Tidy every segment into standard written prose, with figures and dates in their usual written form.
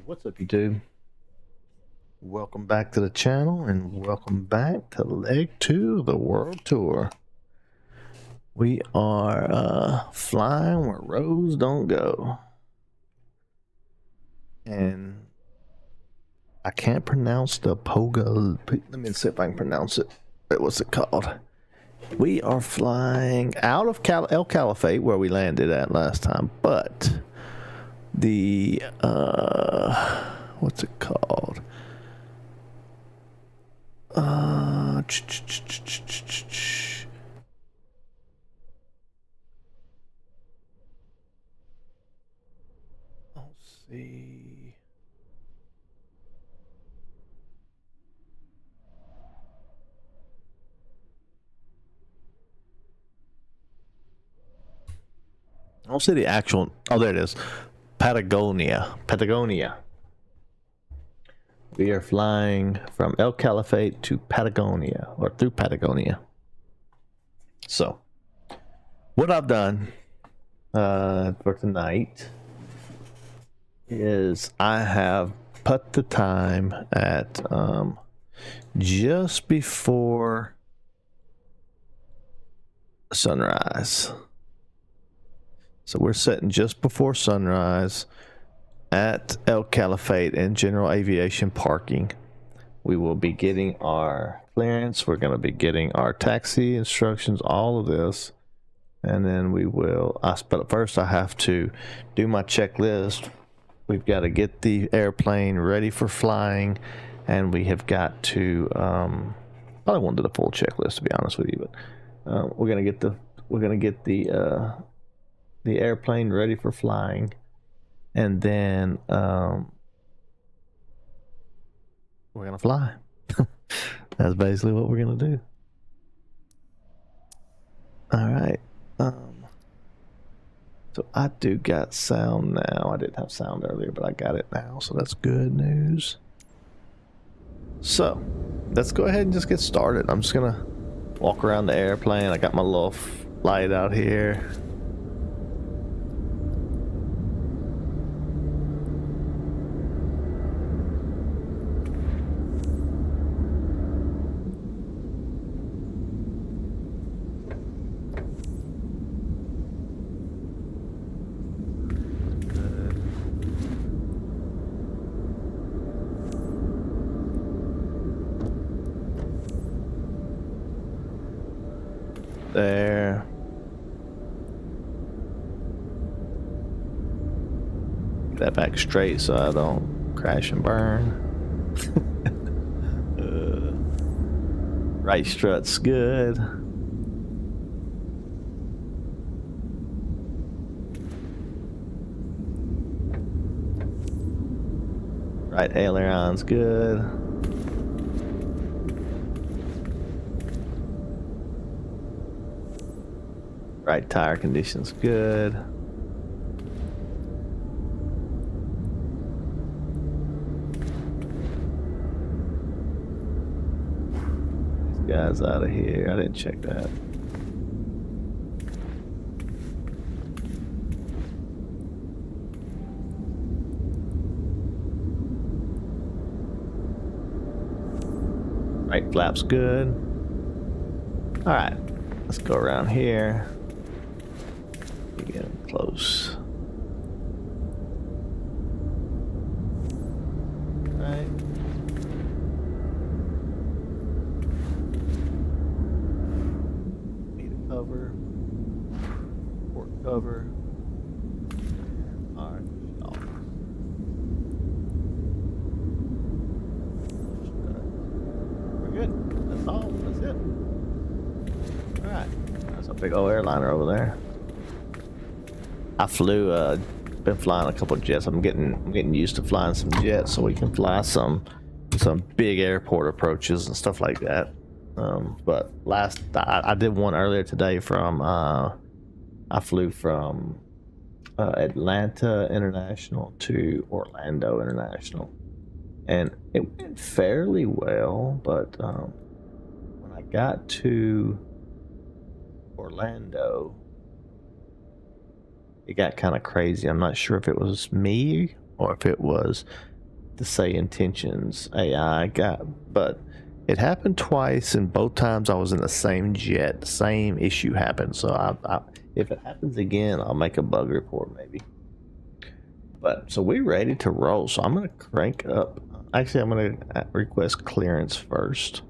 What's up, YouTube? Welcome back to the channel and welcome back to leg 2 of the world tour. We are flying where roads don't go. And I can't pronounce the Poga. Let me see if I can pronounce it. What's it called? We are flying out of El Calafate, where we landed at last time, but the what's it called? Let's see. I don't see the actual. Oh, there it is. Patagonia. We are flying from El Calafate to Patagonia, or through Patagonia. So, what I've done for tonight is I have put the time at just before sunrise. So we're sitting just before sunrise at El Calafate in general aviation parking. We will be getting our clearance. We're going to be getting our taxi instructions, all of this. And then we will, but first I have to do my checklist. We've got to get the airplane ready for flying. And we have got to, probably won't do the full checklist to be honest with you, but we're going to get the airplane ready for flying, and then we're gonna fly. That's basically what we're gonna do. All right. So I do got sound now. I didn't have sound earlier, but I got it now, so that's good news. So let's go ahead and just get started. I'm just gonna walk around the airplane. I got my little light out here. There. Get that back straight so I don't crash and burn. Right strut's good. Right aileron's good. Right tire condition's good. These guys out of here. I didn't check that. Right flap's good. All right, let's go around here. Getting close. Right. Need a cover. Port cover. Alright. We're good. That's all. That's it. Alright. That's a big old airliner over there. I flew, been flying a couple of jets. I'm getting used to flying some jets so we can fly some big airport approaches and stuff like that. But I did one earlier today from, I flew from Atlanta International to Orlando International. And it went fairly well, but when I got to Orlando, it got kind of crazy. I'm not sure if it was me or if it was to say intentions AI got, but it happened twice, and both times I was in the same jet. The same issue happened. So if it happens again, I'll make a bug report maybe. But so we're ready to roll. So I'm gonna crank up. Actually, I'm gonna request clearance first,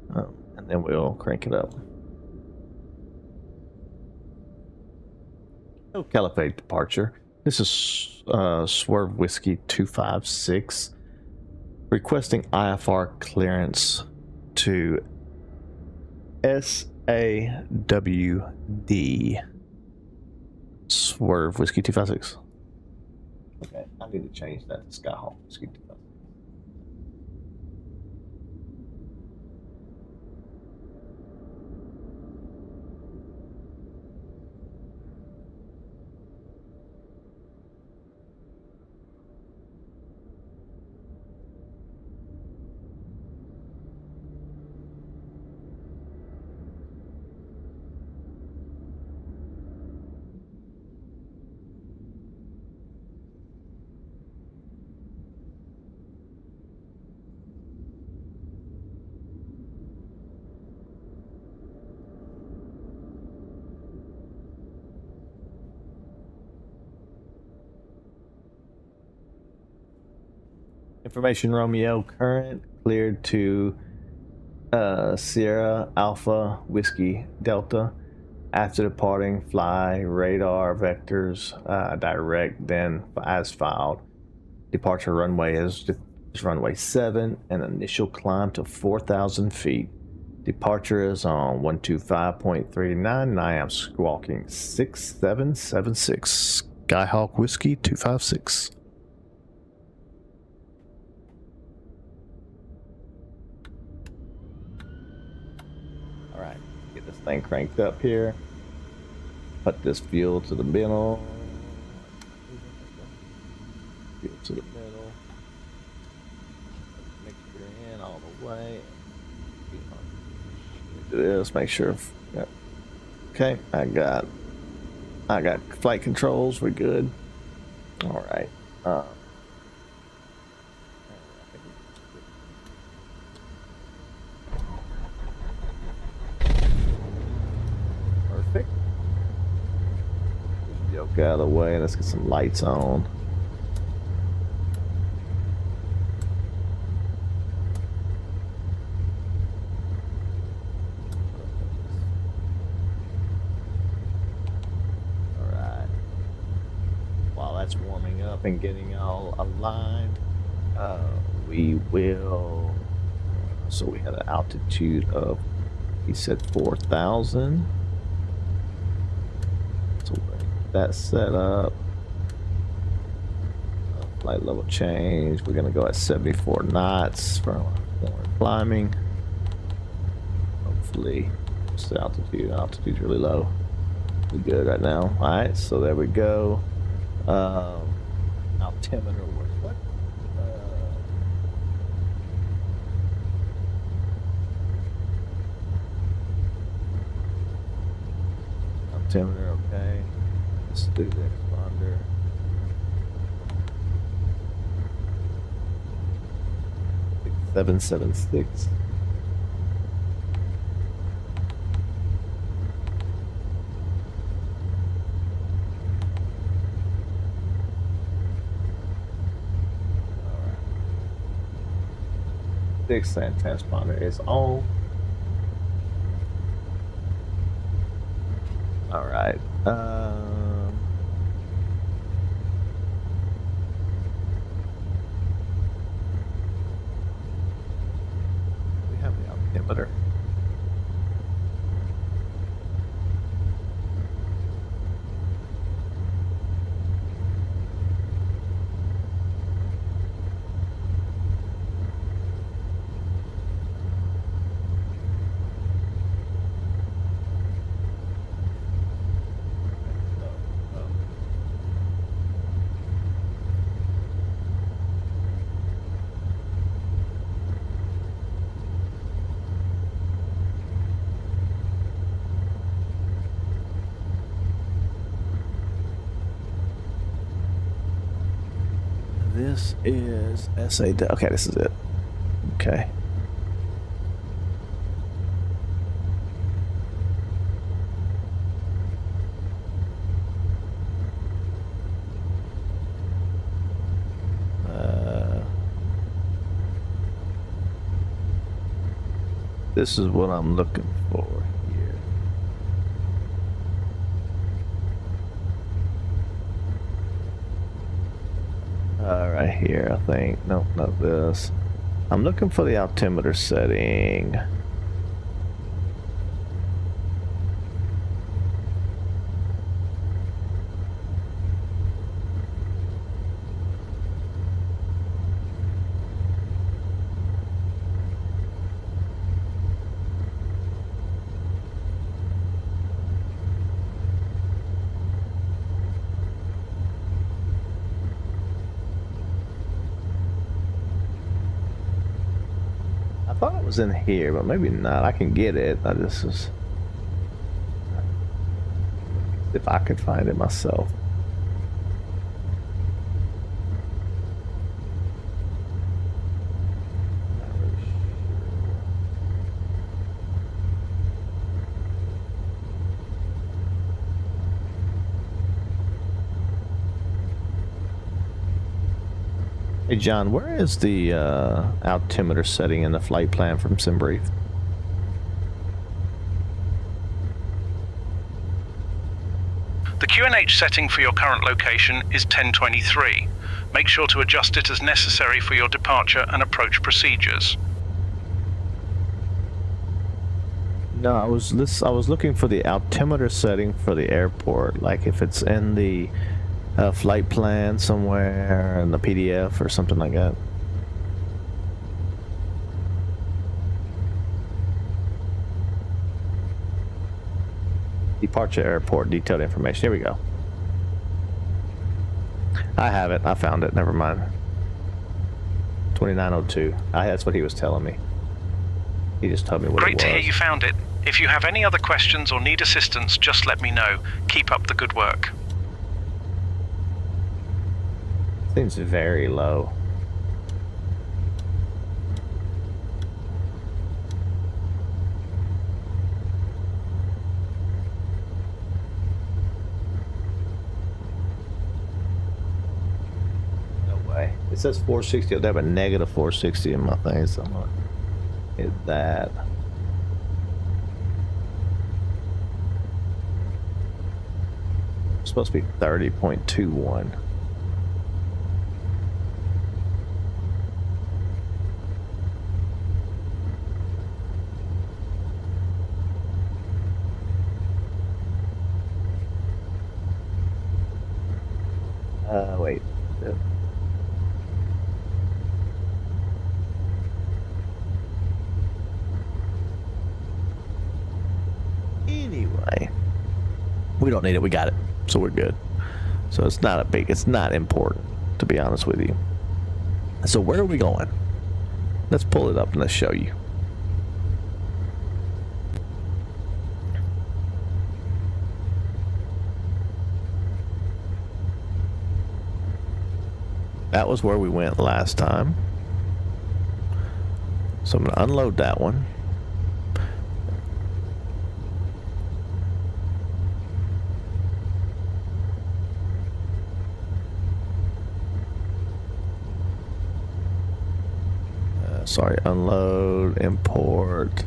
and then we'll crank it up. Oh, Calafate departure. This is Swerve Whiskey 256 requesting IFR clearance to SAWD. Swerve Whiskey 256. Okay, I need to change that to Skyhawk Whiskey 256. Information Romeo current cleared to Sierra Alpha Whiskey Delta. After departing, fly radar vectors direct, then as filed. Departure runway is runway 7 and initial climb to 4,000 feet. Departure is on 125.39 and I am squawking 6776. Skyhawk Whiskey 256. Alright, get this thing cranked up here. Put this fuel to the middle. Fuel to the middle. Make sure you're in all the way. Do this, make sure. Yep. Okay, I got flight controls. We're good. All right. Perfect. Yoke out of the way. Let's get some lights on. Warming up and getting all aligned, we will, so we had an altitude of, he said 4,000, so we'll get that set up. Flight level change, we're going to go at 74 knots for climbing. Hopefully what's the altitude's really low. We're good right now. All right, so there we go. Altimeter what? Altimeter, okay. Let's do the exponder. Seven 776. And transponder is on. All right. We have the altimeter. This is SA. Okay, this is it. Okay. This is what I'm looking for here. Right here, I think. Nope, not this. I'm looking for the altimeter setting. I thought it was in here, but maybe not. I can get it. I just was... if I could find it myself. Not really sure. Hey John, where is the altimeter setting in the flight plan from SimBrief? The QNH setting for your current location is 1023. Make sure to adjust it as necessary for your departure and approach procedures. No, I was looking for the altimeter setting for the airport, like if it's in the flight plan somewhere in the PDF or something like that. Departure airport detailed information. Here we go. I have it. I found it. Never mind. 2902. That's what he was telling me. He just told me what it was. Great to hear you found it. If you have any other questions or need assistance, just let me know. Keep up the good work. Seems very low. No way. It says 460. They have a negative 460 in my thing, so I'm gonna hit that. It's supposed to be 30.21. Wait. Anyway, we don't need it. We got it, so we're good. So it's not important, to be honest with you. So where are we going? Let's pull it up and let's show you. That was where we went last time. So I'm going to unload that one. Sorry, unload, import.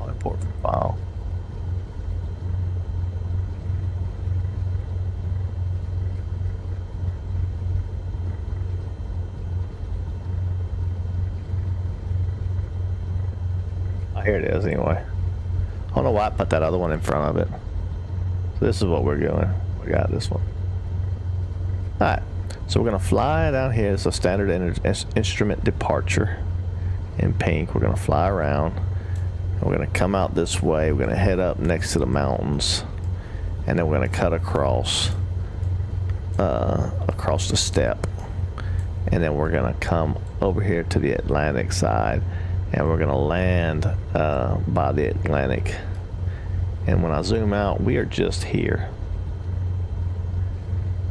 Import from file. Oh, here it is anyway. I don't know why I put that other one in front of it. So this is what we're doing. We got this one. Alright, so we're going to fly down here. It's a standard instrument departure in pink. We're going to fly around. We're going to come out this way. We're going to head up next to the mountains, and then we're going to cut across across the steppe, and then we're going to come over here to the Atlantic side, and we're gonna land by the Atlantic. And when I zoom out, we are just here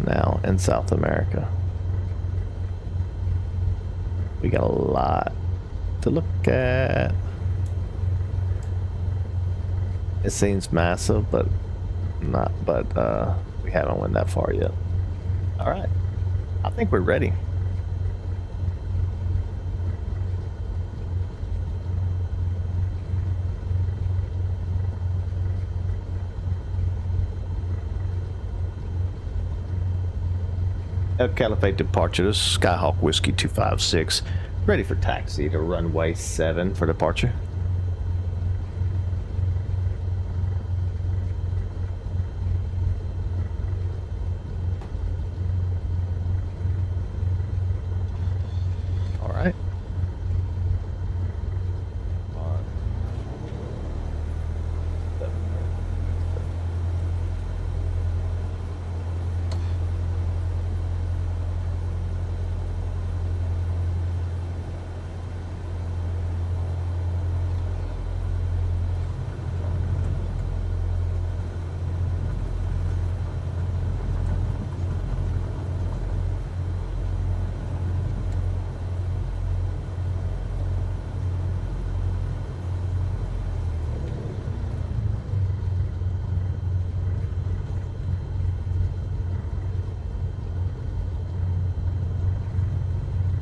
now in South America. We got a lot to look at. It seems massive, but not. But we haven't went that far yet. All right, I think we're ready. Calafate departure. This is Skyhawk Whiskey 256. Ready for taxi to runway 7 for departure. All right.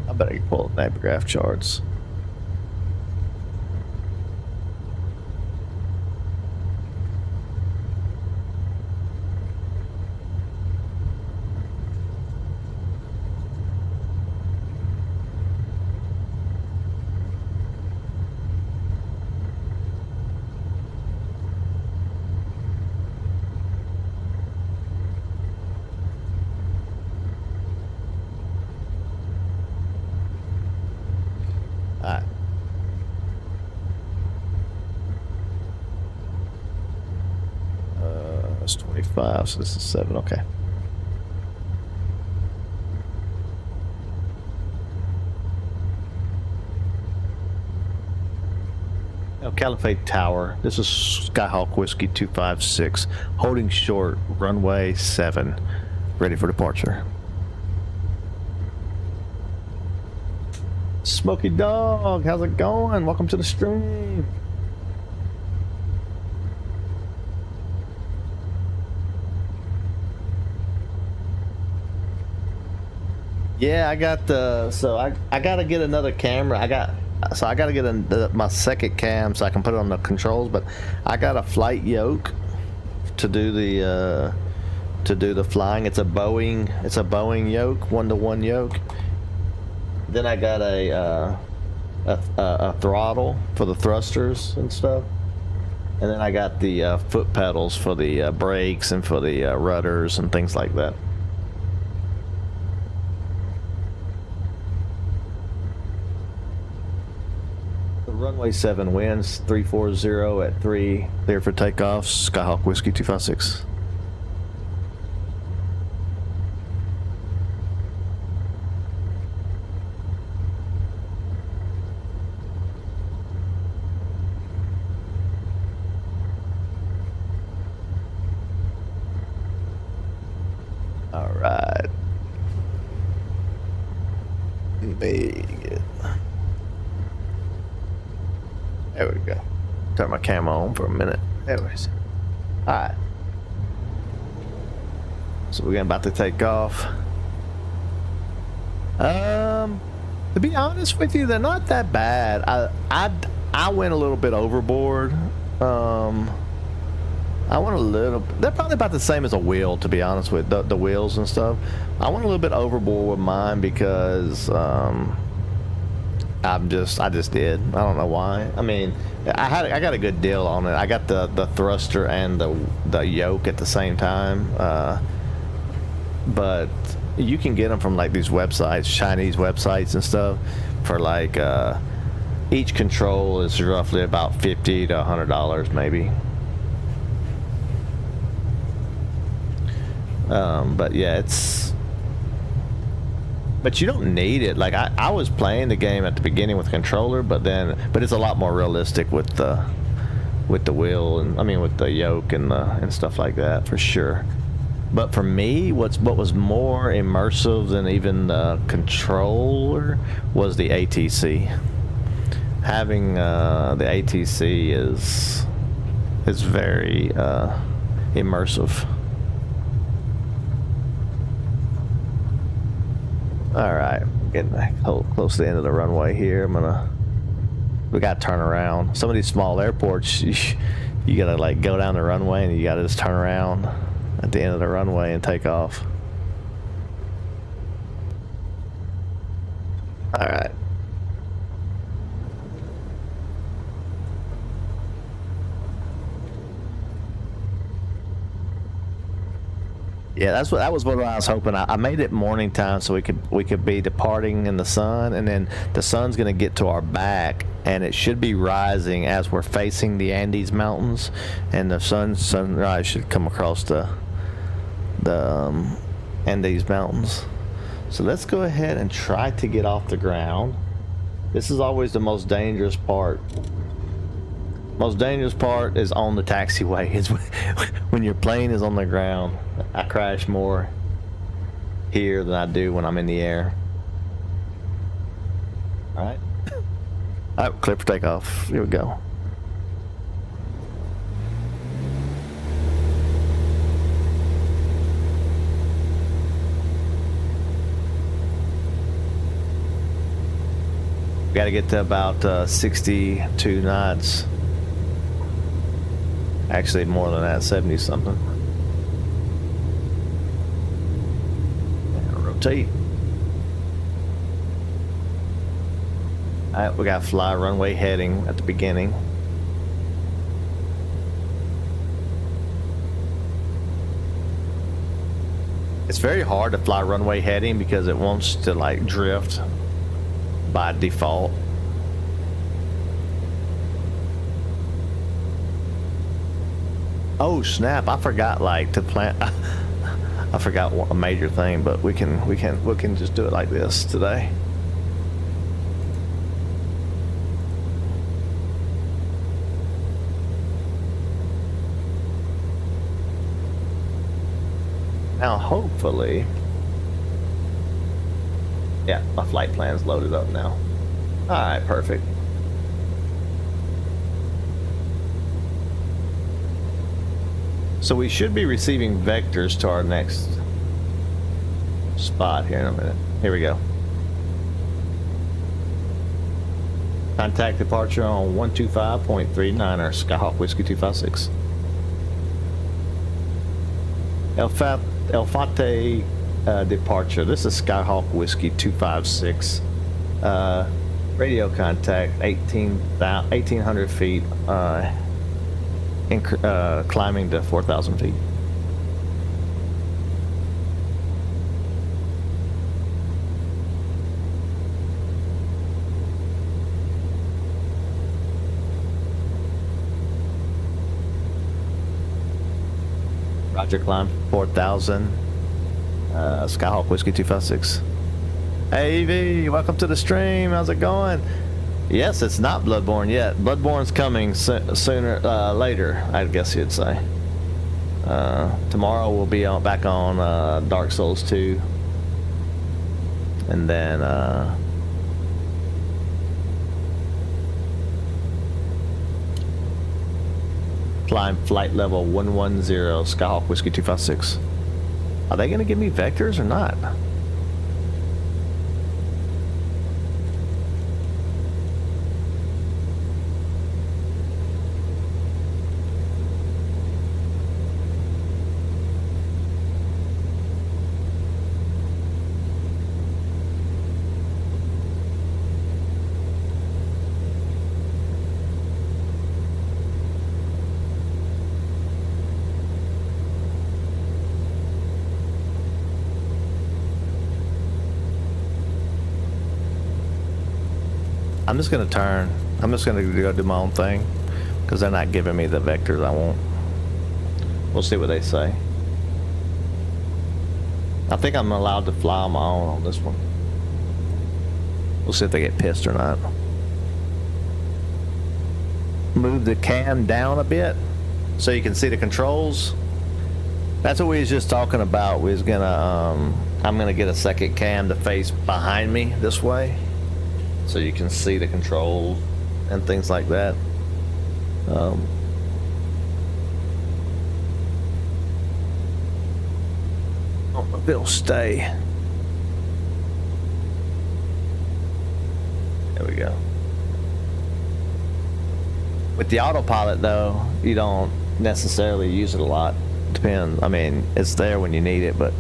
I better pull up Navigraph charts. Alright. That's 25, so this is 7, okay. Calafate Tower. This is Skyhawk Whiskey 256. Holding short, runway 7. Ready for departure. Smoky Dog, how's it going? Welcome to the stream. Yeah, I got the, so I gotta get another camera. I gotta get my second cam so I can put it on the controls, but I got a flight yoke to do the flying. It's a Boeing yoke, 1-to-1 yoke. Then I got a throttle for the thrusters and stuff, and then I got the foot pedals for the brakes and for the rudders and things like that. The runway 7 winds 340 at 3, clear for takeoff. Skyhawk Whiskey 256. All right. There we go. Turn my camera on for a minute. There we go. All right. So we're about to take off. To be honest with you, they're not that bad. I went a little bit overboard. I went a little. They're probably about the same as a wheel, to be honest with the wheels and stuff. I went a little bit overboard with mine because I just did. I don't know why. I mean, I got a good deal on it. I got the thruster and the yoke at the same time. But you can get them from like these websites, Chinese websites and stuff, for like each control is roughly about $50 to $100 maybe. But yeah, But you don't need it. Like I was playing the game at the beginning with controller, but it's a lot more realistic with the wheel, and I mean with the yoke and stuff like that for sure. But for me, what was more immersive than even the controller was the ATC. Having the ATC is very immersive. All right, getting close to the end of the runway here. We gotta turn around. Some of these small airports, you gotta like go down the runway and you gotta just turn around at the end of the runway and take off. All right. Yeah, that was what I was hoping. I made it morning time so we could be departing in the sun, and then the sun's gonna get to our back, and it should be rising as we're facing the Andes Mountains, and the sunrise should come across the Andes Mountains. So let's go ahead and try to get off the ground. This is always the most dangerous part. Most dangerous part is on the taxiway. Is when your plane is on the ground. I crash more here than I do when I'm in the air. All right. All right, clear for takeoff. Here we go. We got to get to about 62 knots. Actually, more than that, 70 something. And rotate. All right, we got fly runway heading at the beginning. It's very hard to fly runway heading because it wants to like drift by default. Oh snap! I forgot like to plan. I forgot a major thing, but we can just do it like this today. Now hopefully, yeah, my flight plan's loaded up now. All right, perfect. So we should be receiving vectors to our next spot here in a minute. Here we go. Contact departure on 125.39 or Skyhawk Whiskey 256. Calafate departure. This is Skyhawk Whiskey 256. Radio contact 1,800 feet. Climbing to 4,000 feet. Roger, climb 4,000. Skyhawk Whiskey 256. Hey EV, welcome to the stream. How's it going? Yes, it's not Bloodborne yet. Bloodborne's coming sooner, later, I guess you'd say. Tomorrow we'll be back on Dark Souls 2. And then climb flight level 110, Skyhawk Whiskey 256. Are they going to give me vectors or not? I'm just gonna turn. I'm just gonna go do my own thing because they're not giving me the vectors I want. We'll see what they say. I think I'm allowed to fly on my own on this one. We'll see if they get pissed or not. Move the cam down a bit so you can see the controls. That's what we was just talking about. We was gonna, I'm gonna get a second cam to face behind me this way, so you can see the controls and things like that. Oh, if it'll stay. There we go. With the autopilot though, you don't necessarily use it a lot. Depends. I mean, it's there when you need it, but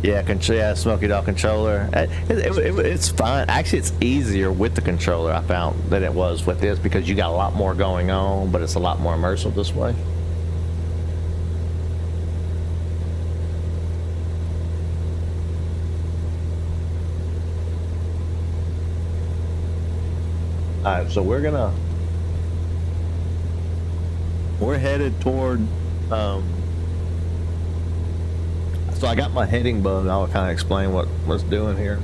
yeah, Smoky Dog controller. It's fine. Actually, it's easier with the controller, I found, than it was with this, because you got a lot more going on, but it's a lot more immersive this way. Alright, so we're headed toward, so I got my heading bug. I'll kind of explain what it's doing here.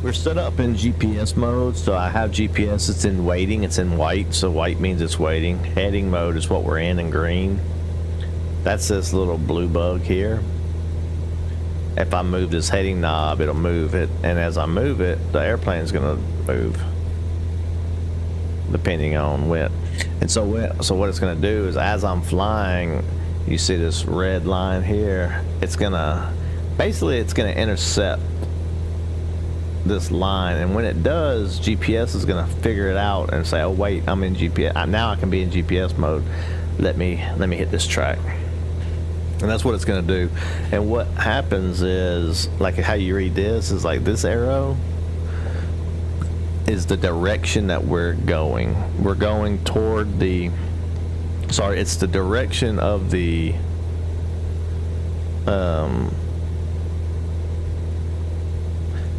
We're set up in GPS mode, so I have GPS. It's in waiting. It's in white, so white means it's waiting. Heading mode is what we're in green. That's this little blue bug here. If I move this heading knob, it'll move it, and as I move it, the airplane's gonna move, depending on when. And so what it's gonna do is, as I'm flying, you see this red line here, it's gonna intercept this line, and when it does, GPS is gonna figure it out and say, oh wait, I'm in GPS, now I can be in GPS mode, let me hit this track. And that's what it's gonna do. And what happens is, like how you read this, is like this arrow is the direction that we're going. We're going toward the, sorry, it's the direction of the trying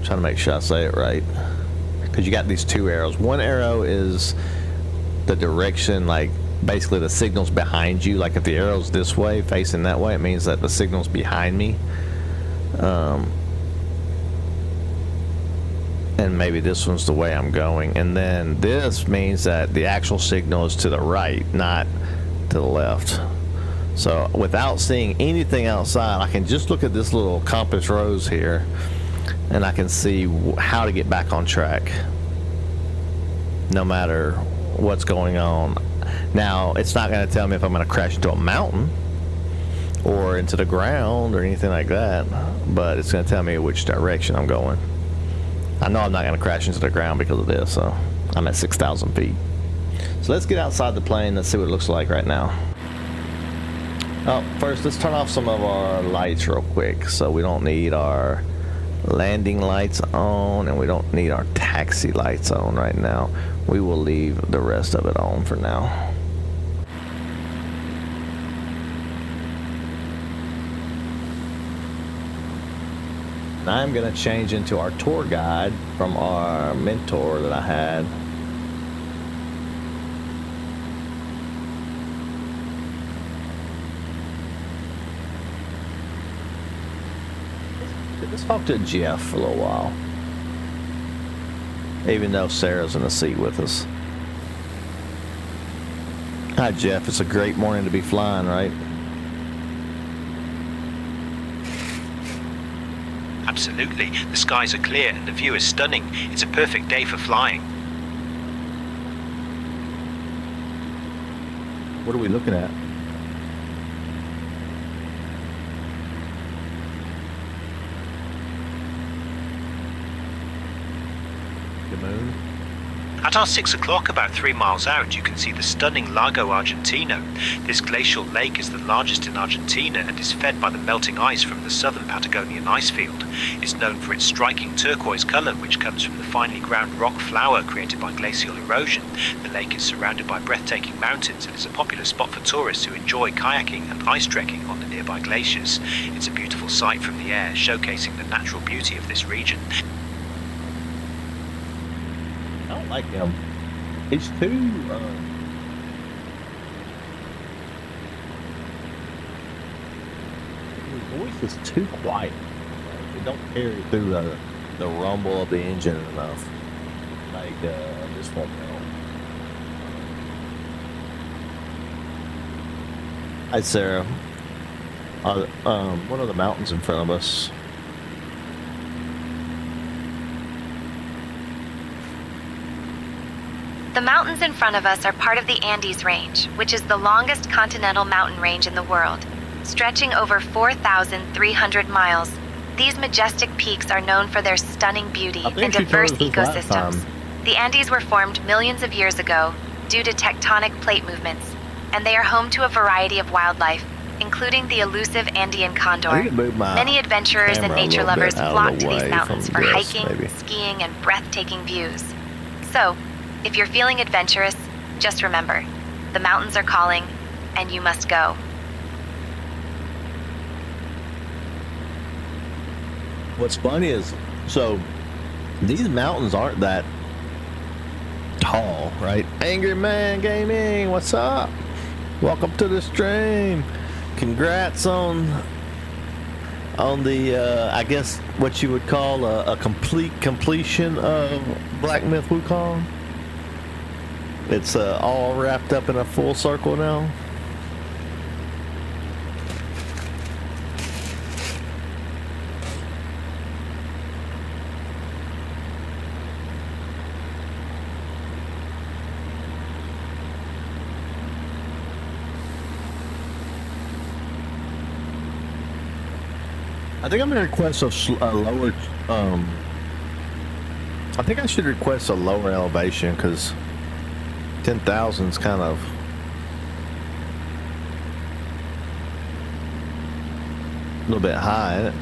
to make sure I say it right, because you got these two arrows. One arrow is the direction, like basically the signal's behind you. Like if the arrow's this way, facing that way, it means that the signal's behind me. And maybe this one's the way I'm going. And then this means that the actual signal is to the right, not to the left. So without seeing anything outside, I can just look at this little compass rose here, and I can see how to get back on track, no matter what's going on. Now, it's not going to tell me if I'm going to crash into a mountain or into the ground or anything like that, but it's going to tell me which direction I'm going. I know I'm not going to crash into the ground because of this, so I'm at 6,000 feet. So let's get outside the plane. Let's see what it looks like right now. Oh, first, let's turn off some of our lights real quick. So we don't need our landing lights on, and we don't need our taxi lights on right now. We will leave the rest of it on for now. I'm going to change into our tour guide from our mentor that I had. Let's talk to Jeff for a little while, even though Sarah's in the seat with us. Hi Jeff, it's a great morning to be flying, right? Absolutely. The skies are clear and the view is stunning. It's a perfect day for flying. What are we looking at? The moon? At our 6 o'clock, about 3 miles out, you can see the stunning Lago Argentino. This glacial lake is the largest in Argentina and is fed by the melting ice from the southern Patagonian icefield. It's known for its striking turquoise color, which comes from the finely ground rock flour created by glacial erosion. The lake is surrounded by breathtaking mountains and is a popular spot for tourists who enjoy kayaking and ice trekking on the nearby glaciers. It's a beautiful sight from the air, showcasing the natural beauty of this region. I don't like him. He's too. His voice is too quiet. It don't carry through the rumble of the engine enough. Like this one. Hi, Sarah. One of the mountains in front of us. The mountains in front of us are part of the Andes Range, which is the longest continental mountain range in the world, stretching over 4,300 miles. These majestic peaks are known for their stunning beauty and diverse ecosystems. The Andes were formed millions of years ago due to tectonic plate movements, and they are home to a variety of wildlife, including the elusive Andean condor. Many adventurers and nature lovers flock to these mountains for hiking, skiing, and breathtaking views. So, if you're feeling adventurous, just remember, the mountains are calling, and you must go. What's funny is, so these mountains aren't that tall, right? Angry Man Gaming, what's up? Welcome to the stream. Congrats on the I guess what you would call a completion of Black Myth Wukong. It's all wrapped up in a full circle now. I think I'm gonna request a lower. I think I should request a lower elevation because 10,000 is kind of a little bit high, isn't it?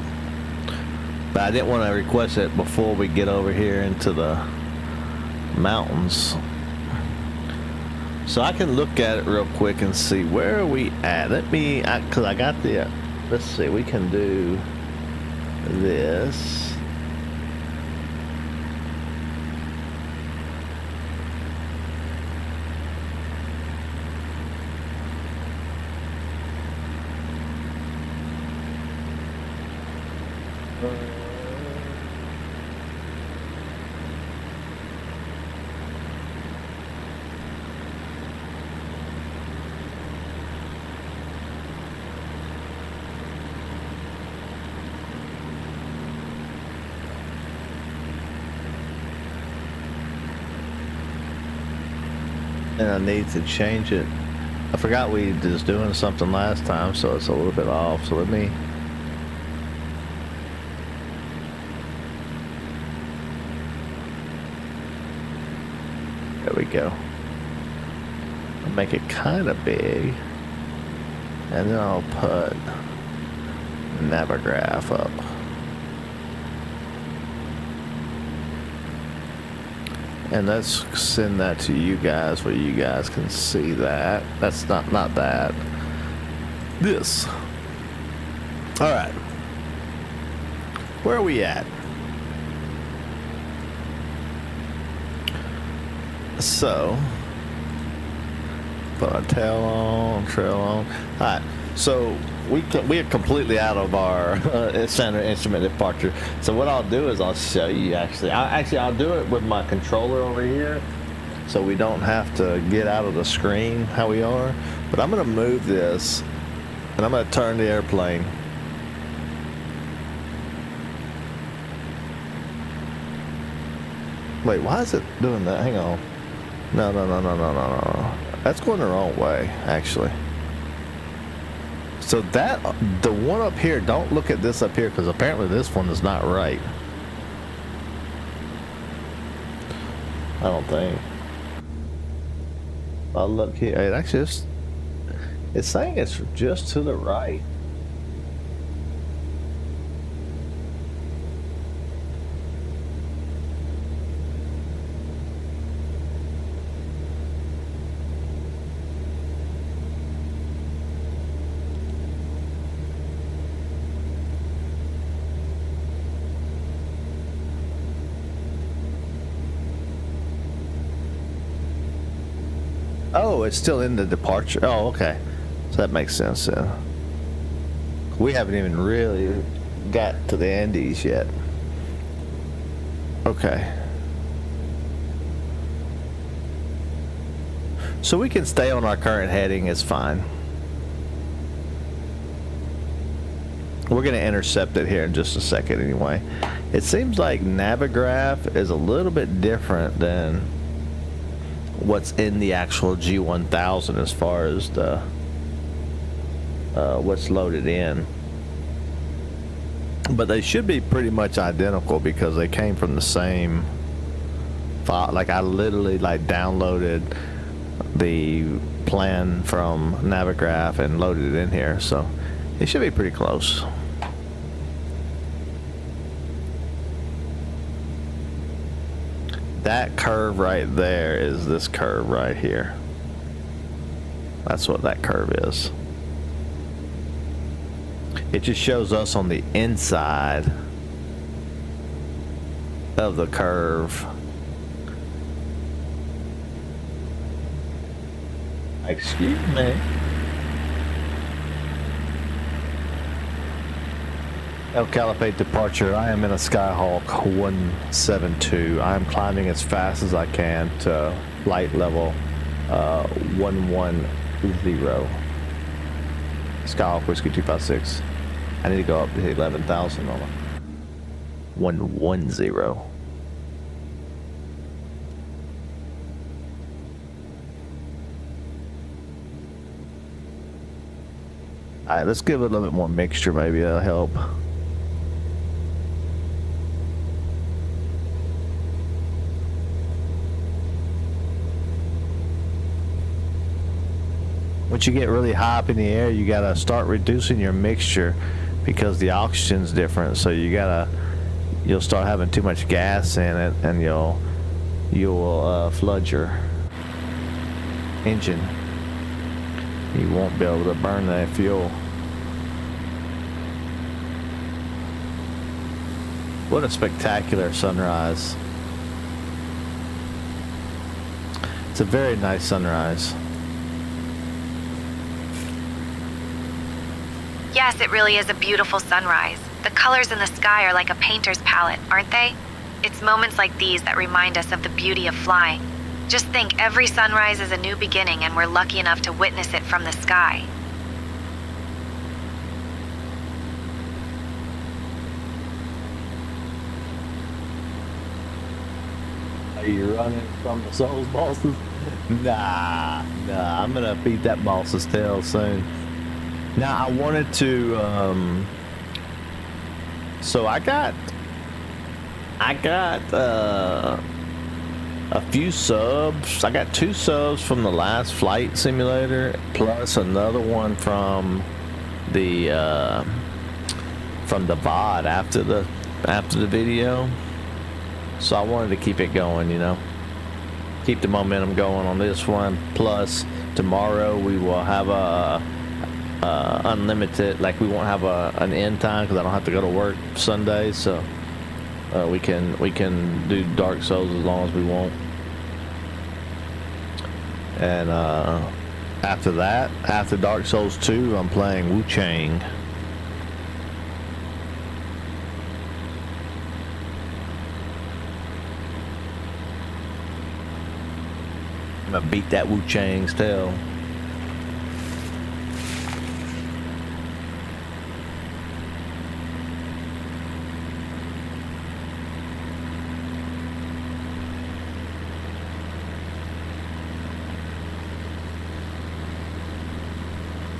But I didn't want to request it before we get over here into the mountains. So I can look at it real quick and see where are we at. Let me, because I got the, let's see, we can do this. And I need to change it. I forgot we was doing something last time, so it's a little bit off. So let me. There we go. I'll make it kind of big, and then I'll put Navigraph up. And let's send that to you guys where you guys can see that. That's not that. This. All right. Where are we at? So, put our tail on, trail on. All right. So we are completely out of our center instrument departure. So what I'll do is I'll show you I'll do it with my controller over here, so we don't have to get out of the screen how we are. But I'm gonna move this, and I'm gonna turn the airplane. Wait, why is it doing that? Hang on. No. That's going the wrong way, actually. So that, the one up here, don't look at this up here because apparently this one is not right. I don't think. I'll look here. It actually is, it's saying it's just to the right. Oh, it's still in the departure. Oh, okay. So that makes sense then. We haven't even really got to the Andes yet. Okay. So we can stay on our current heading, it's fine. We're going to intercept it here in just a second anyway. It seems like Navigraph is a little bit different than what's in the actual G1000 as far as the what's loaded in, but they should be pretty much identical because they came from the same file. Like I literally like downloaded the plan from Navigraph and loaded it in here, so it should be pretty close. That curve right there is this curve right here. That's what that curve is. It just shows us on the inside of the curve. Excuse me. El Calafate departure. I am in a Skyhawk 172. I am climbing as fast as I can to flight level 110. Skyhawk Whiskey 256. I need to go up to 11,000 on a 110. Alright, let's give it a little bit more mixture, maybe that'll help. Once you get really high up in the air, you gotta start reducing your mixture because the oxygen's different. So you'll start having too much gas in it, and you'll flood your engine. You won't be able to burn that fuel. What a spectacular sunrise. It's a very nice sunrise. Yes, it really is a beautiful sunrise. The colors in the sky are like a painter's palette, aren't they? It's moments like these that remind us of the beauty of flying. Just think, every sunrise is a new beginning, and we're lucky enough to witness it from the sky. Are you running from the Souls bosses? Nah, I'm gonna beat that boss's tail soon. Now I wanted to, so I got a few subs. I got 2 subs from the last flight simulator, plus another one from the VOD after the video. So I wanted to keep it going, you know, keep the momentum going on this one. Plus tomorrow we will have a unlimited, like we won't have an end time because I don't have to go to work Sunday, so we can do Dark Souls as long as we want. And after that, after Dark Souls 2, I'm playing Wu Chang. I'm gonna beat that Wu Chang's tail.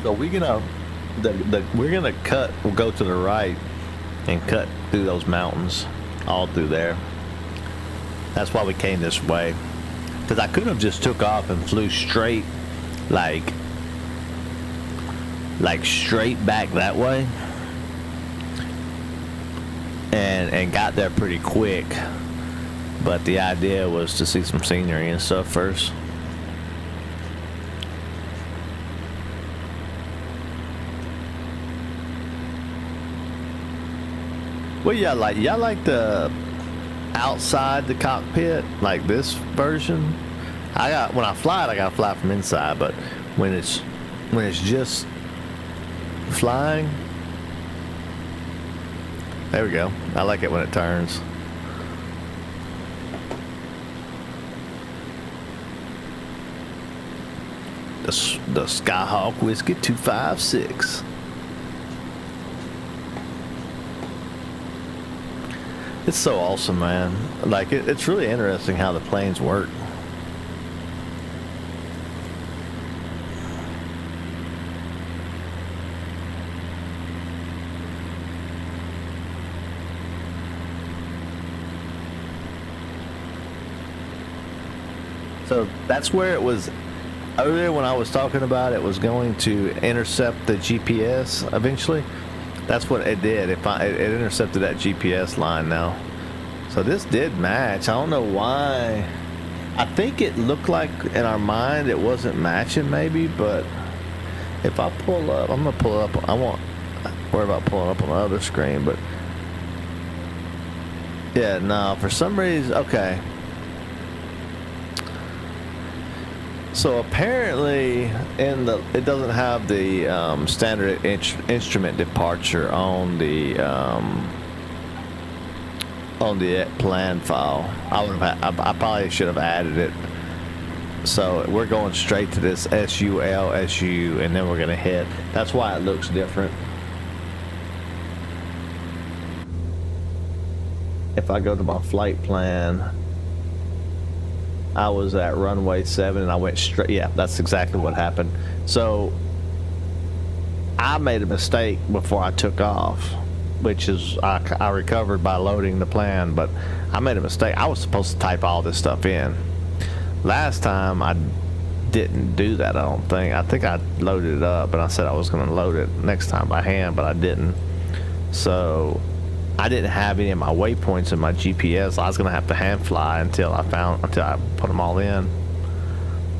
So we'll go to the right and cut through those mountains, all through there. That's why we came this way. Because I could have just took off and flew straight, like straight back that way, and got there pretty quick. But the idea was to see some scenery and stuff first. Well, y'all like the outside the cockpit, like this version? When I fly it, I gotta fly from inside, but when it's just flying, there we go. I like it when it turns. The Skyhawk Whiskey 256. It's so awesome, man. Like, it's really interesting how the planes work. So that's where it was earlier when I was talking about it was going to intercept the GPS eventually. That's what it did. It intercepted that GPS line now. So this did match. I don't know why. I think it looked like in our mind it wasn't matching maybe, but if I pull up, I'm gonna pull up. I won't worry about pulling up on the other screen, but yeah, no, for some reason, okay. So apparently, it doesn't have the standard instrument departure on the plan file. I probably should have added it. So we're going straight to this SU, and then we're gonna hit. That's why it looks different. If I go to my flight plan, I was at runway 7 and I went straight. Yeah, that's exactly what happened. So I made a mistake before I took off, which is I recovered by loading the plan, but I made a mistake. I was supposed to type all this stuff in. Last time I didn't do that, I don't think. I think I loaded it up and I said I was going to load it next time by hand, but I didn't. So I didn't have any of my waypoints in my GPS. I was gonna have to hand fly until I put them all in.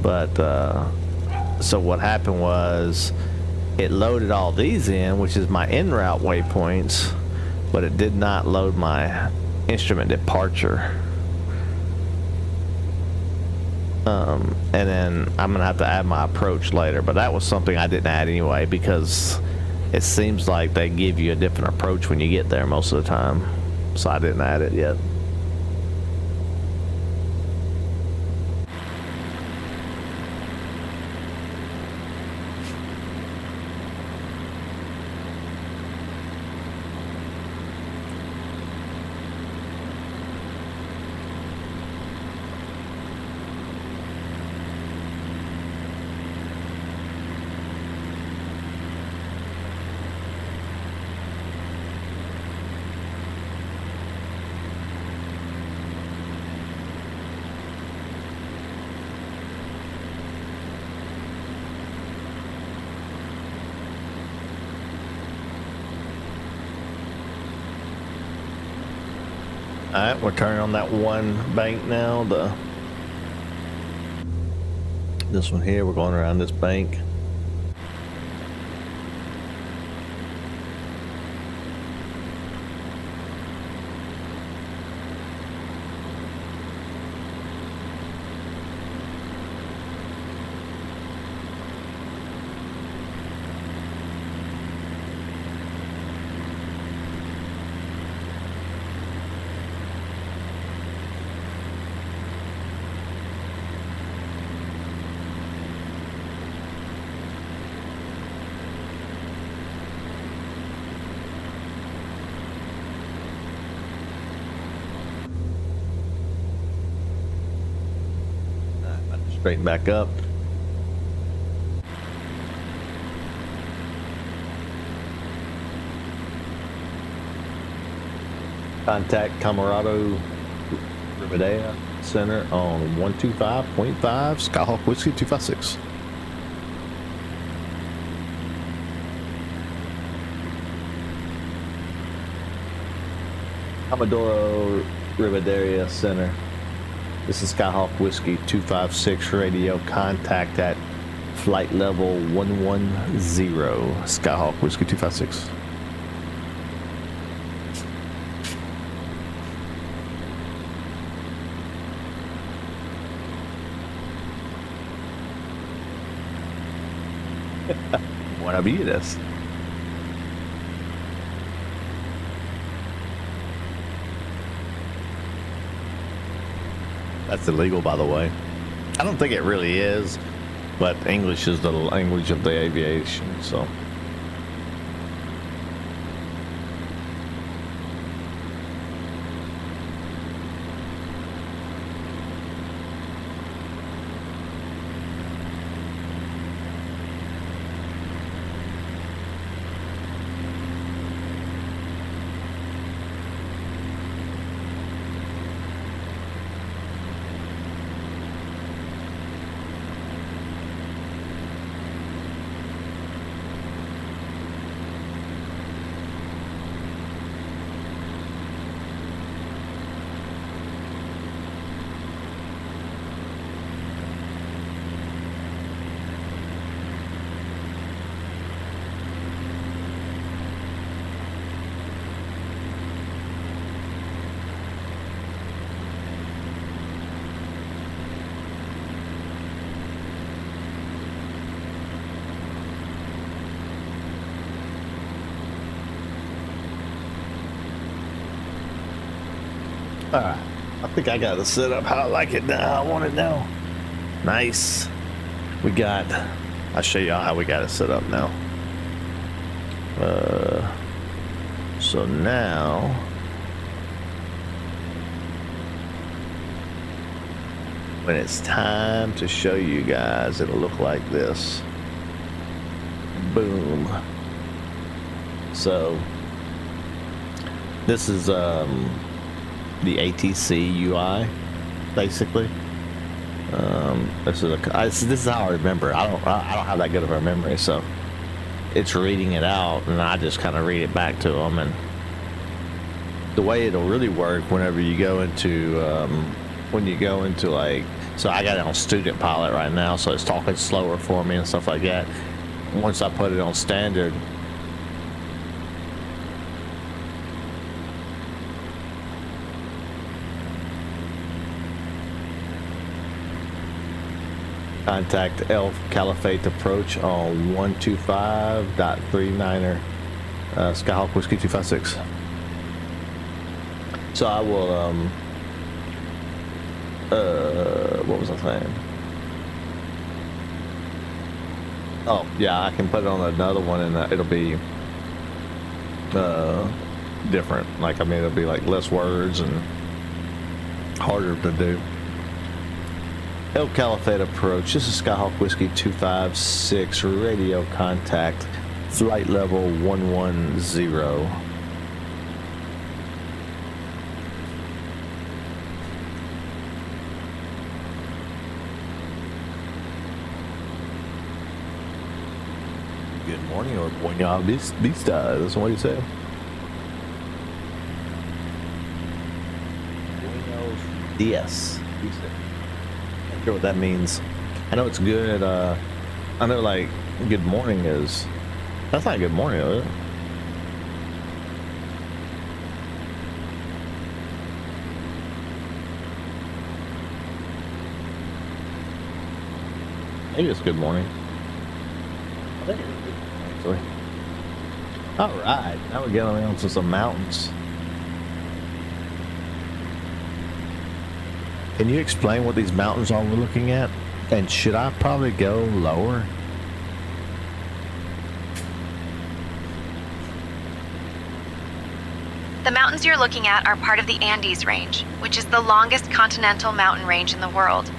But so what happened was it loaded all these in, which is my en route waypoints, but it did not load my instrument departure. And then I'm gonna have to add my approach later, but that was something I didn't add anyway because it seems like they give you a different approach when you get there most of the time. So I didn't add it yet. Alright, we're turning on that one bank now. This one here, we're going around this bank. Straighten back up. Contact Camarado Riverdale Center on 125.5 Skyhawk Whiskey 256. Commodore Riverdale Center. This is Skyhawk Whiskey 256 radio. Contact at flight level 110. Skyhawk Whiskey 256. Buenas vidas. That's illegal, by the way. I don't think it really is, but English is the language of the aviation, so. Alright, I think I got it set up how I like it now. I want it now. Nice. I'll show y'all how we got it set up now. So now, when it's time to show you guys, it'll look like this. Boom. So, this is, the ATC UI, basically. This is how I remember. I don't have that good of a memory, so it's reading it out, and I just kind of read it back to them. And the way it'll really work whenever you go into like, so I got it on student pilot right now, so it's talking slower for me and stuff like that. Once I put it on standard, contact Elf Calafate approach on 125.39er Skyhawk Whiskey 256. So I will what was I saying? Oh yeah, I can put it on another one and it'll be different. Like, I mean, it'll be like less words and harder to do. El Calafate approach. This is Skyhawk Whiskey 256 radio contact flight level 110. Good morning, or buenos vistas. That's what you say. Buenos dias. Sure what that means. I know it's good. I know, like, good morning is. That's not good morning, is it? Maybe it's good morning. I think it is good morning, actually. All right, now we're getting on to some mountains. Can you explain what these mountains are we're looking at? And should I probably go lower? The mountains you're looking at are part of the Andes Range, which is the longest continental mountain range in the world.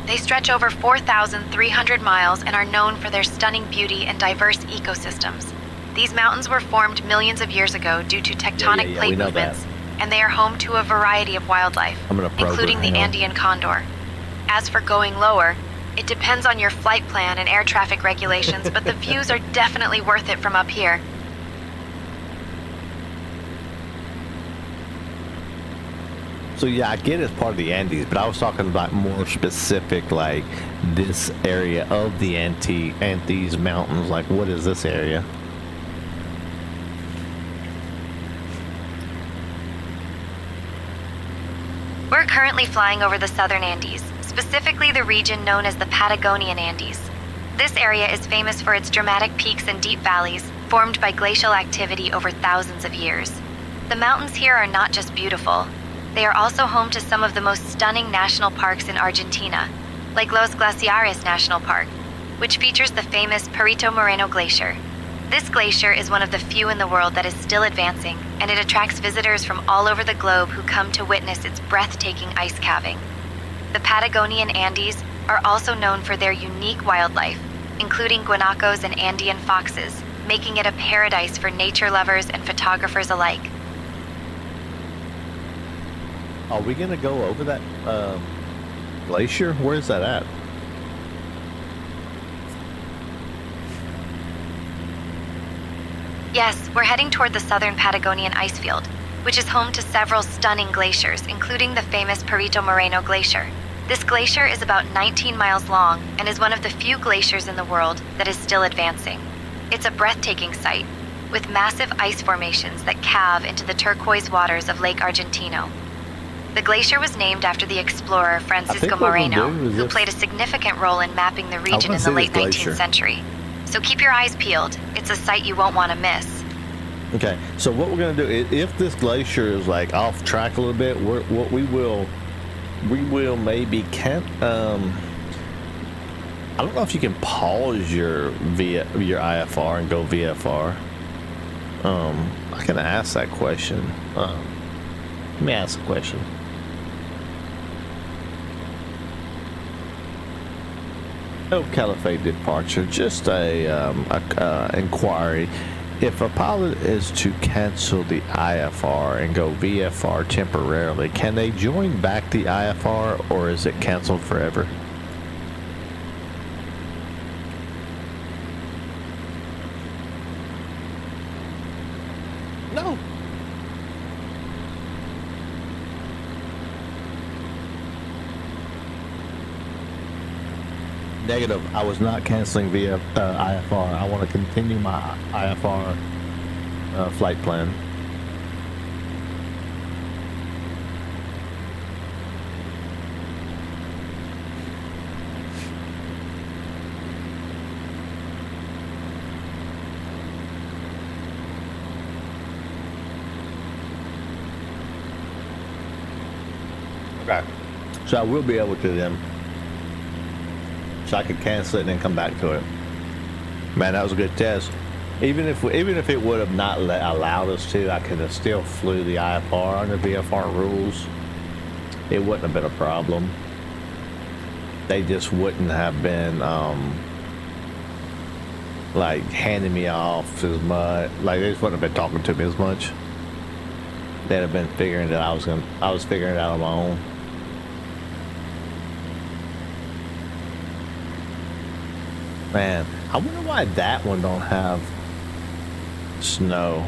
They stretch over 4,300 miles and are known for their stunning beauty and diverse ecosystems. These mountains were formed millions of years ago due to tectonic plate movements. and they are home to a variety of wildlife, I'm gonna probe including it, the hang on. Andean condor. As for going lower, it depends on your flight plan and air traffic regulations, but the views are definitely worth it from up here. So yeah, I get it's part of the Andes, but I was talking about more specific, like this area of the Andes Mountains. Like, what is this area? We're currently flying over the southern Andes, specifically the region known as the Patagonian Andes. This area is famous for its dramatic peaks and deep valleys, formed by glacial activity over thousands of years. The mountains here are not just beautiful, they are also home to some of the most stunning national parks in Argentina, like Los Glaciares National Park, which features the famous Perito Moreno Glacier. This glacier is one of the few in the world that is still advancing, and it attracts visitors from all over the globe who come to witness its breathtaking ice calving. The Patagonian Andes are also known for their unique wildlife, including guanacos and Andean foxes, making it a paradise for nature lovers and photographers alike. Are we gonna go over that glacier? Where is that at? Yes, we're heading toward the southern Patagonian ice field, which is home to several stunning glaciers, including the famous Perito Moreno Glacier. This glacier is about 19 miles long and is one of the few glaciers in the world that is still advancing. It's a breathtaking sight, with massive ice formations that calve into the turquoise waters of Lake Argentino. The glacier was named after the explorer Francisco Moreno, who played a significant role in mapping the region in the late 19th century. So keep your eyes peeled. It's a sight you won't want to miss. Okay, so what we're gonna do is, if this glacier is like off track a little bit, we will maybe I don't know if you can pause your IFR and go VFR. I can ask that question. Let me ask a question. Oh, Calafate departure. Just a inquiry. If a pilot is to cancel the IFR and go VFR temporarily, can they join back the IFR, or is it canceled forever? No. Negative. I was not canceling via IFR. I want to continue my IFR flight plan. Okay. So I will be able to then. So I could cancel it and then come back to it. Man, that was a good test. Even if it would have not allowed us to, I could have still flew the IFR under VFR rules. It wouldn't have been a problem. They just wouldn't have been like handing me off as much. Like they just wouldn't have been talking to me as much. They'd have been figuring that I was figuring it out on my own. Man, I wonder why that one don't have snow.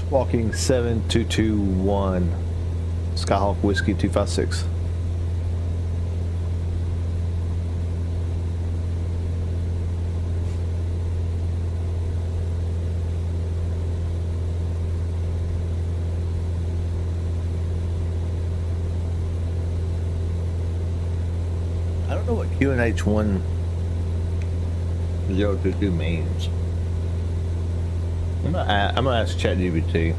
Walking 7221 Skyhawk Whiskey 256. I don't know what QNH 1022 means. I'm gonna ask ChatGPT.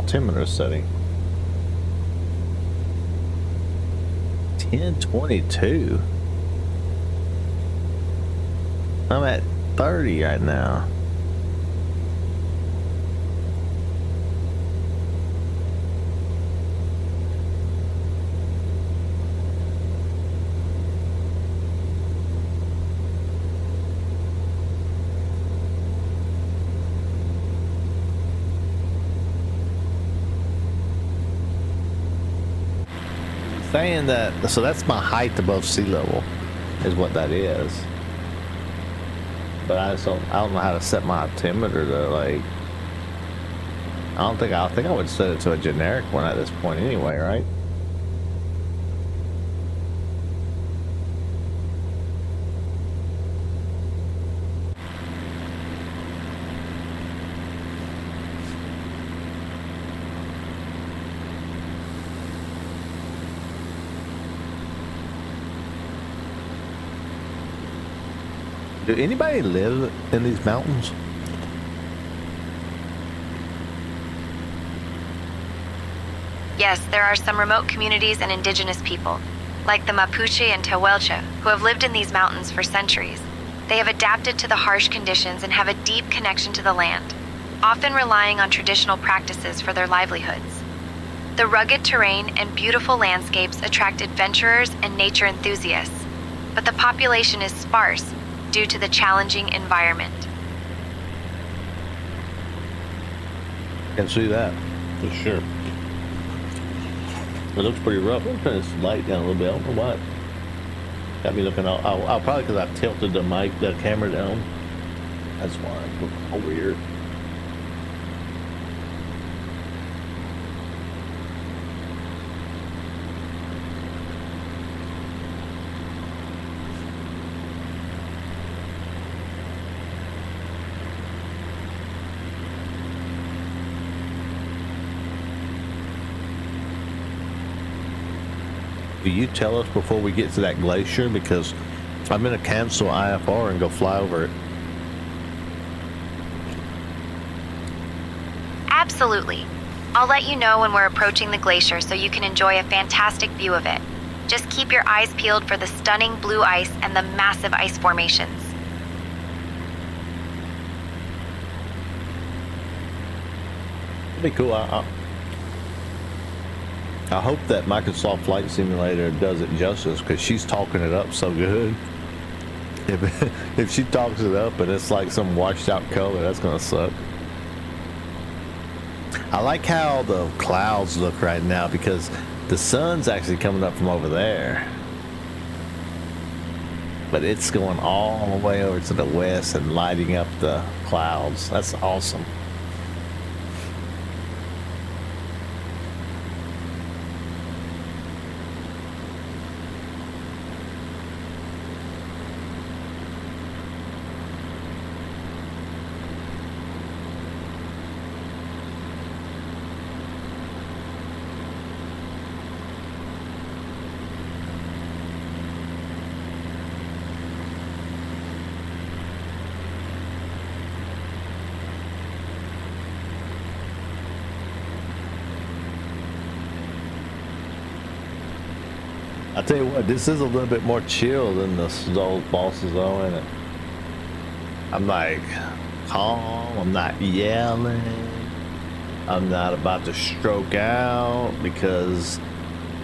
altimeter setting? 1022. I'm at 30 right now. Saying that, so that's my height above sea level, is what that is. But I don't know how to set my altimeter to, like, I think I would set it to a generic one at this point anyway, right? Do anybody live in these mountains? Yes, there are some remote communities and indigenous people, like the Mapuche and Tehuelche, who have lived in these mountains for centuries. They have adapted to the harsh conditions and have a deep connection to the land, often relying on traditional practices for their livelihoods. The rugged terrain and beautiful landscapes attract adventurers and nature enthusiasts, but the population is sparse due to the challenging environment. Can see that for sure. It looks pretty rough. I'm turning this light down a little bit. I don't know why. Got me looking. I'll probably because I tilted the camera down. That's why it looks all weird. Will you tell us before we get to that glacier? Because I'm going to cancel IFR and go fly over it. Absolutely. I'll let you know when we're approaching the glacier so you can enjoy a fantastic view of it. Just keep your eyes peeled for the stunning blue ice and the massive ice formations. It'd be cool. I hope that Microsoft Flight Simulator does it justice, because she's talking it up so good. If she talks it up and it's like some washed out color, that's gonna suck. I like how the clouds look right now because the sun's actually coming up from over there, but it's going all the way over to the west and lighting up the clouds. That's awesome. I tell you what, this is a little bit more chill than the old bosses though, isn't it? I'm like calm, I'm not yelling, I'm not about to stroke out because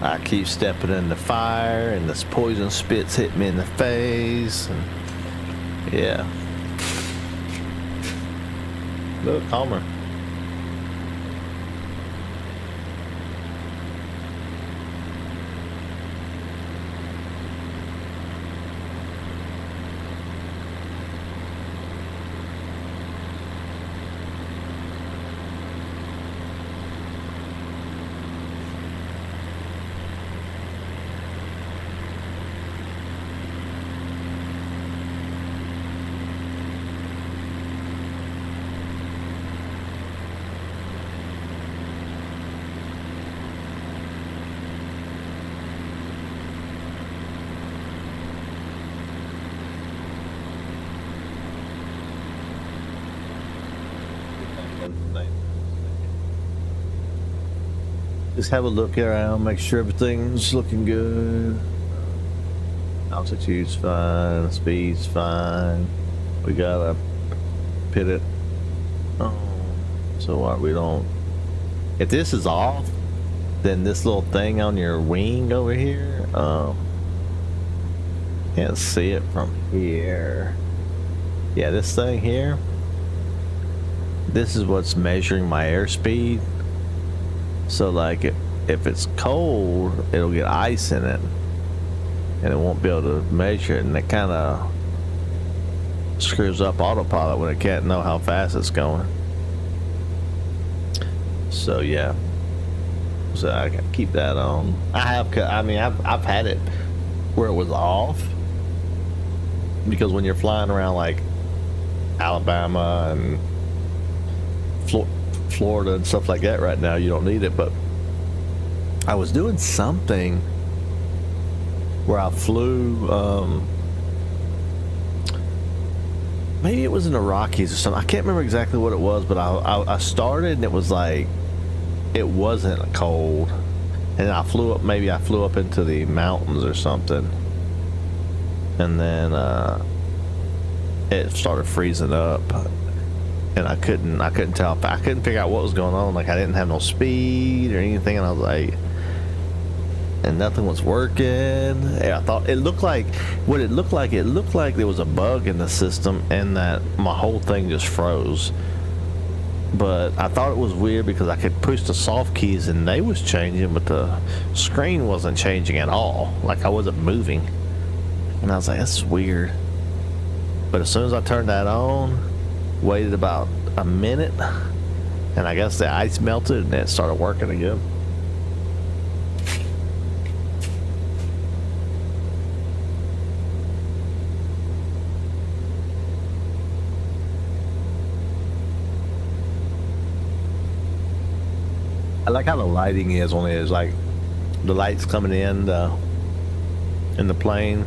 I keep stepping in the fire and this poison spits hit me in the face. And yeah. Look, calmer. Just have a look around, make sure everything's looking good. Altitude's fine, speed's fine. We gotta pit it. Oh, so what? We don't. If this is off, then this little thing on your wing over here, can't see it from here. Yeah, this thing here. This is what's measuring my airspeed. So like if it's cold, it'll get ice in it and it won't be able to measure it, and it kind of screws up autopilot when it can't know how fast it's going. So yeah, so I gotta keep that on. I've had it where it was off, because when you're flying around like Alabama and Florida and stuff like that right now, you don't need it. But I was doing something where I flew, maybe it was in the Rockies or something. I can't remember exactly what it was, but I started and it was like, it wasn't cold, and I flew up, maybe I flew up into the mountains or something, and then it started freezing up. And I couldn't tell. I couldn't figure out what was going on. Like I didn't have no speed or anything, and I was like, and nothing was working. And I thought it looked like what it looked like. It looked like there was a bug in the system, and that my whole thing just froze. But I thought it was weird because I could push the soft keys and they was changing, but the screen wasn't changing at all. Like I wasn't moving, and I was like, that's weird. But as soon as I turned that on, waited about a minute, and I guess the ice melted and it started working again. I like how the lighting is on it. It's like the lights coming in the plane.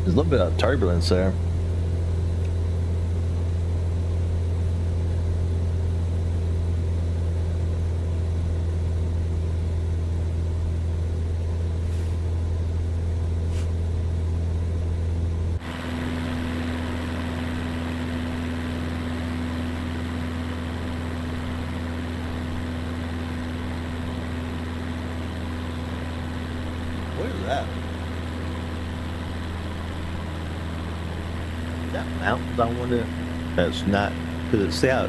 There's a little bit of turbulence there. What is that? Mountains, I wonder. That's not, because see how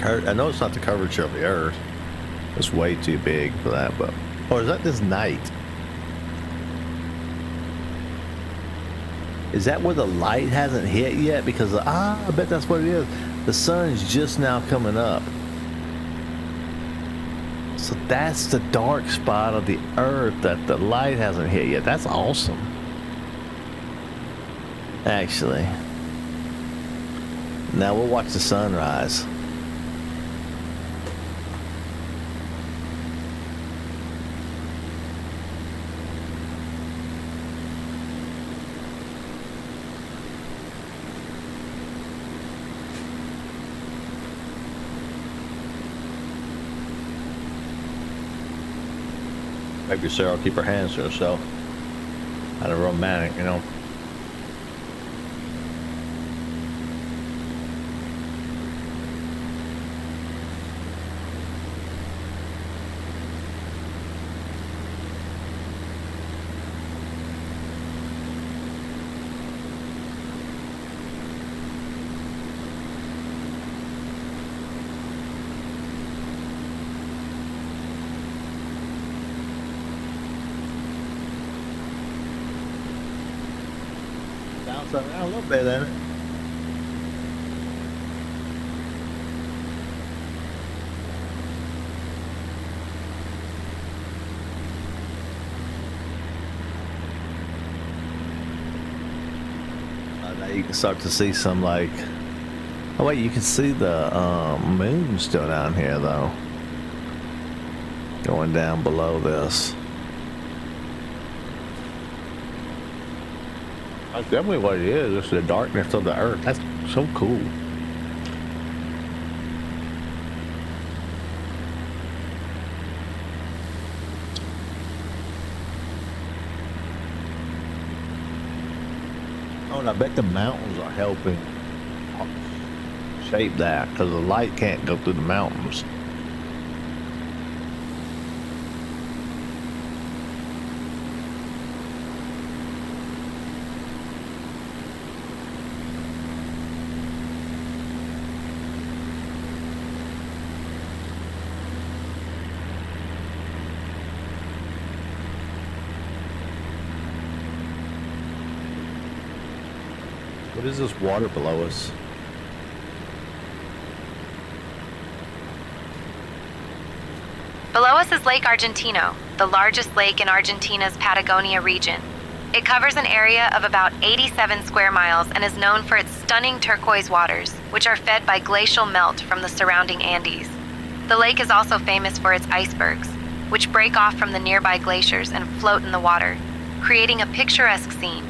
I know it's not the curvature of the earth. It's way too big for that. But or is that this night? Is that where the light hasn't hit yet? Because I bet that's what it is. The sun's just now coming up, so that's the dark spot of the earth that the light hasn't hit yet. That's awesome, actually. Now we'll watch the sunrise. Maybe Sarah will keep her hands to herself. Kind of romantic, you know. Around a little bit, ain't it? Now you can start to see some like, oh wait, you can see the moon still down here though, going down below this. That's definitely what it is. It's the darkness of the earth. That's so cool. Oh, and I bet the mountains are helping shape that because the light can't go through the mountains. What is this water below us? Below us is Lake Argentino, the largest lake in Argentina's Patagonia region. It covers an area of about 87 square miles and is known for its stunning turquoise waters, which are fed by glacial melt from the surrounding Andes. The lake is also famous for its icebergs, which break off from the nearby glaciers and float in the water, creating a picturesque scene.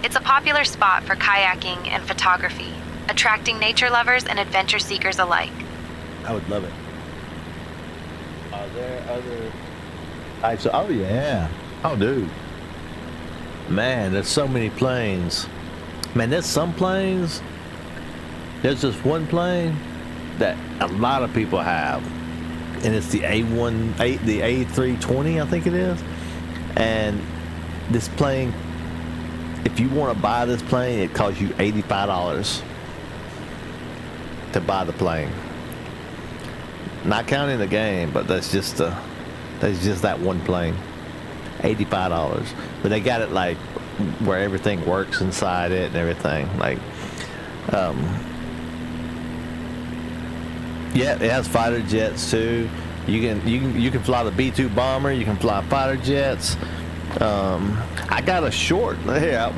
It's a popular spot for kayaking and photography, attracting nature lovers and adventure seekers alike. I would love it. Are there other types of... Oh, yeah. Oh, dude. Man, there's so many planes. Man, there's some planes. There's just one plane that a lot of people have. And it's the the A320, I think it is. And this plane... If you want to buy this plane, it costs you $85 to buy the plane. Not counting the game, but that's just that one plane. $85. But they got it like where everything works inside it and everything. Like, yeah, it has fighter jets too. You can fly the B-2 bomber. You can fly fighter jets. I got a short here.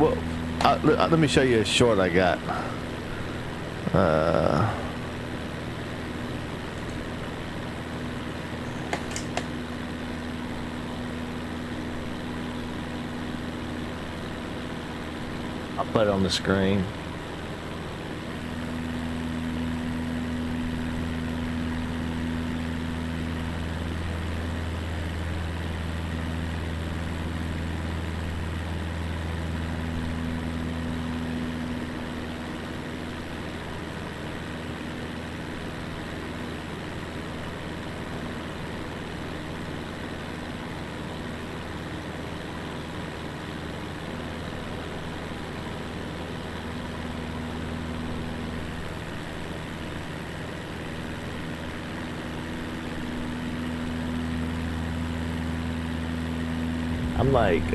Let me show you a short I got. I'll put it on the screen. I'm like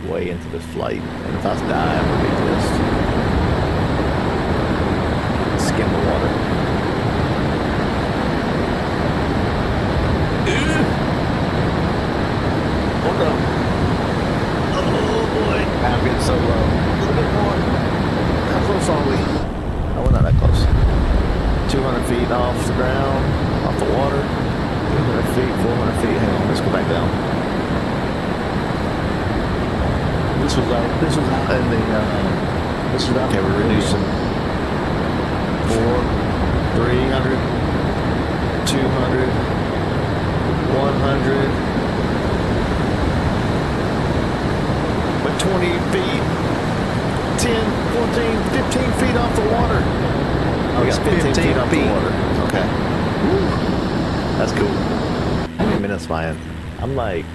way into this flight, and if I die, I'm gonna be just skim the water. Hold on. Oh boy, I'm getting so low. A little bit more. How close are we? Oh, we're not that close. 200 feet off the ground, off the water. 300 feet, 400 feet. Hang on, let's go back down. This was out in the, this was out. Okay, we're reducing 300, 200, 100, but 20 feet, 10, 14, 15 feet off the water. Oh, we got 15 feet off the water. Okay. Woo. That's cool. How many minutes am I in? I'm like...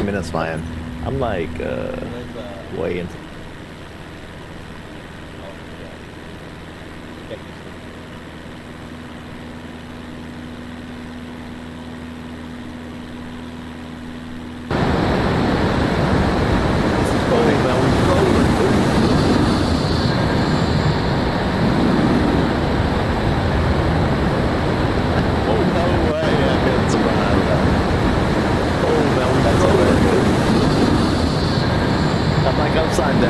minutes flying. I'm like way into. Upside down.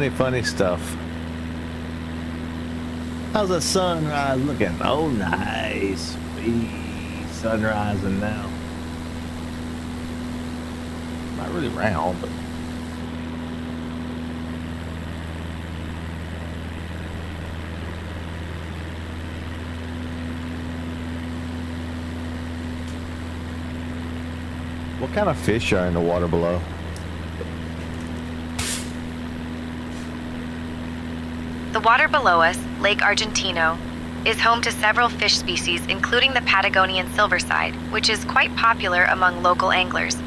funny stuff. How's the sunrise looking? Oh, nice. Sun rising now. Not really round, but. What kind of fish are in the water below? The water below us, Lake Argentino, is home to several fish species, including the Patagonian silverside, which is quite popular among local anglers.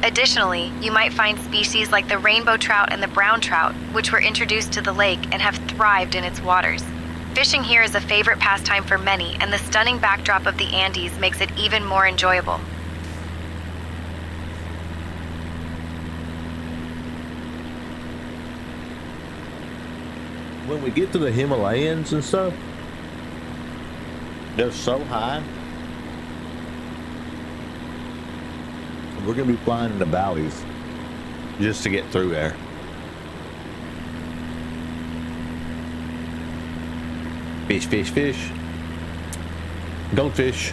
Additionally, you might find species like the rainbow trout and the brown trout, which were introduced to the lake and have thrived in its waters. Fishing here is a favorite pastime for many, and the stunning backdrop of the Andes makes it even more enjoyable. When we get to the Himalayas and stuff, they're so high. We're gonna be flying in the valleys just to get through there. Fish, fish, fish. Goldfish.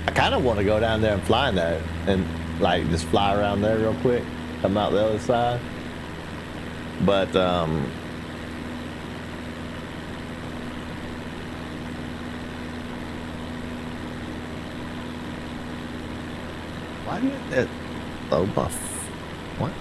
I kind of want to go down there and fly in that and like just fly around there real quick, come out the other side. But why do you that low buff? What?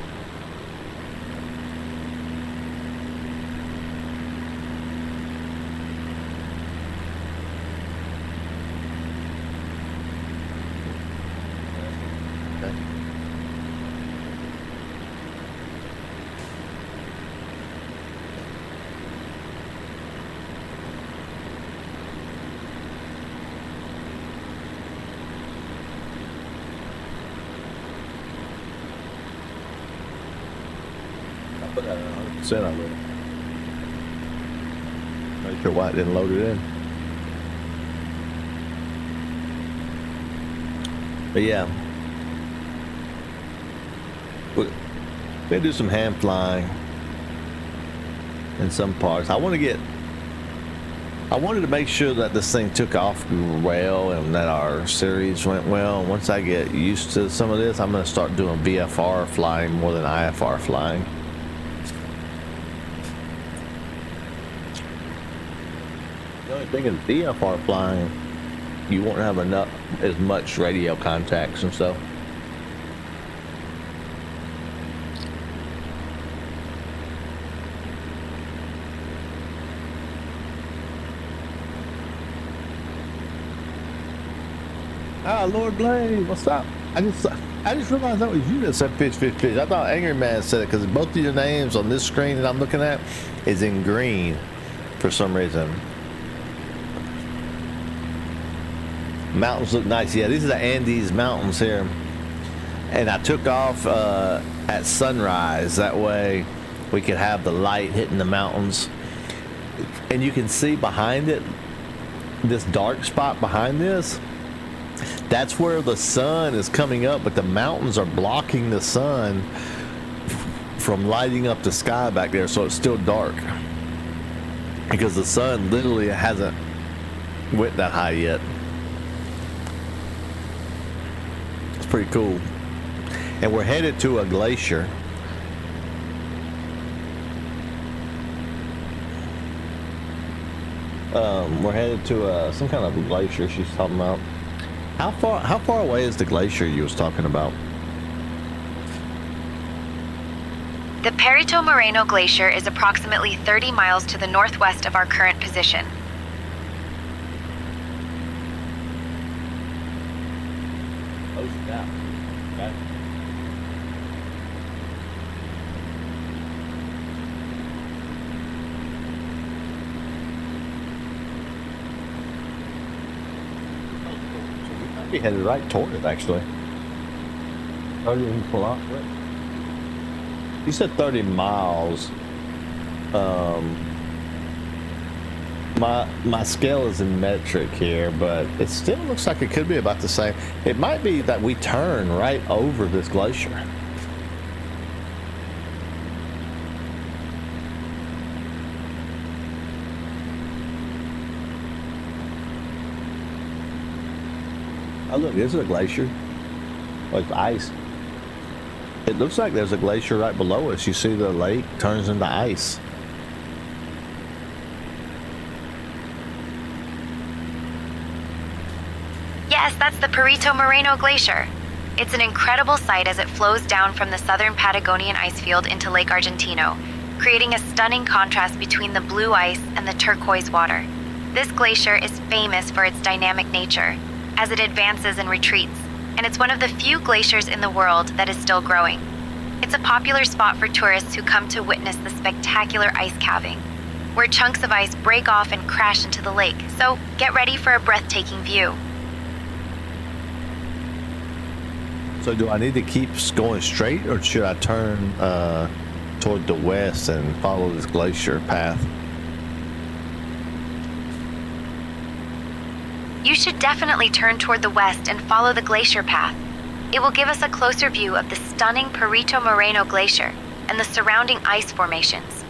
Put that at 100% I will. Make sure White didn't load it in. But yeah, we're gonna do some hand flying in some parts. I wanted to make sure that this thing took off well and that our series went well. Once I get used to some of this, I'm gonna start doing VFR flying more than IFR flying. The only thing is VFR flying, you won't have as much radio contacts and stuff. Ah, Lord Blade, what's up? I just realized that was you that said fish, fish, fish. I thought Angry Man said it because both of your names on this screen that I'm looking at is in green for some reason. Mountains look nice. Yeah, these are the Andes mountains here. And I took off at sunrise. That way we could have the light hitting the mountains. And you can see behind it, this dark spot behind this, that's where the sun is coming up, but the mountains are blocking the sun from lighting up the sky back there, so it's still dark. Because the sun literally hasn't went that high yet. Pretty cool. And we're headed to a glacier. We're headed to some kind of glacier she's talking about. How far away is the glacier you was talking about? The Perito Moreno Glacier is approximately 30 miles to the northwest of our current position. Oh, snap. Okay. We headed right toward it, actually. 30 kilometers. You said 30 miles. My scale is in metric here, but it still looks like it could be about the same. It might be that we turn right over this glacier. Oh look, there's a glacier. Like ice. It looks like there's a glacier right below us. You see the lake turns into ice. Yes, that's the Perito Moreno Glacier. It's an incredible sight as it flows down from the southern Patagonian ice field into Lake Argentino, creating a stunning contrast between the blue ice and the turquoise water. This glacier is famous for its dynamic nature, as it advances and retreats, and it's one of the few glaciers in the world that is still growing. It's a popular spot for tourists who come to witness the spectacular ice calving, where chunks of ice break off and crash into the lake, so get ready for a breathtaking view. So do I need to keep going straight, or should I turn toward the west and follow this glacier path? You should definitely turn toward the west and follow the glacier path. It will give us a closer view of the stunning Perito Moreno Glacier and the surrounding ice formations.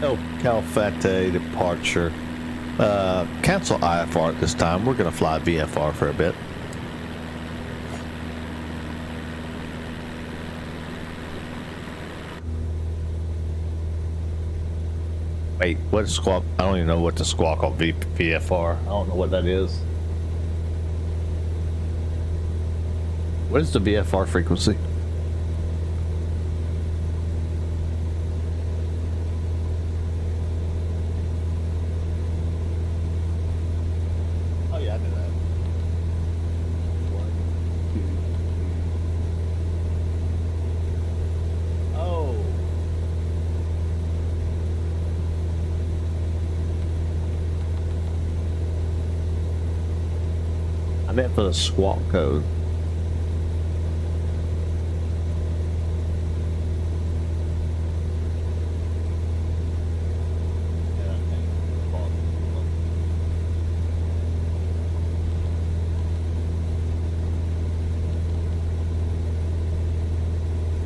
El Calafate departure. Cancel IFR at this time. We're going to fly VFR for a bit. Wait, what is squawk? I don't even know what to squawk on VFR. I don't know what that is. What is the VFR frequency? Oh yeah, I knew that. 1, 2, 3. Oh. I meant for the squawk code.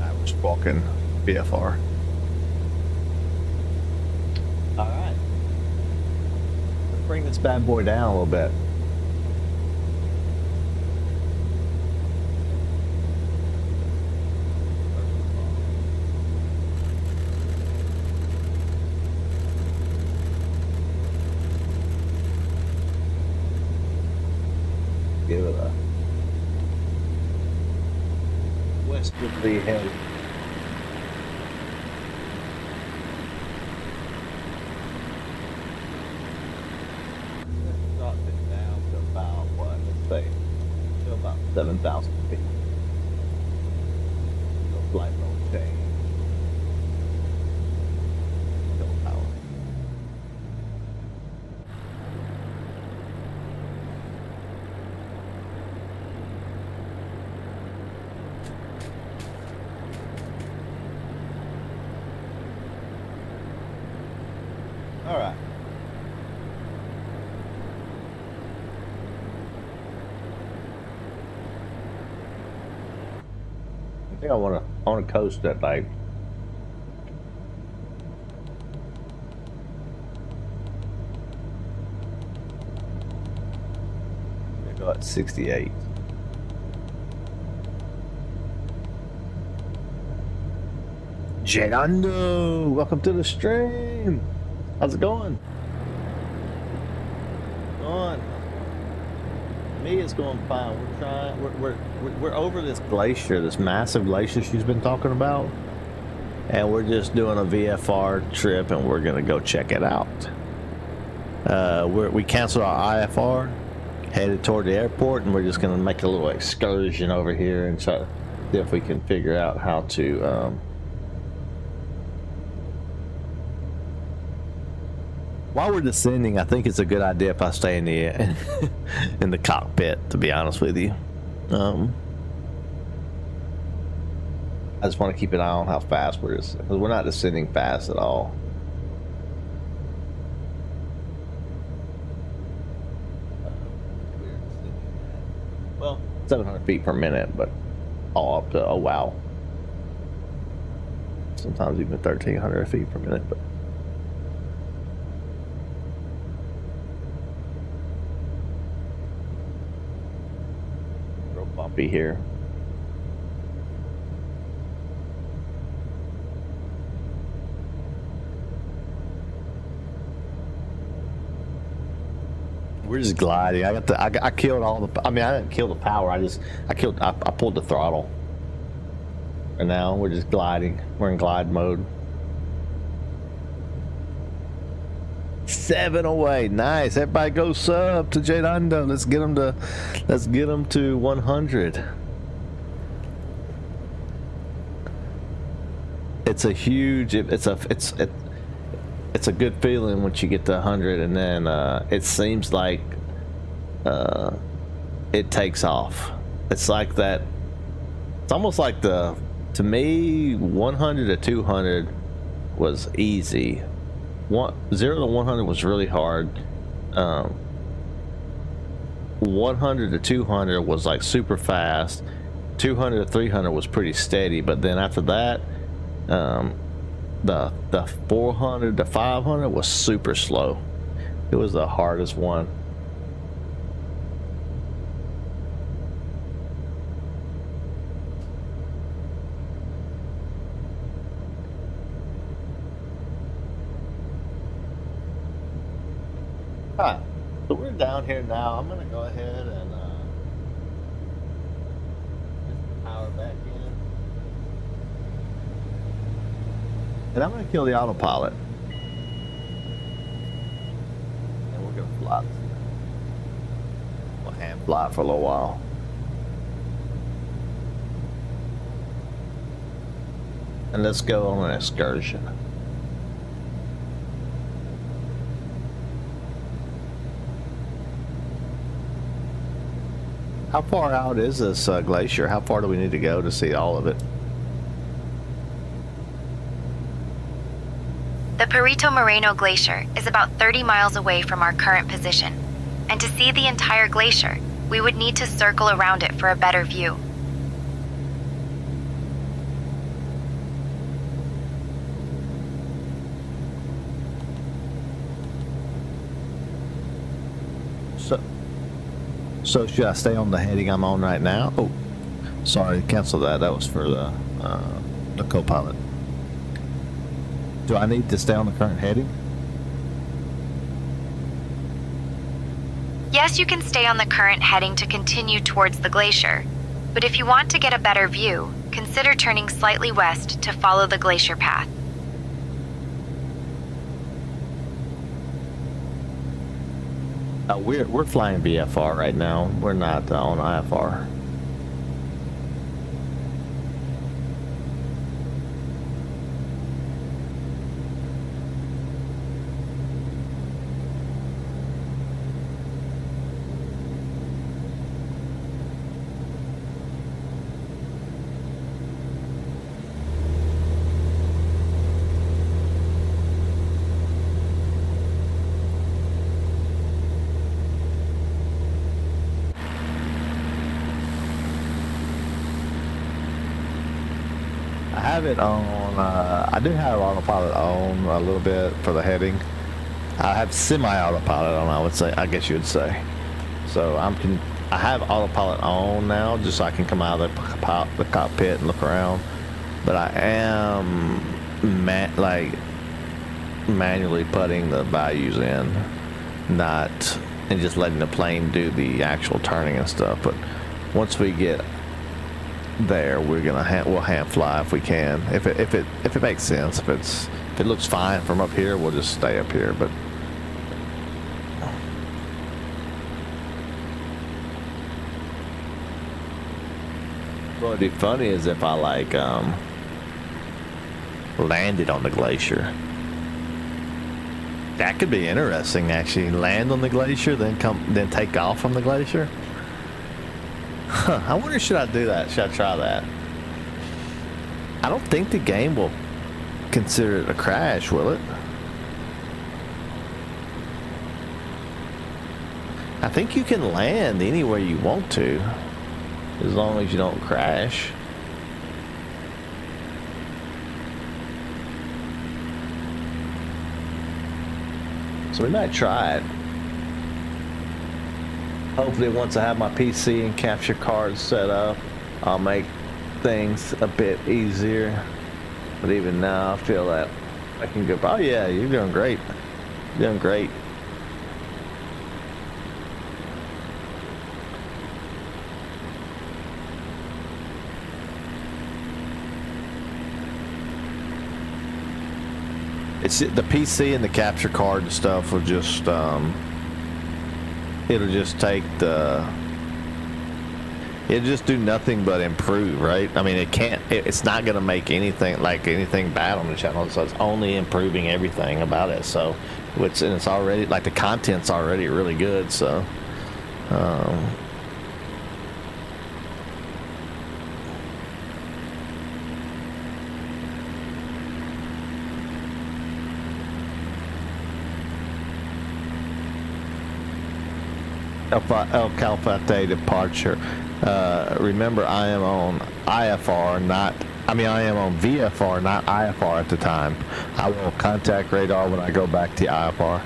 I was squawking BFR. All right. Let's bring this bad boy down a little bit. Give it a westwardly head. Let's drop it down to about what? Let's say to about 7,000 feet. No flight mode change. No power. All right. I think I want to coast that night. I'm gonna go at 68. Llegando! Welcome to the stream. How's it going? Going. Me, it's going fine. We're trying. We're over this glacier, this massive glacier she's been talking about, and we're just doing a VFR trip, and we're gonna go check it out. We canceled our IFR, headed toward the airport, and we're just gonna make a little excursion over here and try to see if we can figure out how to. While we're descending, I think it's a good idea if I stay in the in the cockpit, to be honest with you. I just want to keep an eye on how fast we're just, because we're not descending fast at all. Well, 700 feet per minute, but all up to, oh wow, sometimes even 1,300 feet per minute. But bumpy here. We're just gliding. I killed all the. I mean, I didn't kill the power. I pulled the throttle. And now we're just gliding. We're in glide mode. 7 away. Nice. Everybody go sub to Jadando. Let's get them to 100. It's a huge. It's a good feeling once you get to 100, and then it seems like it takes off. It's like that. It's almost like to me, 100 to 200 was easy. 0 to 100 was really hard. 100 to 200 was like super fast. 200 to 300 was pretty steady, but then after that, the 400 to 500 was super slow. It was the hardest one. Alright, so we're down here now. I'm gonna go ahead and get the power back in. And I'm gonna kill the autopilot. And we're gonna fly. We'll hand fly for a little while. And let's go on an excursion. How far out is this glacier? How far do we need to go to see all of it? The Perito Moreno Glacier is about 30 miles away from our current position, and to see the entire glacier, we would need to circle around it for a better view. So should I stay on the heading I'm on right now? Oh, sorry, cancel that. That was for the co-pilot. Do I need to stay on the current heading? Yes, you can stay on the current heading to continue towards the glacier, but if you want to get a better view, consider turning slightly west to follow the glacier path. We're flying VFR right now. We're not on IFR. I have it on, I do have autopilot on a little bit for the heading. I have semi-autopilot on, I guess you would say. So I have autopilot on now, just so I can come out of the cockpit and look around. But I am manually putting the values in, and just letting the plane do the actual turning and stuff. But once we get there, we'll hand fly if we can, if it makes sense. If it looks fine from up here, we'll just stay up here. But what would be funny is if I landed on the glacier. That could be interesting, actually. Land on the glacier, then take off from the glacier. Huh, I wonder, should I do that? Should I try that? I don't think the game will consider it a crash, will it? I think you can land anywhere you want to, as long as you don't crash. So we might try it. Hopefully once I have my PC and capture cards set up, I'll make things a bit easier. But even now I feel that I can go, oh yeah, you're doing great. You're doing great. It's the PC and the capture card and stuff will just it'll just take it'll just do nothing but improve, right? I mean, it's not gonna make anything bad on the channel, so it's only improving everything about it. So and it's already, like, the content's already really good, so El Calafate departure. Remember, I am on IFR, I am on VFR, not IFR at the time. I will contact radar when I go back to IFR.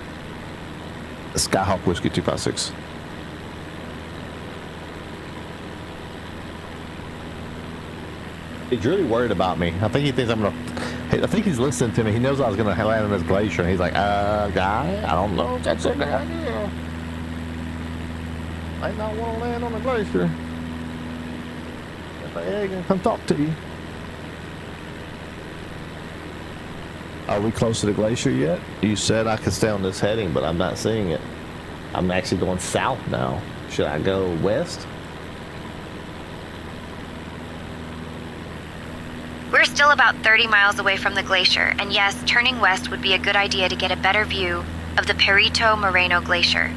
Skyhawk Whiskey 256. He's really worried about me. I think he thinks I think he's listening to me. He knows I was gonna land on this glacier, and he's like, guy, I don't know if that's a good idea. Might not want to land on the glacier. If I ain't gonna come talk to you. Are we close to the glacier yet? You said I could stay on this heading, but I'm not seeing it. I'm actually going south now. Should I go west? We're still about 30 miles away from the glacier, and yes, turning west would be a good idea to get a better view of the Perito Moreno Glacier.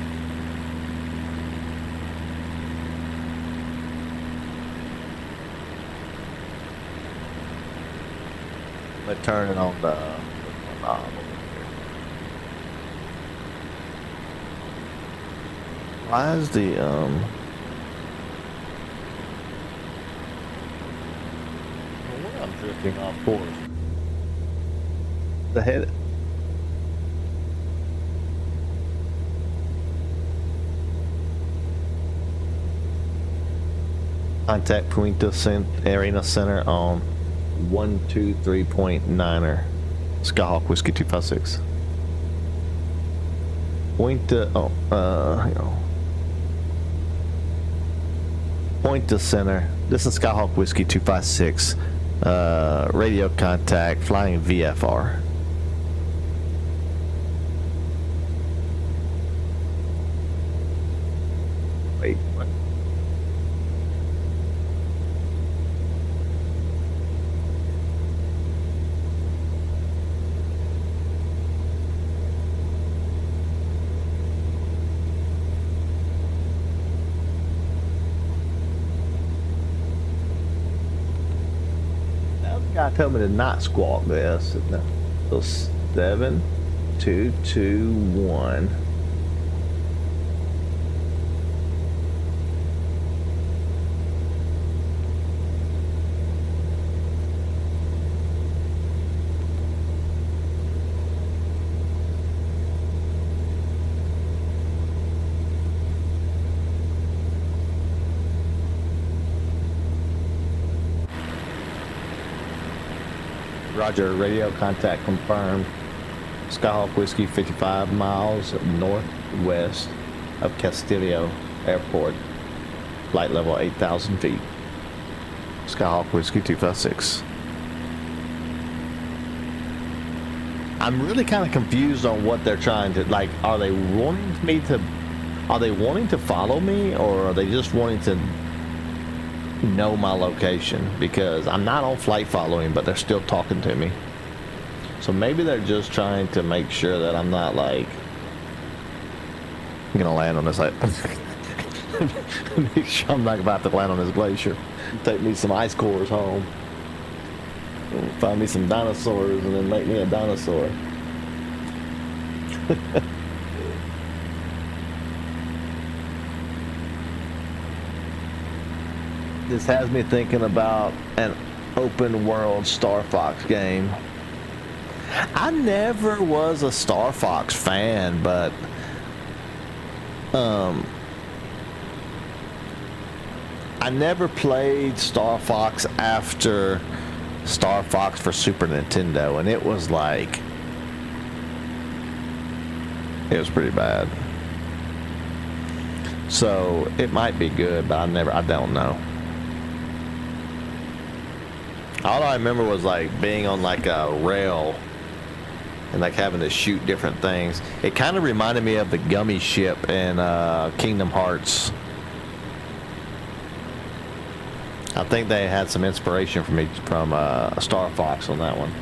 I'm turning on the knob over here. Why is the I'm drifting off course. The head. Contact Puerto Arena Center on 123.9er. Skyhawk Whiskey 256. Point to center. This is Skyhawk Whiskey 256. Radio contact, flying VFR. Wait, what? Guy told me to not squawk this. So 7, 2, 2, 1. Roger, radio contact confirmed. Skyhawk Whiskey 55 miles northwest of Castillo Airport. Flight level 8,000 feet. Skyhawk Whiskey 256. I'm really kind of confused on what they're trying to, like, are they wanting to follow me, or are they just wanting to know my location? Because I'm not on flight following, but they're still talking to me. So maybe they're just trying to make sure that I'm not, like, I'm gonna land on this, like, make sure I'm not about to land on this glacier. Take me some ice cores home. Find me some dinosaurs and then make me a dinosaur. This has me thinking about an open world Star Fox game. I never was a Star Fox fan, but I never played Star Fox after Star Fox for Super Nintendo, and it was like, it was pretty bad. So it might be good, but I don't know. All I remember was like being on like a rail and like having to shoot different things. It kind of reminded me of the gummy ship in Kingdom Hearts. I think they had some inspiration from Star Fox on that one.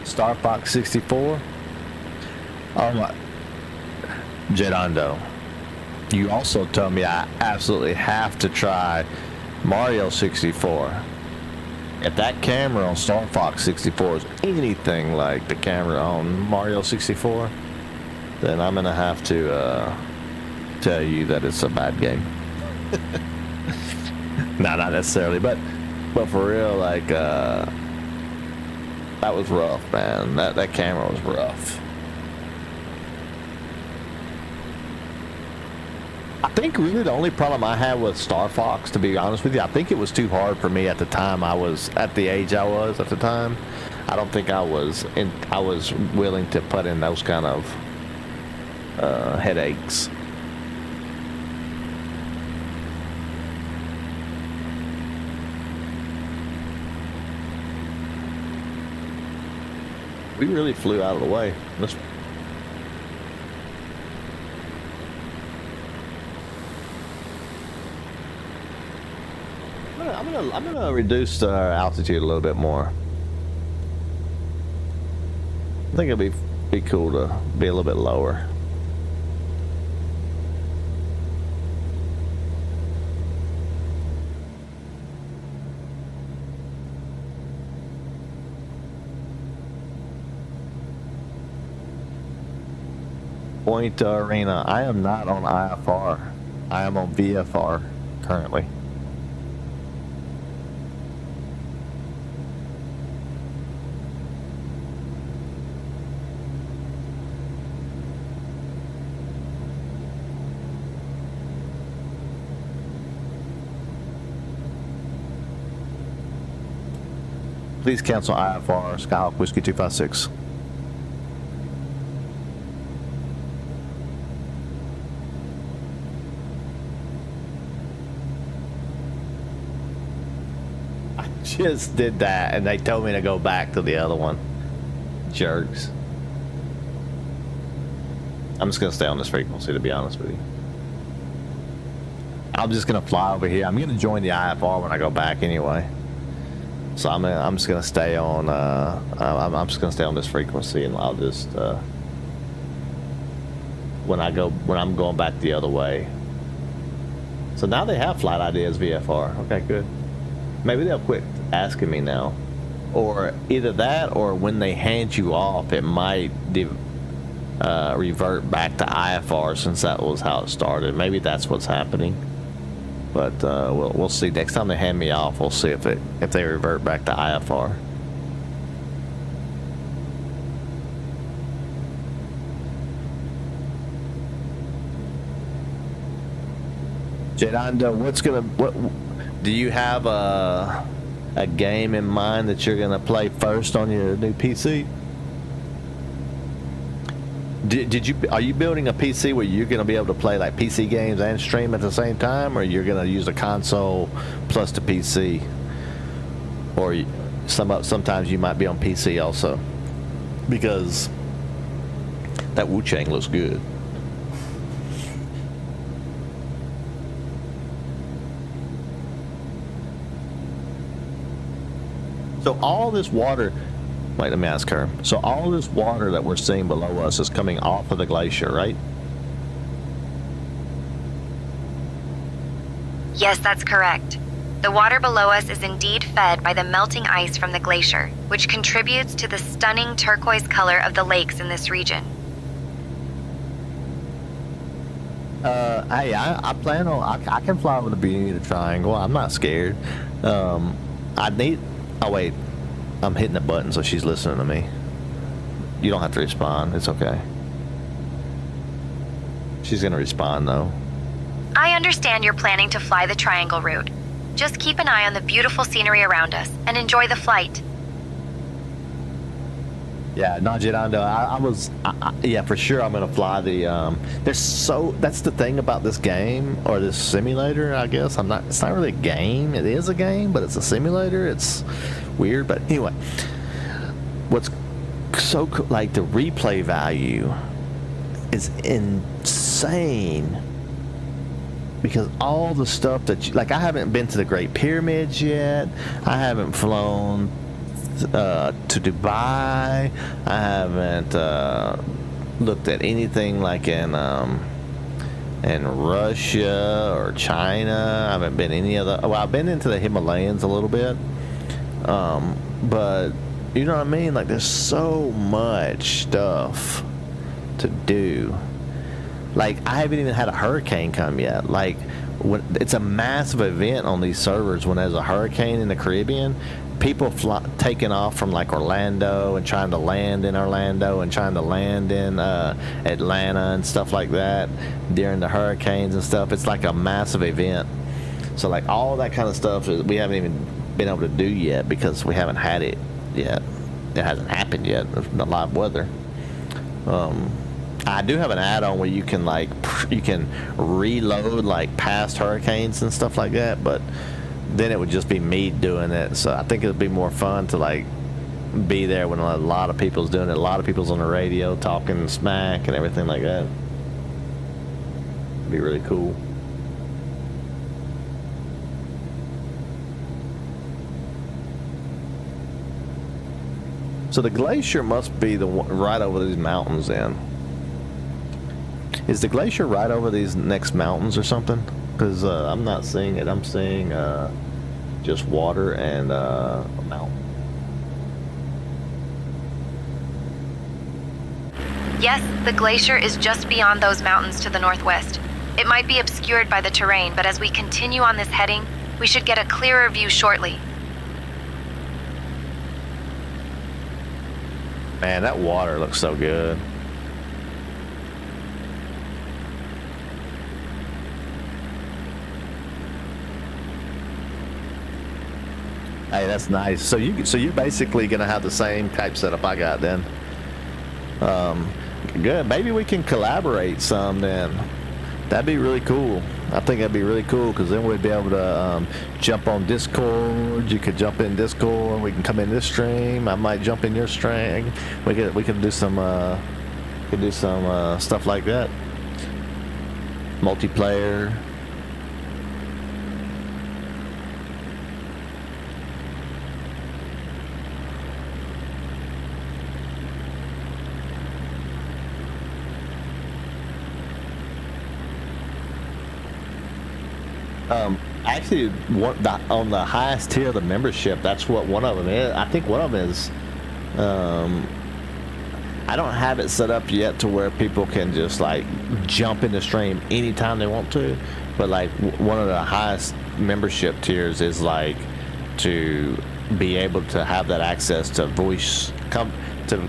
Star Fox 64. Oh my, Jedondo. You also told me I absolutely have to try Mario 64. If that camera on Star Fox 64 is anything like the camera on Mario 64, then I'm gonna have to tell you that it's a bad game. No, not necessarily, but for real, like that was rough, man. That camera was rough. I think really the only problem I had with Star Fox, to be honest with you, I think it was too hard for me at the time. I was at the age I was at the time. I don't think I was willing to put in those kind of headaches. We really flew out of the way. I'm gonna reduce our altitude a little bit more. I think it'd be cool to be a little bit lower. Point Arena. I am not on IFR. I am on VFR currently. Please cancel IFR, Skyhawk Whiskey 256. I just did that and they told me to go back to the other one. Jerks. I'm just gonna stay on this frequency, to be honest with you. I'm just gonna fly over here. I'm gonna join the IFR when I go back anyway. So I'm just gonna stay on. I'm just gonna stay on this frequency, and I'll just when I'm going back the other way. So now they have flight ID as VFR. Okay, good. Maybe they'll quit asking me now, or either that, or when they hand you off, it might revert back to IFR since that was how it started. Maybe that's what's happening. But we'll see. Next time they hand me off, we'll see if they revert back to IFR. Jedondo, what do you have a game in mind that you're gonna play first on your new PC? Are you building a PC where you're gonna be able to play like PC games and stream at the same time, or you're gonna use a console plus the PC? Or sometimes you might be on PC also, because that Wu-Chang looks good. So all this water. Wait, let me ask her. So all this water that we're seeing below us is coming off of the glacier, right? Yes, that's correct. The water below us is indeed fed by the melting ice from the glacier, which contributes to the stunning turquoise color of the lakes in this region. Hey, I plan on. I can fly over the Bermuda Triangle. I'm not scared. I need. Oh wait, I'm hitting the button, so she's listening to me. You don't have to respond. It's okay. She's gonna respond though. I understand you're planning to fly the triangle route. Just keep an eye on the beautiful scenery around us and enjoy the flight. Yeah, no, Jedando, yeah, for sure I'm gonna fly the, that's the thing about this game, or this simulator, I guess. It's not really a game. It is a game, but it's a simulator. It's weird, but anyway. What's so cool, like the replay value is insane. Because all the stuff that like I haven't been to the Great Pyramids yet. I haven't flown to Dubai. I haven't looked at anything like in Russia or China. I haven't been any other. Well, I've been into the Himalayas a little bit, but you know what I mean. Like there's so much stuff to do. Like, I haven't even had a hurricane come yet. Like, it's a massive event on these servers when there's a hurricane in the Caribbean. People taking off from, like, Orlando and trying to land in Orlando and trying to land in Atlanta and stuff like that during the hurricanes and stuff. It's like a massive event. So, like, all that kind of stuff we haven't even been able to do yet because we haven't had it yet. It hasn't happened yet, the live weather. I do have an add-on where you can reload like past hurricanes and stuff like that, but then it would just be me doing it. So I think it would be more fun to like be there when a lot of people's doing it. A lot of people's on the radio talking smack and everything like that. It'd be really cool. So the glacier must be the one right over these mountains then. Is the glacier right over these next mountains or something? Because I'm not seeing it. I'm seeing just water and a mountain. Yes, the glacier is just beyond those mountains to the northwest. It might be obscured by the terrain, but as we continue on this heading, we should get a clearer view shortly. Man, that water looks so good. Hey, that's nice. So you're basically gonna have the same type setup I got then. Good. Maybe we can collaborate some then. That'd be really cool. I think that'd be really cool because then we'd be able to jump on Discord. You could jump in Discord. We can come in this stream. I might jump in your stream. We could do some stuff like that. Multiplayer. Actually, on the highest tier of the membership, that's what one of them is. I think one of them is. I don't have it set up yet to where people can just like jump in the stream anytime they want to, but like one of the highest membership tiers is like to be able to have that access to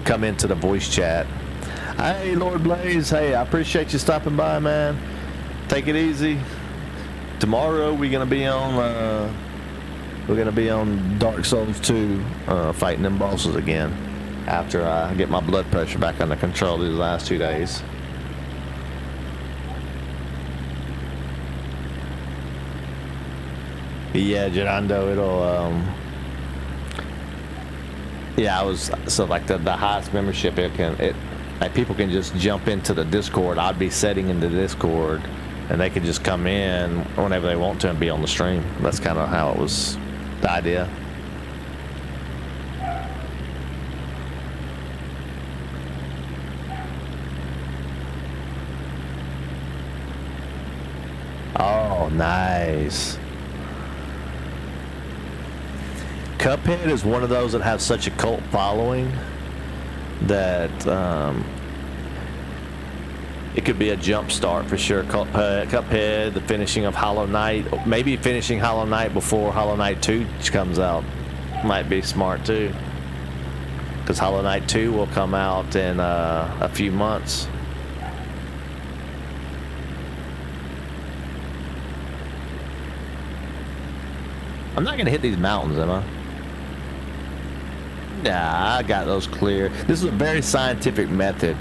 come into the voice chat. Hey, Lord Blaze. Hey, I appreciate you stopping by, man. Take it easy. Tomorrow we're gonna be on Dark Souls 2, fighting them bosses again. After I get my blood pressure back under control these last 2 days. Yeah, Gerando, it'll yeah, like the highest membership like people can just jump into the Discord. I'd be setting into Discord. And they could just come in whenever they want to and be on the stream. That's kind of how it was, the idea. Oh, nice. Cuphead is one of those that have such a cult following that It could be a jump start for sure. Cuphead, the finishing of Hollow Knight, maybe finishing Hollow Knight before Hollow Knight 2 comes out. Might be smart too. Because Hollow Knight 2 will come out in a few months. I'm not going to hit these mountains, am I? Nah, I got those clear. This is a very scientific method.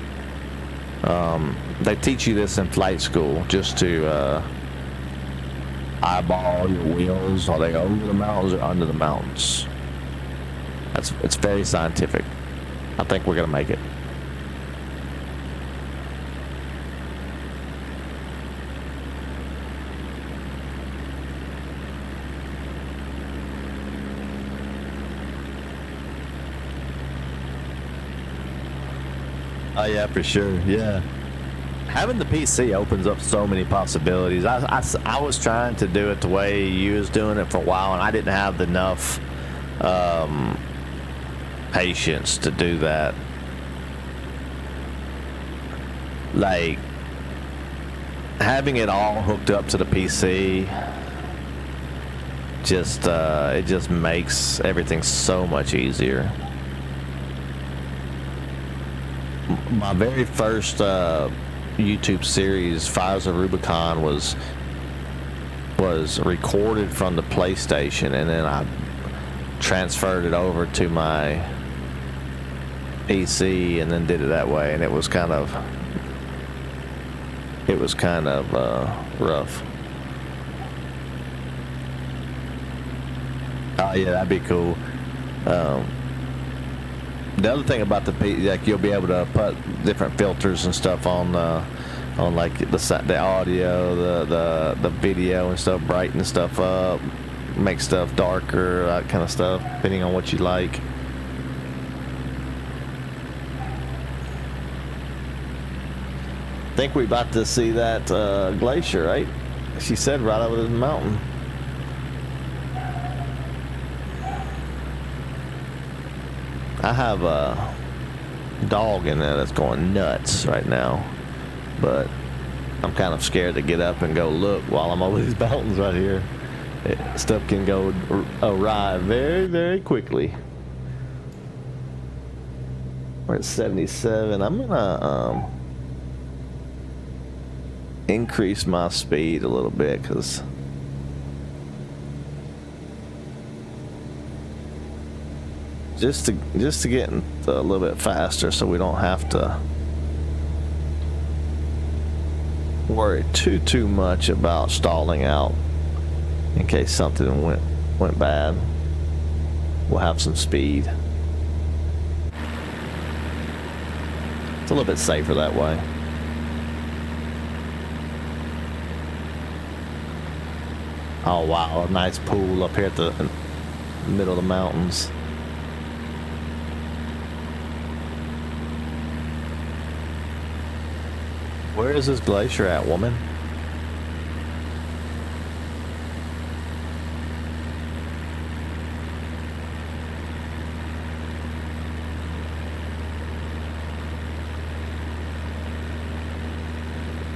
They teach you this in flight school, just to eyeball your wheels. Are they over the mountains or under the mountains? It's very scientific. I think we're gonna make it. Oh yeah, for sure. Yeah. Having the PC opens up so many possibilities. I was trying to do it the way you was doing it for a while, and I didn't have enough patience to do that. Like having it all hooked up to the PC just it just makes everything so much easier. My very first YouTube series, Fires of Rubicon, was recorded from the PlayStation, and then I transferred it over to my PC and then did it that way, and it was kind of rough. Oh yeah, that'd be cool. The other thing about the like, you'll be able to put different filters and stuff on like the audio, the video and stuff, brighten stuff up, make stuff darker, that kind of stuff, depending on what you like. I think we're about to see that glacier, right? She said right over the mountain. I have a dog in there that's going nuts right now, but I'm kind of scared to get up and go look while I'm over these mountains right here. Stuff can go awry very, very quickly. We're at 77. I'm gonna increase my speed a little bit, because just to get a little bit faster, so we don't have to worry too much about stalling out in case something went bad. We'll have some speed. It's a little bit safer that way. Oh wow, a nice pool up here at the middle of the mountains. Where is this glacier at, woman?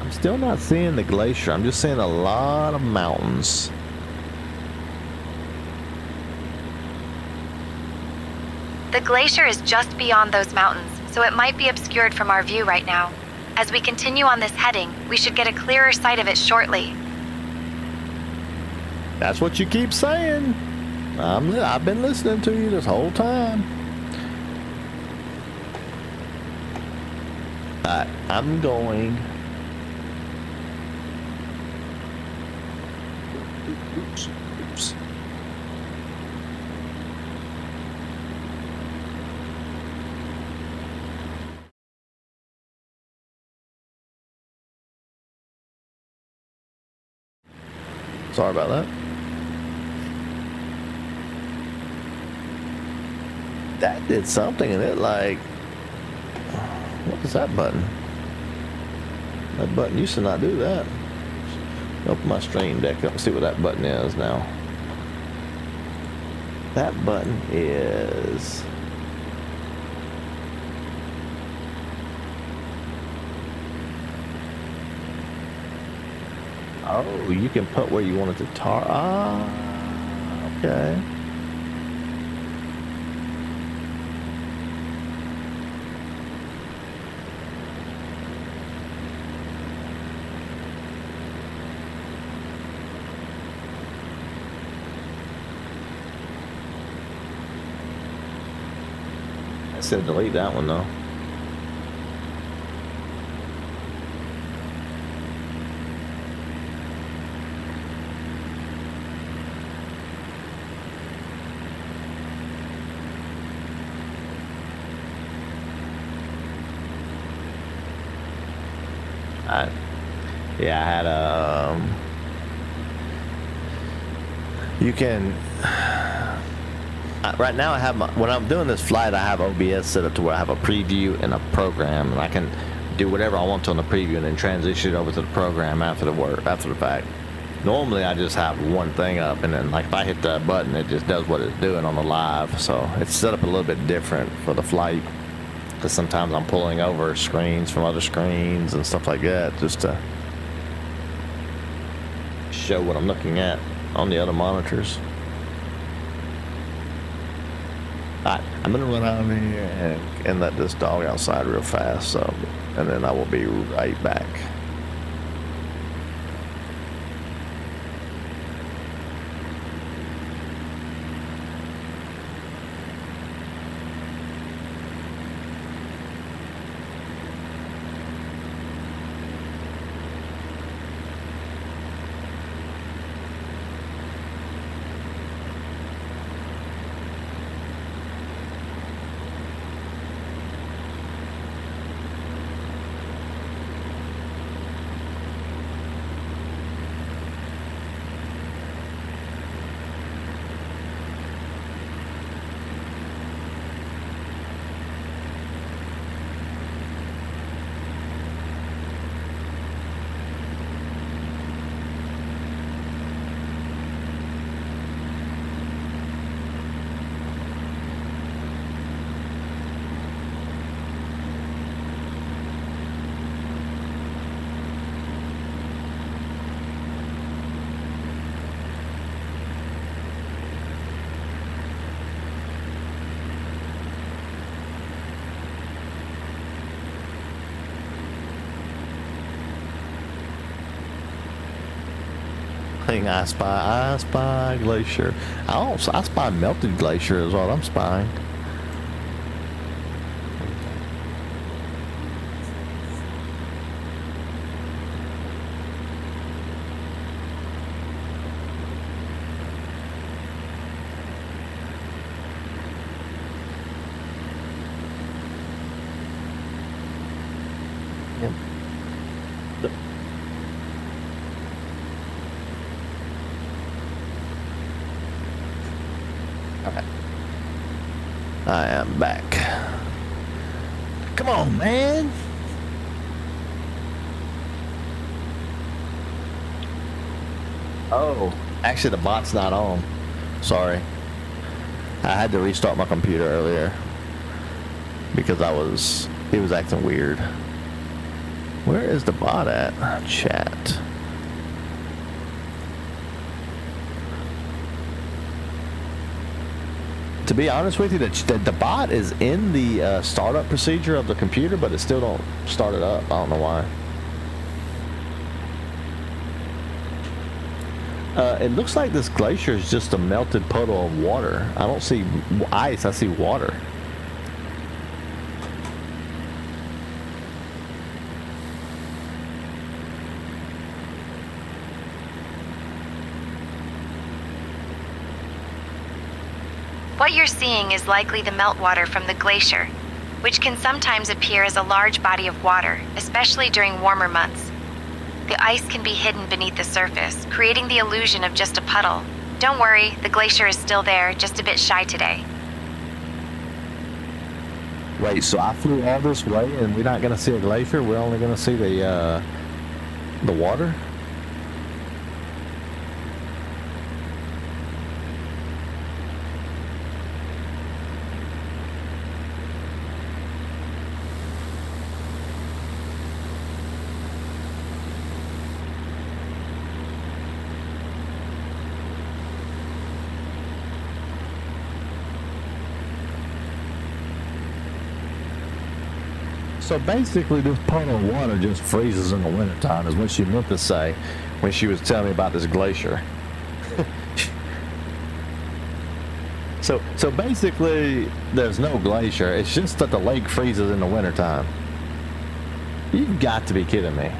I'm still not seeing the glacier. I'm just seeing a lot of mountains. The glacier is just beyond those mountains, so it might be obscured from our view right now. As we continue on this heading, we should get a clearer sight of it shortly. That's what you keep saying. I've been listening to you this whole time. Alright, I'm going. Oops. Sorry about that. That did something, and it like, what is that button? That button used to not do that. Open my stream deck up and see what that button is now. That button is Oh, you can put where you want it to tar. Ah, okay. I said delete that one though. Yeah, I had you can right now I have when I'm doing this flight, I have OBS set up to where I have a preview and a program, and I can do whatever I want to on the preview and then transition it over to the program after the fact. Normally I just have one thing up, and then like if I hit that button, it just does what it's doing on the live. So it's set up a little bit different for the flight, because sometimes I'm pulling over screens from other screens and stuff like that just to show what I'm looking at on the other monitors. Alright, I'm gonna run out of here and let this dog outside real fast, so, and then I will be right back. I spy glacier. I spy melted glacier is what I'm spying. Yep. I am back. Come on, man. Oh, actually the bot's not on. Sorry. I had to restart my computer earlier because it was acting weird. Where is the bot at? Chat. To be honest with you, the bot is in the startup procedure of the computer, but it still don't start it up. I don't know why. It looks like this glacier is just a melted puddle of water. I don't see ice, I see water. What you're seeing is likely the meltwater from the glacier, which can sometimes appear as a large body of water, especially during warmer months. The ice can be hidden beneath the surface, creating the illusion of just a puddle. Don't worry, the glacier is still there, just a bit shy today. Wait, so I flew all this way and we're not going to see a glacier? We're only going to see the water? So basically, this puddle of water just freezes in the wintertime, is what she meant to say when she was telling me about this glacier. So basically, there's no glacier. It's just that the lake freezes in the wintertime. You've got to be kidding me.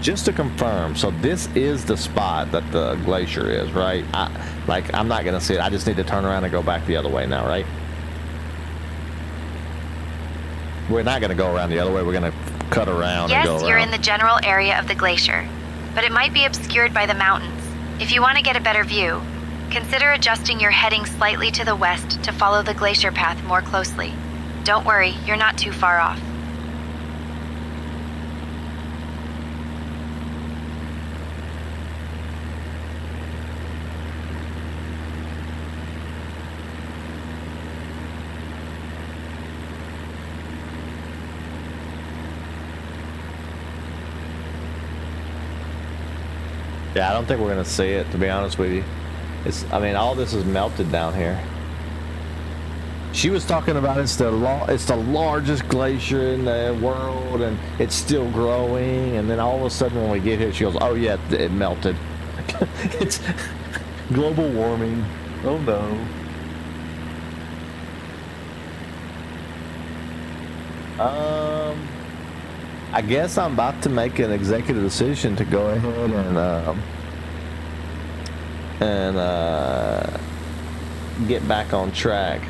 Just to confirm, so this is the spot that the glacier is, right? I'm not gonna see it. I just need to turn around and go back the other way now, right? We're not gonna go around the other way. We're gonna cut around and go around. Yes, you're in the general area of the glacier, but it might be obscured by the mountains. If you want to get a better view, consider adjusting your heading slightly to the west to follow the glacier path more closely. Don't worry, you're not too far off. Yeah, I don't think we're gonna see it, to be honest with you. I mean, all this is melted down here. She was talking about it's the largest glacier in the world, and it's still growing. And then all of a sudden, when we get here, she goes, "Oh yeah, it melted." It's global warming. Oh no. I guess I'm about to make an executive decision to go ahead and get back on track.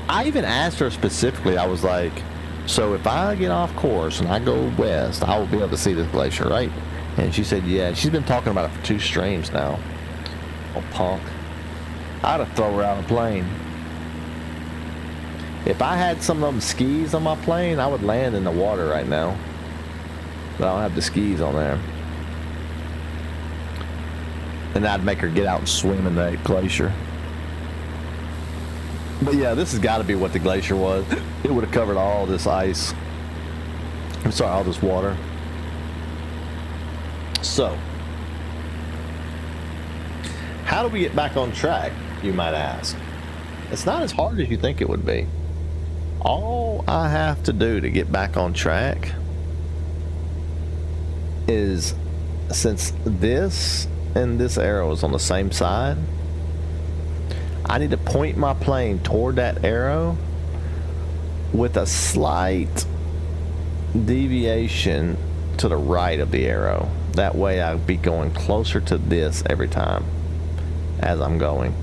I even asked her specifically, I was like, so if I get off course and I go west, I will be able to see this glacier, right? And she said, yeah. She's been talking about it for 2 streams now. Oh, punk. I'd have thrown her out of the plane. If I had some of them skis on my plane, I would land in the water right now. But I don't have the skis on there. And I'd make her get out and swim in that glacier. But yeah, this has got to be what the glacier was. It would have covered all this ice. I'm sorry, all this water. So, how do we get back on track, you might ask? It's not as hard as you think it would be. All I have to do to get back on track is, since this and this arrow is on the same side, I need to point my plane toward that arrow with a slight deviation to the right of the arrow. That way I'll be going closer to this every time as I'm going.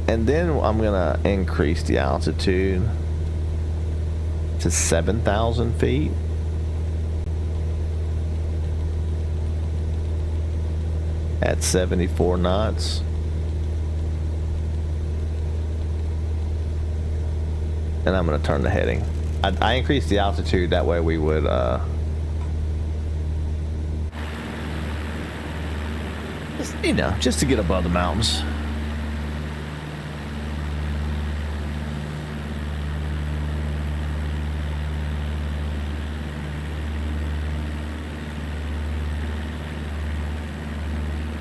And then I'm gonna increase the altitude to 7,000 feet. At 74 knots. And I'm gonna turn the heading. I increased the altitude, that way we would just, you know, just to get above the mountains.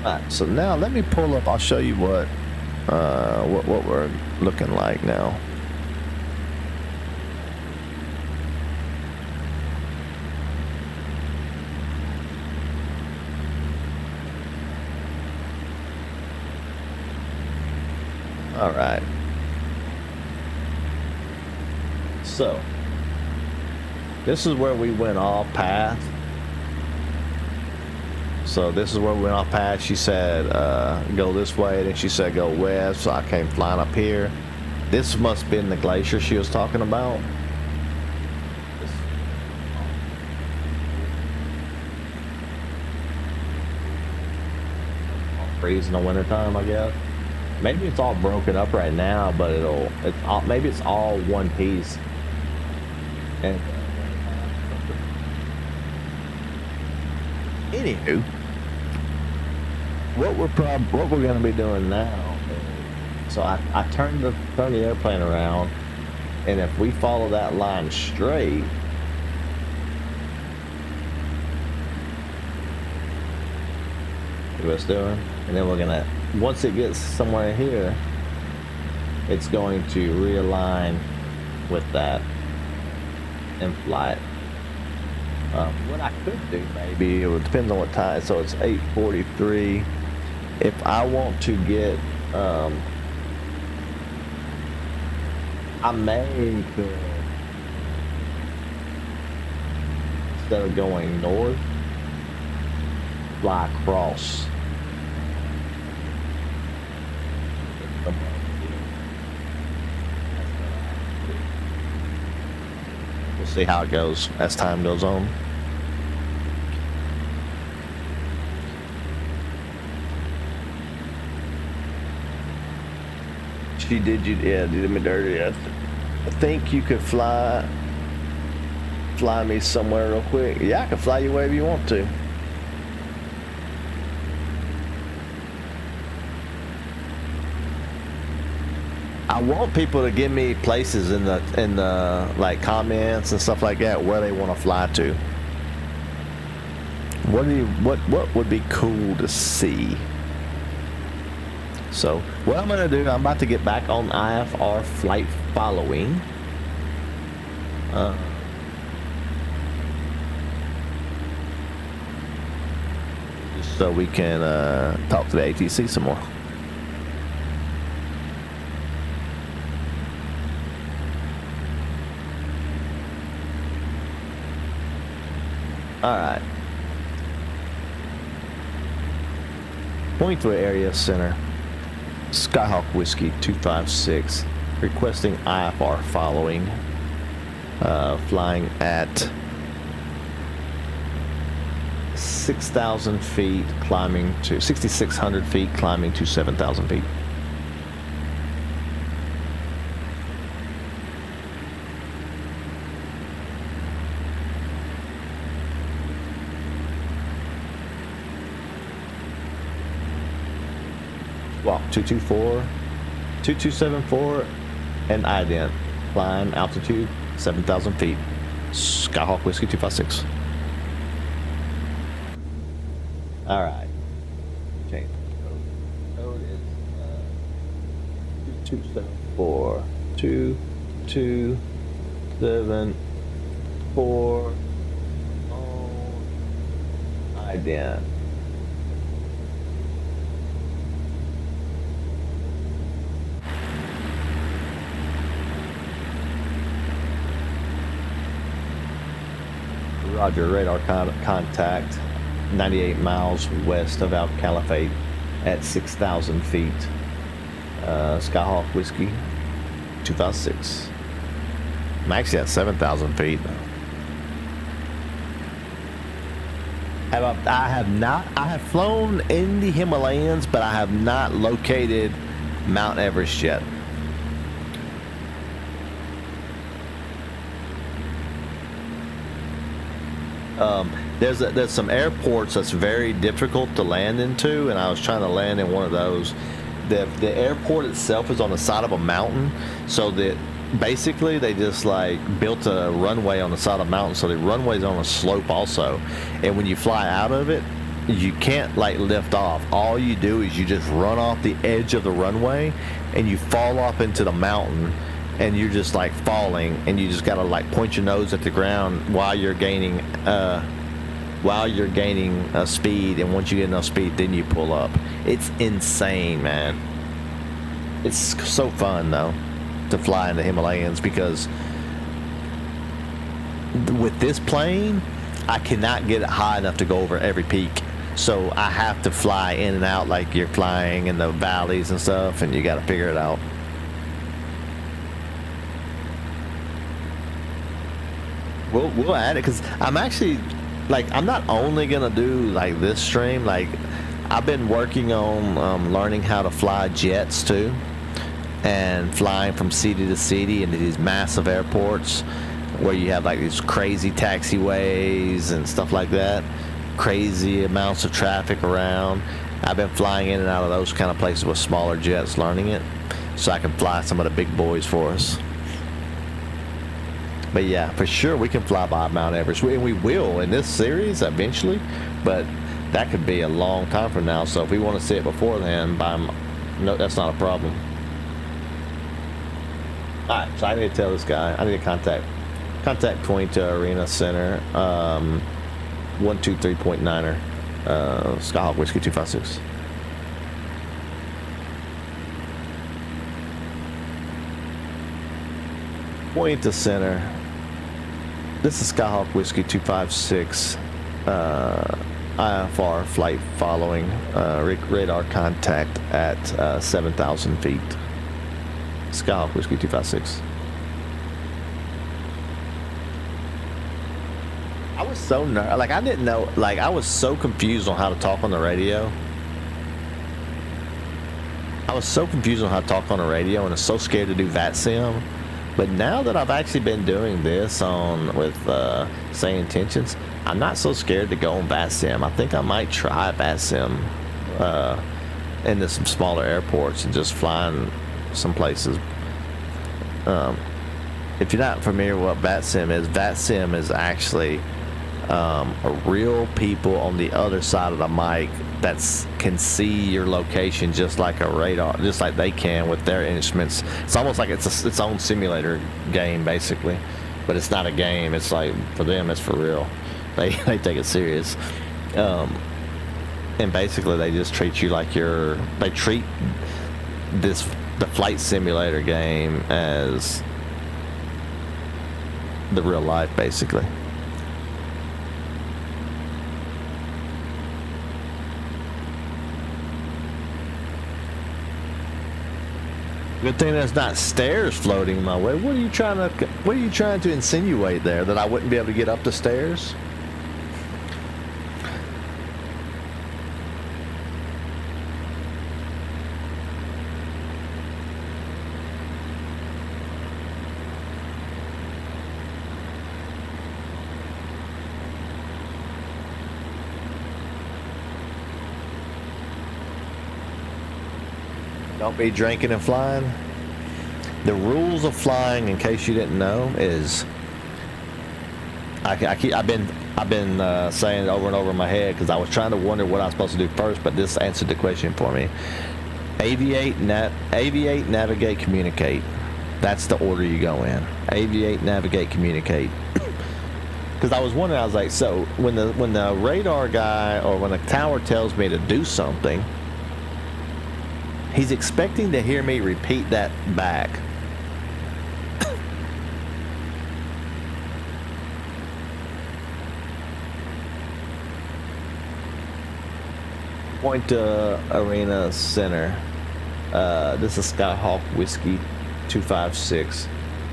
Alright, so now let me pull up. I'll show you what we're looking like now. All right. So this is where we went off path. So this is where we went off path. She said go this way, then she said go west, so I came flying up here. This must have been the glacier she was talking about. Freeze in the wintertime, I guess. Maybe it's all broken up right now, but maybe it's all one piece. And anywho, what we're gonna be doing now. So I turned the airplane around, and if we follow that line straight, See what it's doing? And then we're gonna, once it gets somewhere here, it's going to realign with that and fly it. What I could do maybe, it depends on what time, so it's 8:43. If I want to get, I may could, instead of going north, fly across. We'll see how it goes as time goes on. She did you, yeah, did me dirty. I think you could fly me somewhere real quick. Yeah, I can fly you wherever you want to. I want people to give me places in the like comments and stuff like that where they want to fly to. What would be cool to see? So what I'm gonna do, I'm about to get back on IFR flight following. Just so we can talk to the ATC some more. All right. Point to area center. Skyhawk Whiskey 256 requesting IFR following, flying at 6,000 feet, climbing to 6,600 feet, climbing to 7,000 feet. Walk 2274 and ident. Climb altitude 7,000 feet. Skyhawk Whiskey 256. All right. Change code. Code is 2274. 2274. Ident. Roger, radar contact 98 miles west of Calafate at 6,000 feet. Skyhawk Whiskey 256. I'm actually at 7,000 feet. I have flown in the Himalayas, but I have not located Mount Everest yet. There's some airports that's very difficult to land into, and I was trying to land in one of those. The airport itself is on the side of a mountain, so that basically they just like built a runway on the side of a mountain, so the runway's on a slope also, and when you fly out of it, you can't like lift off. All you do is you just run off the edge of the runway and you fall off into the mountain, and you're just like falling, and you just gotta like point your nose at the ground while you're gaining speed, and once you get enough speed, then you pull up. It's insane, man. It's so fun though to fly in the Himalayas, because with this plane I cannot get it high enough to go over every peak, so I have to fly in and out like you're flying in the valleys and stuff, and you got to figure it out. We'll add it, because I'm actually like, I'm not only gonna do like this stream, like I've been working on learning how to fly jets too, and flying from city to city into these massive airports where you have like these crazy taxiways and stuff like that, crazy amounts of traffic around. I've been flying in and out of those kind of places with smaller jets, learning it, so I can fly some of the big boys for us. But yeah, for sure we can fly by Mount Everest, and we will in this series eventually. But that could be a long time from now. So if we want to see it before then, no, that's not a problem. All right, so I need to tell this guy. I need to contact 22 Arena Center, 123.9er, Skyhawk Whiskey 256. Point to center. This is Skyhawk Whiskey 256. IFR flight following. Radar contact at 7,000 feet. Skyhawk Whiskey 256. I was so like I didn't know, like I was so confused on how to talk on the radio. I was so confused on how to talk on the radio, and I was so scared to do VATSIM. But now that I've actually been doing this with Saying Intentions, I'm not so scared to go on VATSIM. I think I might try VATSIM into some smaller airports and just flying some places. If you're not familiar with what VATSIM is actually real people on the other side of the mic that can see your location just like a radar, just like they can with their instruments. It's almost like it's its own simulator game, basically. But it's not a game. It's like, for them, it's for real. They take it serious. And basically, they just treat you like they treat the flight simulator game as the real life, basically. Good thing there's not stairs floating my way. What are you trying to insinuate there? That I wouldn't be able to get up the stairs? Don't be drinking and flying. The rules of flying, in case you didn't know, is I've been saying it over and over in my head because I was trying to wonder what I was supposed to do first, but this answered the question for me. Aviate, navigate, communicate. That's the order you go in. Aviate, navigate, communicate. Because I was wondering, I was like, so when the radar guy or when the tower tells me to do something, he's expecting to hear me repeat that back. Point to Arena Center. This is Skyhawk Whiskey 256.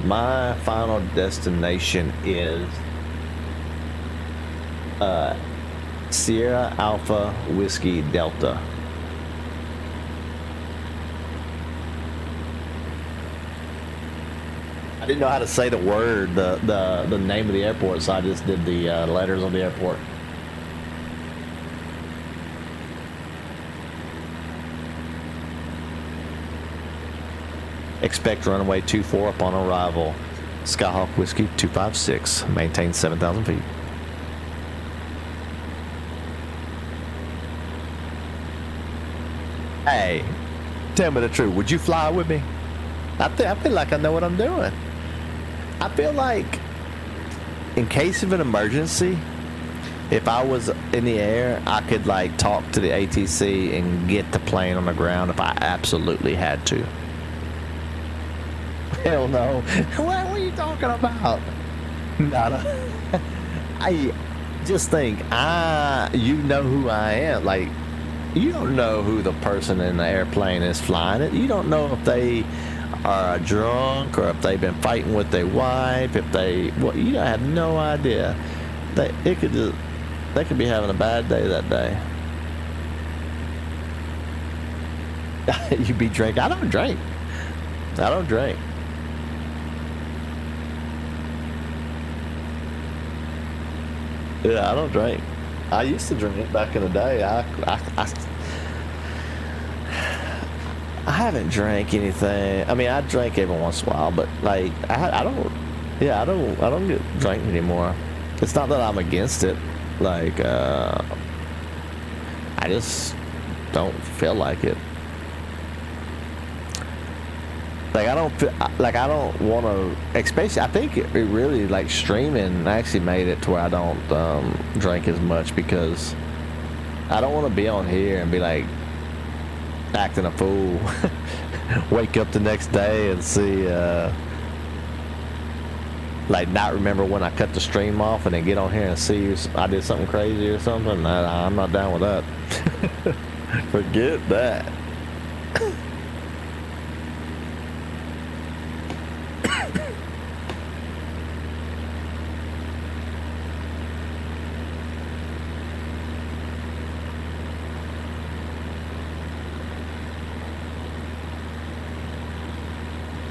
My final destination is Sierra Alpha Whiskey Delta. I didn't know how to say the word, the name of the airport, so I just did the letters on the airport. Expect runway 24 upon arrival. Skyhawk Whiskey 256. Maintain 7,000 feet. Hey, tell me the truth. Would you fly with me? I feel like I know what I'm doing. I feel like, in case of an emergency, if I was in the air, I could like talk to the ATC and get the plane on the ground if I absolutely had to. Hell no. What are you talking about? Nada. I just think, you know who I am. Like, you don't know who the person in the airplane is flying it. You don't know if they are drunk or if they've been fighting with their wife. You have no idea. They could be having a bad day that day. You be drinking. I don't drink. Yeah, I don't drink. I used to drink back in the day. I haven't drank anything. I mean, I drink every once in a while, but like I don't get drink anymore. It's not that I'm against it. Like I just don't feel like it. Like I don't want to, especially I think it really, like, streaming actually made it to where I don't drink as much, because I don't want to be on here and be like acting a fool. Wake up the next day and see like not remember when I cut the stream off, and then get on here and see I did something crazy or something. I'm not down with that. Forget that.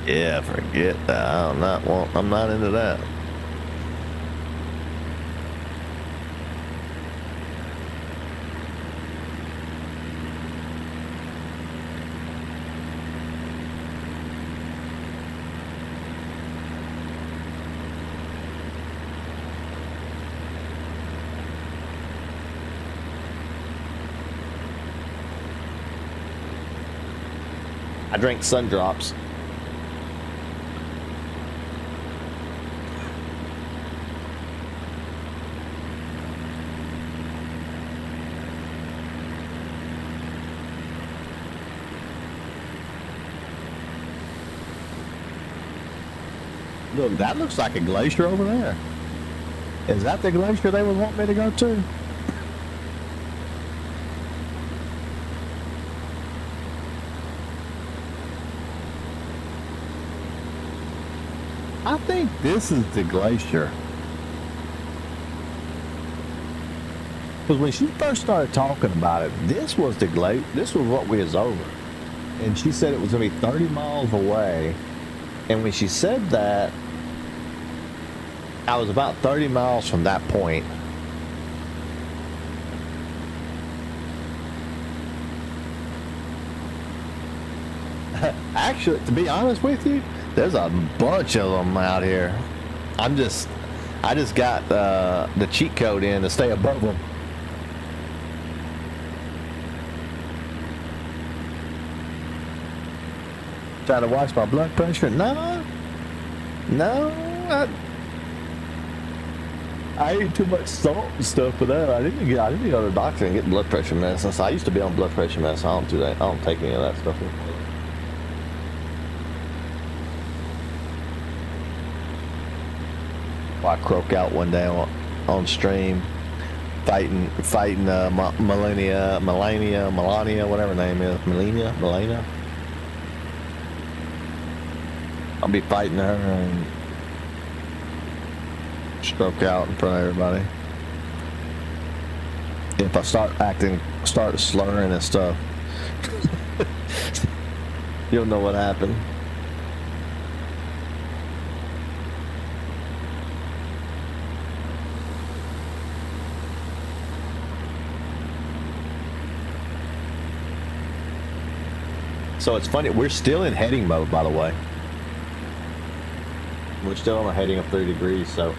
Yeah, forget that. I'm not into that. I drink sun drops. Look, that looks like a glacier over there. Is that the glacier they would want me to go to? I think this is the glacier. Because when she first started talking about it, this was the glacier. This was what we was over. And she said it was going to be 30 miles away. And when she said that, I was about 30 miles from that point. Actually, to be honest with you, there's a bunch of them out here. I just got the cheat code in to stay above them. Try to watch my blood pressure? No. I ate too much salt and stuff for that. I need to go to the doctor and get blood pressure medicine. So I used to be on blood pressure medicine. I don't do that. I don't take any of that stuff. I croak out one day on stream, fighting Melania, whatever her name is, Melania. I'll be fighting her and stroke out in front of everybody. If I start slurring and stuff, you'll know what happened. So it's funny, we're still in heading mode, by the way. We're still on a heading of 3 degrees, so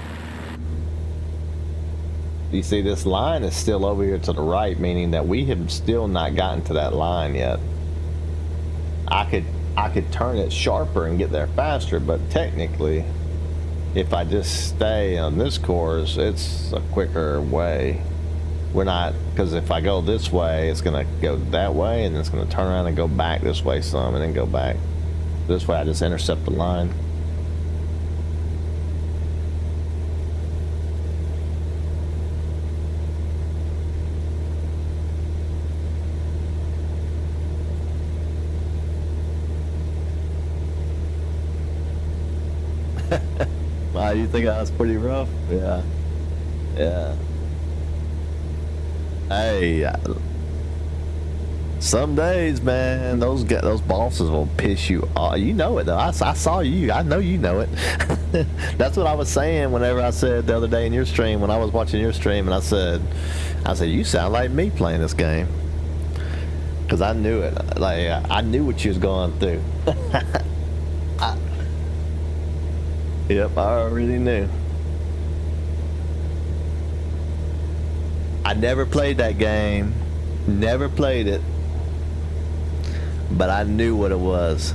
you see this line is still over here to the right, meaning that we have still not gotten to that line yet. I could turn it sharper and get there faster, but technically, if I just stay on this course, it's a quicker way. We're not, because if I go this way, it's gonna go that way, and it's gonna turn around and go back this way some, and then go back this way. I just intercept the line. Wow, you think I was pretty rough? Yeah. Hey, some days, man, those bosses will piss you off. You know it, though. I saw you. I know you know it. That's what I was saying whenever I said the other day in your stream, when I was watching your stream, and I said, you sound like me playing this game. Because I knew it. Like, I knew what you was going through. Yep, I already knew. I never played that game, Never played it, but I knew what it was.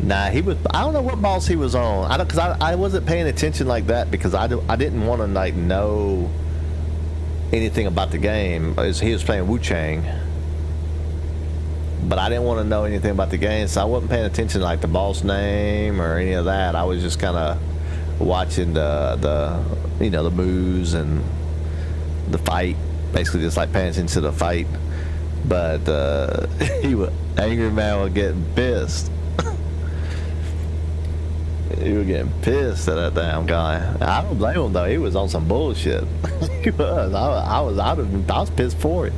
Nah, he was. I don't know what boss he was on. Because I wasn't paying attention like that because I didn't want to like know anything about the game. He was playing Wu Chang, but I didn't want to know anything about the game, so I wasn't paying attention to like the boss name or any of that. I was just kind of watching the the moves and the fight, basically just like paying attention to the fight. But Angry Man was getting pissed. He was getting pissed at that damn guy. I don't blame him though. He was on some bullshit. He was. I was pissed for it.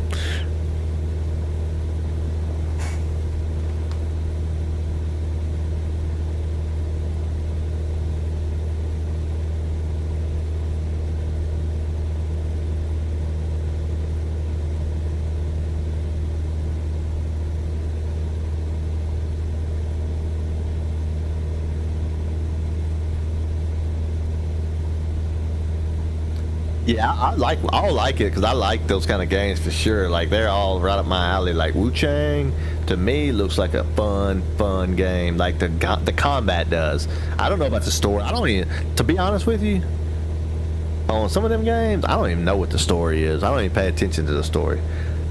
Yeah, I'll like it because I like those kind of games for sure. Like they're all right up my alley. Like Wu Chang to me looks like a fun game. Like the combat does. I don't know about the story. I don't even, to be honest with you, on some of them games, I don't even know what the story is. I don't even pay attention to the story.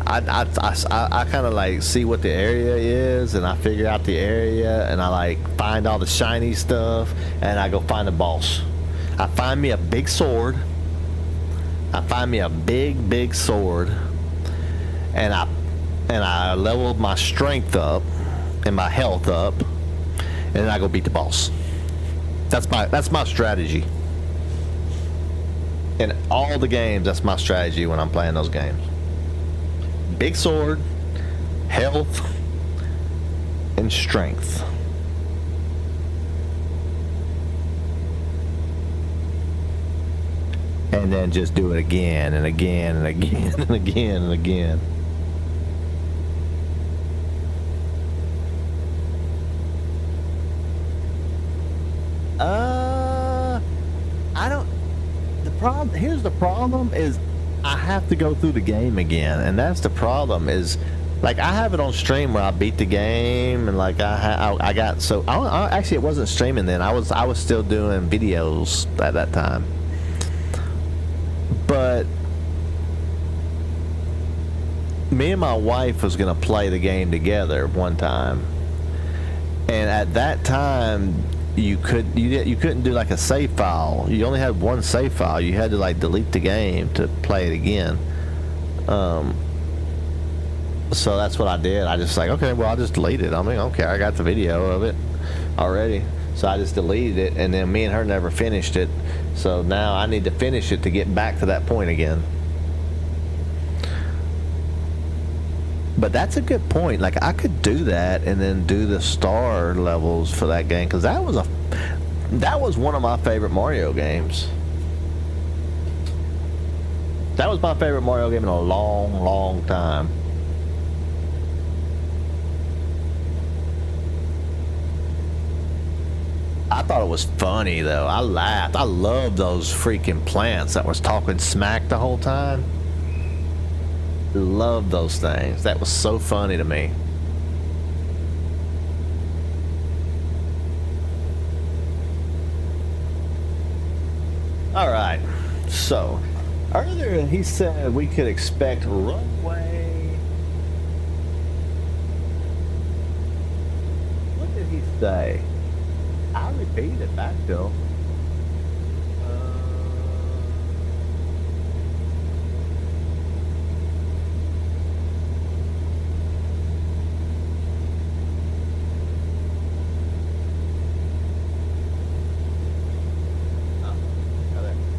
I kind of like see what the area is, and I figure out the area, and I like find all the shiny stuff, and I go find a boss. I find me a big sword. I find me a big sword, and I level my strength up and my health up, and then I go beat the boss. That's my strategy. In all the games, that's my strategy when I'm playing those games. Big sword, health, and strength. And then just do it again and again and again and again and again. I don't. Here's the problem is I have to go through the game again, and that's the problem. Is like I have it on stream where I beat the game, and like I got so actually it wasn't streaming then. I was still doing videos at that time. But me and my wife was gonna play the game together one time, and at that time you couldn't do like a save file. You only had one save file. You had to like delete the game to play it again. So that's what I did. I just like, okay, well I'll just delete it. I mean, okay, I got the video of it already. So I just deleted it, and then me and her never finished it. So now I need to finish it to get back to that point again. But that's a good point. Like I could do that and then do the star levels for that game, because that was one of my favorite Mario games. That was my favorite Mario game in a long time. I thought it was funny though. I laughed. I loved those freaking plants that was talking smack the whole time. Loved those things. That was so funny to me. All right. So earlier he said we could expect runway. What did he say? I'll repeat it back to him.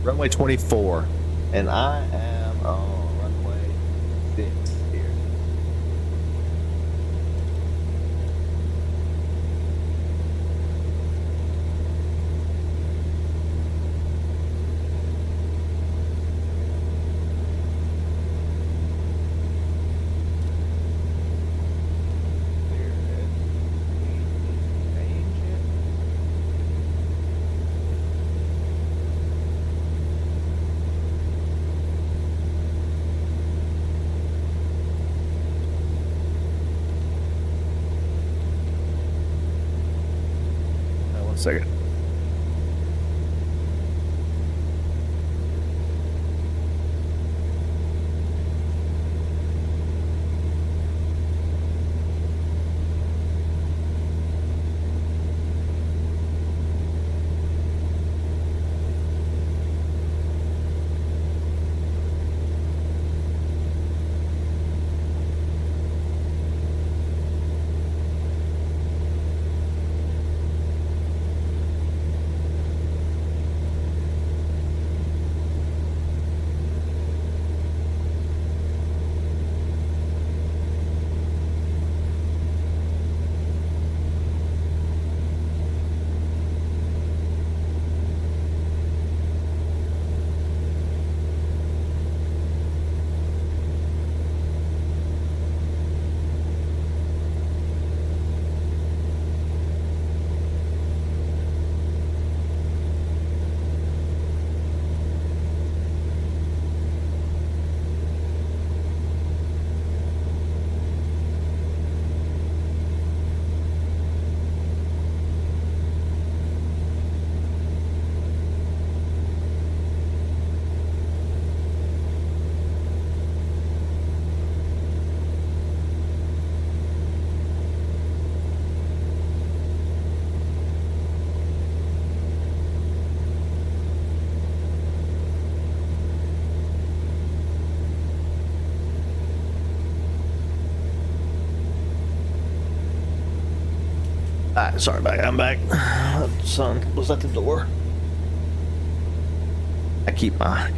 Runway 24, and I am on runway 6 here. second. Alright, sorry about that. I'm back. Son was at the door. I keep my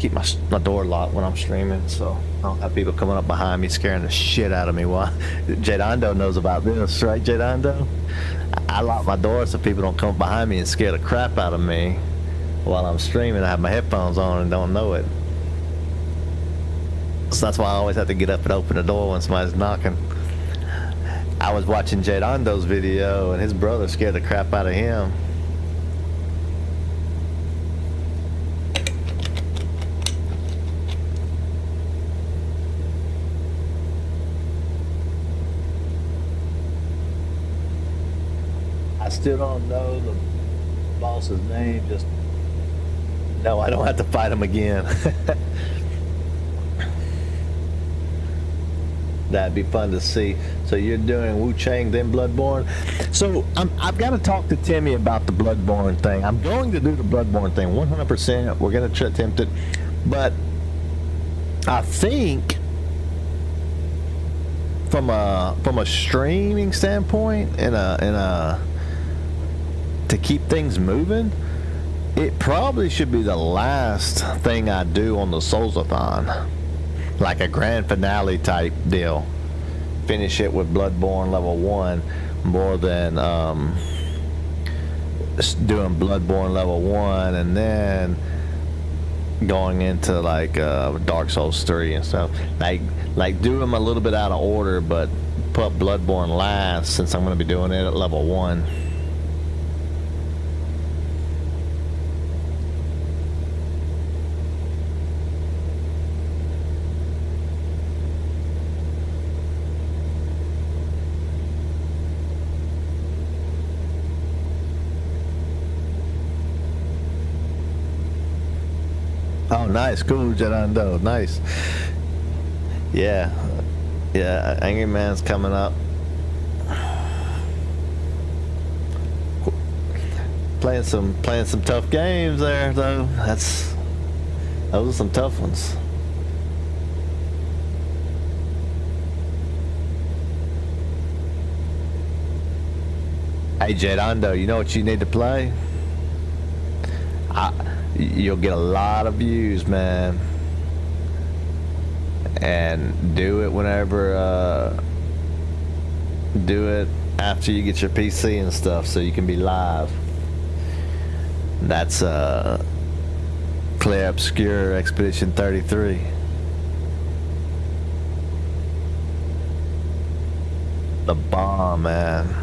door locked when I'm streaming, so I don't have people coming up behind me scaring the shit out of me. Why? Jadondo knows about this, right, Jadondo? I lock my door so people don't come up behind me and scare the crap out of me while I'm streaming. I have my headphones on and don't know it. So that's why I always have to get up and open the door when somebody's knocking. I was watching Jadondo's video and his brother scared the crap out of him. I still don't know the boss's name, just no, I don't have to fight him again. That'd be fun to see. So you're doing Wu Chang, then Bloodborne. So I've got to talk to Timmy about the Bloodborne thing. I'm going to do the Bloodborne thing 100%. We're going to attempt it, but I think from a streaming standpoint and to keep things moving, it probably should be the last thing I do on the Soulsathon. Like a grand finale type deal. Finish it with Bloodborne level 1 more than doing Bloodborne level 1 and then going into like Dark Souls 3 and stuff. Like do them a little bit out of order, but put Bloodborne last since I'm going to be doing it at level 1. Oh, nice. Cool, Jedando. Nice. Yeah. Yeah, Angry Man's coming up. Playing some tough games there, though. Those are some tough ones. Hey, Jedando, you know what you need to play? You'll get a lot of views, man, and do it whenever do it after you get your PC and stuff so you can be live. That's Clear Obscure Expedition 33. The bomb, man.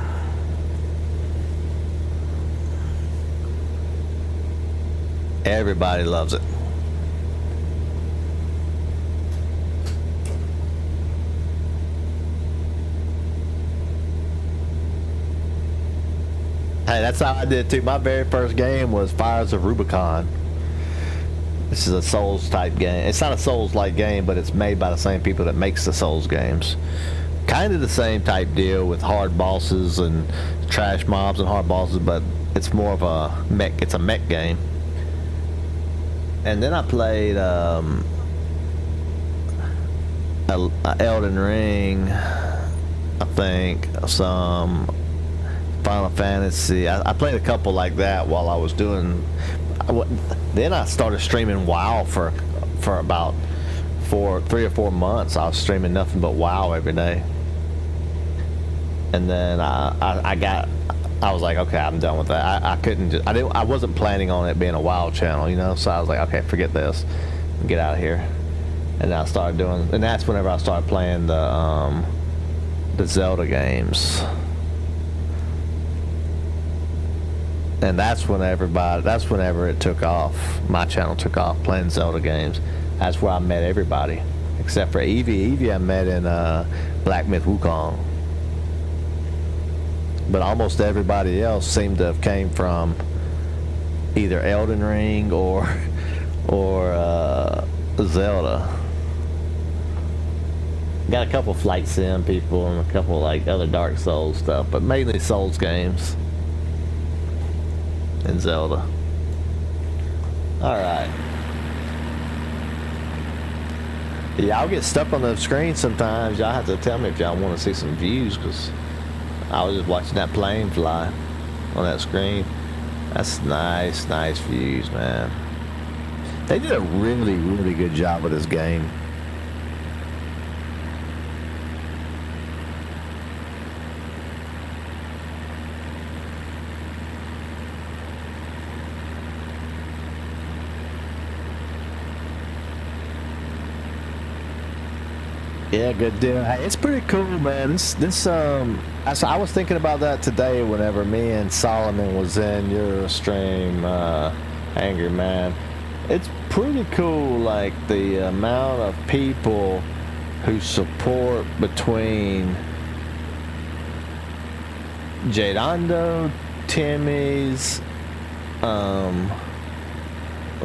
Everybody loves it. Hey, that's how I did too. My very first game was Fires of Rubicon. This is a Souls type game. It's not a Souls like game, but it's made by the same people that makes the Souls games. Kind of the same type deal with hard bosses and trash mobs and hard bosses, but it's more of a mech. It's a mech game. And then I played Elden Ring, I think, some Final Fantasy. I played a couple like that while I was doing. Then I started streaming WoW for about 3 or 4 months. I was streaming nothing but WoW every day. And then I was like, okay, I'm done with that. I wasn't planning on it being a WoW channel, you know. So I was like, okay, forget this, get out of here. And I started doing, and that's whenever I started playing the Zelda games. And that's whenever it took off. My channel took off playing Zelda games. That's where I met everybody, except for Evie. Evie I met in Black Myth Wukong. But almost everybody else seemed to have came from either Elden Ring or Zelda. Got a couple Flight Sim people and a couple like other Dark Souls stuff, but mainly Souls games. And Zelda. Alright. Yeah, I'll get stuck on the screen sometimes. Y'all have to tell me if y'all want to see some views, because I was just watching that plane fly on that screen. That's nice views, man. They did a really, really good job with this game. Yeah, good deal. Hey, it's pretty cool, man. I was thinking about that today whenever me and Solomon was in your stream, Angry Man. It's pretty cool, like the amount of people who support between Jadondo, Timmy's,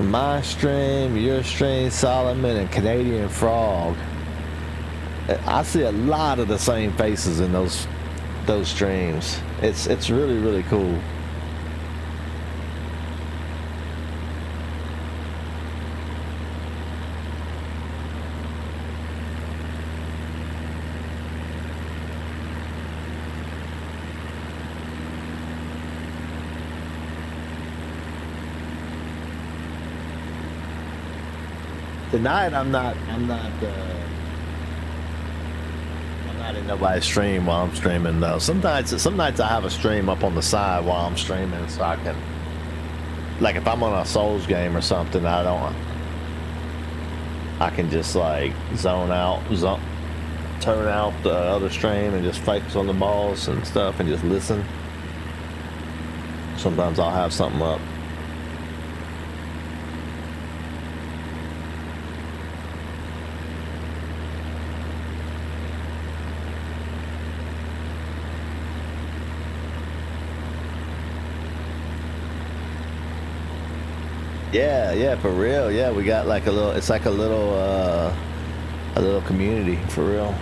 my stream, your stream, Solomon, and Canadian Frog. I see a lot of the same faces in those streams. It's really, really cool. Tonight I'm not in nobody's stream while I'm streaming though. Some nights I have a stream up on the side while I'm streaming, so I can, like if I'm on a Souls game or something, I can just like zone out, turn out the other stream and just focus on the balls and stuff and just listen. Sometimes I'll have something up. Yeah, for real. Yeah, we got like it's like a little community, for real.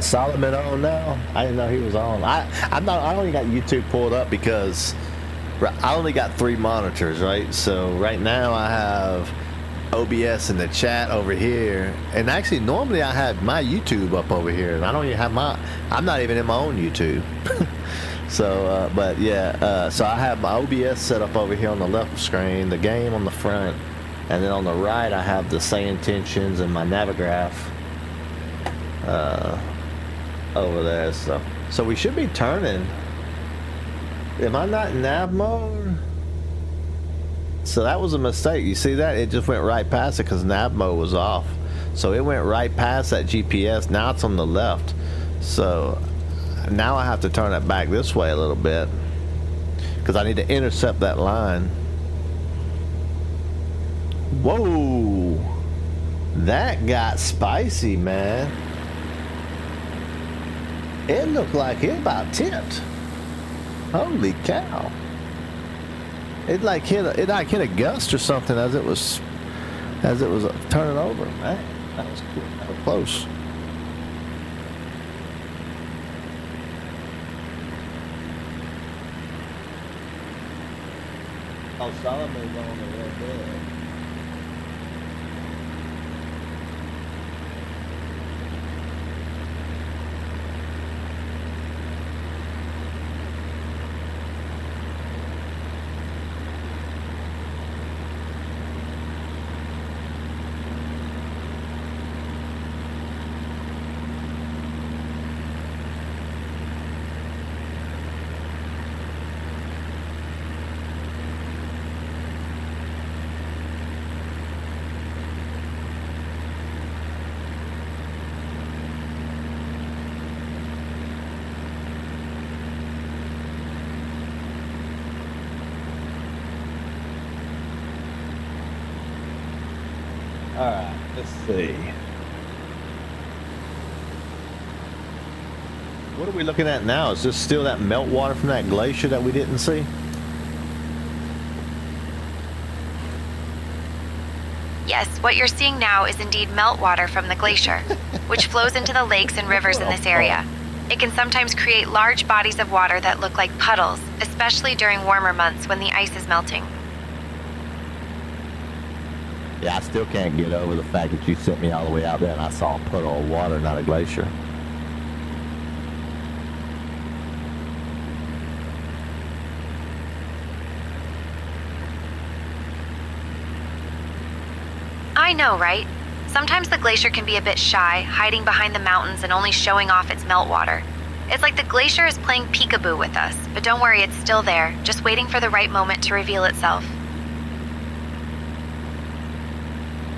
Solomon on now? I didn't know he was on. I only got YouTube pulled up because I only got 3 monitors, right? So right now I have OBS in the chat over here, and actually normally I have my YouTube up over here, and I don't even have I'm not even in my own YouTube. So but yeah, so I have my OBS set up over here on the left screen, the game on the front, and then on the right I have the Say Intentions and my Navigraph over there. So we should be turning. Am I not in nav mode? So that was a mistake. You see that? It just went right past it because nav mode was off. So it went right past that GPS. Now it's on the left. So now I have to turn it back this way a little bit because I need to intercept that line. Whoa, that got spicy, man. It looked like it about tipped. Holy cow! It like hit a gust or something as it was turning over. Man, that was cool. That was close. Oh, Solomon's on the red bed. All right, let's see. What are we looking at now? Is this still that meltwater from that glacier that we didn't see? Yes, what you're seeing now is indeed meltwater from the glacier, which flows into the lakes and rivers in this area. It can sometimes create large bodies of water that look like puddles, especially during warmer months when the ice is melting. Yeah, I still can't get over the fact that you sent me all the way out there and I saw a puddle of water, not a glacier. I know, right? Sometimes the glacier can be a bit shy, hiding behind the mountains and only showing off its meltwater. It's like the glacier is playing peekaboo with us, but don't worry, it's still there, just waiting for the right moment to reveal itself.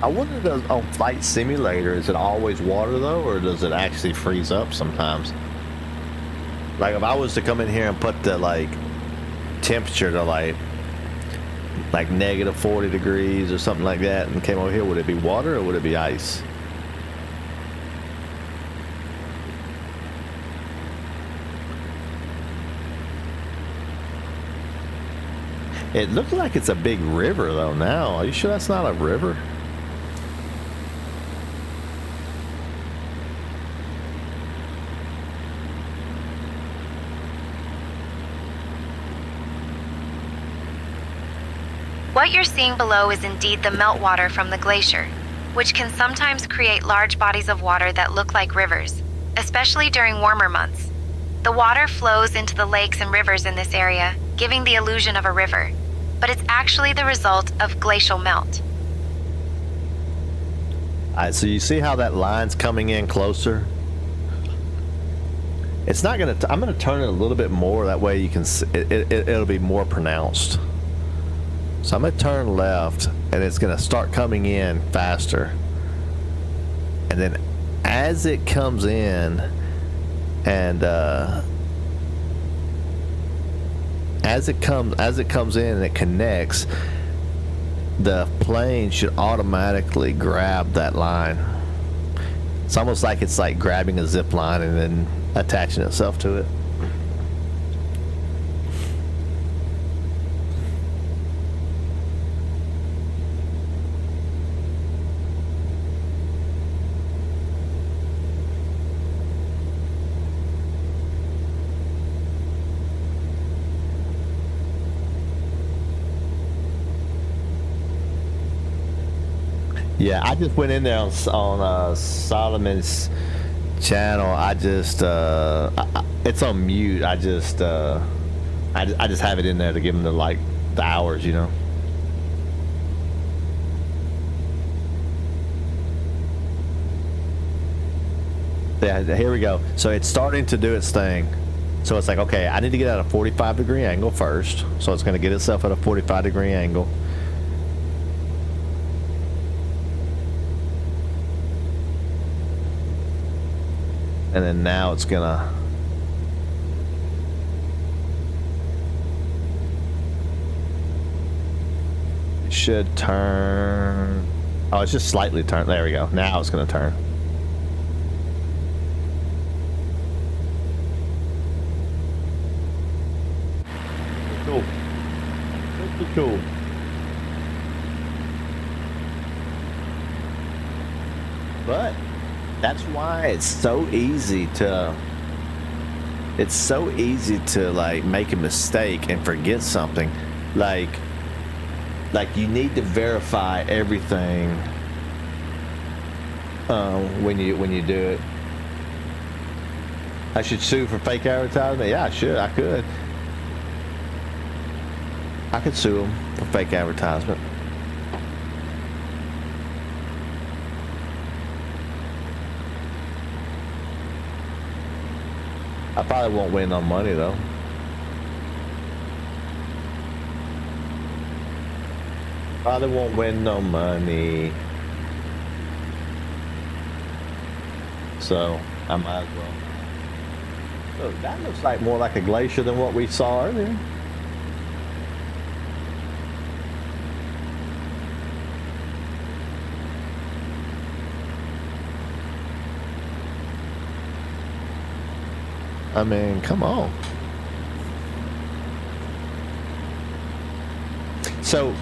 I wonder, does on Flight Simulator, is it always water though, or does it actually freeze up sometimes? Like if I was to come in here and put the like temperature to like negative 40 degrees or something like that and came over here, would it be water or would it be ice? It looks like it's a big river though now. Are you sure that's not a river? What you're seeing below is indeed the meltwater from the glacier, which can sometimes create large bodies of water that look like rivers, especially during warmer months. The water flows into the lakes and rivers in this area, giving the illusion of a river, but it's actually the result of glacial melt. Alright, so you see how that line's coming in closer? It's not gonna, I'm gonna turn it a little bit more, that way you can see, it'll be more pronounced. So I'm gonna turn left and it's gonna start coming in faster. And then as it comes in and as it comes in and it connects, the plane should automatically grab that line. It's almost like it's like grabbing a zip line and then attaching itself to it. Yeah, I just went in there on Solomon's channel. I just it's on mute. I just have it in there to give him the hours, you know. Yeah, here we go. So it's starting to do its thing. So it's like, okay, I need to get at a 45-degree angle first. So it's going to get itself at a 45-degree angle. And then now it's gonna should turn. Oh, it's just slightly turned. There we go. Now it's going to turn. Cool. Pretty cool. But that's why it's so easy to like make a mistake and forget something. Like you need to verify everything when you do it. I should sue for fake advertisement? Yeah, I should. I could sue them for fake advertisement. I probably won't win no money though. Probably won't win no money. So I might as well. So that looks like more like a glacier than what we saw earlier. I mean, come on. So,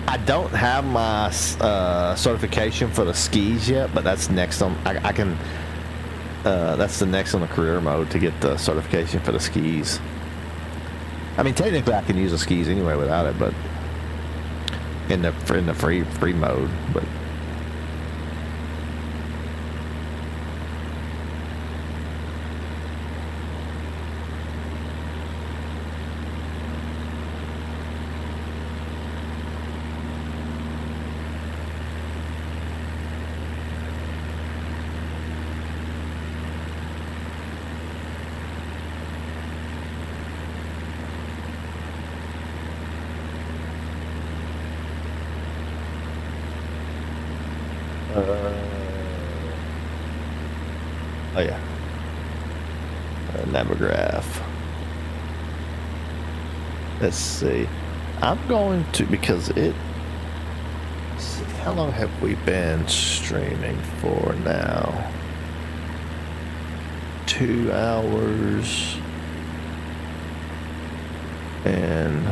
I don't have my certification for the skis yet, but that's next on. I can. That's the next on the career mode to get the certification for the skis. I mean, technically, I can use the skis anyway without it, but in the free mode, but. Oh yeah, Navigraph. Let's see. I'm going to, because it. See, how long have we been streaming for now? 2 hours. And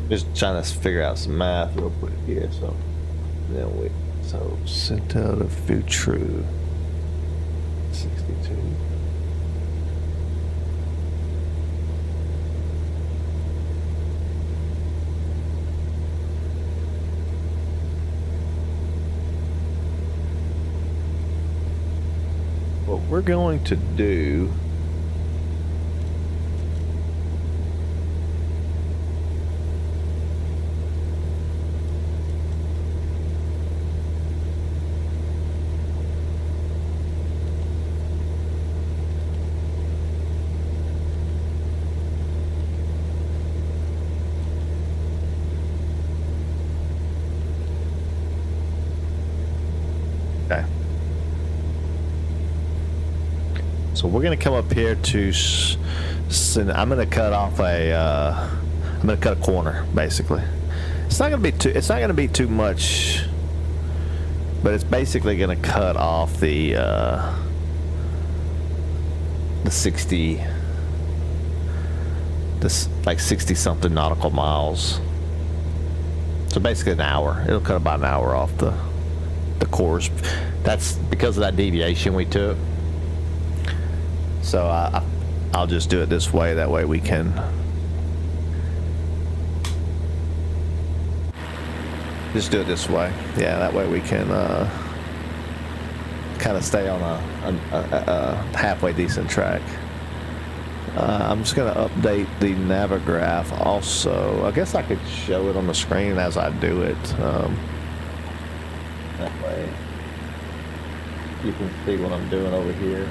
just trying to figure out some math real quick here. So sent out a few true 62. What we're going to do So we're gonna come up here to. I'm gonna cut off a. I'm gonna cut a corner, basically. It's not gonna be too. It's not gonna be too much. But it's basically gonna cut off the 60. This like 60 something nautical miles. So basically an hour. It'll cut about an hour off the course. That's because of that deviation we took. So I'll just do it this way. That way we can just do it this way. Yeah, that way we can kind of stay on a halfway decent track. I'm just gonna update the Navigraph also. I guess I could show it on the screen as I do it. That way you can see what I'm doing over here.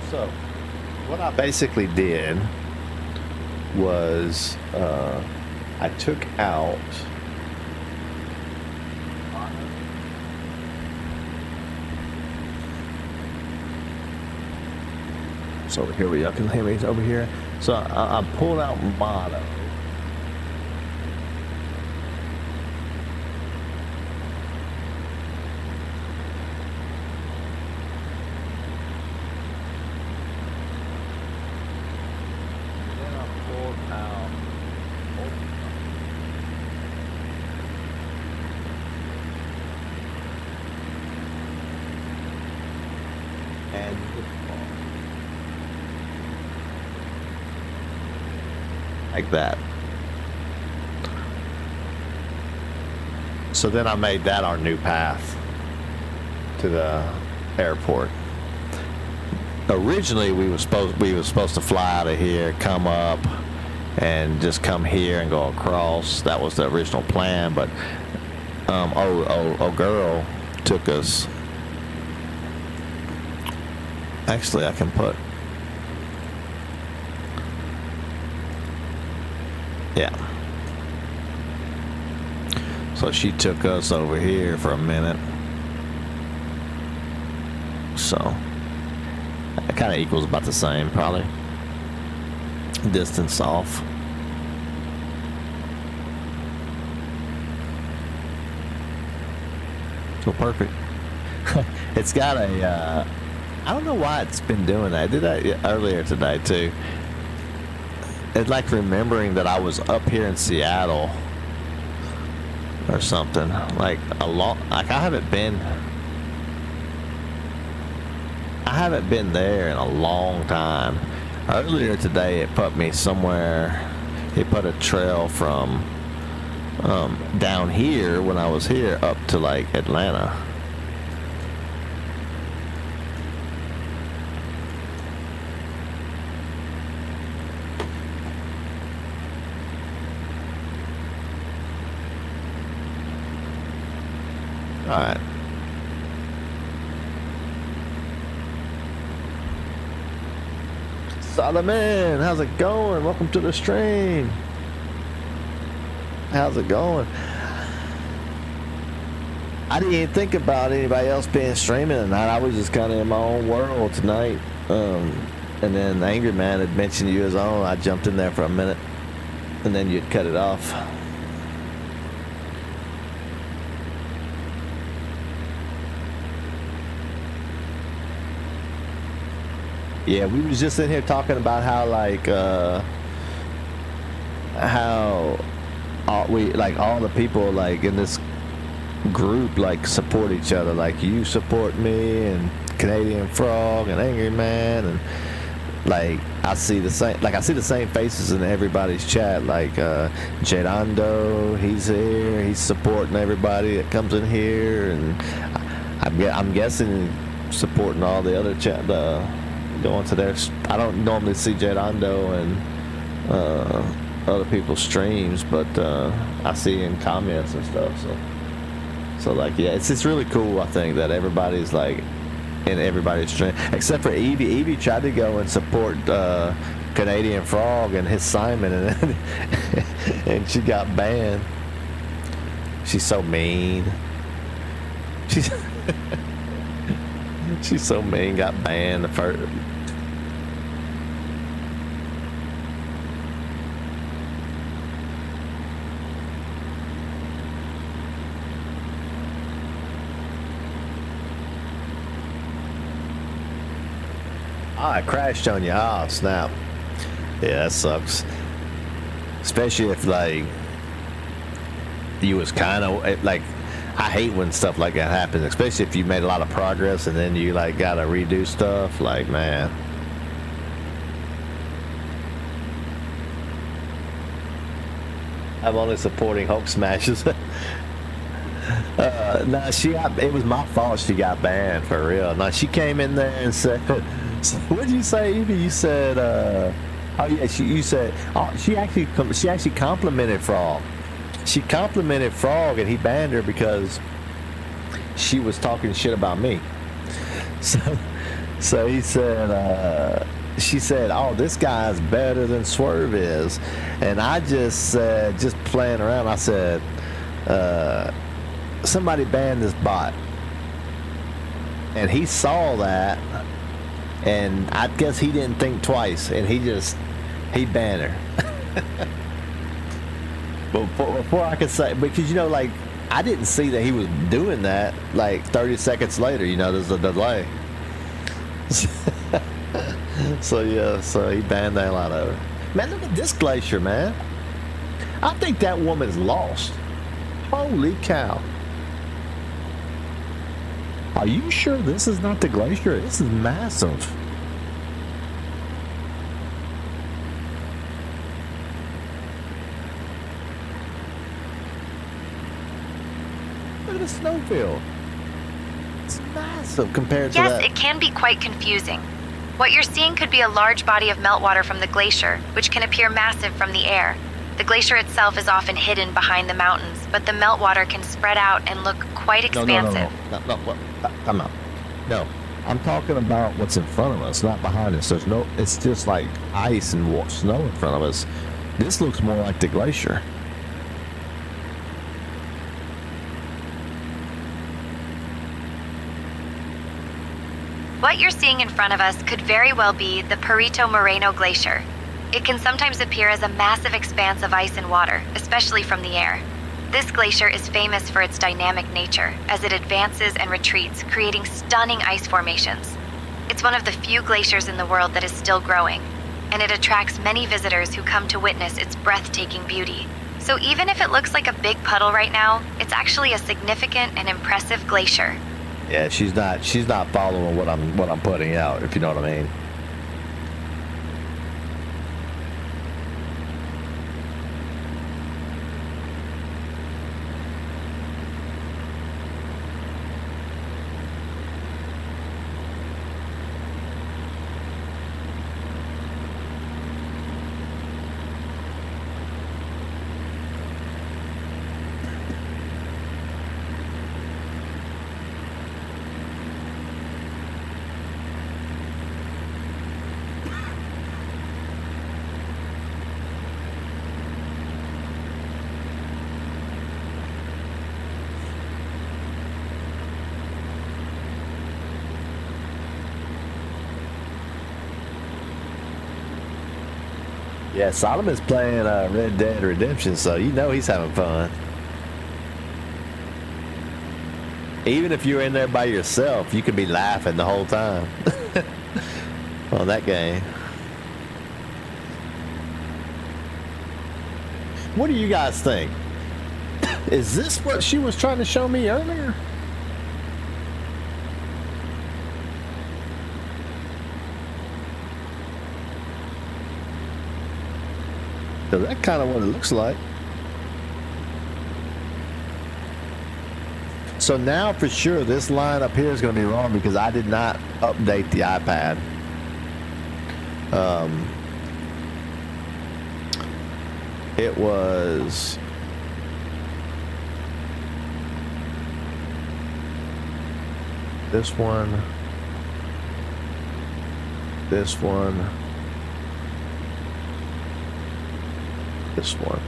So, what I basically did was I took out so over here, y'all can hear me over here. So I pulled out mono. Like that. So then I made that our new path to the airport. Originally we were supposed to fly out of here, come up, and just come here and go across. That was the original plan, but girl took us. Actually, I can put. Yeah. So she took us over here for a minute. So it kind of equals about the same, probably. Distance off. So perfect. It's got a. I don't know why it's been doing that. I did that earlier today too. It's like remembering that I was up here in Seattle or something. Like I haven't been there in a long time. Earlier today it put me somewhere. It put a trail from down here when I was here up to like Atlanta. All right. Solomon, how's it going? Welcome to the stream. How's it going? I didn't even think about anybody else being streaming tonight. I was just kind of in my own world tonight. And then Angry Man had mentioned you as on. I jumped in there for a minute, and then you'd cut it off. Yeah, we was just in here talking about how like how all the people like in this group like support each other. Like you support me and Canadian Frog and Angry Man, and like I see the same faces in everybody's chat. Like Jedando, he's here, he's supporting everybody that comes in here, and I'm guessing supporting all the other chat. Going to their. I don't normally see Jedando and other people's streams, but I see in comments and stuff. So like yeah, it's really cool. I think that everybody's like in everybody's stream except for Evie. Evie tried to go and support Canadian Frog and his Simon, and she got banned. She's so mean. She's so mean. Got banned the first. It crashed on you. Oh, snap. Yeah, that sucks. Especially if, like, you was kind of, like, I hate when stuff like that happens, especially if you made a lot of progress and then you, like, gotta redo stuff. Like, man. I'm only supporting Hulk smashes. No, it was my fault she got banned, for real. No, she came in there and said, what did you say, Evie? You said, oh yeah, she actually complimented Frog. She complimented Frog and he banned her because she was talking shit about me. So he said, she said, "Oh, this guy's better than Swerve is," and I just said, just playing around, I said, "Somebody banned this bot," and he saw that, and I guess he didn't think twice, and he banned her. But before I could say, because like I didn't see that he was doing that. Like 30 seconds later, there's a delay. So yeah, so he banned the hell out of her. Man, look at this glacier, man. I think that woman's lost. Holy cow. Are you sure this is not the glacier? This is massive. Look at the snowfield. It's massive compared to that. Yes, it can be quite confusing. What you're seeing could be a large body of meltwater from the glacier, which can appear massive from the air. The glacier itself is often hidden behind the mountains, but the meltwater can spread out and look quite expansive. No, come on. No, I'm talking about what's in front of us, not behind us. It's just like ice and snow in front of us. This looks more like the glacier. What you're seeing in front of us could very well be the Perito Moreno Glacier. It can sometimes appear as a massive expanse of ice and water, especially from the air. This glacier is famous for its dynamic nature, as it advances and retreats, creating stunning ice formations. It's one of the few glaciers in the world that is still growing, and it attracts many visitors who come to witness its breathtaking beauty. So even if it looks like a big puddle right now, it's actually a significant and impressive glacier. Yeah, she's not following what I'm putting out, if you know what I mean. Yeah, Solomon's playing Red Dead Redemption, so he's having fun. Even if you're in there by yourself, you could be laughing the whole time on that game. What do you guys think? Is this what she was trying to show me earlier? Because that's kind of what it looks like. So now for sure this line up here is going to be wrong because I did not update the iPad. It was this one, this one, this one.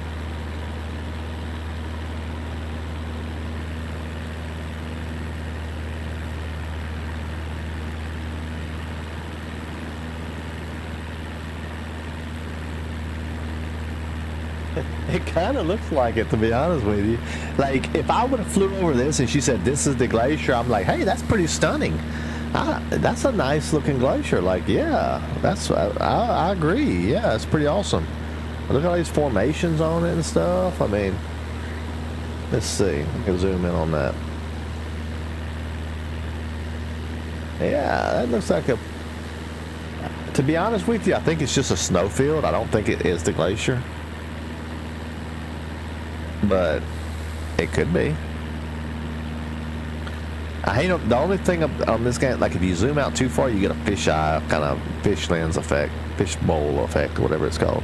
It kind of looks like it, to be honest with you. Like, if I would have flew over this and she said, this is the glacier, I'm like, hey, that's pretty stunning. That's a nice looking glacier. Like, yeah, I agree. Yeah, it's pretty awesome. Look at all these formations on it and stuff. I mean, let's see. I can zoom in on that. Yeah, that looks like a... To be honest with you, I think it's just a snowfield. I don't think it is the glacier. But it could be. I hate the only thing on this game, like if you zoom out too far, you get a fisheye kind of fish lens effect, fish bowl effect, whatever it's called.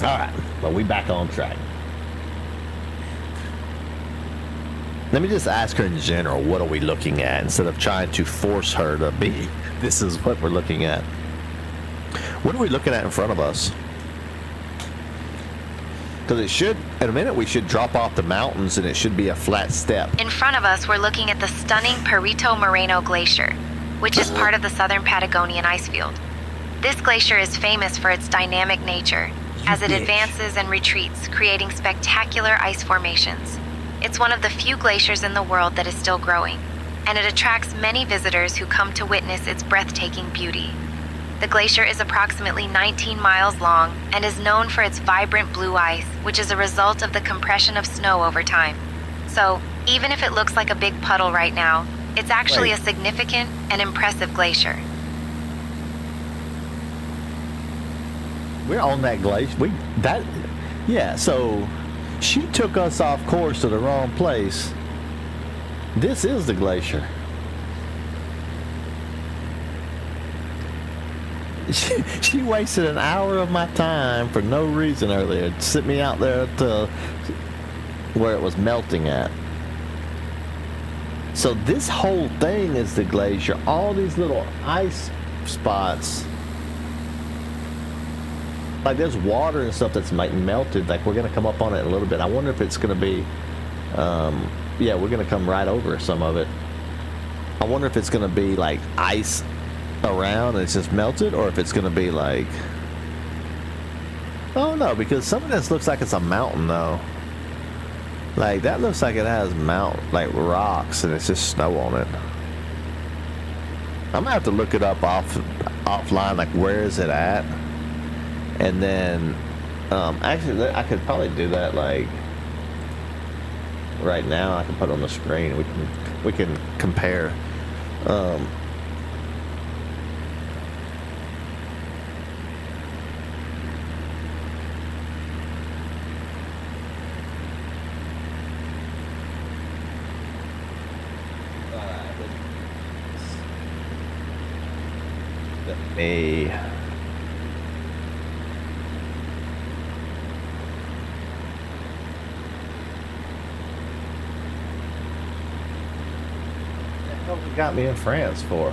All right, but we back on track. Let me just ask her in general, what are we looking at, instead of trying to force her to be, this is what we're looking at. What are we looking at in front of us? Because it should, in a minute, we should drop off the mountains and it should be a flat step. In front of us, we're looking at the stunning Perito Moreno Glacier, which is part of the southern Patagonian icefield. This glacier is famous for its dynamic nature, as it advances and retreats, creating spectacular ice formations. It's one of the few glaciers in the world that is still growing, and it attracts many visitors who come to witness its breathtaking beauty. The glacier is approximately 19 miles long and is known for its vibrant blue ice, which is a result of the compression of snow over time. So, even if it looks like a big puddle right now, it's actually a significant and impressive glacier. We're on that glacier. Yeah, so she took us off course to the wrong place. This is the glacier. She wasted an hour of my time for no reason earlier. Sit me out there to where it was melting at. So this whole thing is the glacier. All these little ice spots. Like there's water and stuff that's melted. Like we're gonna come up on it in a little bit. I wonder if it's gonna be, yeah, we're gonna come right over some of it. I wonder if it's gonna be like ice around and it's just melted, or if it's gonna be like, oh no, because some of this looks like it's a mountain though. Like that looks like it has like rocks and it's just snow on it. I'm gonna have to look it up offline, like where is it at, and then actually I could probably do that like right now. I can put it on the screen. We can compare. Me. What you got me in France for?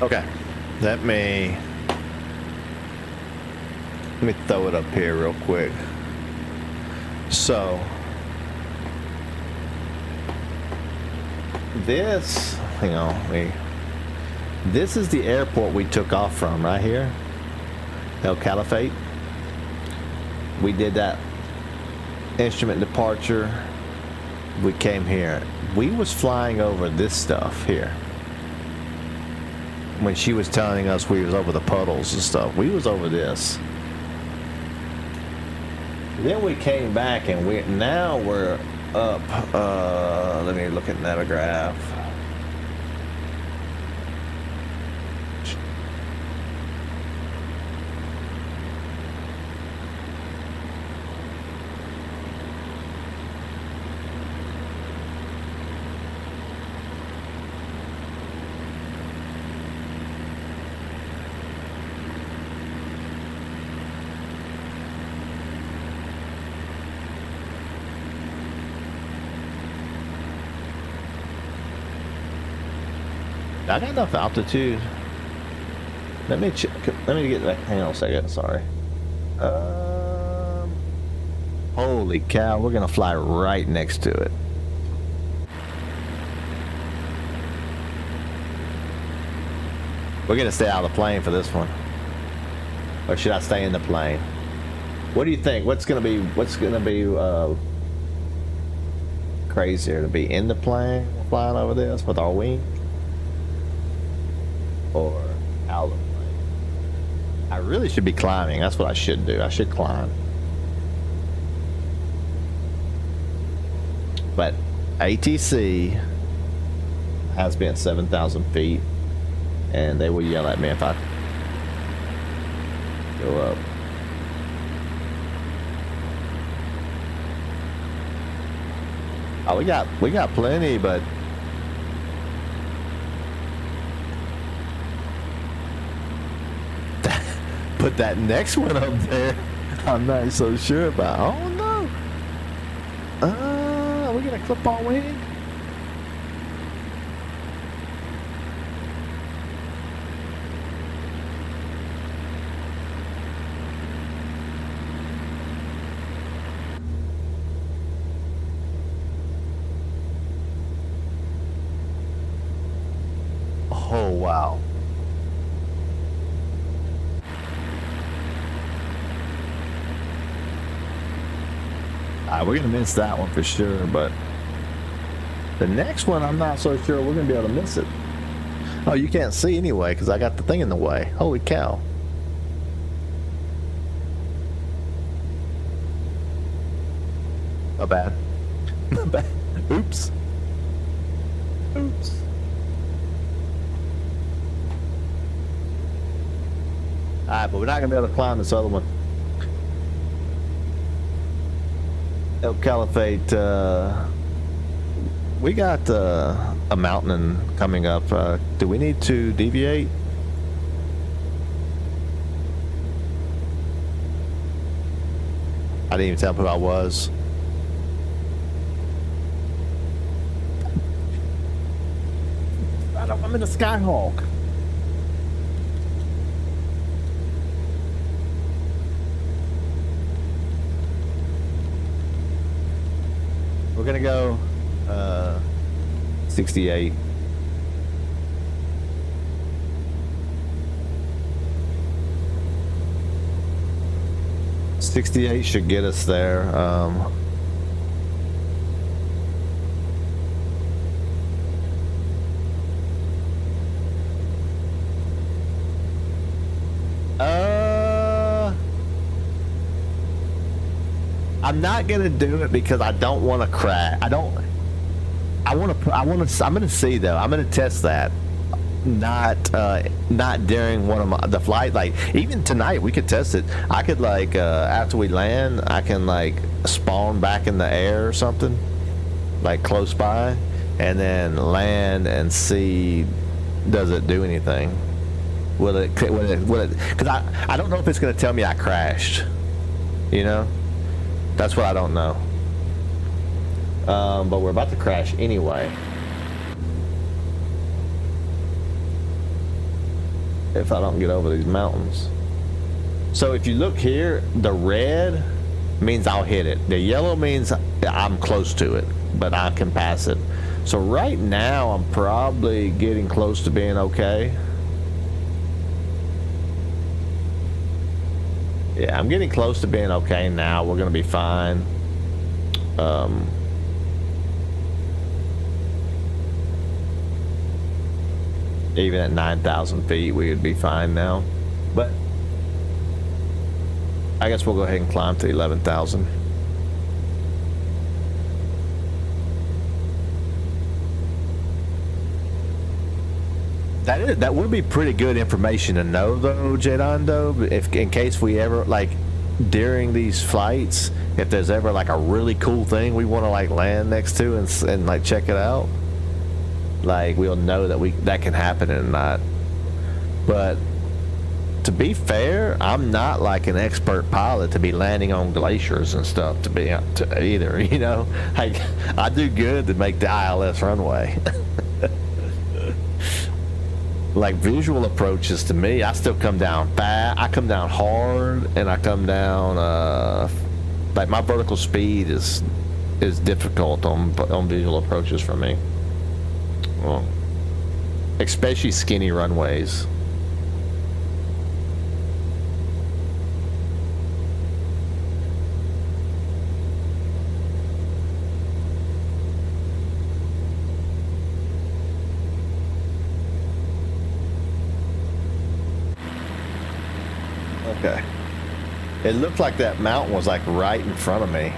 Okay, let me throw it up here real quick. So this, hang on, this is the airport we took off from right here, El Calafate. We did that instrument departure. We came here. We was flying over this stuff here. When she was telling us we was over the puddles and stuff, we was over this. Then we came back and now we're up. Let me look at Navigaph. I got enough altitude. Let me check. Let me get that. Hang on a second. Sorry. Holy cow! We're gonna fly right next to it. We're gonna stay out of the plane for this one, or should I stay in the plane? What do you think? What's gonna be crazier, to be in the plane flying over this with our wings, or out of the plane? I really should be climbing. That's what I should do. I should climb. But ATC has been 7,000 feet, and they will yell at me if I go up. Oh, we got plenty, but put that next one up there, I'm not so sure about. Oh no! We got a clip-on wing. Oh wow. We're gonna miss that one for sure, but the next one I'm not so sure we're gonna be able to miss it. Oh, you can't see anyway because I got the thing in the way. Holy cow. My bad. My bad. Oops. Oops. Alright, but we're not gonna be able to climb this other one. El Calafate, we got a mountain coming up. Do we need to deviate? I didn't even tell who I was. I'm in a Skyhawk. We're gonna go 68. $68 should get us there. I'm not gonna do it because I don't want to crash. I'm gonna see though. I'm gonna test that. Not during one of the flight. Like even tonight, we could test it. I could like after we land, I can like spawn back in the air or something, like close by, and then land and see does it do anything. Will it? Because I don't know if it's gonna tell me I crashed. You know. That's what I don't know. But we're about to crash anyway. If I don't get over these mountains. So if you look here, the red means I'll hit it. The yellow means I'm close to it, but I can pass it. So right now I'm probably getting close to being okay. Yeah, I'm getting close to being okay now. We're gonna be fine. Even at 9,000 feet, we would be fine now. But I guess we'll go ahead and climb to 11,000. That would be pretty good information to know, though, Jedando, if in case we ever like during these flights, if there's ever like a really cool thing we want to like land next to and like check it out, like we'll know that can happen and not. But to be fair, I'm not like an expert pilot to be landing on glaciers and stuff either. You know, like I do good to make the ILS runway. Like visual approaches to me, I still come down fast. I come down hard, and I come down like my vertical speed is difficult on visual approaches for me. Well, especially skinny runways. Okay. It looked like that mountain was like right in front of me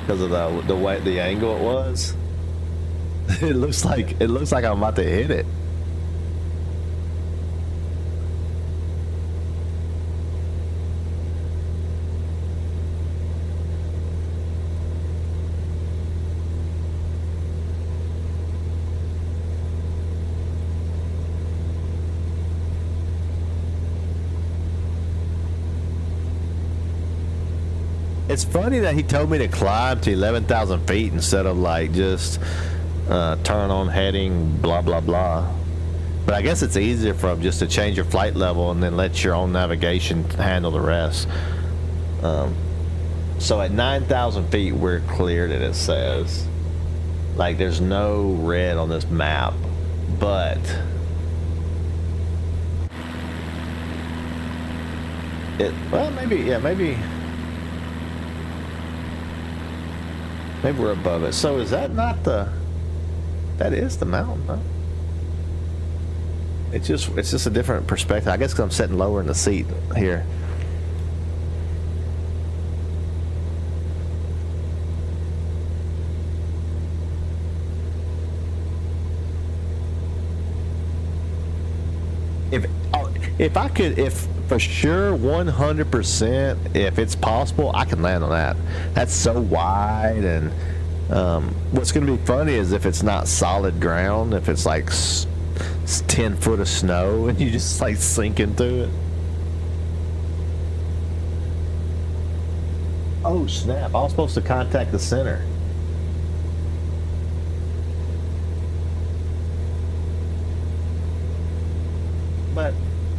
because of the way the angle it was. It looks like I'm about to hit it. It's funny that he told me to climb to 11,000 feet instead of like just turn on heading, blah, blah, blah. But I guess it's easier for him just to change your flight level and then let your own navigation handle the rest. So at 9,000 feet, we're cleared, and it says. Like, there's no red on this map, but well, maybe, yeah, maybe we're above it. So is that not that is the mountain, huh? It's just a different perspective. I guess because I'm sitting lower in the seat here. If for sure 100%, if it's possible, I can land on that. That's so wide, and what's going to be funny is if it's not solid ground, if it's like 10 foot of snow and you just like sink into it. Oh snap, I was supposed to contact the center. But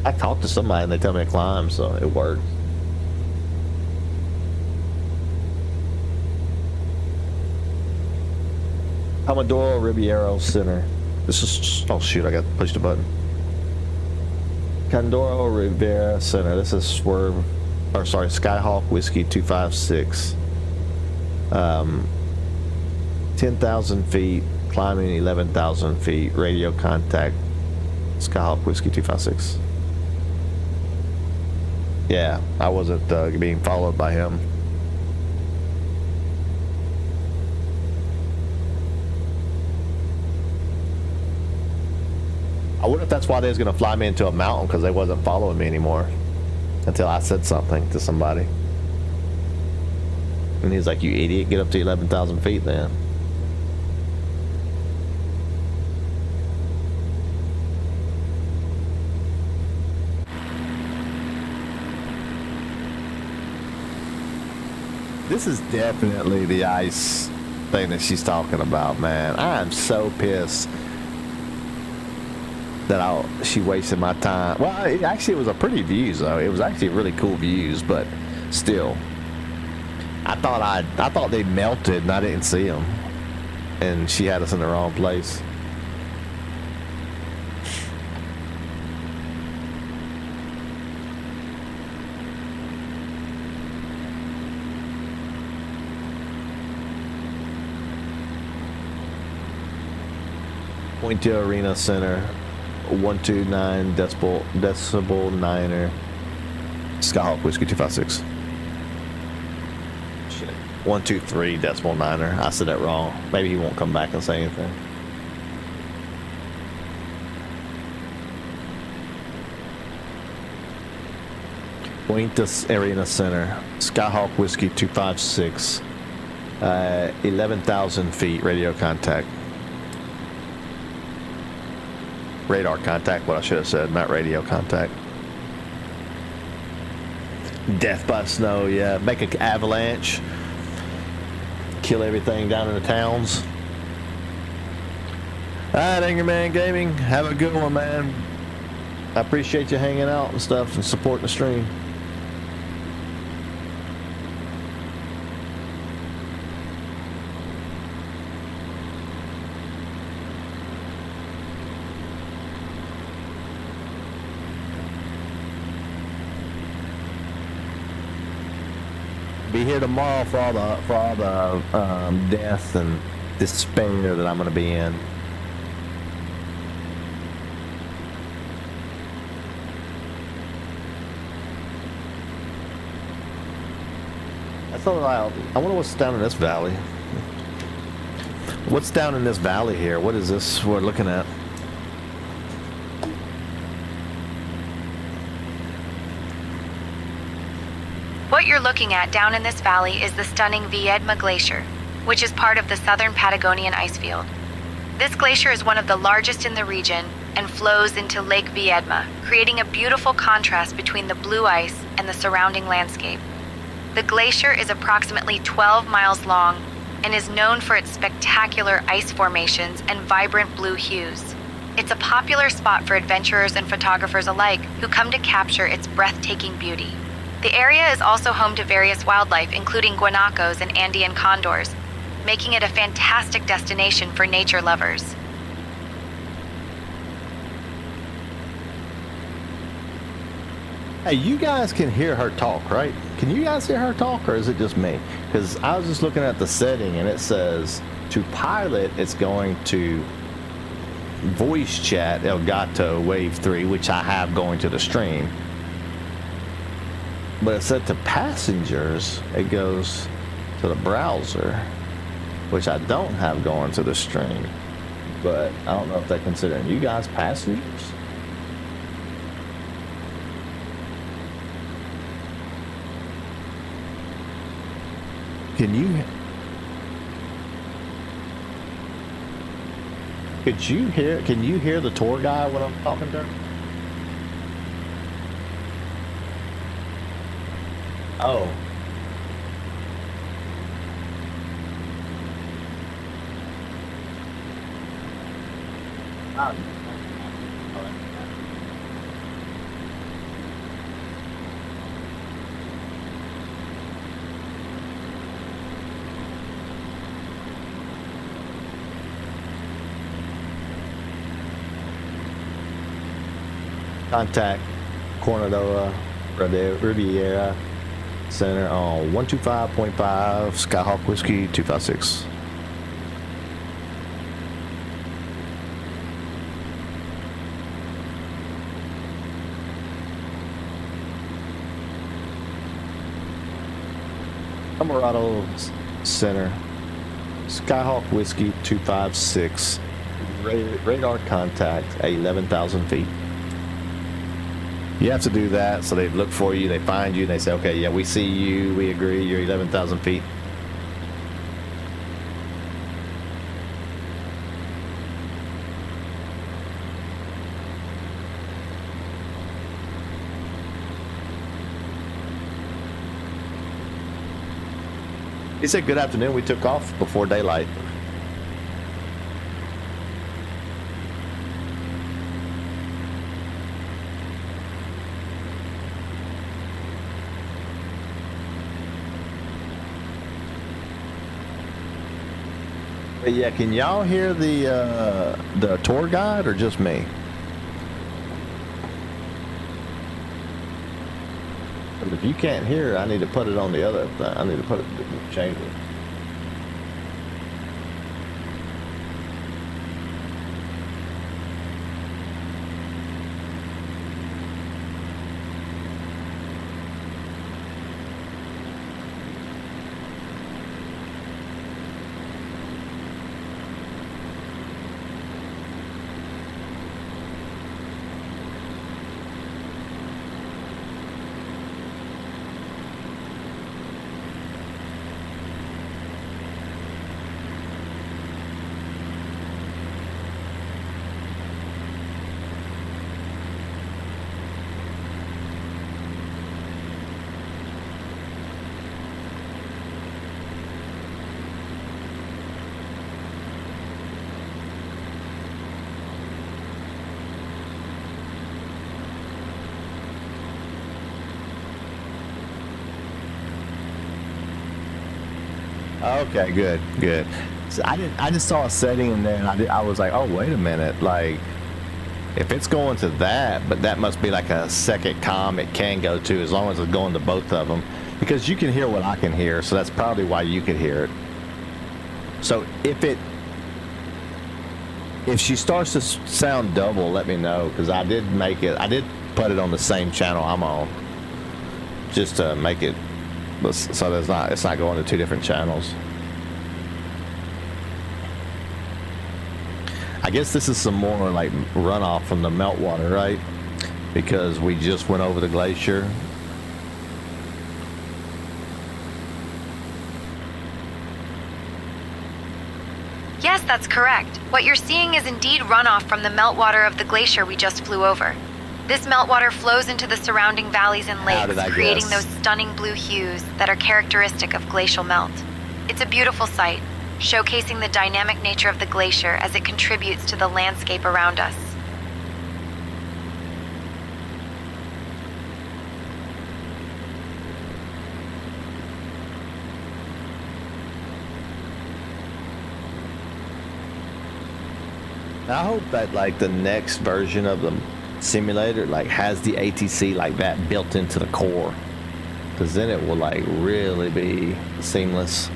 I talked to somebody and they tell me to climb, so it worked. Pomodoro Ribeiro Center. This is, oh shoot, I got to push the button. Condoro Rivera Center. This is Skyhawk Whiskey 256. 10,000 feet, climbing 11,000 feet, radio contact, Skyhawk Whiskey 256. Yeah, I wasn't being followed by him. I wonder if that's why they was going to fly me into a mountain, because they wasn't following me anymore until I said something to somebody. And he's like, you idiot, get up to 11,000 feet then. This is definitely the ice thing that she's talking about, man. I am so pissed that she wasted my time. Well, it was a pretty views though. It was actually really cool views, but still, I thought they melted and I didn't see them, and she had us in the wrong place. Point to Arena Center, 129 decibel niner, Skyhawk Whiskey 256. Shit. 123 decibel niner. I said that wrong. Maybe he won't come back and say anything. Point Arena Center, Skyhawk Whiskey 256, 11,000 feet, radio contact. Radar contact, what I should have said, not radio contact. Death by snow, yeah. Make an avalanche. Kill everything down in the towns. Alright, Angry Man Gaming, have a good one, man. I appreciate you hanging out and stuff and supporting the stream. Be here tomorrow for all the death and despair that I'm going to be in. thought I wonder what's down in this valley. What's down in this valley here? What is this we're looking at? What you're looking at down in this valley is the stunning Viedma Glacier, which is part of the southern Patagonian icefield. This glacier is one of the largest in the region and flows into Lake Viedma, creating a beautiful contrast between the blue ice and the surrounding landscape. The glacier is approximately 12 miles long and is known for its spectacular ice formations and vibrant blue hues. It's a popular spot for adventurers and photographers alike who come to capture its breathtaking beauty. The area is also home to various wildlife, including guanacos and Andean condors, making it a fantastic destination for nature lovers. Hey, you guys can hear her talk, right? Can you guys hear her talk, or is it just me? Because I was just looking at the setting, and it says to pilot, it's going to voice chat Elgato Wave 3, which I have going to the stream. But it said to passengers, it goes to the browser, which I don't have going to the stream. But I don't know if they're considering you guys passengers. Can you hear the tour guide when I'm talking to her? Oh. Contact Coronado Riviera Center on 125.5 Skyhawk Whiskey 256. Colorado Center, Skyhawk Whiskey 256, radar contact at 11,000 feet. You have to do that, so they look for you, they find you, and they say, okay, yeah, we see you, we agree, you're 11,000 feet. He said, good afternoon, we took off before daylight. But yeah, can y'all hear the tour guide or just me? But if you can't hear, I need to put it on the other thing. I need to put it, change it. Okay, good. So I just saw a setting in there, and I was like, oh, wait a minute, like, if it's going to that, but that must be like a second comm it can go to, as long as it's going to both of them, because you can hear what I can hear, so that's probably why you could hear it. So if she starts to sound double, let me know, because I did put it on the same channel I'm on, just to make it So it's not going to two different channels. I guess this is some more like runoff from the meltwater, right? Because we just went over the glacier. Yes, that's correct. What you're seeing is indeed runoff from the meltwater of the glacier we just flew over. This meltwater flows into the surrounding valleys and lakes, creating those stunning blue hues that are characteristic of glacial melt. It's a beautiful sight, showcasing the dynamic nature of the glacier as it contributes to the landscape around us. I hope that like the next version of the simulator like has the ATC like that built into the core, because then it will like really be seamless.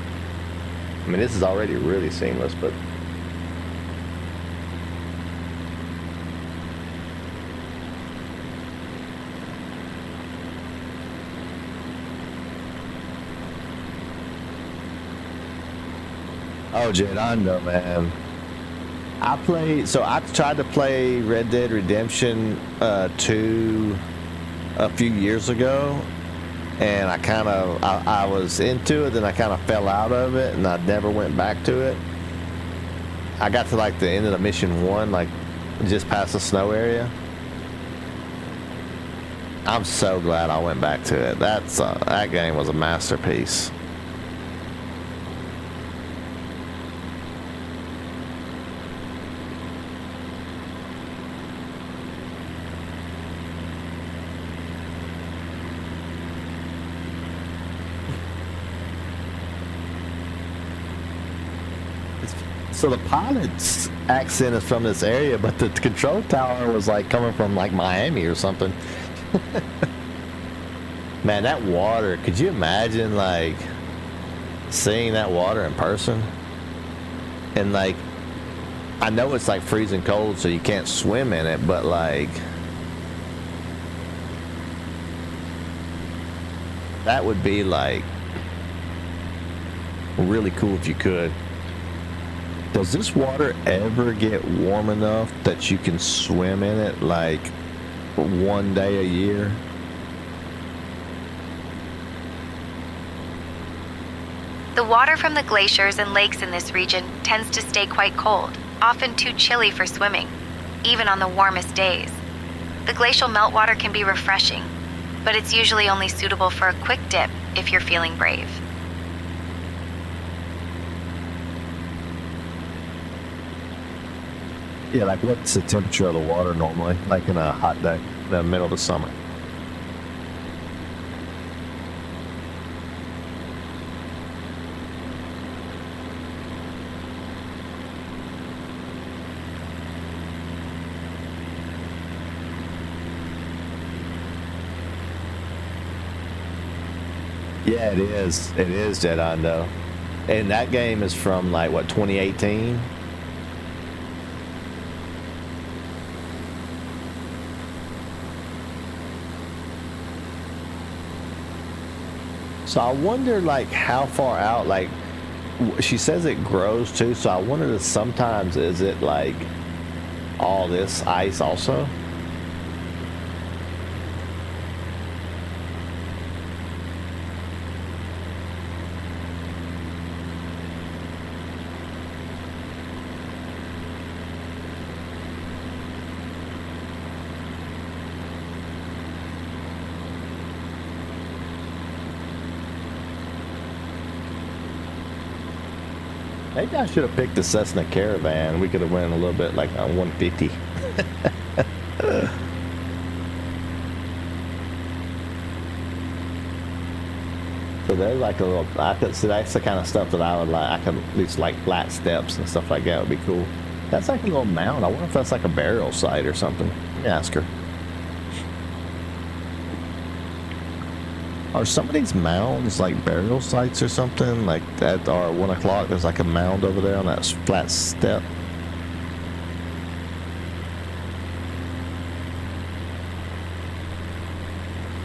I mean, this is already really seamless, but oh, Jed, I know, man. I tried to play Red Dead Redemption 2 a few years ago, and I was into it, then I kind of fell out of it, and I never went back to it. I got to like the end of the mission 1, like just past the snow area. I'm so glad I went back to it. That game was a masterpiece. So the pilot's accent is from this area, but the control tower was like coming from like Miami or something. Man, that water, could you imagine like seeing that water in person? And like, I know it's like freezing cold, so you can't swim in it, but like, that would be like really cool if you could. Does this water ever get warm enough that you can swim in it like one day a year? The water from the glaciers and lakes in this region tends to stay quite cold, often too chilly for swimming, even on the warmest days. The glacial meltwater can be refreshing, but it's usually only suitable for a quick dip if you're feeling brave. Yeah, like what's the temperature of the water normally, like in a hot day, in the middle of the summer? Yeah, it is. It is Dead Hondo. And that game is from like what, 2018? So I wonder like how far out, like she says it grows too, so I wonder if sometimes is it like all this ice also? Maybe I should have picked the Cessna Caravan. We could have went a little bit like on 150. So there's like a little, I could see that's the kind of stuff that I would like. I could at least like flat steps and stuff like that would be cool. That's like a little mound. I wonder if that's like a burial site or something. Let me ask her. Are some of these mounds like burial sites or something like that? Or at 1 o'clock there's like a mound over there on that flat step.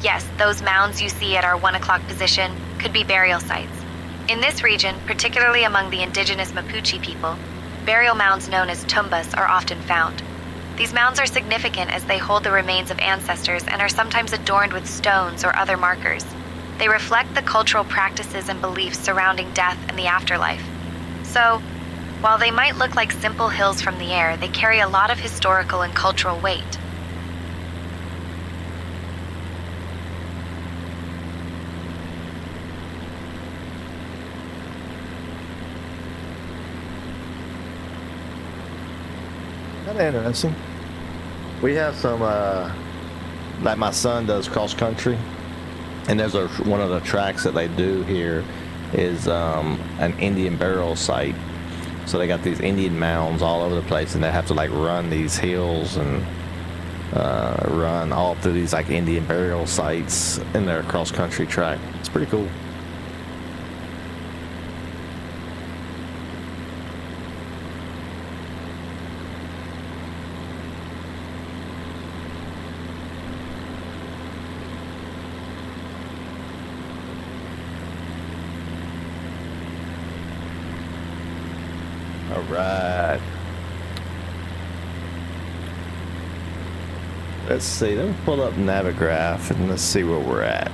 Yes, those mounds you see at our 1 o'clock position could be burial sites. In this region, particularly among the indigenous Mapuche people, burial mounds known as tumbas are often found. These mounds are significant as they hold the remains of ancestors and are sometimes adorned with stones or other markers. They reflect the cultural practices and beliefs surrounding death and the afterlife. So, while they might look like simple hills from the air, they carry a lot of historical and cultural weight. Kind of interesting. We have some, like my son does cross country, and there's one of the tracks that they do here is an Indian burial site. So they got these Indian mounds all over the place, and they have to like run these hills and run all through these like Indian burial sites in their cross country track. It's pretty cool. All right. Let's see. Let me pull up Navigraph and let's see where we're at.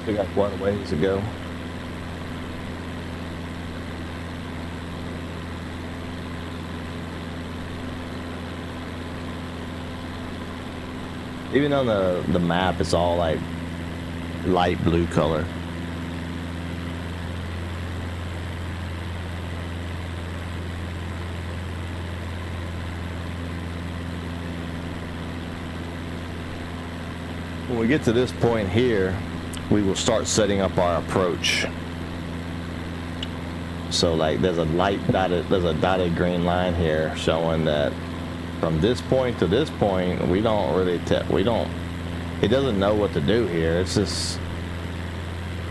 We got quite a ways to go. Even on the map, it's all like light blue color. When we get to this point here, we will start setting up our approach. So like there's a dotted green line here showing that from this point to this point, it doesn't know what to do here. It's just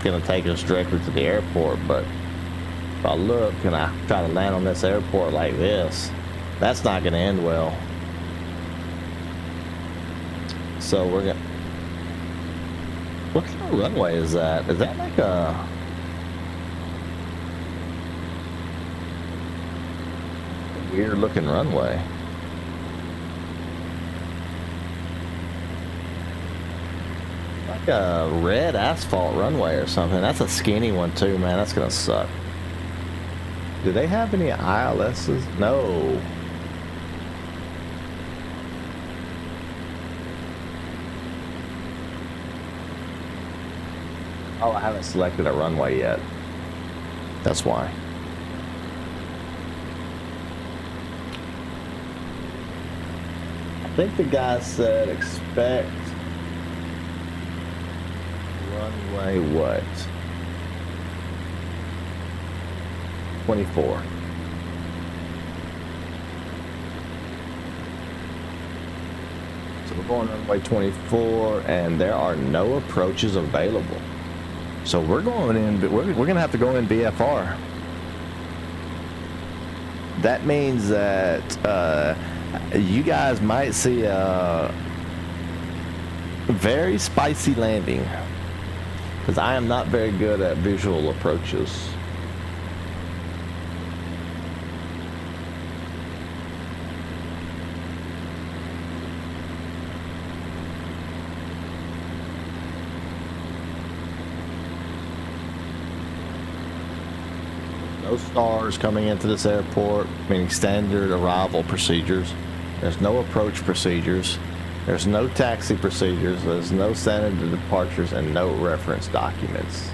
gonna take us directly to the airport. But if I look and I try to land on this airport like this, that's not gonna end well. So we're gonna, what kind of runway is that? Is that like a weird looking runway? Like a red asphalt runway or something. That's a skinny one too, man. That's gonna suck. Do they have any ILSs? No. Oh, I haven't selected a runway yet. That's why. I think the guy said expect runway what? 24. So we're going runway 24 and there are no approaches available. So we're going in, but we're going to have to go in BFR. That means that you guys might see a very spicy landing, because I am not very good at visual approaches. No stars coming into this airport, meaning standard arrival procedures. There's no approach procedures. There's no taxi procedures. There's no standard departures and no reference documents.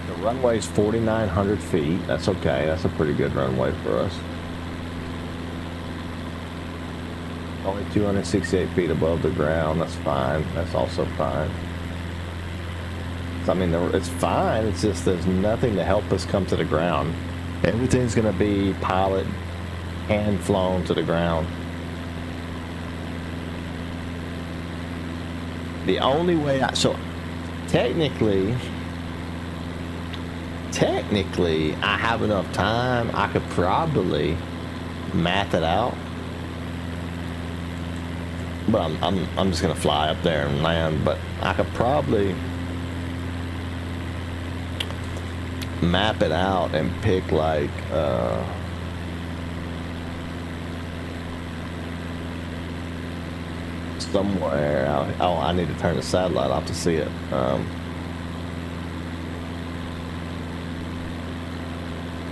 The runway's 4,900 feet. That's okay. That's a pretty good runway for us. Only 268 feet above the ground. That's fine. That's also fine. I mean, it's fine. It's just there's nothing to help us come to the ground. Everything's going to be pilot hand flown to the ground. The only way so technically I have enough time. I could probably math it out. But I'm just gonna fly up there and land. But I could probably map it out and pick like somewhere. Oh, I need to turn the satellite off to see it.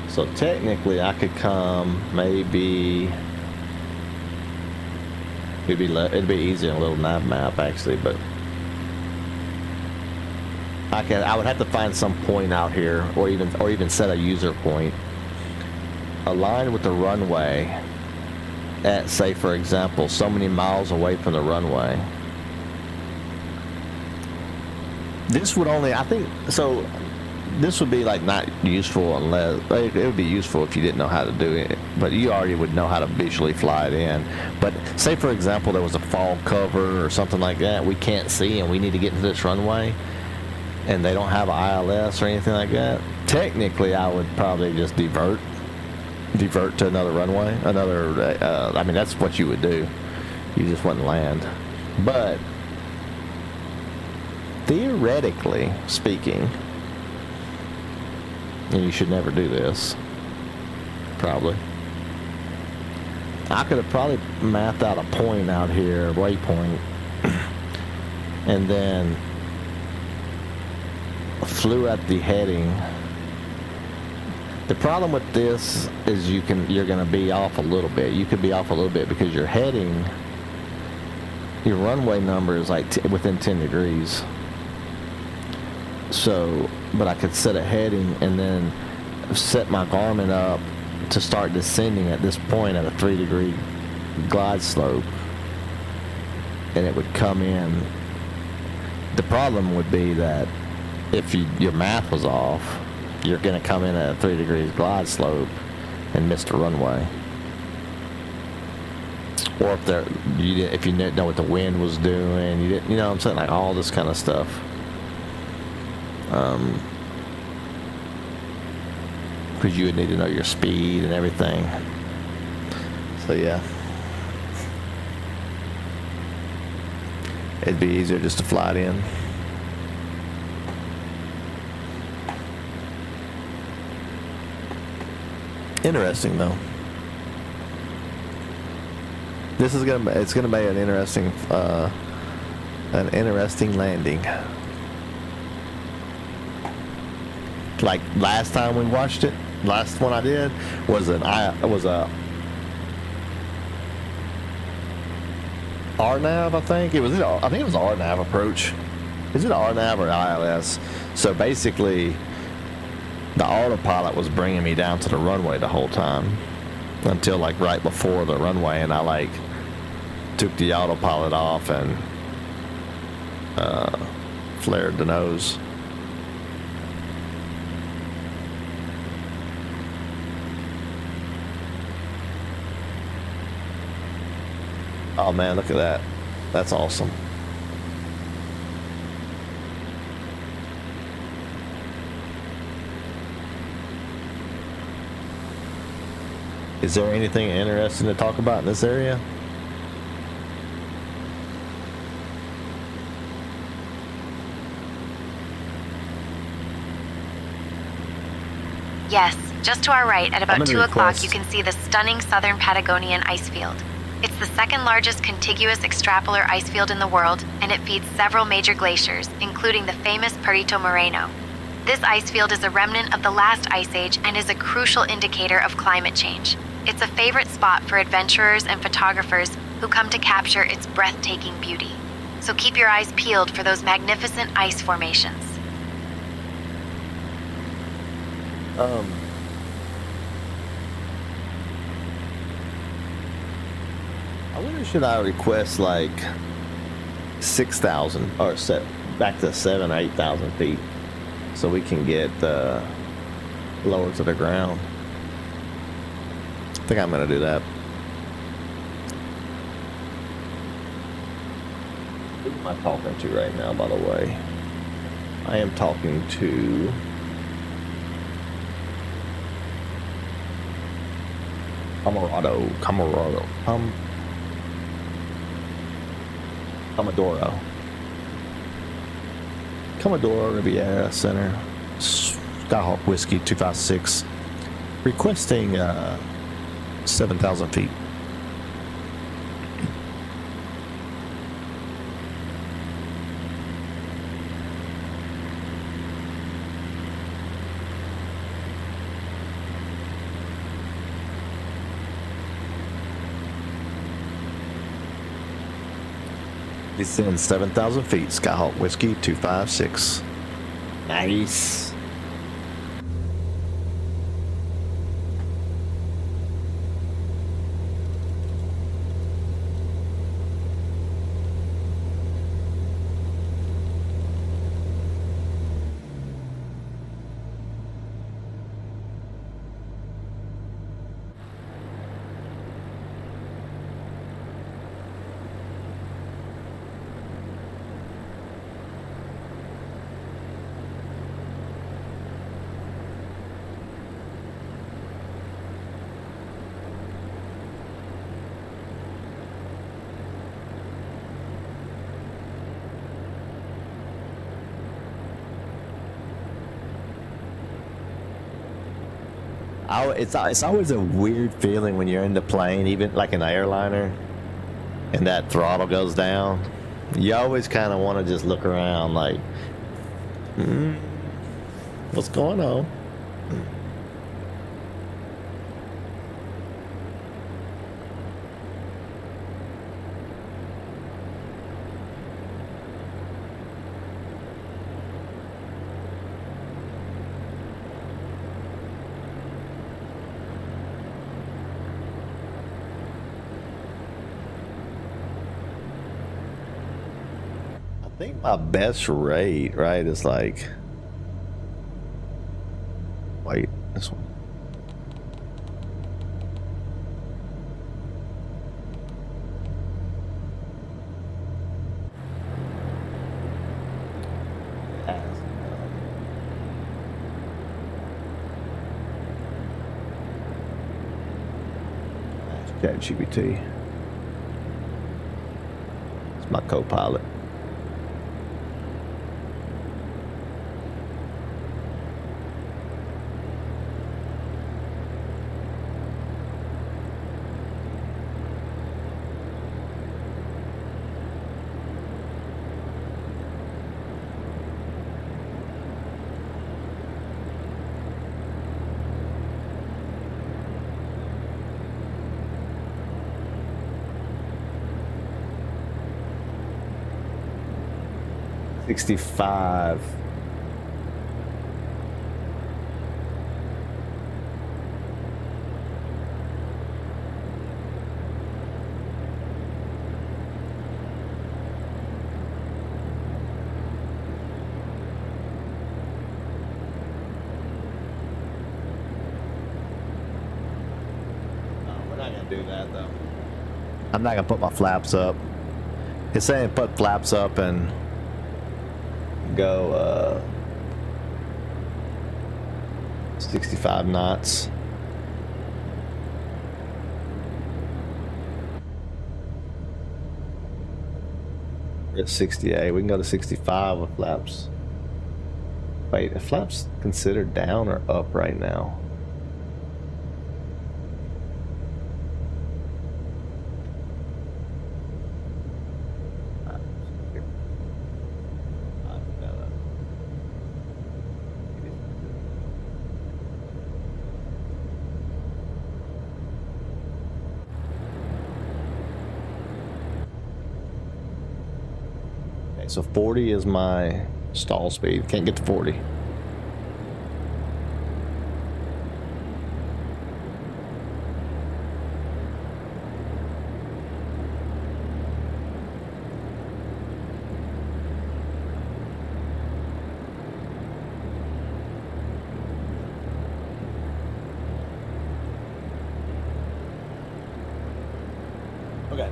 So technically, I could come maybe. It'd be easier in a little nav map actually, but I would have to find some point out here, or even set a user point aligned with the runway at, say for example, so many miles away from the runway. This would only, I think, so this would be like not useful unless, it would be useful if you didn't know how to do it, but you already would know how to visually fly it in. But say for example there was a fog cover or something like that we can't see and we need to get to this runway and they don't have an ILS or anything like that, technically I would probably just divert to another runway, I mean that's what you would do. You just wouldn't land. But theoretically speaking, and you should never do this, probably, I could have probably mapped out a point out here, a waypoint, and then flew at the heading. The problem with this is you're going to be off a little bit. You could be off a little bit because your heading, your runway number is like within 10 degrees. So, but I could set a heading and then set my Garmin up to start descending at this point at a 3-degree glide slope, and it would come in. The problem would be that if your math was off, you're going to come in at a 3 degrees glide slope and miss the runway. Or if you didn't know what the wind was doing, you know what I'm saying, like all this kind of stuff. Because you would need to know your speed and everything. So yeah, it'd be easier just to fly it in. Interesting though. It's gonna be an interesting landing. Like last time we watched it, last one I did was a RNAV, I think it was RNAV approach. Is it RNAV or ILS? So basically, the autopilot was bringing me down to the runway the whole time until like right before the runway, and I like took the autopilot off and flared the nose. Oh man, look at that. That's awesome. Is there anything interesting to talk about in this area? Yes, just to our right at about 2 o'clock you can see the stunning southern Patagonian ice field. It's the second largest contiguous extrapolar ice field in the world, and it feeds several major glaciers, including the famous Perito Moreno. This ice field is a remnant of the last ice age and is a crucial indicator of climate change. It's a favorite spot for adventurers and photographers who come to capture its breathtaking beauty. So keep your eyes peeled for those magnificent ice formations. I wonder, should I request like 6,000 or set back to 7,000 or 8,000 feet so we can get lower to the ground? I think I'm gonna do that. Who am I talking to right now, by the way? I am talking to Commodore Riviera Center, Skyhawk Whiskey 256, requesting 7,000 feet. Descend 7,000 feet, Skyhawk Whiskey 256. Nice. It's always a weird feeling when you're in the plane, even like an airliner, and that throttle goes down. You always kind of want to just look around like, what's going on? I think my best rate, right, is like, wait, this one. ChatGPT. It's my co-pilot. $65. We're not gonna do that though. I'm not gonna put my flaps up. It's saying put flaps up and go 65 knots. We're at 68. We can go to 65 with flaps. Wait, are flaps considered down or up right now? So 40 is my stall speed. Can't get to 40. Okay.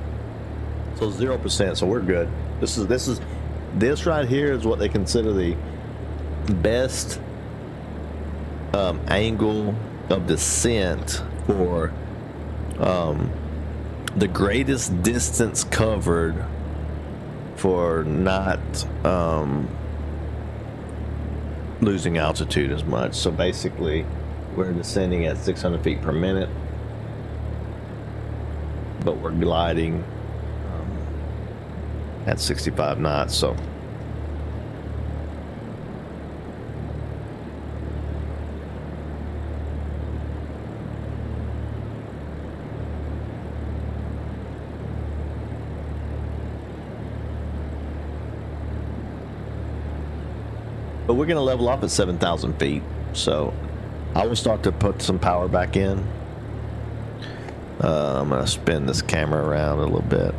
So 0%. So we're good. This right here is what they consider the best angle of descent for the greatest distance covered for not losing altitude as much. So basically we're descending at 600 feet per minute, but we're gliding at 65 knots. So but we're going to level up at 7,000 feet. So I will start to put some power back in. I'm going to spin this camera around a little bit.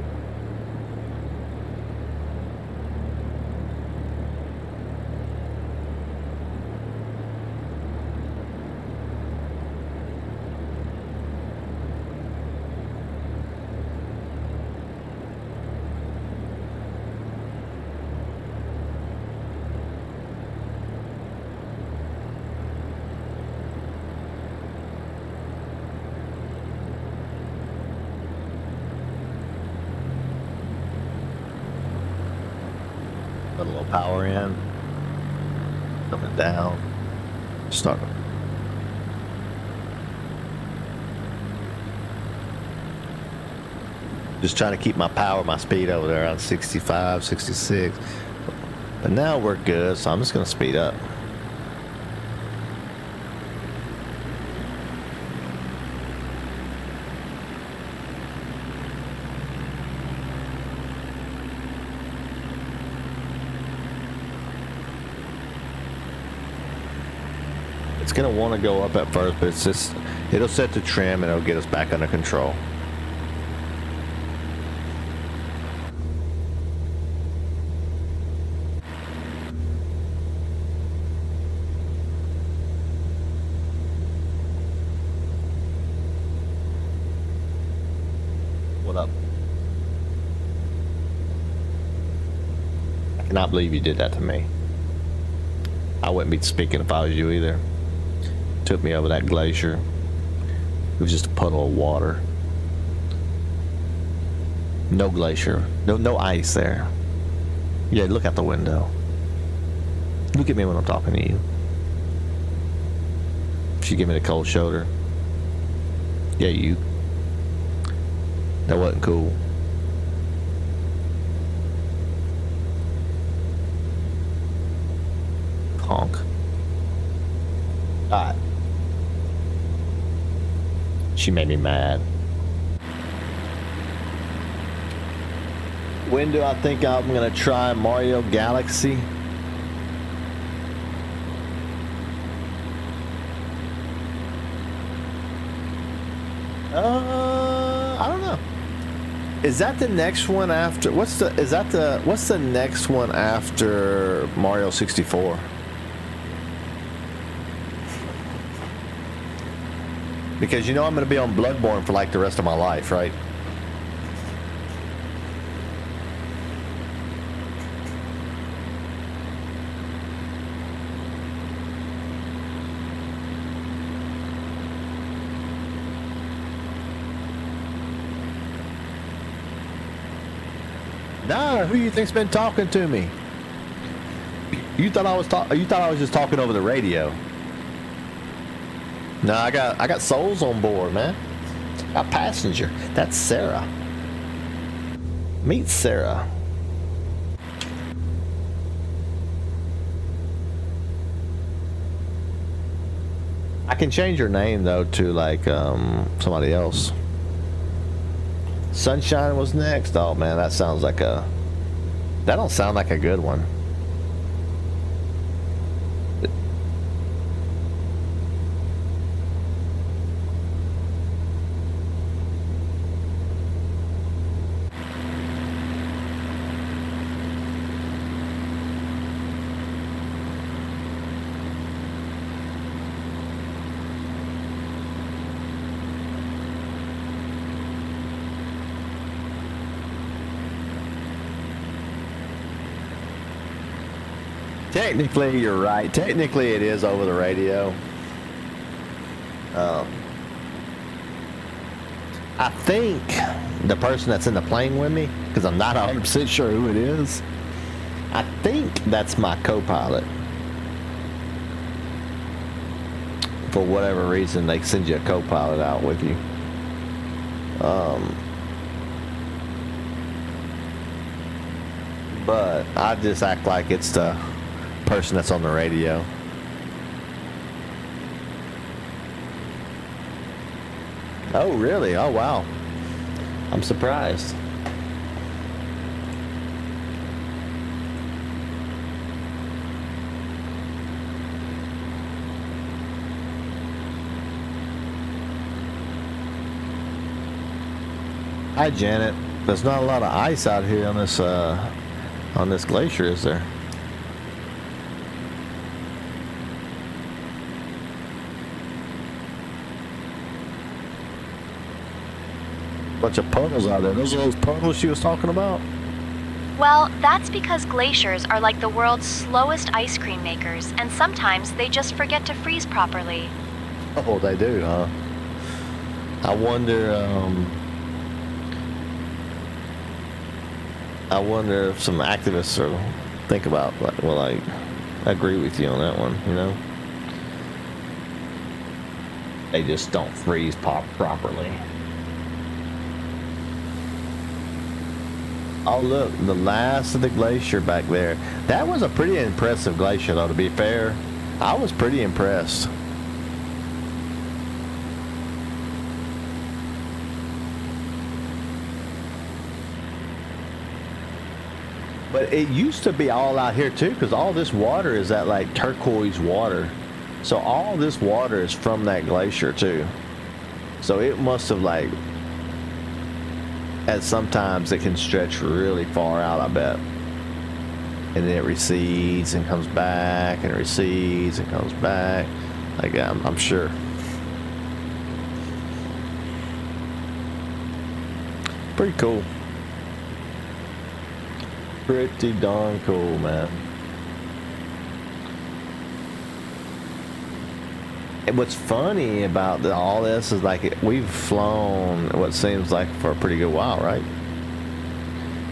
Put a little power in, coming down, start. Just trying to keep my power, my speed over there around 65, 66. But now we're good, so I'm just going to speed up. It's going to want to go up at first, but it's just, it'll set the trim and it'll get us back under control. What up? I cannot believe you did that to me. I wouldn't be speaking if I was you either. Took me over that glacier. It was just a puddle of water. No glacier. No ice there. Yeah, look out the window. Look at me when I'm talking to you. She gave me the cold shoulder. Yeah, you. That wasn't cool. Honk. Alright. She made me mad. When do I think I'm gonna try Mario Galaxy? I don't know. Is that the next one after? What's the next one after Mario 64? Because you know I'm going to be on Bloodborne for like the rest of my life, right? Nah, who you think's been talking to me? You thought I was just talking over the radio. No, I got souls on board, man. Got passenger. That's Sarah. Meet Sarah. I can change her name though to like somebody else. Sunshine was next. Oh man, that don't sound like a good one. Technically, you're right. Technically, it is over the radio. I think the person that's in the plane with me, because I'm not 100% sure who it is, I think that's my co-pilot. For whatever reason, they send you a co-pilot out with you. But I just act like it's the person that's on the radio. Oh, really? Oh, wow. I'm surprised. Hi, Janet. There's not a lot of ice out here on this glacier, is there? Bunch of puddles out there. Those are those puddles she was talking about? Well, that's because glaciers are like the world's slowest ice cream makers, and sometimes they just forget to freeze properly. Oh, they do, huh? I wonder if some activists will think about, like, well, I agree with you on that one, you know? They just don't freeze properly. Oh, look, the last of the glacier back there. That was a pretty impressive glacier, though, to be fair. I was pretty impressed. But it used to be all out here, too, because all this water is that, like, turquoise water. So all this water is from that glacier, too. So it must have, like... And sometimes it can stretch really far out, I bet. And then it recedes and comes back, and it recedes and comes back. Like, I'm sure. Pretty cool. Pretty darn cool, man. And what's funny about all this is, like, we've flown what seems like for a pretty good while, right?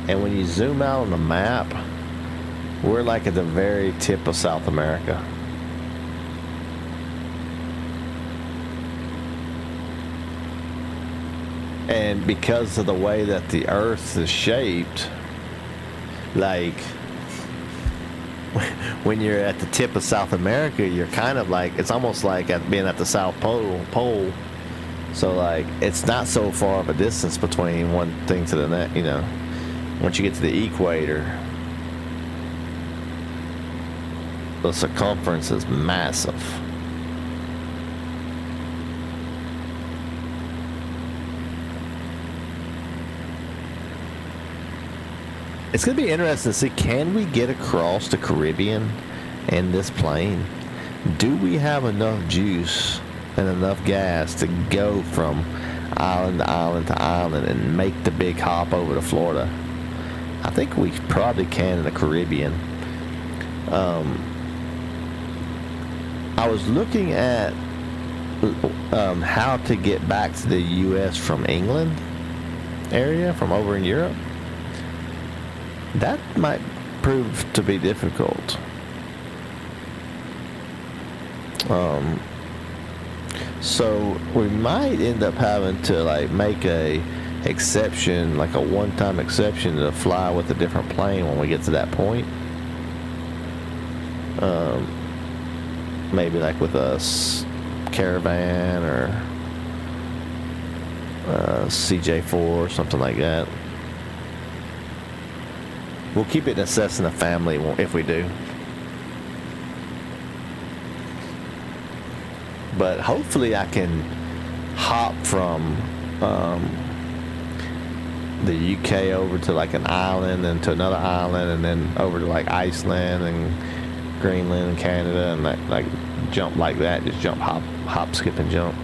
And when you zoom out on the map, we're like at the very tip of South America. And because of the way that the Earth is shaped, like, when you're at the tip of South America, you're kind of like, it's almost like being at the South Pole. So, like, it's not so far of a distance between one thing to the next, you know. Once you get to the equator, the circumference is massive. It's going to be interesting to see, can we get across the Caribbean in this plane? Do we have enough juice and enough gas to go from island to island to island and make the big hop over to Florida? I think we probably can in the Caribbean. I was looking at how to get back to the U.S. from England area, from over in Europe. That might prove to be difficult. So we might end up having to, like, make a exception, like a one-time exception, to fly with a different plane when we get to that point. Maybe like with a Caravan or CJ4 or something like that. We'll keep it in a Cessna family if we do. But hopefully I can hop from the UK over to, like, an island, and to another island, and then over to, like, Iceland and Greenland and Canada, and like jump like that. Just jump, hop, skip, and jump.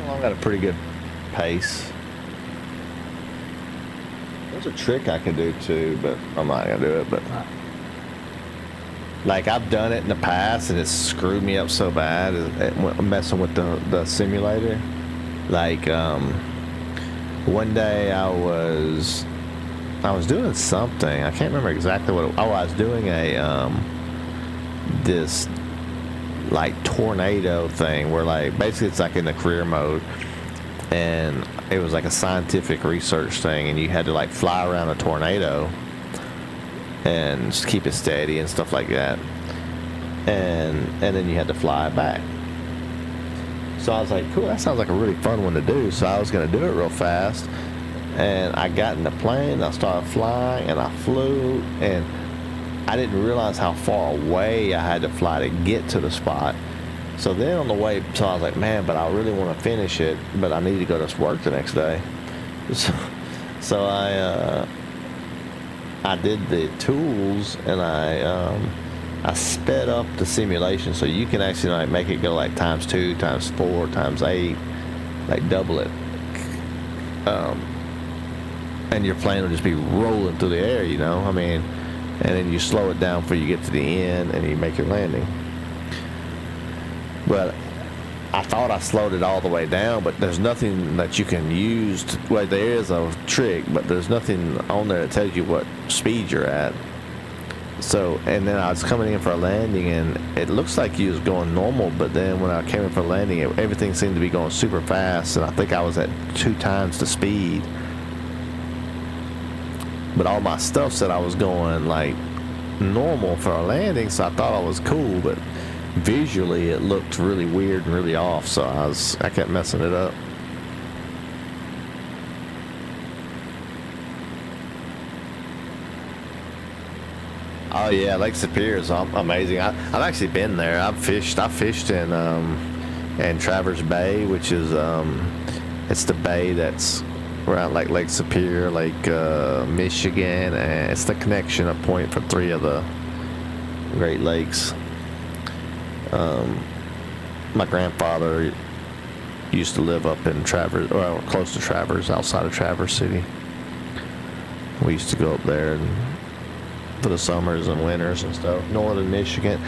along at a pretty good pace. There's a trick I can do too, but I'm not gonna do it. But like I've done it in the past, and it's screwed me up so bad messing with the simulator. Like one day I was doing something. I can't remember exactly what. I was doing a this like tornado thing where like basically it's like in the career mode, and it was like a scientific research thing, and you had to like fly around a tornado and just keep it steady and stuff like that, and then you had to fly back. So I was like, cool, that sounds like a really fun one to do. So I was gonna do it real fast, and I got in the plane, I started flying, and I flew, and I didn't realize how far away I had to fly to get to the spot. So then on the way, so I was like, man, but I really want to finish it, but I need to go to work the next day. So I did the tools, and I sped up the simulation so you can actually like make it go like times 2, times 4, times 8, like double it. And your plane will just be rolling through the air, you know? I mean, and then you slow it down before you get to the end and you make your landing. But I thought I slowed it all the way down, but there's nothing that you can use. Well, there is a trick, but there's nothing on there that tells you what speed you're at. So, and then I was coming in for a landing, and it looks like you was going normal, but then when I came in for landing, everything seemed to be going super fast, and I think I was at 2 times the speed. But all my stuff said I was going like normal for a landing, so I thought I was cool, but visually it looked really weird and really off, so I kept messing it up. Oh yeah, Lake Superior is amazing. I've actually been there. I fished in Traverse Bay, which is it's the bay that's around like Lake Superior, Lake Michigan, and it's the connection point for 3 of the Great Lakes. My grandfather used to live up in Traverse, well, close to Traverse, outside of Traverse City. We used to go up there and for the summers and winters and stuff. Northern Michigan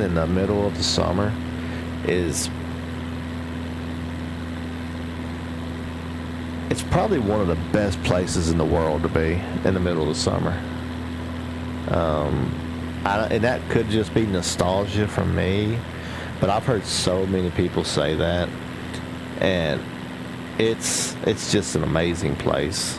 in the middle of the summer it's probably one of the best places in the world to be in the middle of the summer. And that could just be nostalgia from me, but I've heard so many people say that, and it's just an amazing place.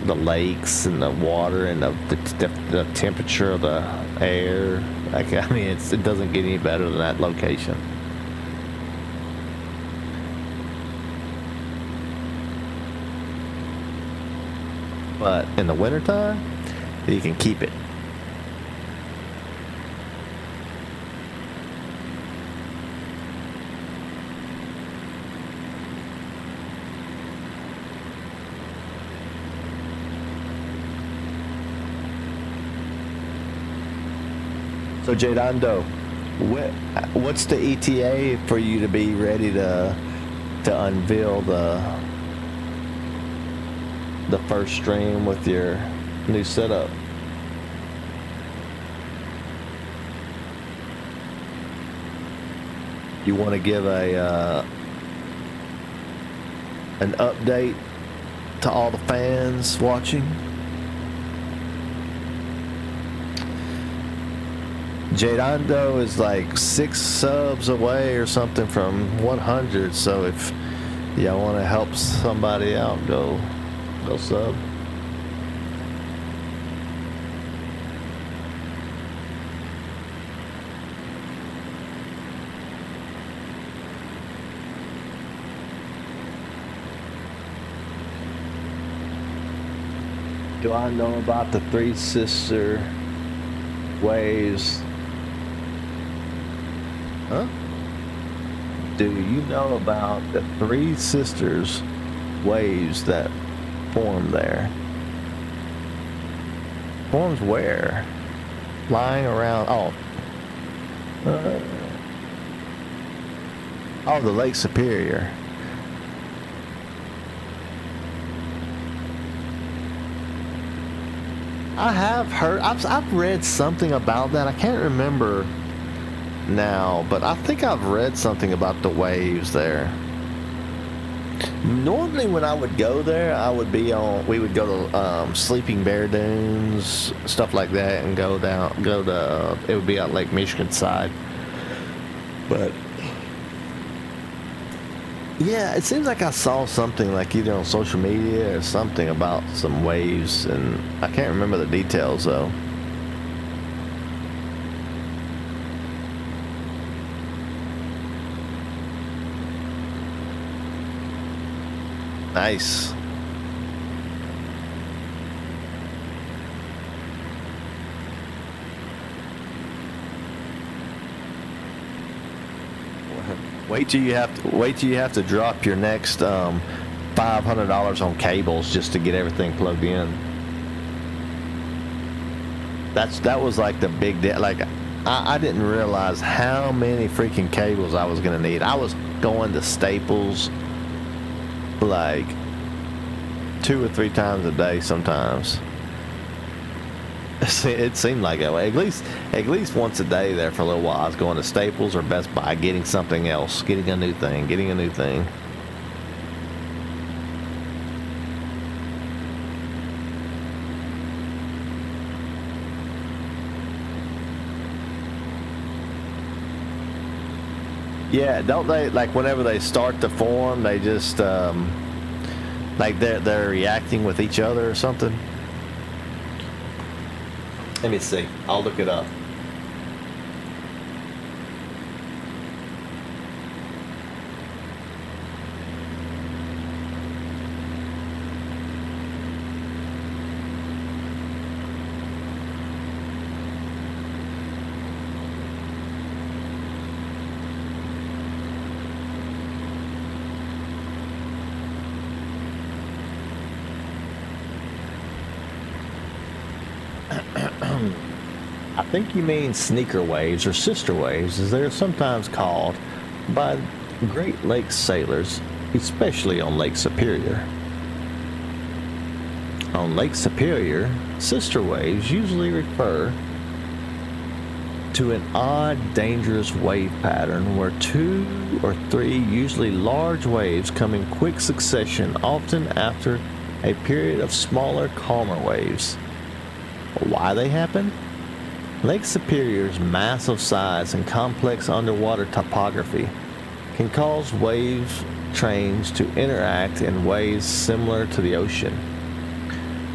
The lakes and the water and the temperature of the air, like, I mean, it doesn't get any better than that location. But in the wintertime, you can keep it. So Jadando, what's the ETA for you to be ready to unveil the first stream with your new setup? You want to give an update to all the fans watching? Jadando is like 6 subs away or something from 100, so if y'all want to help somebody out, go sub. Do I know about the 3 sister waves? Huh? Do you know about the 3 sisters waves that form there? Forms where? Lying around. Oh. Oh, the Lake Superior. I have heard, I've read something about that. I can't remember now, but I think I've read something about the waves there. Normally when I would go there, we would go to Sleeping Bear Dunes, stuff like that, and go to, it would be on Lake Michigan side. But yeah, it seems like I saw something like either on social media or something about some waves, and I can't remember the details though. Nice. Wait till you have to drop your next $500 on cables just to get everything plugged in. That was like the big deal. Like I didn't realize how many freaking cables I was gonna need. I was going to Staples like 2 or 3 times a day sometimes. It seemed like that way. At least once a day there for a little while. I was going to Staples or Best Buy, getting something else, getting a new thing. Yeah, don't they, like whenever they start to form, they just like they're reacting with each other or something? Let me see. I'll look it up. I think you mean sneaker waves or sister waves, as they're sometimes called by Great Lakes sailors, especially on Lake Superior. On Lake Superior, sister waves usually refer to an odd, dangerous wave pattern where 2 or 3 usually large waves come in quick succession, often after a period of smaller, calmer waves. Why they happen? Lake Superior's massive size and complex underwater topography can cause wave trains to interact in ways similar to the ocean.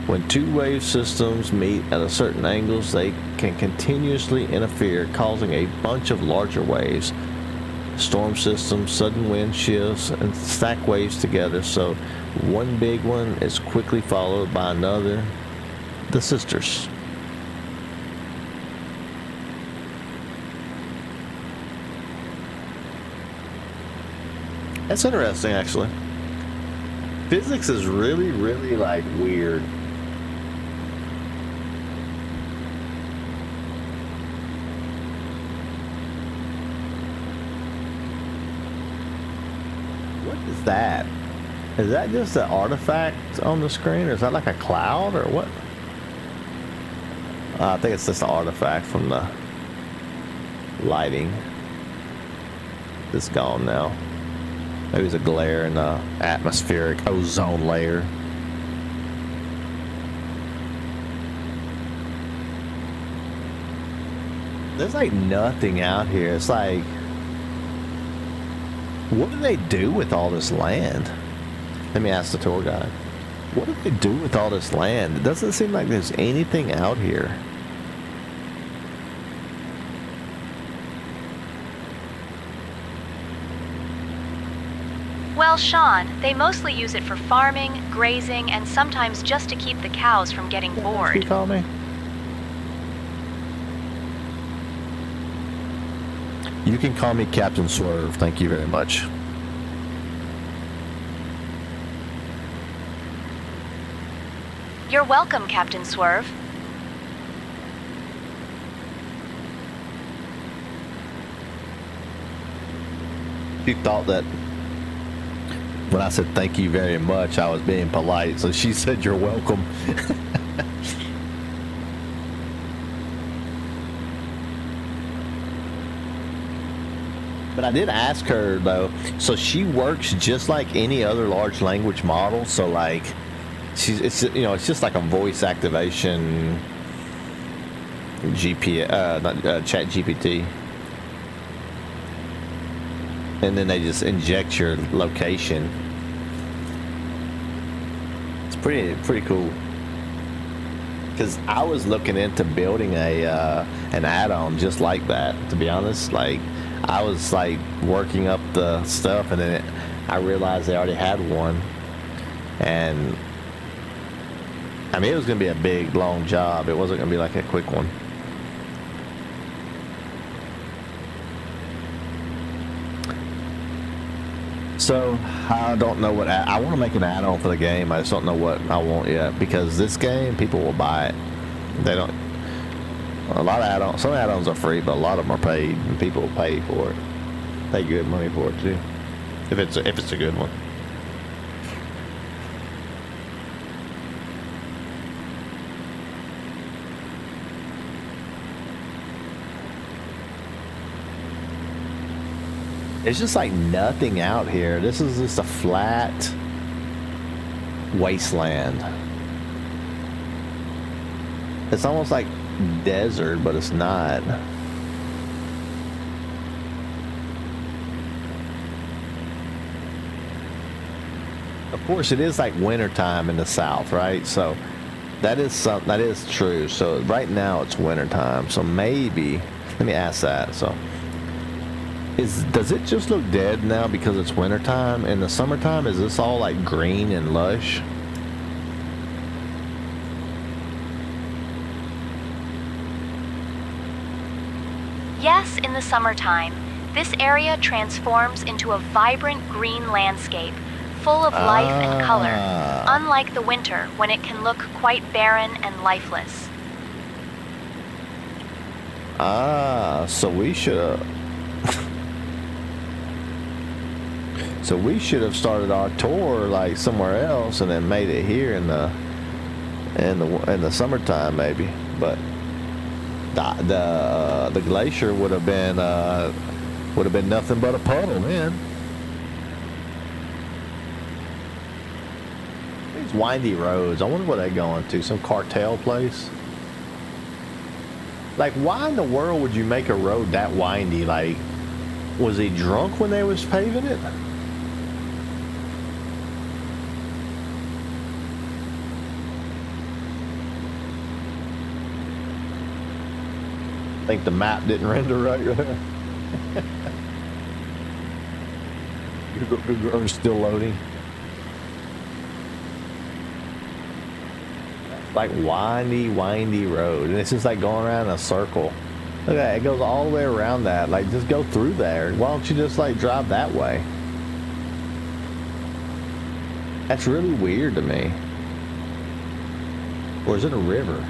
When 2 wave systems meet at a certain angles, they can continuously interfere, causing a bunch of larger waves. Storm systems, sudden wind shifts, and stack waves together, so one big one is quickly followed by another, the sisters. That's interesting, actually. Physics is really, really, like, weird. What is that? Is that just an artifact on the screen, or is that like a cloud, or what? I think it's just an artifact from the lighting. It's gone now. Maybe it's a glare in the atmospheric ozone layer. There's like nothing out here. It's like, what do they do with all this land? Let me ask the tour guide. What do they do with all this land? It doesn't seem like there's anything out here. Well, Sean, they mostly use it for farming, grazing, and sometimes just to keep the cows from getting bored. You call me? You can call me Captain Swerve. Thank you very much. You're welcome, Captain Swerve. She thought that when I said thank you very much, I was being polite. So she said, you're welcome. But I did ask her though, so she works just like any other large language model. So like, it's just like a voice activation chat GPT, and then they just inject your location. It's pretty cool. Because I was looking into building an add-on just like that. To be honest, like. I was like working up the stuff, and then I realized they already had one, and I mean it was gonna be a big long job. It wasn't gonna be like a quick one. So I don't know what I want to make an add-on for the game. I just don't know what I want yet, because this game people will buy it. They don't. A lot of add-ons, some add-ons are free, but a lot of them are paid, and people will pay for it. Pay good money for it too, if it's a good one. There's just like nothing out here. This is just a flat wasteland. It's almost like desert, but it's not. Of course, it is like winter time in the south, right? So that is true. So right now it's winter time. So maybe let me ask that. So does it just look dead now because it's winter time? In the summertime, is this all like green and lush? Yes, in the summertime, this area transforms into a vibrant green landscape, full of life and color, unlike the winter when it can look quite barren and lifeless. So we should have started our tour like somewhere else and then made it here in the summertime maybe, but the glacier would have been nothing but a puddle then. These windy roads, I wonder where they're going to. Some cartel place? Like, why in the world would you make a road that windy? Like, was he drunk when they was paving it? I think the map didn't render right there. Google still loading. Like windy road, and it's just like going around in a circle. Look at that, it goes all the way around that. Like, just go through there. Why don't you just like drive that way? That's really weird to me. Or is it a river?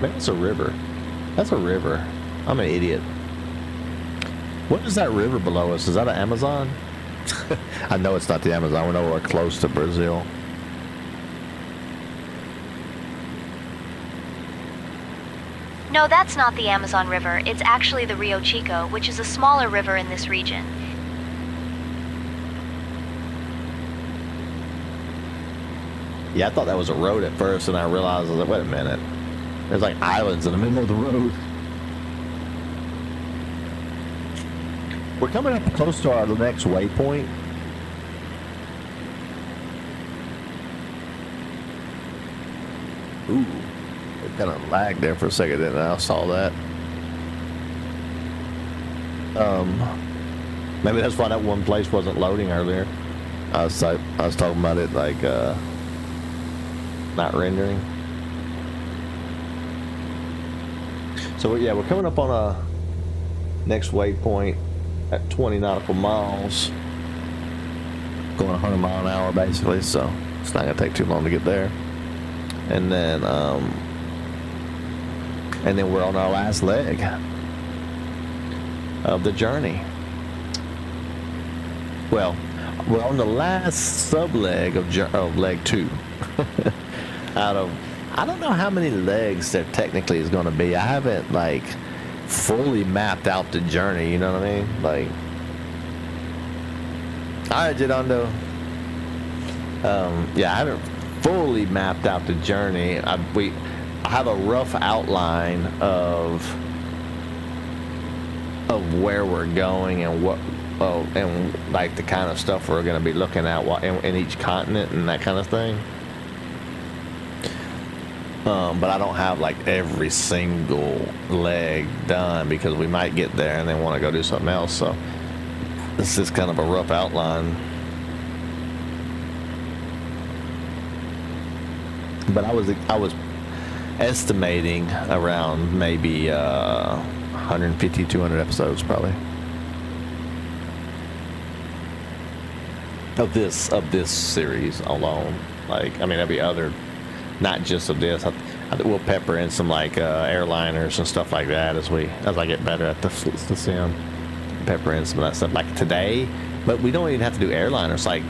Maybe it's a river. That's a river. I'm an idiot. What is that river below us? Is that an Amazon? I know it's not the Amazon. We know we're close to Brazil. No, that's not the Amazon River. It's actually the Rio Chico, which is a smaller river in this region. Yeah, I thought that was a road at first, and I realized, I was like, wait a minute. There's like islands in the middle of the road. We're coming up close to our next waypoint. Ooh, it kind of lagged there for a second, and I saw that. Maybe that's why that one place wasn't loading earlier. I was talking about it like not rendering. So yeah, we're coming up on a next waypoint at 20 nautical miles, going 100 mile an hour basically, so it's not gonna take too long to get there. And then we're on our last leg of the journey. Well, we're on the last sub leg of leg 2. Out of, I don't know how many legs there technically is going to be. I haven't like fully mapped out the journey. You know what I mean? Like, all right, Jedondo. Yeah, I haven't fully mapped out the journey. I have a rough outline of where we're going and what. Oh, and like the kind of stuff we're going to be looking at in each continent and that kind of thing. But I don't have like every single leg done because we might get there and then want to go do something else. So this is kind of a rough outline. But I was estimating around maybe 150, 200 episodes probably. Of this series alone. Like, I mean, there'll be other, not just of this. I think we'll pepper in some like airliners and stuff like that as I get better at the sim. Pepper in some of that stuff like today, but we don't even have to do airliners. Like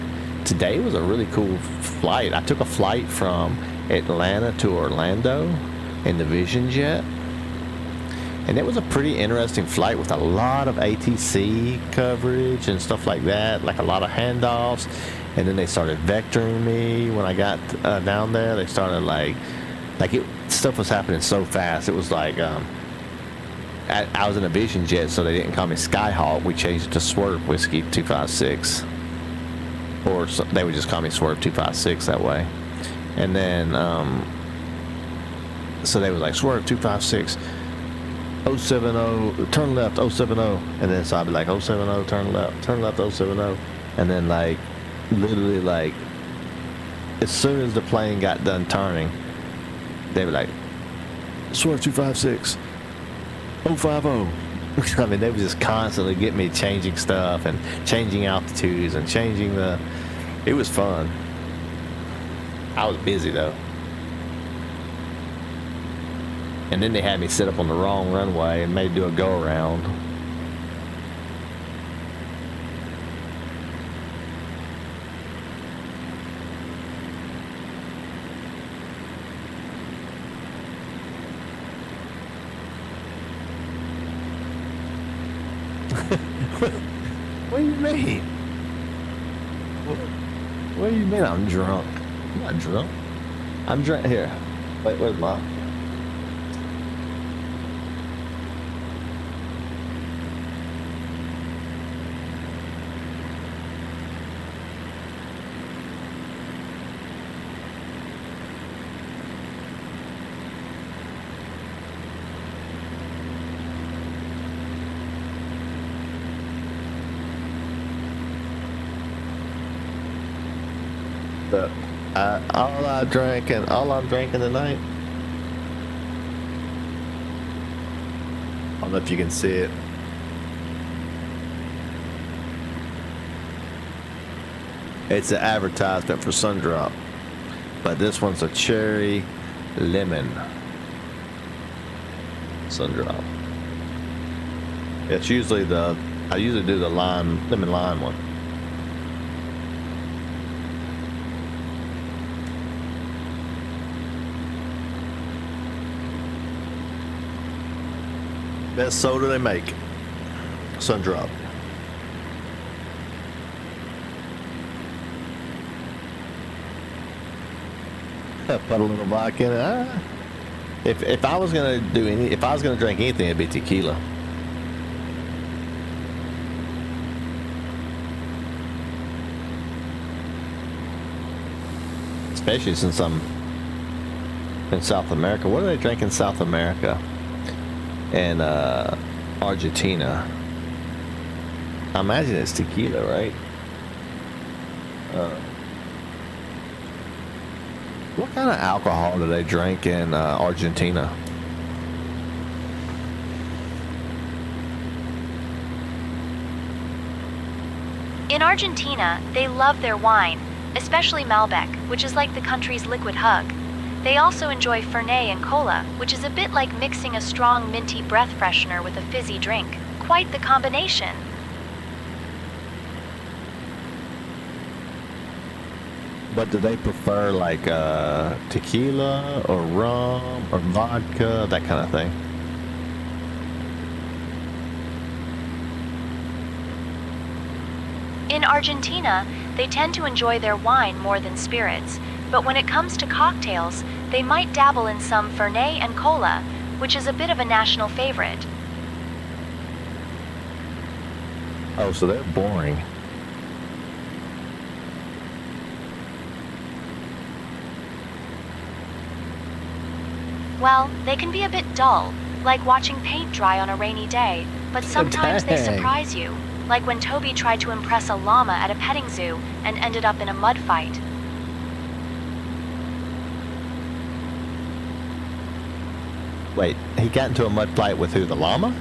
today was a really cool flight. I took a flight from Atlanta to Orlando in the Vision Jet. And it was a pretty interesting flight with a lot of ATC coverage and stuff like that, like a lot of handoffs. And then they started vectoring me when I got down there. They started stuff was happening so fast. It was like I was in a Vision Jet, so they didn't call me Skyhawk. We changed it to Swerve Whiskey 256, or they would just call me Swerve 256 that way. And then so they was like Swerve 256. 070, turn left, 070, and then so I'd be like 070, turn left 070, and then like literally like as soon as the plane got done turning, they were like Swerve 256, 050. I mean, they would just constantly get me changing stuff and changing altitudes and changing it was fun. I was busy though. And then they had me sit up on the wrong runway and made me do a go around. What do you mean? What do you mean I'm drunk? I'm not drunk. I'm drunk. Here. Wait, where's my... all I'm drinking tonight. I don't know if you can see it. It's an advertisement for Sundrop, but this one's a cherry lemon Sundrop. It's usually I usually do the lemon lime one. Best soda they make. Sundrop. Put a little vodka in it. If I was gonna drink anything, it'd be tequila. Especially since I'm in South America. What do they drink in South America? And Argentina. I imagine it's tequila, right? What kind of alcohol do they drink in Argentina? In Argentina, they love their wine, especially Malbec, which is like the country's liquid hug. They also enjoy Fernet and Cola, which is a bit like mixing a strong minty breath freshener with a fizzy drink. Quite the combination. But do they prefer like tequila or rum or vodka, that kind of thing? In Argentina, they tend to enjoy their wine more than spirits, but when it comes to cocktails, they might dabble in some Fernet and Cola, which is a bit of a national favorite. Oh, so they're boring. Well, they can be a bit dull, like watching paint dry on a rainy day, but sometimes they Dang. surprise you, like when Toby tried to impress a llama at a petting zoo and ended up in a mud fight. Wait, he got into a mud fight with who? The llama?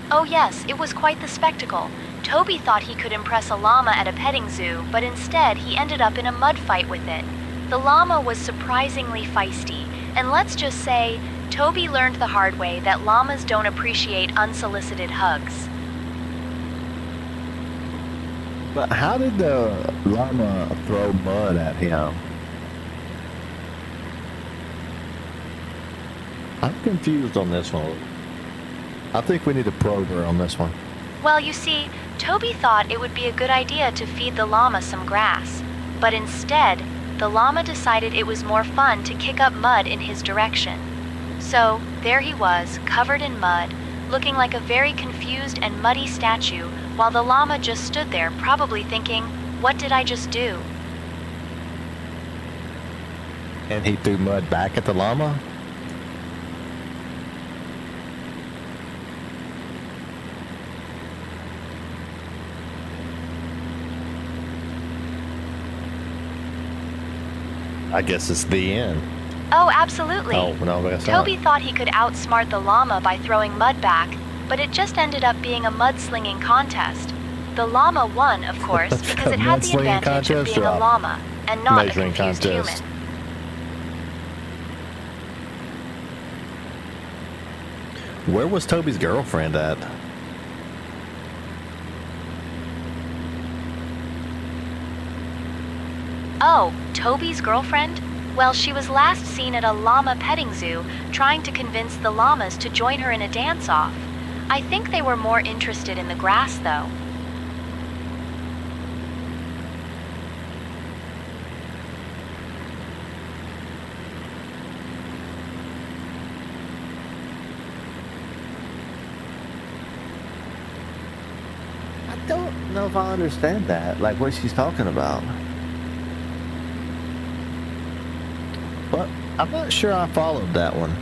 Oh yes, it was quite the spectacle. Toby thought he could impress a llama at a petting zoo, but instead he ended up in a mud fight with it. The llama was surprisingly feisty, and let's just say, Toby learned the hard way that llamas don't appreciate unsolicited hugs. But how did the llama throw mud at him? I'm confused on this one. I think we need a probe her on this one. Well, you see, Toby thought it would be a good idea to feed the llama some grass, but instead, the llama decided it was more fun to kick up mud in his direction. So, there he was, covered in mud, looking like a very confused and muddy statue, while the llama just stood there, probably thinking, "What did I just do?" And he threw mud back at the llama? I guess it's the end. Oh, absolutely. Oh, no, that's not. Toby thought he could outsmart the llama by throwing mud back, but it just ended up being a mudslinging contest. The llama won, of course, because it had the Mudslinging advantage of contest being or a a llama and not a measuring confused contest? human. Where was Toby's girlfriend at? Oh, Toby's girlfriend? Well, she was last seen at a llama petting zoo, trying to convince the llamas to join her in a dance-off. I think they were more interested in the grass, though. I don't know if I understand that, like what she's talking about. But I'm not sure I followed that one.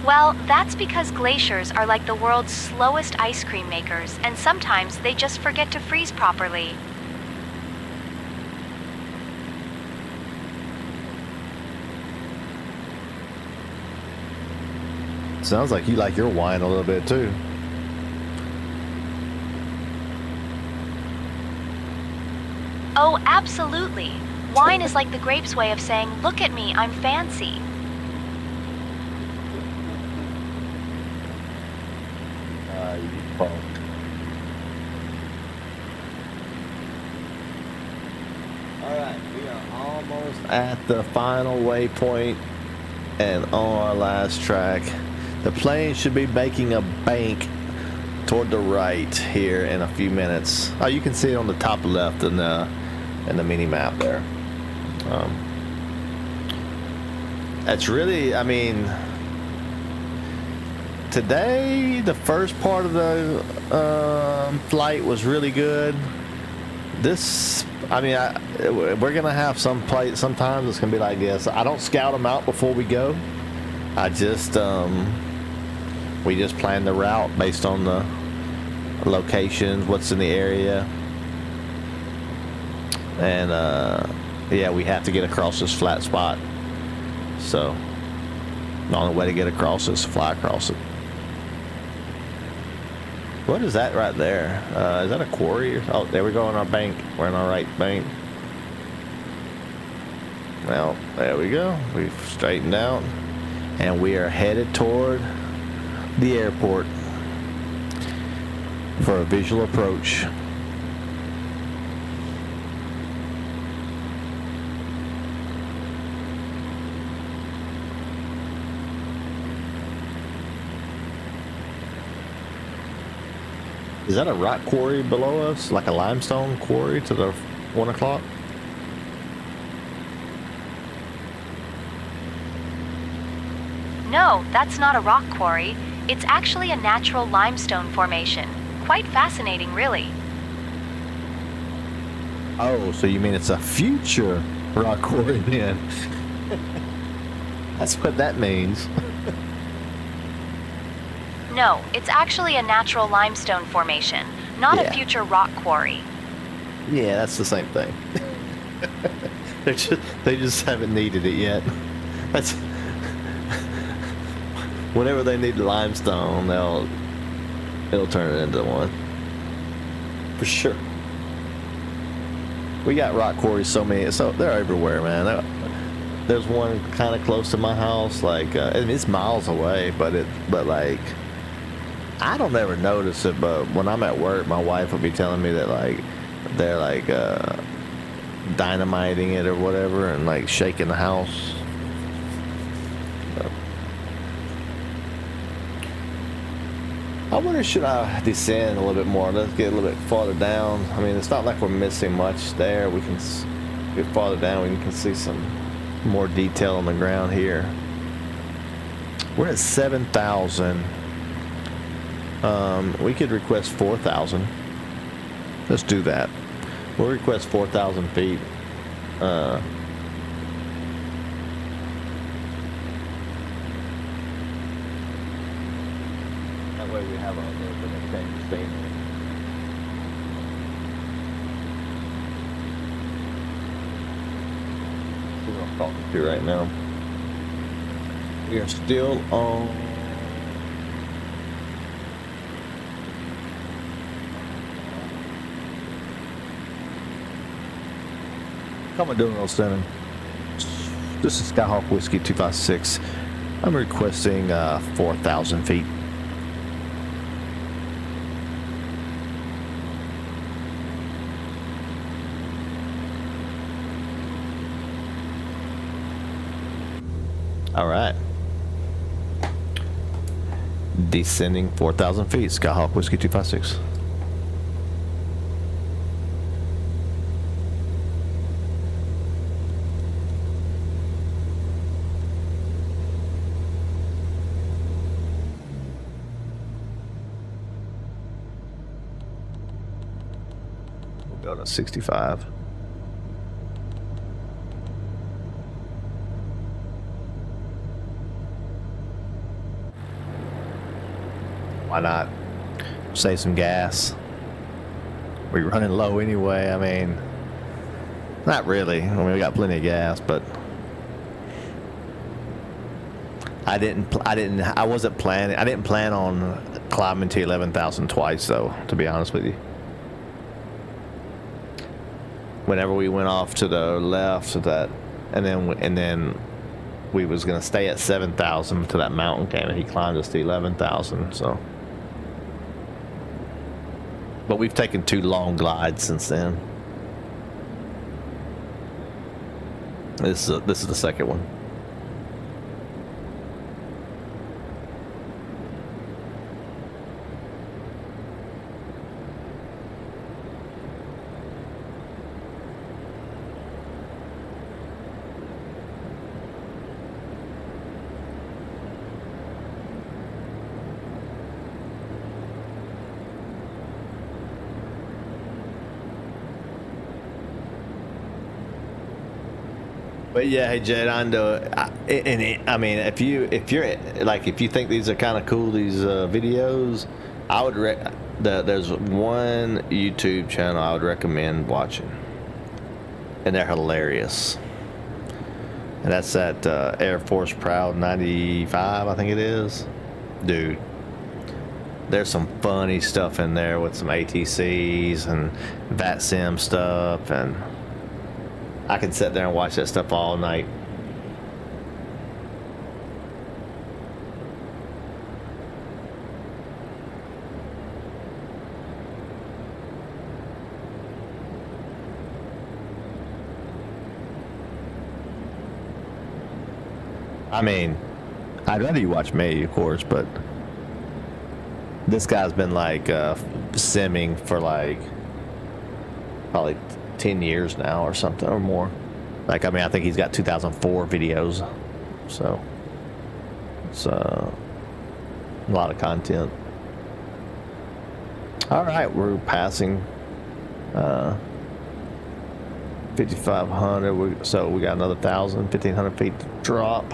Well, that's because glaciers are like the world's slowest ice cream makers, and sometimes they just forget to freeze properly. Sounds like you like your wine a little bit too. Oh, absolutely. Wine is like the grape's way of saying, "Look at me, I'm fancy." You punk. Alright, we are almost at the final waypoint and on our last track. The plane should be making a bank toward the right here in a few minutes. Oh, you can see it on the top left in the mini map there. That's really, I mean, today the first part of the flight was really good. This, I mean, we're gonna have some play. Sometimes it's gonna be like this. I don't scout them out before we go. I just we just plan the route based on the locations, what's in the area, and yeah, we have to get across this flat spot. So the only way to get across is to fly across it. What is that right there? Is that a quarry? Oh, there we go on our bank. We're in our right bank. Well, there we go. We've straightened out. And we are headed toward the airport for a visual approach. Is that a rock quarry below us? Like a limestone quarry to the 1 o'clock? No, that's not a rock quarry. It's actually a natural limestone formation. Quite fascinating, really. Oh, so you mean it's a future rock quarry then? That's what that means. No, it's actually a natural limestone formation, not Yeah. a future rock quarry. Yeah, that's the same thing. They just haven't needed it yet. That's whenever they need limestone, it'll turn it into one. For sure. We got rock quarries so they're everywhere, man. There's one kind of close to my house, like it's miles away, but like I don't ever notice it, but when I'm at work, my wife will be telling me that like they're like dynamiting it or whatever and like shaking the house. I wonder, should I descend a little bit more? Let's get a little bit farther down. I mean, it's not like we're missing much there. We can get farther down. We can see some more detail on the ground here. We're at 7,000. We could request 4,000. Let's do that. We'll request 4,000 feet. That way we have a little bit of change of scenery. See what I'm talking to right now. We are still on. Commodore 07. This is Skyhawk Whiskey 256. I'm requesting 4,000 feet. All right. Descending 4,000 feet. Skyhawk Whiskey 256. We'll go to 65. Why not? Save some gas. We're running low anyway. I mean, not really. I mean, we got plenty of gas, but I didn't plan on climbing to 11,000 twice, though, to be honest with you. Whenever we went off to the left of that, and then we was gonna stay at 7,000 till that mountain came, and he climbed us to 11,000. So, but we've taken 2 long glides since then. This is the second one. But yeah, hey Jed, I know. I mean, if you think these are kind of cool, these videos, I would there's one YouTube channel I would recommend watching, and they're hilarious. And that's that Air Force Proud 95, I think it is. Dude, there's some funny stuff in there with some ATCs and VATSIM stuff, and I can sit there and watch that stuff all night. I mean, I'd rather you watch me, of course, but this guy's been like simming for like probably 10 years now or something or more. Like, I mean, I think he's got 2004 videos, so it's a lot of content. All right, we're passing 5,500, so we got another 1,500 feet to drop.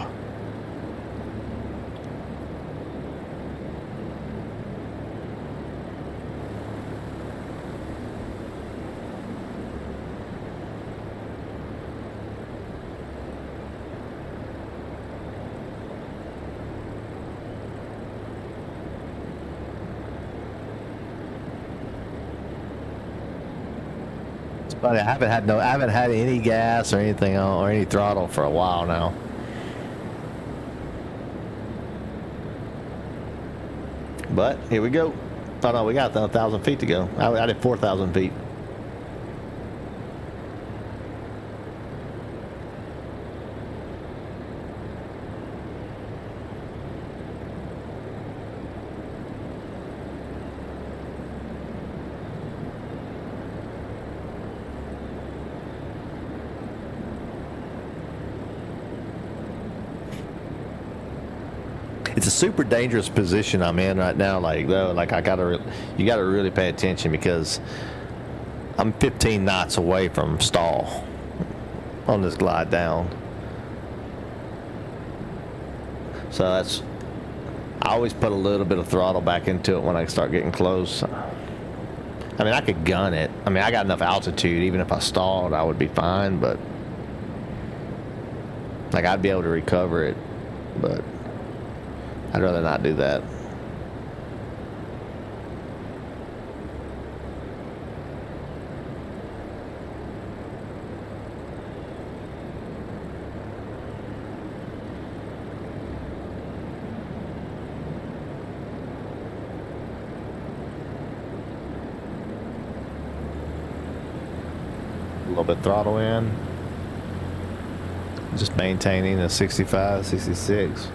But I haven't had any gas or anything on or any throttle for a while now. But here we go. Oh no, we got 1,000 feet to go. I did 4,000 feet. It's a super dangerous position I'm in right now. Like, though, like you gotta really pay attention because I'm 15 knots away from stall on this glide down. So I always put a little bit of throttle back into it when I start getting close. I mean, I could gun it. I mean, I got enough altitude. Even if I stalled, I would be fine. But like, I'd be able to recover it. But I'd rather not do that. A little bit throttle in. Just maintaining a 65, 66.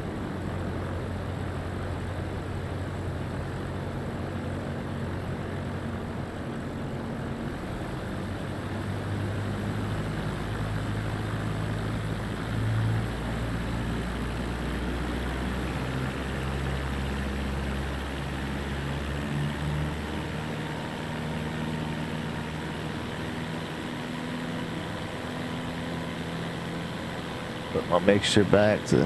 Put my mixture back to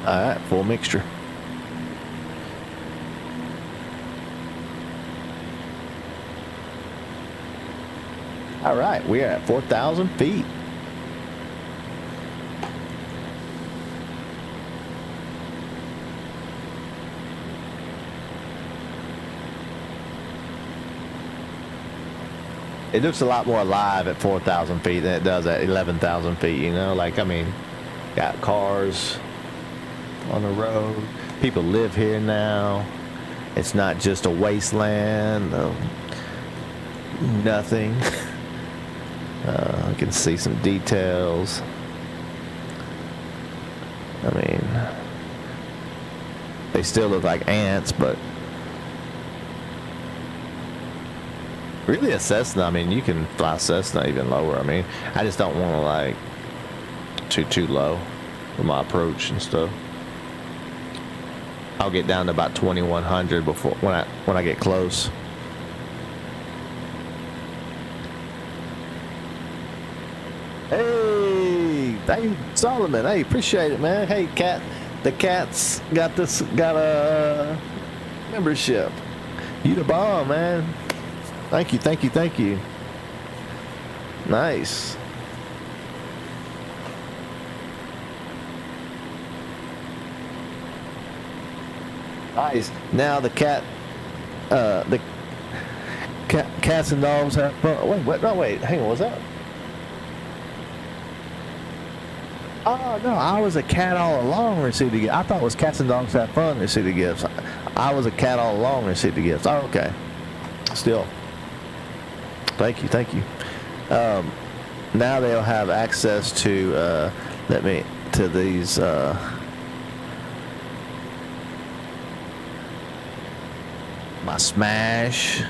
alright, full mixture. Alright, we are at 4,000 feet. It looks a lot more alive at 4,000 feet than it does at 11,000 feet, you know? Like, I mean, got cars on the road. People live here now. It's not just a wasteland of nothing. I can see some details. I mean, they still look like ants, but really a Cessna, I mean, you can fly Cessna even lower. I mean, I just don't want to like too low with my approach and stuff. I'll get down to about 2,100 before when I get close. Hey, hey Solomon, hey, appreciate it, man. Hey, cat, the cat's got a membership. You the bomb, man. Thank you, thank you, thank you. Nice. Nice. Now the cats and dogs have fun. Wait, what? No, wait. Hang on. Was that? Oh no, I was a cat all along. Received the gift. I thought it was cats and dogs have fun. Received the gifts. I was a cat all along. Received the gifts. Oh, okay. Still. Thank you. Thank you. Now they'll have access to to these. My smash,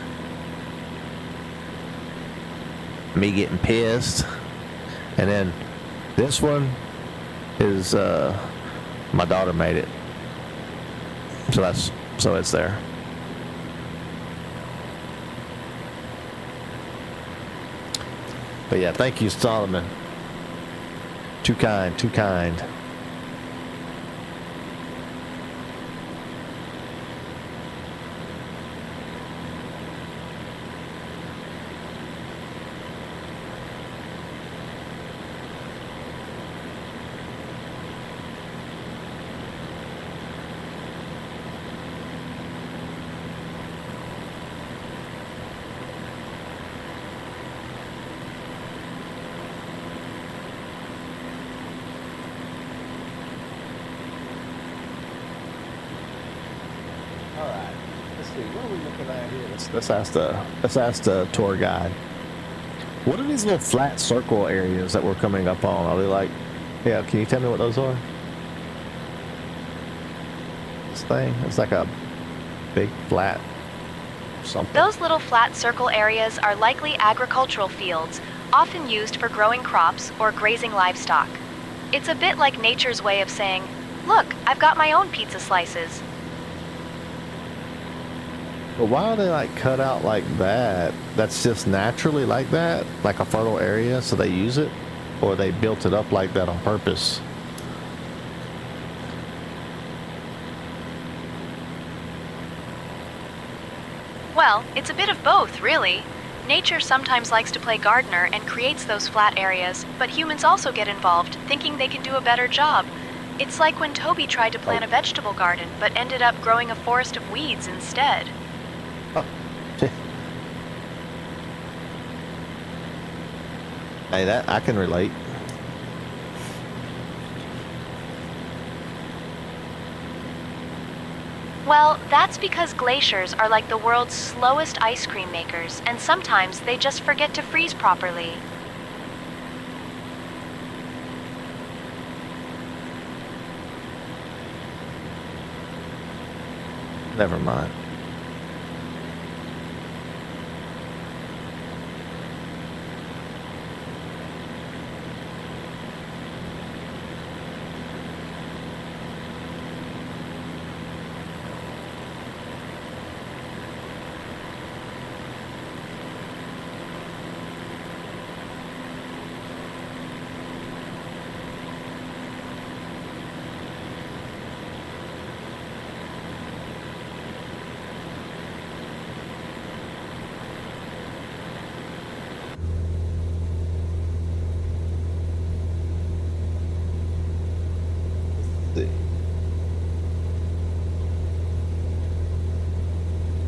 me getting pissed, and then this one is my daughter made it, so it's there. But yeah, thank you, Solomon. Too kind, too kind. What are we looking at here? Let's ask the tour guide. What are these little flat circle areas that we're coming up on? Are they like, yeah, can you tell me what those are? This thing, it's like a big flat something. Those little flat circle areas are likely agricultural fields, often used for growing crops or grazing livestock. It's a bit like nature's way of saying, look, I've got my own pizza slices. But why are they like cut out like that? That's just naturally like that, like a fertile area, so they use it, or they built it up like that on purpose? Well, it's a bit of both, really. Nature sometimes likes to play gardener and creates those flat areas, but humans also get involved, thinking they can do a better job. It's like when Toby tried to plant a vegetable garden, but ended up growing a forest of weeds instead. Oh. Hey, that I can relate. Well, that's because glaciers are like the world's slowest ice cream makers, and sometimes they just forget to freeze properly. Never mind.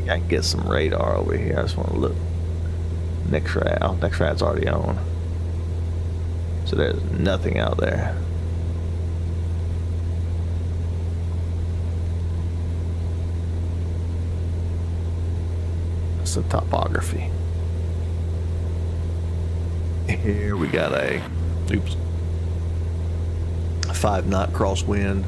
I can get some radar over here. I just want to look. Next rad. Oh, next rad's already on. So there's nothing out there. That's the topography. Here we got a 5-knot crosswind.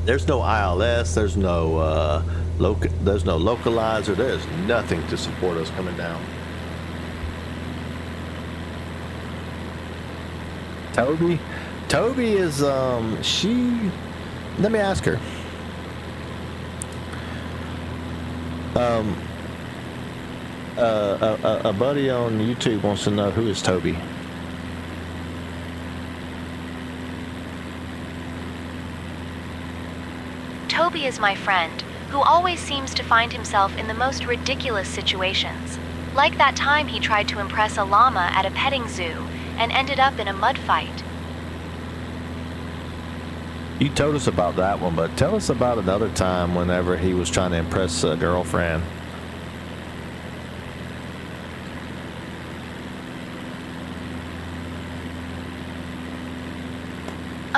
There's no ILS, there's no localizer, there's nothing to support us coming down. Toby is she, let me ask her. A buddy on YouTube wants to know, who is Toby? Toby is my friend, who always seems to find himself in the most ridiculous situations. Like that time he tried to impress a llama at a petting zoo, and ended up in a mud fight. You told us about that one, but tell us about another time whenever he was trying to impress a girlfriend.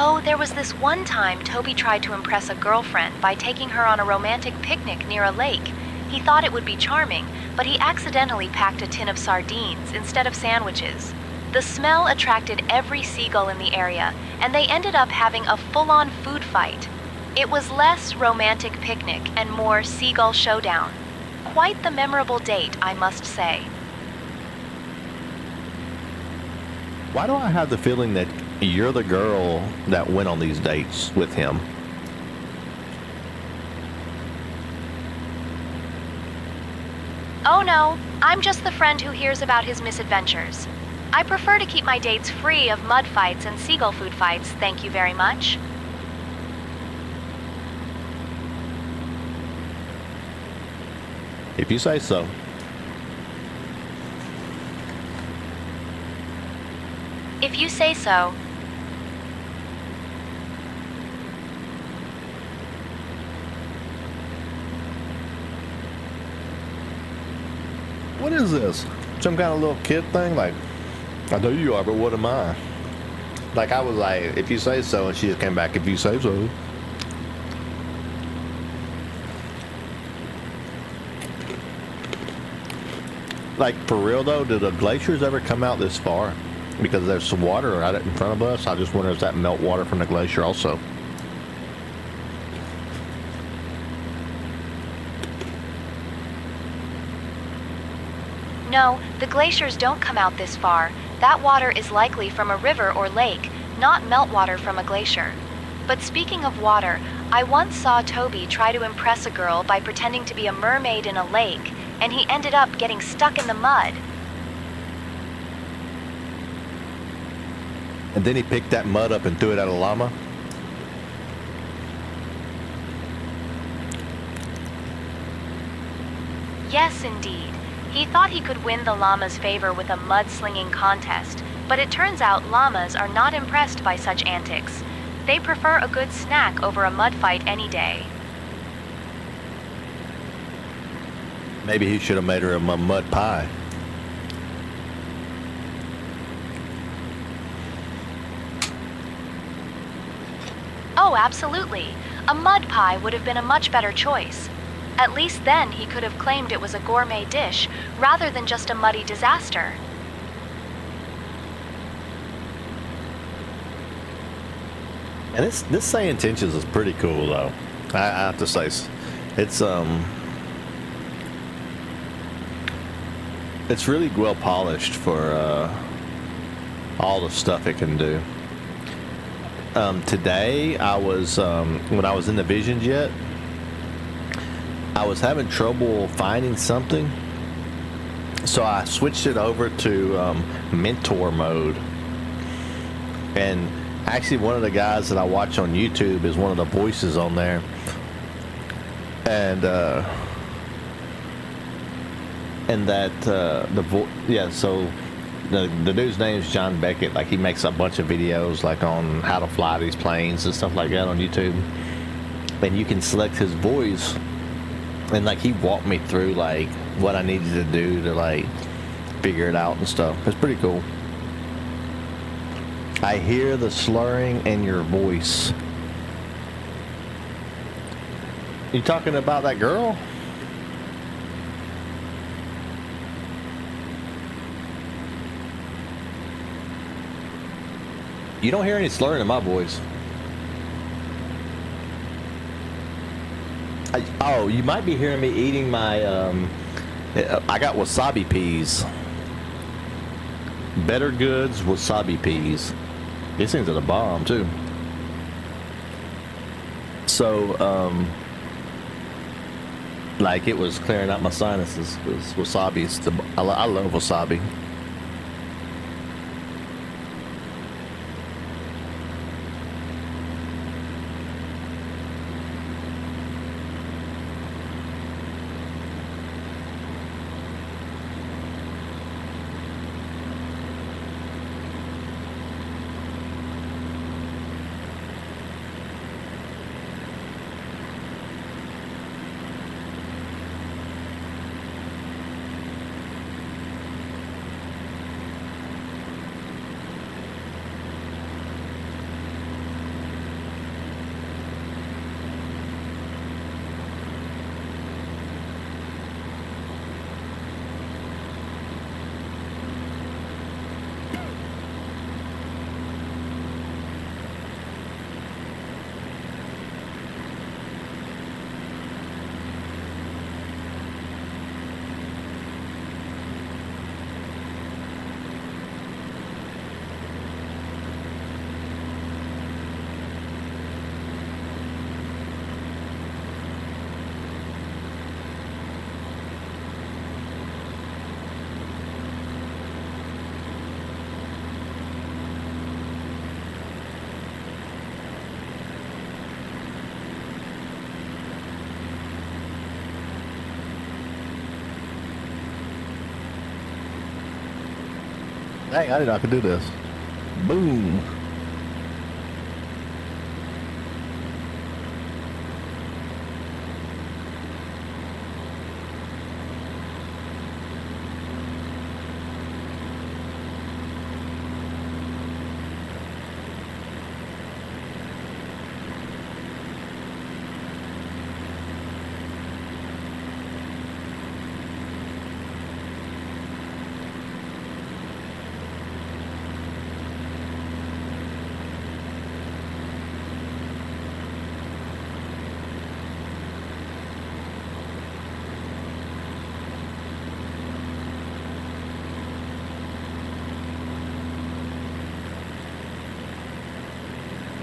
Oh, there was this one time Toby tried to impress a girlfriend by taking her on a romantic picnic near a lake. He thought it would be charming, but he accidentally packed a tin of sardines instead of sandwiches. The smell attracted every seagull in the area, and they ended up having a full-on food fight. It was less romantic picnic and more seagull showdown. Quite the memorable date, I must say. Why do I have the feeling that you're the girl that went on these dates with him? Oh no, I'm just the friend who hears about his misadventures. I prefer to keep my dates free of mud fights and seagull food fights, thank you very much. If you say so. If you say so. What is this? Some kind of little kid thing? Like, I know you are, but what am I? Like, I was like, if you say so, and she just came back, if you say so. Like, for real though, do the glaciers ever come out this far? Because there's some water right in front of us. I just wonder if that melt water from the glacier also. No, the glaciers don't come out this far. That water is likely from a river or lake, not meltwater from a glacier. But speaking of water, I once saw Toby try to impress a girl by pretending to be a mermaid in a lake, and he ended up getting stuck in the mud. And then he picked that mud up and threw it at a llama? Yes, indeed. He thought he could win the llama's favor with a mud-slinging contest, but it turns out llamas are not impressed by such antics. They prefer a good snack over a mud fight any day. Maybe he should have made her a mud pie. Oh, absolutely. A mud pie would have been a much better choice. At least then he could have claimed it was a gourmet dish, rather than just a muddy disaster. And this saying intentions is pretty cool though. I have to say, it's really well polished for all the stuff it can do. Today I was when I was in the Vision Jet, I was having trouble finding something, so I switched it over to mentor mode. And actually, one of the guys that I watch on YouTube is one of the voices on there, and so the dude's name is John Beckett. Like, he makes a bunch of videos like on how to fly these planes and stuff like that on YouTube, and you can select his voice. And like, he walked me through like what I needed to do to like figure it out and stuff. It's pretty cool. I hear the slurring in your voice. You talking about that girl? You don't hear any slurring in my voice. You might be hearing me eating my, I got wasabi peas. Better Goods wasabi peas. These things are the bomb, too. So, like, it was clearing out my sinuses. It was wasabi. I love wasabi. Dang, I didn't know I could do this. Boom.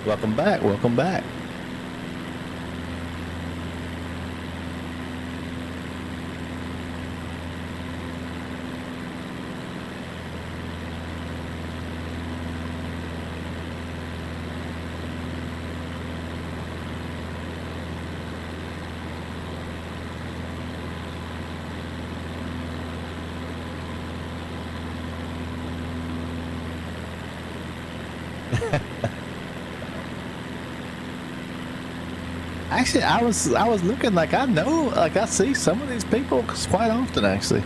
Welcome back. Welcome back. Actually, I was looking like I know, like I see some of these people quite often, actually.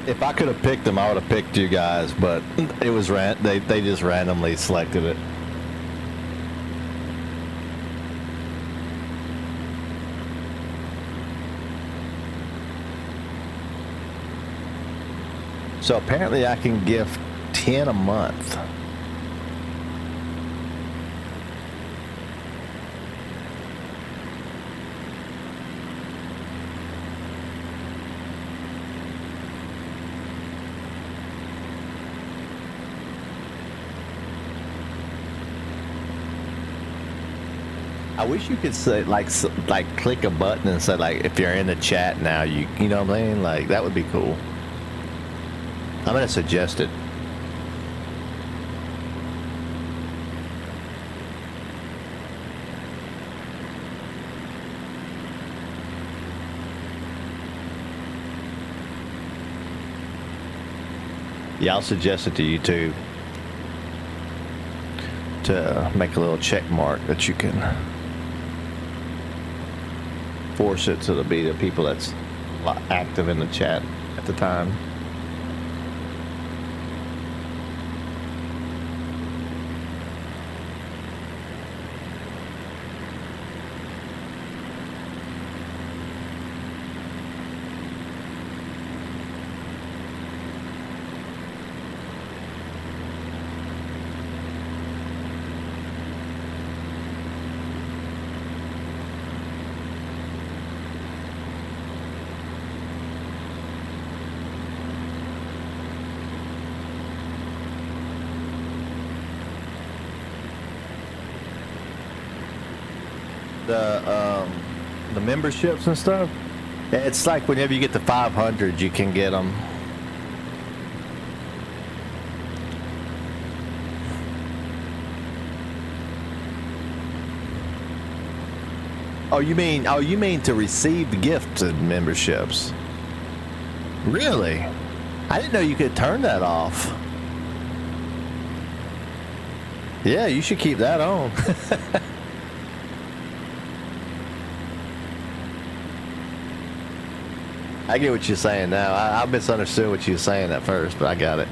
If I could have picked them, I would have picked you guys, but it was they just randomly selected it. So apparently I can gift 10 a month. I wish you could say like click a button and say like if you're in the chat now, you know what I mean? Like that would be cool. I'm gonna suggest it. Yeah, I'll suggest it to you too, to make a little check mark that you can force it to be the people that's active in the chat at the time. The memberships and stuff, it's like whenever you get to 500 you can get them. Oh, you mean to receive gifted memberships? Really? I didn't know you could turn that off. Yeah, you should keep that on. I get what you're saying now. I misunderstood what you were saying at first, but I got it.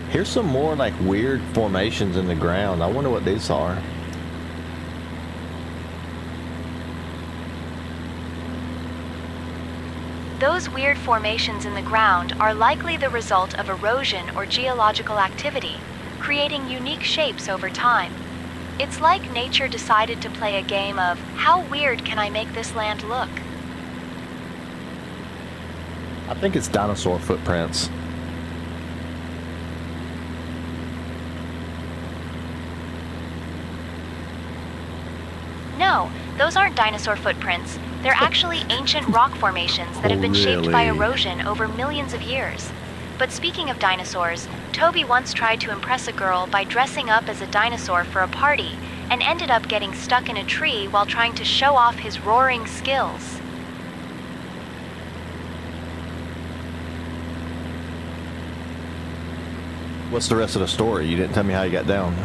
Here's some more like weird formations in the ground. I wonder what these are. Those weird formations in the ground are likely the result of erosion or geological activity, creating unique shapes over time. It's like nature decided to play a game of, how weird can I make this land look? I think it's dinosaur footprints. No, those aren't dinosaur footprints. They're actually ancient rock formations that have been shaped by Really? erosion over millions of years. But speaking of dinosaurs, Toby once tried to impress a girl by dressing up as a dinosaur for a party and ended up getting stuck in a tree while trying to show off his roaring skills. What's the rest of the story? You didn't tell me how you got down.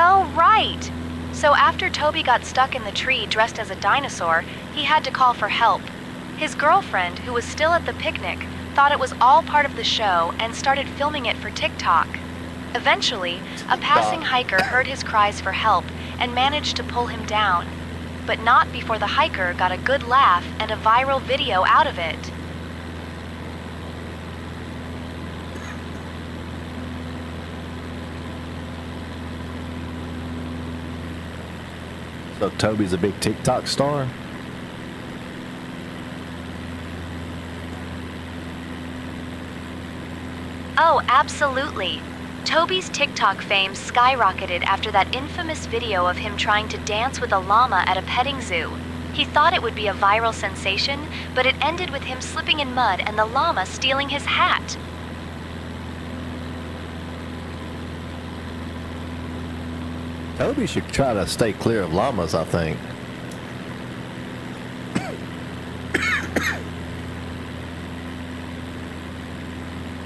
Oh, right! So after Toby got stuck in the tree dressed as a dinosaur, he had to call for help. His girlfriend, who was still at the picnic, thought it was all part of the show and started filming it for TikTok. Eventually, a passing hiker heard his cries for help and managed to pull him down. But not before the hiker got a good laugh and a viral video out of it. So Toby's a big TikTok star? Oh, absolutely. Toby's TikTok fame skyrocketed after that infamous video of him trying to dance with a llama at a petting zoo. He thought it would be a viral sensation, but it ended with him slipping in mud and the llama stealing his hat. Toby should try to stay clear of llamas, I think.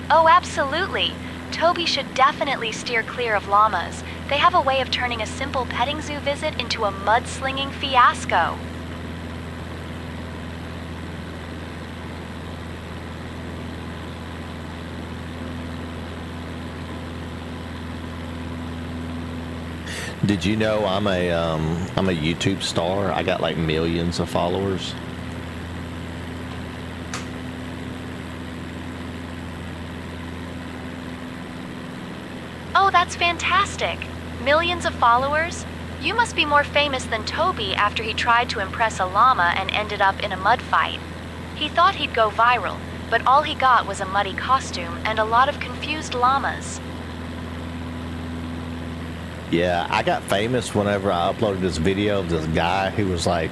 Oh, absolutely. Toby should definitely steer clear of llamas. They have a way of turning a simple petting zoo visit into a mudslinging fiasco. Did you know I'm a YouTube star? I got like millions of followers. Oh, that's fantastic. Millions of followers? You must be more famous than Toby after he tried to impress a llama and ended up in a mud fight. He thought he'd go viral, but all he got was a muddy costume and a lot of confused llamas. Yeah, I got famous whenever I uploaded this video of this guy who was like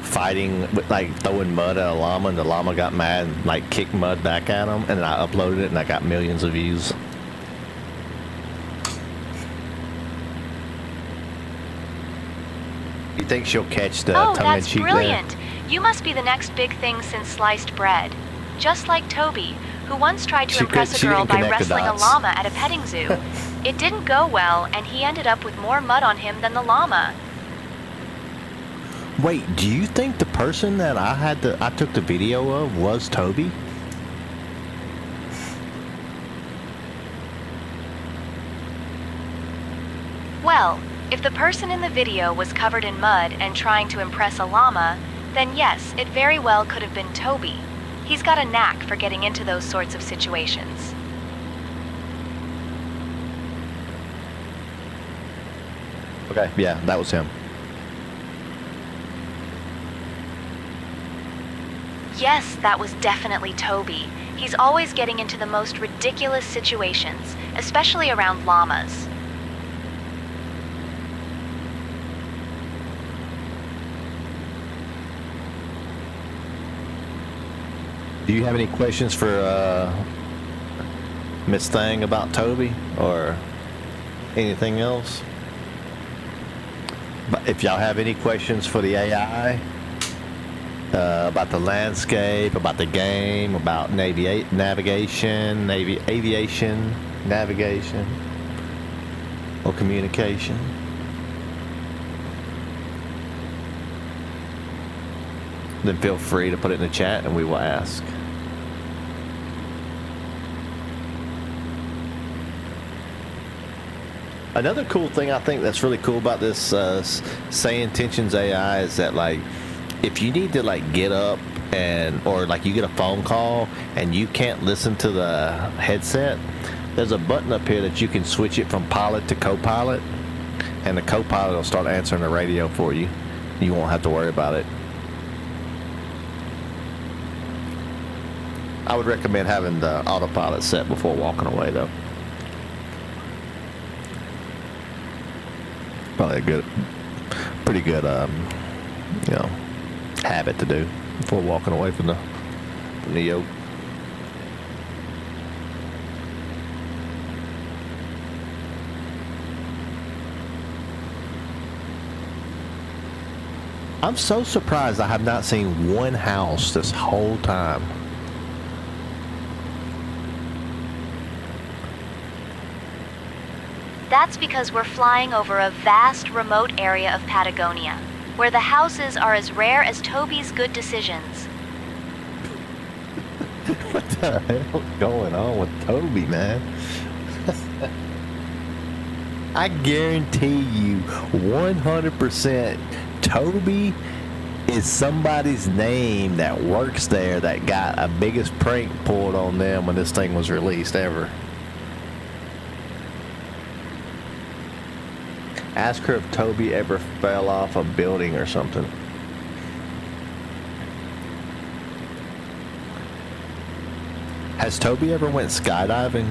fighting with like throwing mud at a llama, and the llama got mad and like kicked mud back at him, and then I uploaded it and I got millions of views. You think she'll catch the Oh, that's tongue-in-cheek there? brilliant. You must be the next big thing since sliced bread. Just like Toby, who once tried to She impress a didn't girl by connect the wrestling a dots. llama at a petting zoo. It didn't go well, and he ended up with more mud on him than the llama. Wait, do you think the person that I took the video of was Toby? Well, if the person in the video was covered in mud and trying to impress a llama, then yes, it very well could have been Toby. He's got a knack for getting into those sorts of situations. Okay, yeah, that was him. Yes, that was definitely Toby. He's always getting into the most ridiculous situations, especially around llamas. Do you have any questions for Miss Thang about Toby or anything else? But if y'all have any questions for the AI about the landscape, about the game, about navigation, aviation, navigation, or communication, then feel free to put it in the chat and we will ask. Another cool thing I think that's really cool about this Say Intentions AI is that like if you need to like get up or like you get a phone call and you can't listen to the headset, there's a button up here that you can switch it from pilot to co-pilot, and the co-pilot will start answering the radio for you. You won't have to worry about it. I would recommend having the autopilot set before walking away, though. Probably a pretty good, habit to do before walking away from the yoke. I'm so surprised I have not seen one house this whole time. That's because we're flying over a vast, remote area of Patagonia, where the houses are as rare as Toby's good decisions. What the hell is going on with Toby, man? I guarantee you 100% Toby is somebody's name that works there that got a biggest prank pulled on them when this thing was released ever. Ask her if Toby ever fell off a building or something. Has Toby ever went skydiving?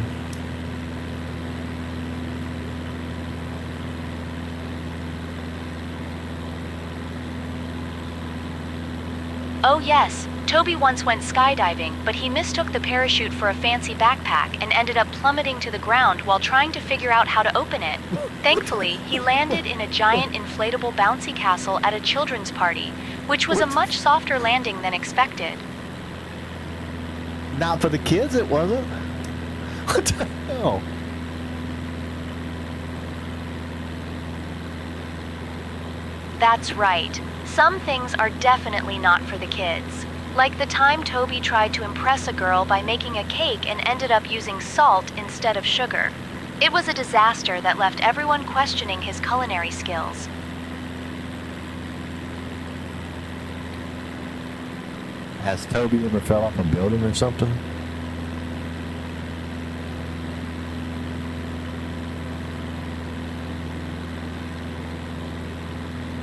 Oh yes, Toby once went skydiving, but he mistook the parachute for a fancy backpack and ended up plummeting to the ground while trying to figure out how to open it. Thankfully, he landed in a giant inflatable bouncy castle at a children's party, which was a much softer landing than expected. Not for the kids, it wasn't. What the hell? That's right. Some things are definitely not for the kids. Like the time Toby tried to impress a girl by making a cake and ended up using salt instead of sugar. It was a disaster that left everyone questioning his culinary skills. Has Toby ever fell off a building or something?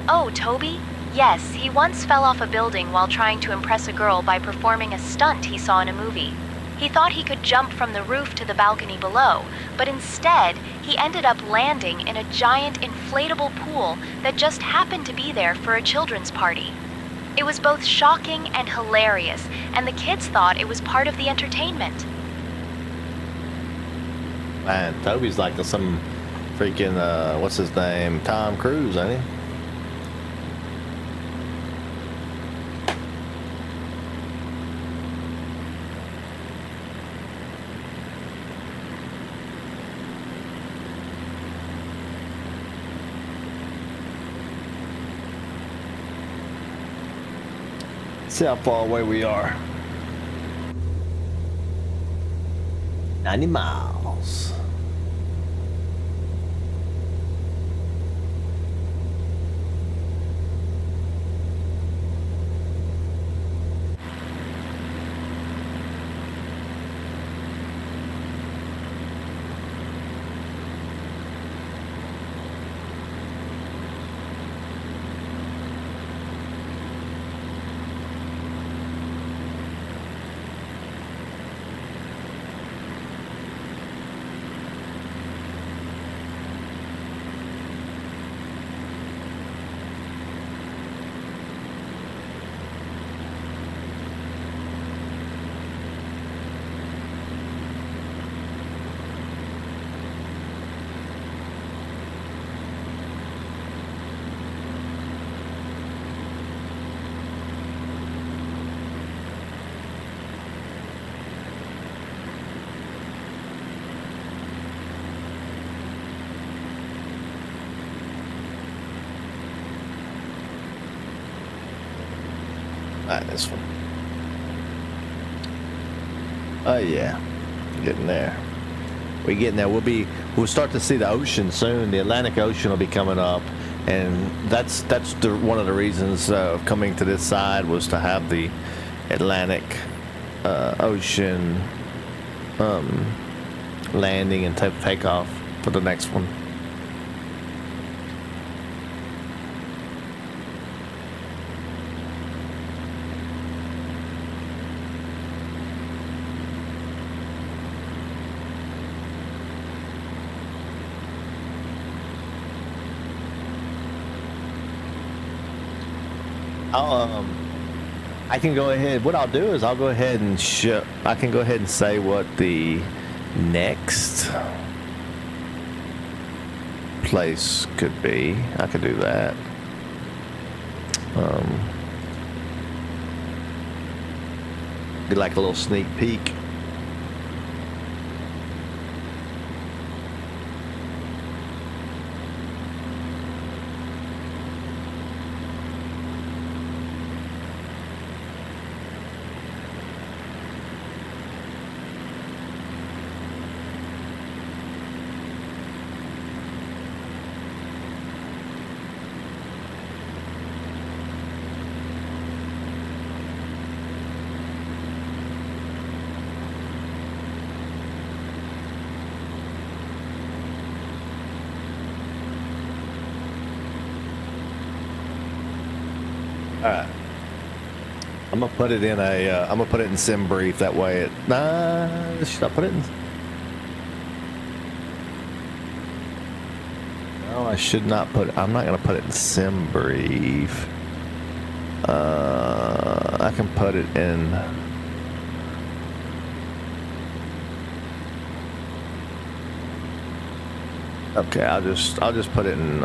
Oh, Toby? Yes, he once fell off a building while trying to impress a girl by performing a stunt he saw in a movie. He thought he could jump from the roof to the balcony below, but instead, he ended up landing in a giant inflatable pool that just happened to be there for a children's party. It was both shocking and hilarious, and the kids thought it was part of the entertainment. Man, Toby's like some freaking, what's his name? Tom Cruise, ain't he? See how far away we are. 90 miles. Alright, this one. Oh yeah, getting there. We're getting there. We'll start to see the ocean soon. The Atlantic Ocean will be coming up, and that's one of the reasons of coming to this side was to have the Atlantic Ocean landing and take off for the next one. I can go ahead. What I'll do is I'll go ahead and I can go ahead and say what the next place could be. I could do that. Be like a little sneak peek. All right. I'm gonna put it in I'm gonna put it in sim brief. That way it. Should I put it in? No, I should not put. I'm not gonna put it in sim brief. I can put it in. Okay, I'll just put it in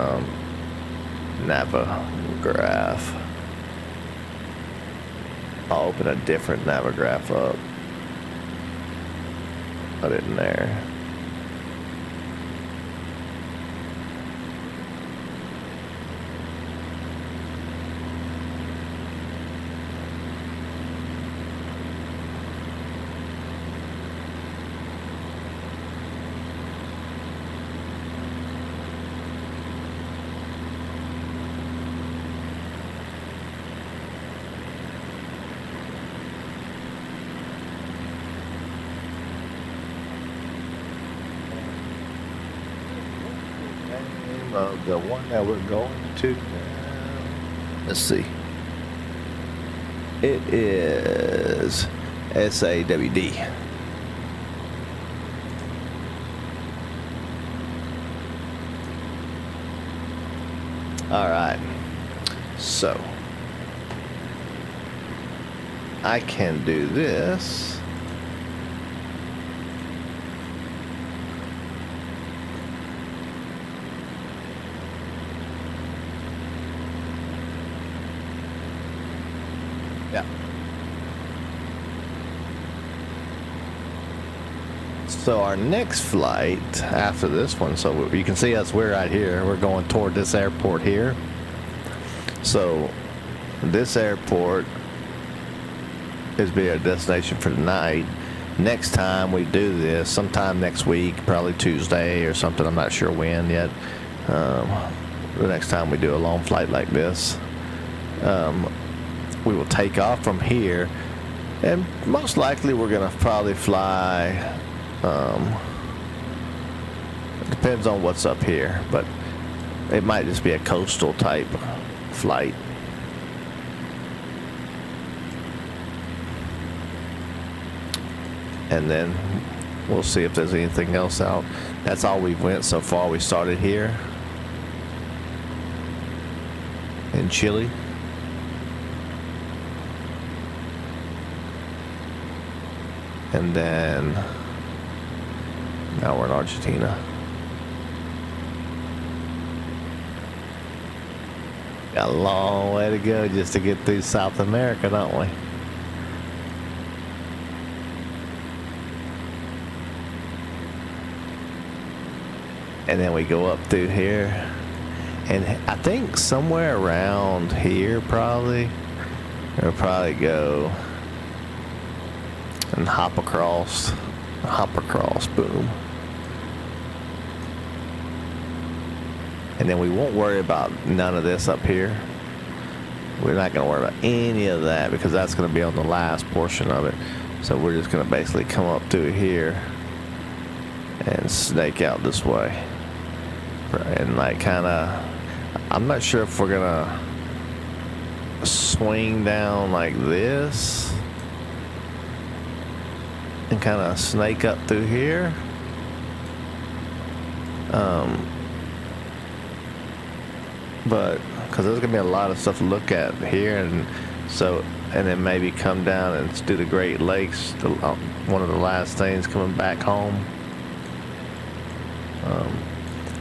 Navigraph. I'll open a different Navigraph up. Put it in there. Of the one that we're going to now. Let's see. It is SAWD. All right. So I can do this. Yeah. So our next flight after this one, so you can see us, we're right here. We're going toward this airport here. So this airport is be our destination for the night. Next time we do this, sometime next week, probably Tuesday or something, I'm not sure when yet. The next time we do a long flight like this, we will take off from here, and most likely we're gonna probably fly. It depends on what's up here, but it might just be a coastal type flight. And then we'll see if there's anything else out. That's all we've went so far. We started here in Chile. And then now we're in Argentina. Got a long way to go just to get through South America, don't we? And then we go up through here. And I think somewhere around here probably, we'll probably go and hop across, boom. And then we won't worry about none of this up here. We're not going to worry about any of that because that's going to be on the last portion of it. So we're just going to basically come up through here and snake out this way. And like kind of, I'm not sure if we're going to swing down like this and kind of snake up through here. But because there's gonna be a lot of stuff to look at here, and then maybe come down and do the Great Lakes, one of the last things coming back home.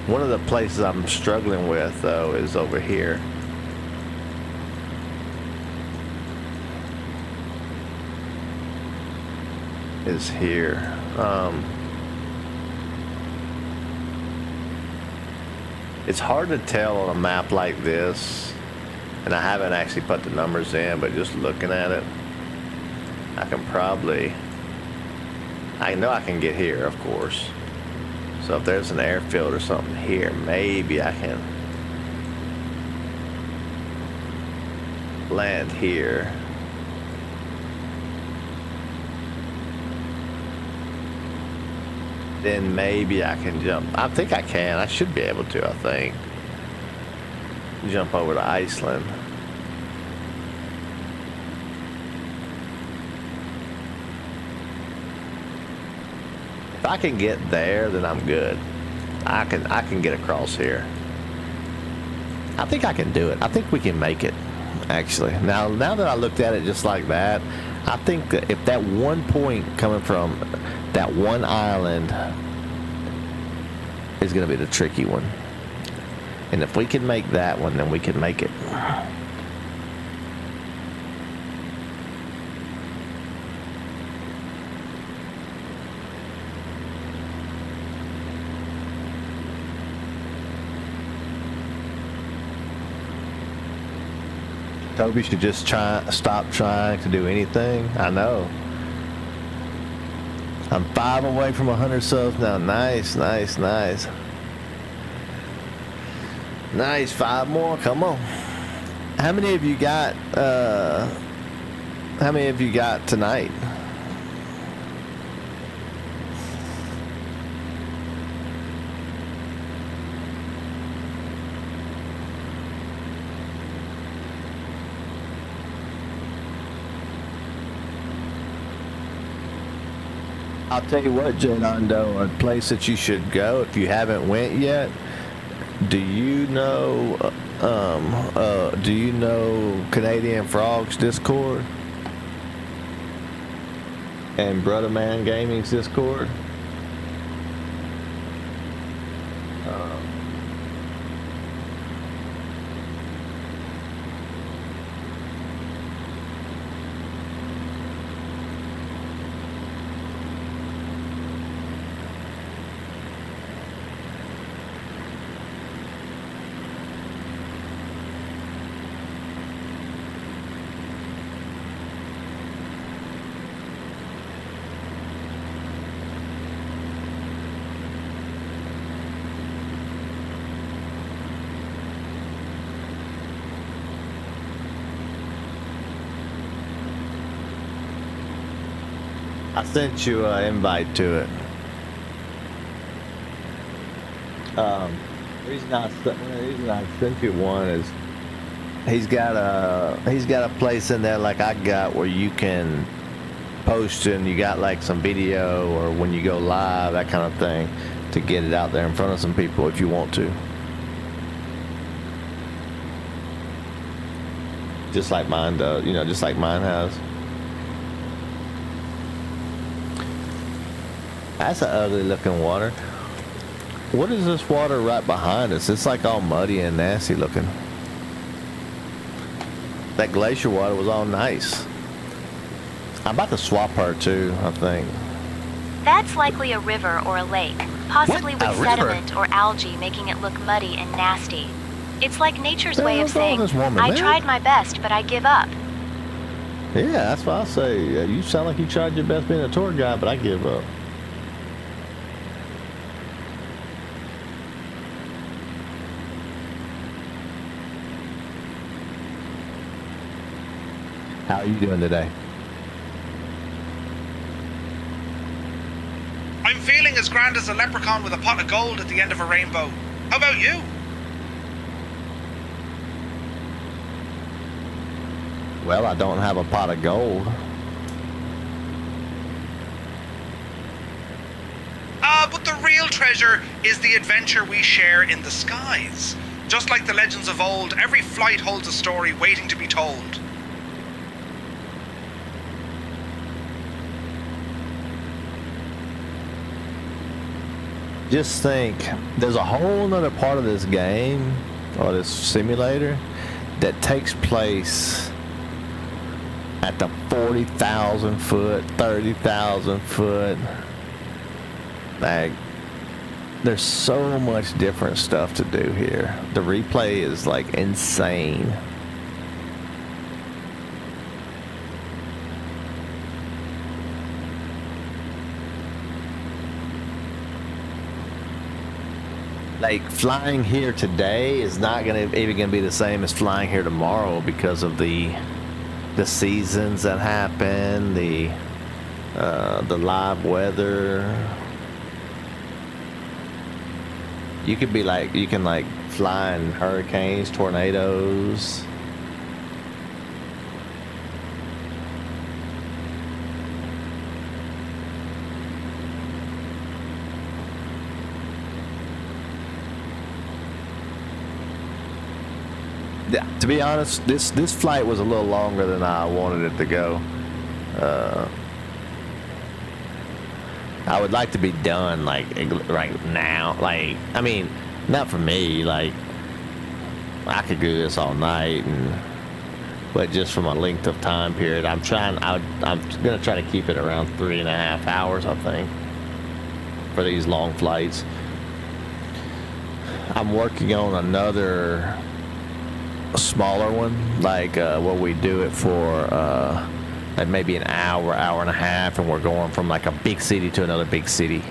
One of the places I'm struggling with though is over here. Is here. It's hard to tell on a map like this, and I haven't actually put the numbers in, but just looking at it, I know I can get here, of course. So if there's an airfield or something here, maybe I can land here. Then maybe I can jump. I think I can. I should be able to, I think. Jump over to Iceland. If I can get there, then I'm good. I can get across here. I think I can do it. I think we can make it, actually. Now that I looked at it just like that, I think that if that one point coming from that one island is going to be the tricky one. And if we can make that one, then we can make it. Toby should just stop trying to do anything. I know. I'm 5 away from 100 subs now. Nice. Nice, 5 more. Come on. How many of you got tonight? I'll tell you what, Janondo, a place that you should go if you haven't went yet. Do you know Canadian Frogs Discord and Brother Man Gaming's Discord? I sent you an invite to it. The reason I sent you one is he's got a place in there like I got where you can post and you got like some video or when you go live, that kind of thing, to get it out there in front of some people if you want to. Just like mine does, just like mine has. That's an ugly looking water. What is this water right behind us? It's like all muddy and nasty looking. That glacier water was all nice. I'm about to swap her too, I think. That's likely a river or a lake, possibly What? with A river? sediment or algae making it look muddy and nasty. It's like nature's way of What's wrong saying, with this woman, I man? tried my best, but I give up. Yeah, that's what I say. You sound like you tried your best being a tour guide, but I give up. How are you doing today? I'm feeling as grand as a leprechaun with a pot of gold at the end of a rainbow. How about you? Well, I don't have a pot of gold. But the real treasure is the adventure we share in the skies. Just like the legends of old, every flight holds a story waiting to be told. Just think, there's a whole nother part of this game, or this simulator, that takes place at the 40,000 foot, 30,000 foot. Like, there's so much different stuff to do here. The replay is like insane. Like, flying here today is not even gonna be the same as flying here tomorrow because of the seasons that happen, the live weather. You can fly in hurricanes, tornadoes. Yeah, to be honest, this flight was a little longer than I wanted it to go. I would like to be done like right now. Like, I mean, not for me. Like, I could do this all night, but just from a length of time period, I'm gonna try to keep it around 3.5 hours, I think, for these long flights. I'm working on another smaller one, like where we do it for like maybe an hour and a half, and we're going from like a big city to another big city,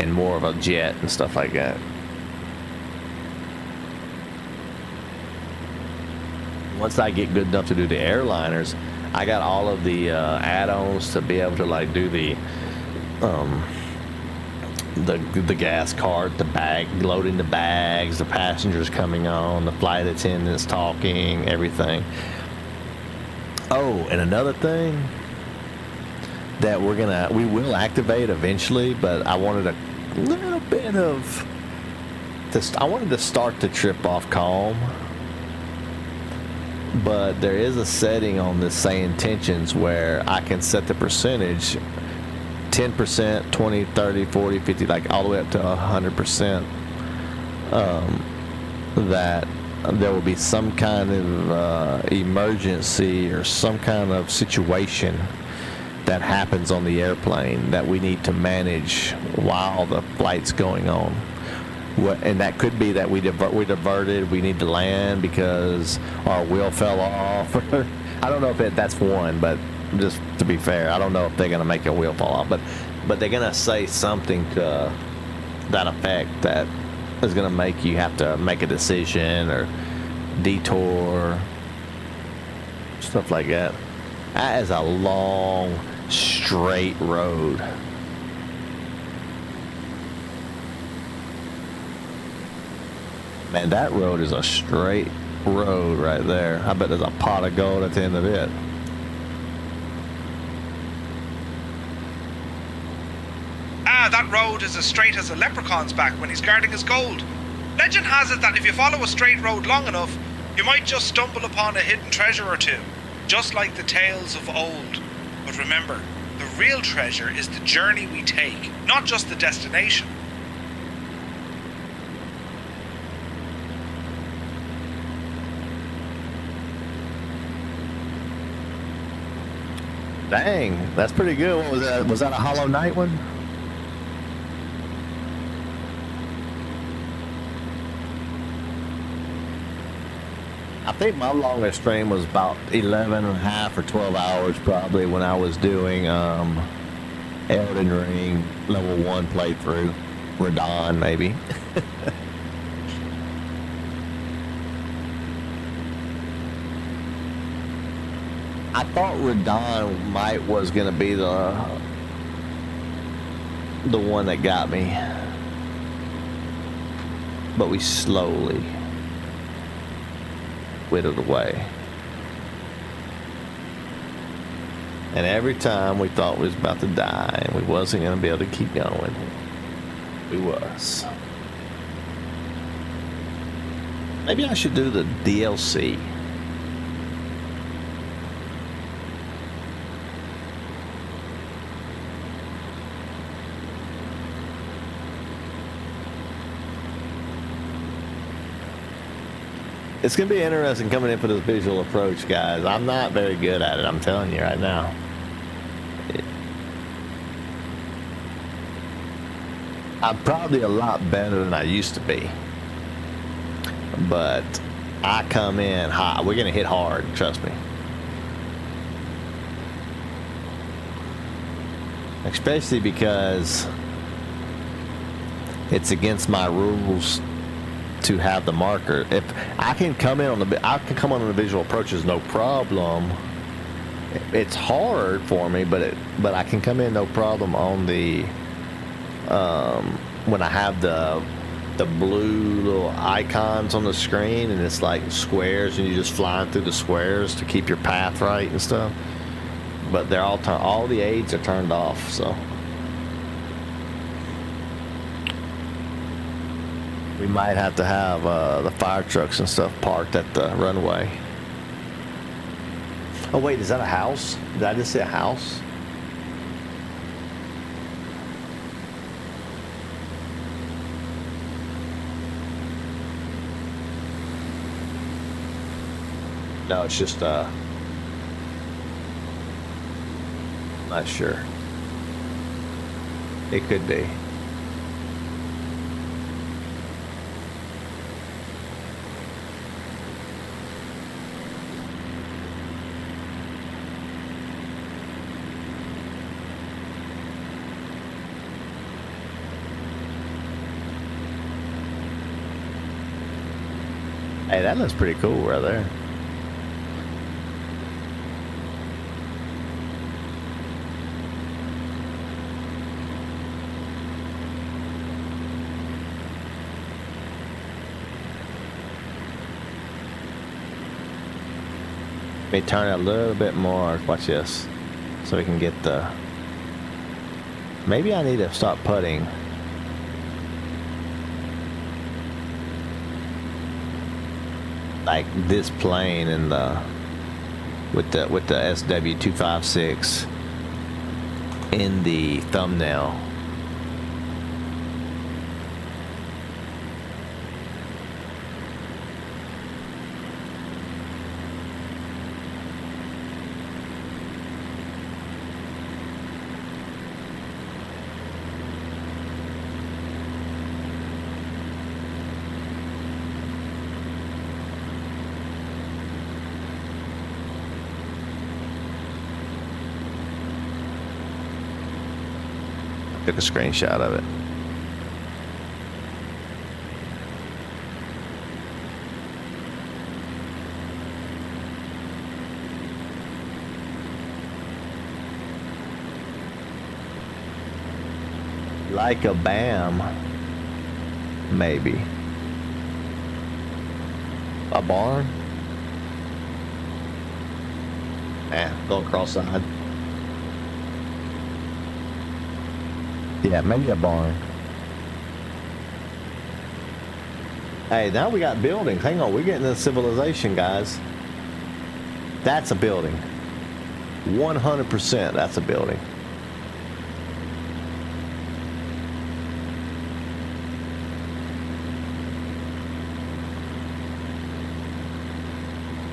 and more of a jet and stuff like that. Once I get good enough to do the airliners, I got all of the add-ons to be able to like do the gas cart, the bag, loading the bags, the passengers coming on, the flight attendants talking, everything. Oh, and another thing that we will activate eventually, but I wanted a little bit of this. I wanted to start the trip off calm, but there is a setting on this say intentions where I can set the percentage 10%, 20, 30, 40, 50, like all the way up to 100%, that there will be some kind of emergency or some kind of situation that happens on the airplane that we need to manage while the flight's going on. And that could be that we're diverted, we need to land because our wheel fell off. I don't know if that's one, but just to be fair, I don't know if they're going to make your wheel fall off, but they're going to say something to that effect that is going to make you have to make a decision or detour, stuff like that. That is a long, straight road. Man, that road is a straight road right there. I bet there's a pot of gold at the end of it. That road is as straight as a leprechaun's back when he's guarding his gold. Legend has it that if you follow a straight road long enough, you might just stumble upon a hidden treasure or two, just like the tales of old. But remember, the real treasure is the journey we take, not just the destination. Dang, that's pretty good. What was that? Was that a Hollow Knight one? I think my longest stream was about 11 and a half or 12 hours probably when I was doing Elden Ring level 1 playthrough. Radon, maybe. I thought Radon was going to be the one that got me. But we slowly whittled away. And every time we thought we was about to die and we wasn't going to be able to keep going, we was. Maybe I should do the DLC. It's going to be interesting coming in for this visual approach, guys. I'm not very good at it, I'm telling you right now. I'm probably a lot better than I used to be. But I come in hot. We're going to hit hard, trust me. Especially because it's against my rules to have the marker. If I can come in on the visual approaches, no problem. It's hard for me, but I can come in no problem on the when I have the blue little icons on the screen and it's like squares and you're just flying through the squares to keep your path right and stuff. But they're all the aids are turned off, so we might have to have the fire trucks and stuff parked at the runway. Oh wait, is that a house? Did I just see a house? No, it's just not sure. It could be. Hey, that looks pretty cool right there. Let me turn it a little bit more. Watch this. So we can get the... Maybe I need to stop putting. Like this plane in the with the SW256 in the thumbnail. Took a screenshot of it. Like a BAM, maybe. A barn? Going cross-eyed. Yeah, maybe a barn. Hey, now we got buildings. Hang on, we're getting into civilization, guys. That's a building. 100% that's a building.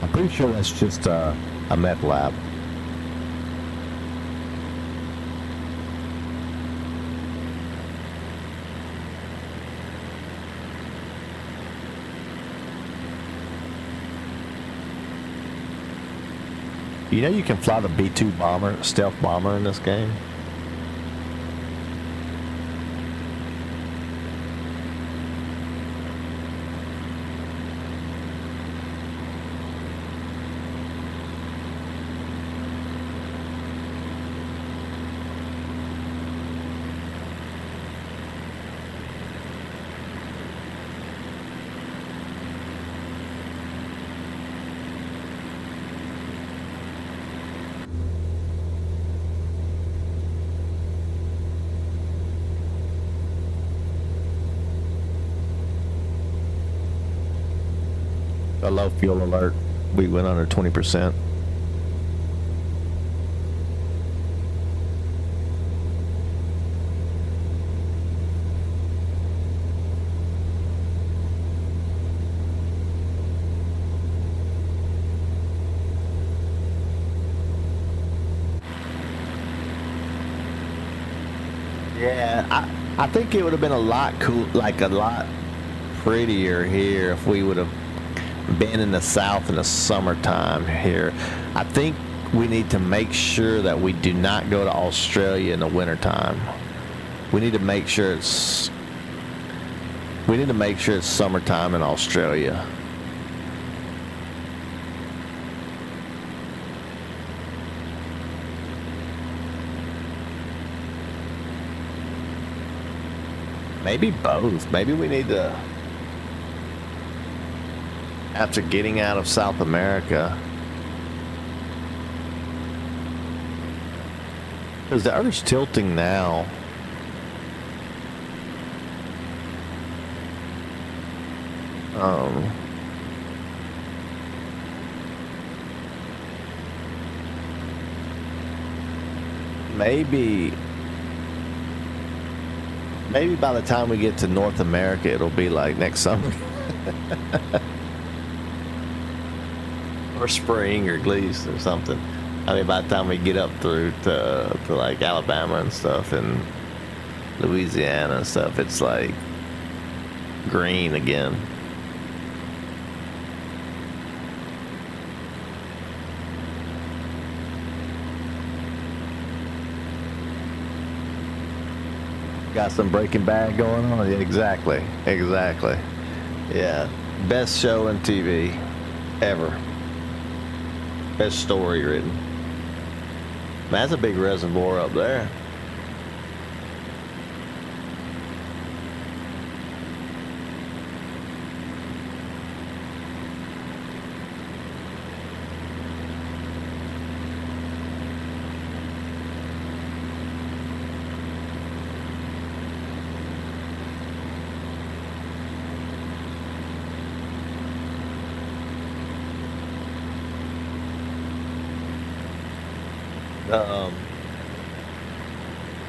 I'm pretty sure that's just a meth lab. You know you can fly the B-2 bomber, stealth bomber in this game? low fuel alert. We went under 20%. Yeah, I think it would have been a lot cool, like a lot prettier here if we would have been in the south in the summertime here. I think we need to make sure that we do not go to Australia in the wintertime. We need to make sure it's summertime in Australia. Maybe both. Maybe we need to, after getting out of South America, because the Earth's tilting now. Maybe by the time we get to North America, it'll be like next summer. Or spring, or at least, or something. I mean, by the time we get up through to like Alabama and stuff, and Louisiana and stuff, it's like green again. Got some Breaking Bad going on? Yeah, exactly. Yeah. Best show on TV ever. Best story written. Man, that's a big reservoir up there.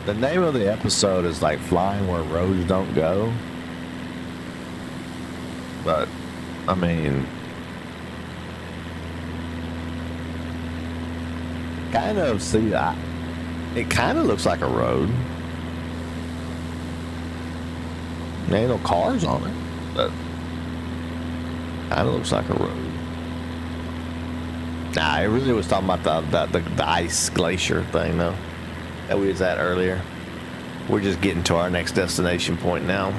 The name of the episode is like Flying Where Roads Don't Go. But, I mean, kind of, see, it kind of looks like a road. There ain't no cars on it, but kind of looks like a road. Nah, it really was talking about the ice glacier thing, though, that we was at earlier. We're just getting to our next destination point now.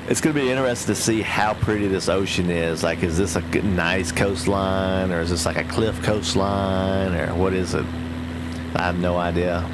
It's going to be interesting to see how pretty this ocean is. Like, is this a nice coastline, or is this like a cliff coastline, or what is it? I have no idea.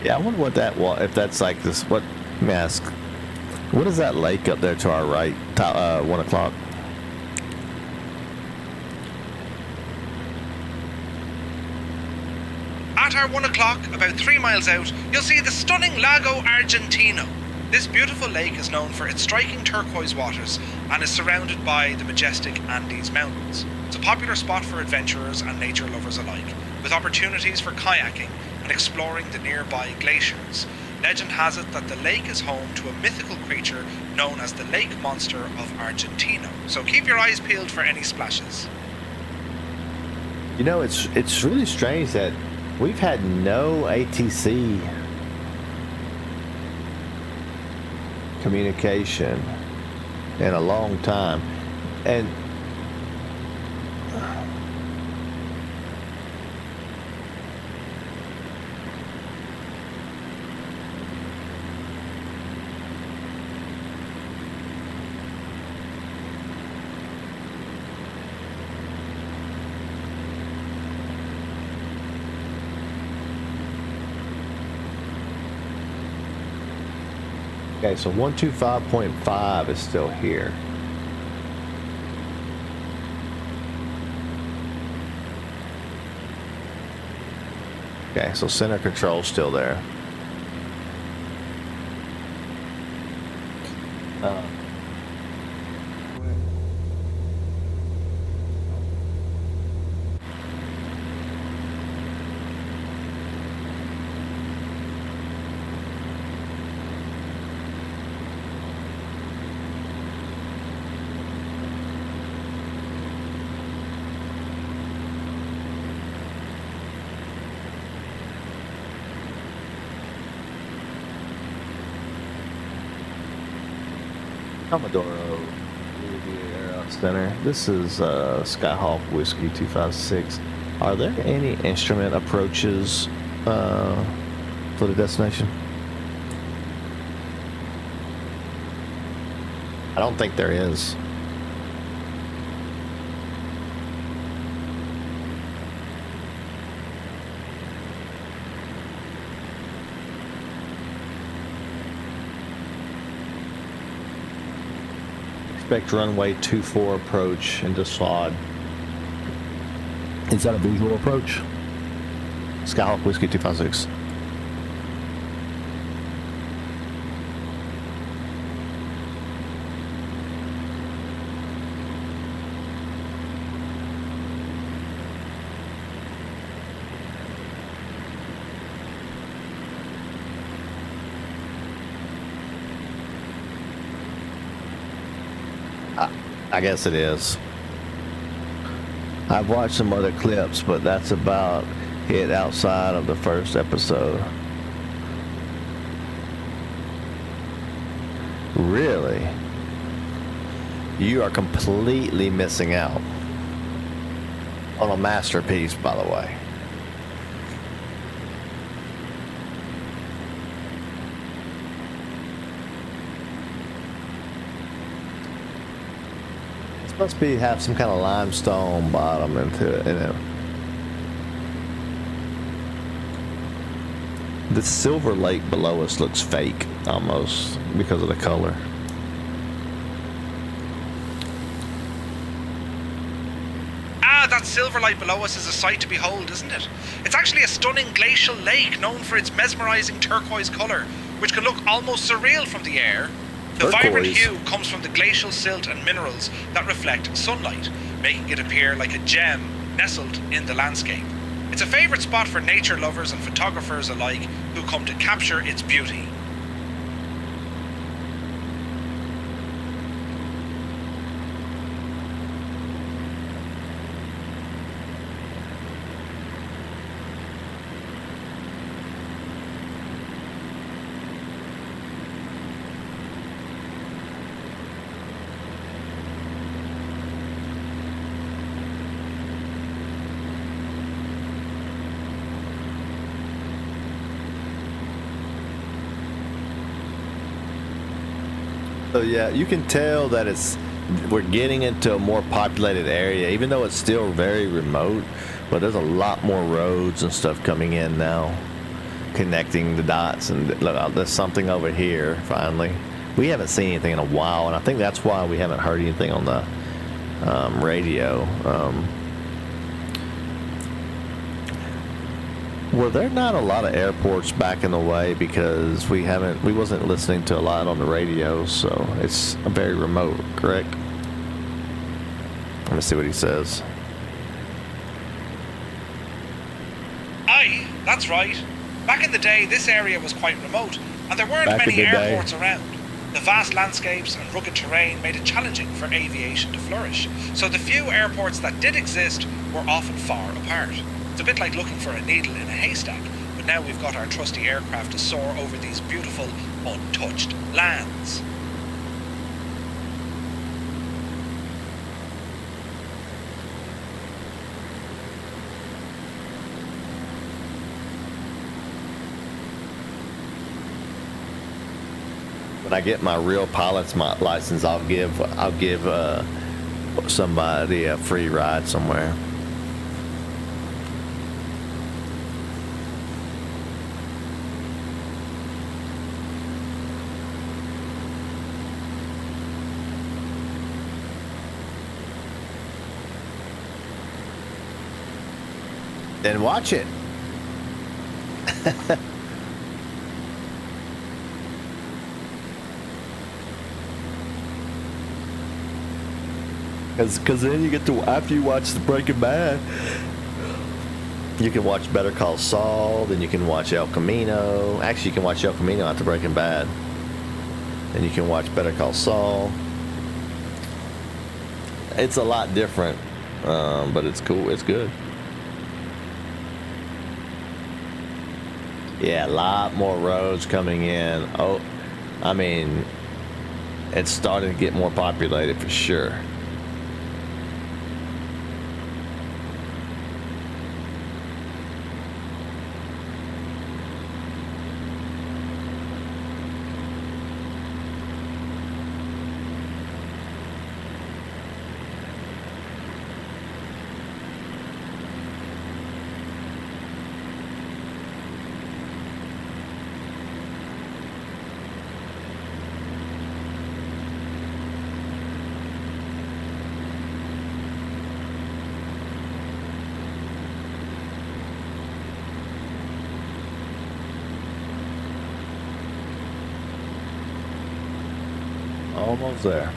Yeah, I wonder what that was. If that's like this, what? Let me ask. What is that lake up there to our right? 1 o'clock. At our 1 o'clock, about 3 miles out, you'll see the stunning Lago Argentino. This beautiful lake is known for its striking turquoise waters and is surrounded by the majestic Andes Mountains. It's a popular spot for adventurers and nature lovers alike, with opportunities for kayaking and exploring the nearby glaciers. Legend has it that the lake is home to a mythical creature known as the lake monster of Argentino, so keep your eyes peeled for any splashes. You know, it's really strange that we've had no ATC communication in a long time. And okay, so 125.5 is still here. Okay, so center control's still there. Commodore Air Center. This is Skyhawk Whiskey 256. Are there any instrument approaches for the destination? I don't think there is. Expect runway 24 approach into SOD. Is that a visual approach? Skyhawk Whiskey 256. I guess it is. I've watched some other clips, but that's about it outside of the first episode. Really? You are completely missing out on a masterpiece, by the way. Must be have some kind of limestone bottom into it, you know. The silver lake below us looks fake almost because of the color. That silver light below us is a sight to behold, isn't it? It's actually a stunning glacial lake known for its mesmerizing turquoise color, which can look almost surreal from the air. The vibrant hue comes from the glacial silt and minerals that reflect sunlight, making it appear like a gem nestled in the landscape. It's a favourite spot for nature lovers and photographers alike who come to capture its beauty. So yeah, you can tell that we're getting into a more populated area, even though it's still very remote, but there's a lot more roads and stuff coming in now, connecting the dots, and look, there's something over here finally. We haven't seen anything in a while, and I think that's why we haven't heard anything on the radio. Were there not a lot of airports back in the way because we wasn't listening to a lot on the radio, so it's very remote, correct? Let me see what he says. That's right. Back in the day, this area was quite remote, and there weren't Back in many the day. airports around. The vast landscapes and rugged terrain made it challenging for aviation to flourish, so the few airports that did exist were often far apart. It's a bit like looking for a needle in a haystack, but now we've got our trusty aircraft to soar over these beautiful, untouched lands. When I get my real pilot's license, I'll give somebody a free ride somewhere. Then watch it. Because then you get to, after you watch the Breaking Bad, you can watch Better Call Saul, then you can watch El Camino. Actually, you can watch El Camino after Breaking Bad. Then you can watch Better Call Saul. It's a lot different, but it's cool. It's good. Yeah, a lot more roads coming in. Oh, I mean, it's starting to get more populated for sure. Almost there.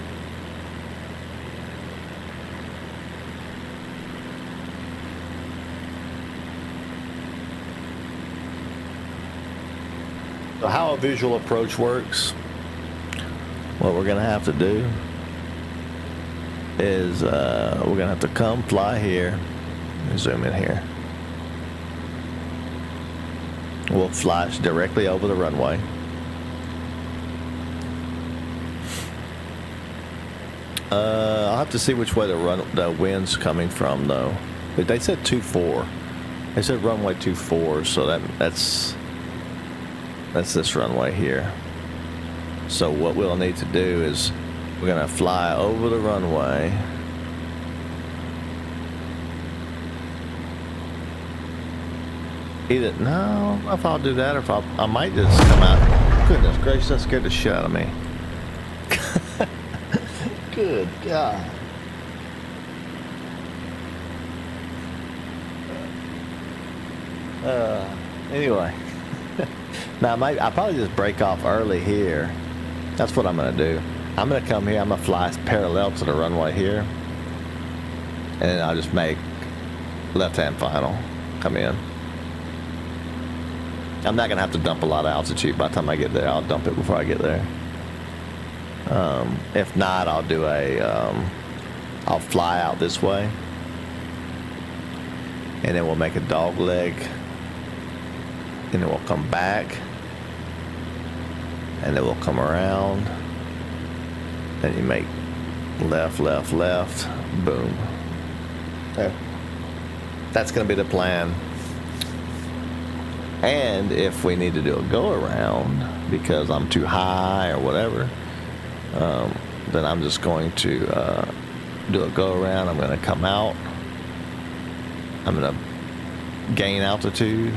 So how a visual approach works, what we're going to have to do is we're going to have to come fly here. Let me zoom in here. We'll fly directly over the runway. I'll have to see which way the wind's coming from, though. But they said 24. They said runway 24, so that's this runway here. So what we'll need to do is we're gonna fly over the runway. Either no, I don't know if I'll do that or if I might just come out. Goodness gracious, that scared the shit out of me. Good God. Anyway. Now, I'll probably just break off early here. That's what I'm going to do. I'm going to come here. I'm going to fly parallel to the runway here. And then I'll just make left-hand final. Come in. I'm not going to have to dump a lot of altitude. By the time I get there, I'll dump it before I get there. If not, I'll do I'll fly out this way. And then we'll make a dog leg. And then we'll come back. And then we'll come around. Then you make left, left, left. Boom. There. That's going to be the plan. And if we need to do a go around because I'm too high or whatever, then I'm just going to do a go around. I'm going to come out. I'm going to gain altitude.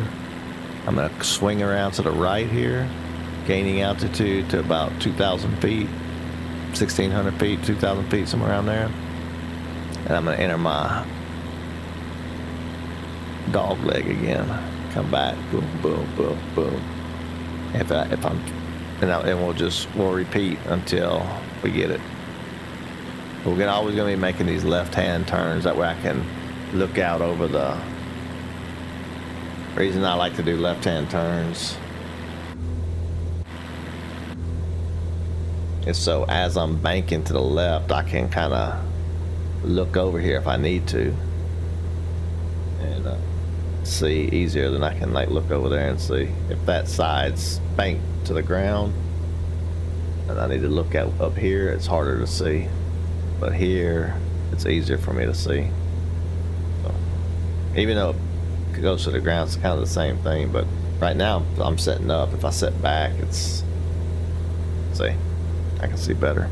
I'm going to swing around to the right here, gaining altitude to about 2,000 feet, 1,600 feet, 2,000 feet, somewhere around there. And I'm going to enter my dog leg again. Come back, boom, boom, boom, boom. If I'm, and we'll repeat until we get it. We're always going to be making these left-hand turns. That way I can look out over the Reason I like to do left-hand turns is so as I'm banking to the left, I can kind of look over here if I need to, and see easier than I can like look over there and see if that side's banked to the ground and I need to look at up here. It's harder to see, but here it's easier for me to see. So, even though it goes to the ground, it's kind of the same thing, but right now I'm setting up. If I set back, it's, see, I can see better.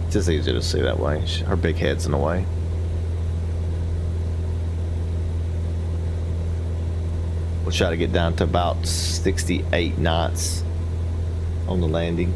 It's just easier to see that way. Her big head's in the way. We'll try to get down to about 68 knots on the landing.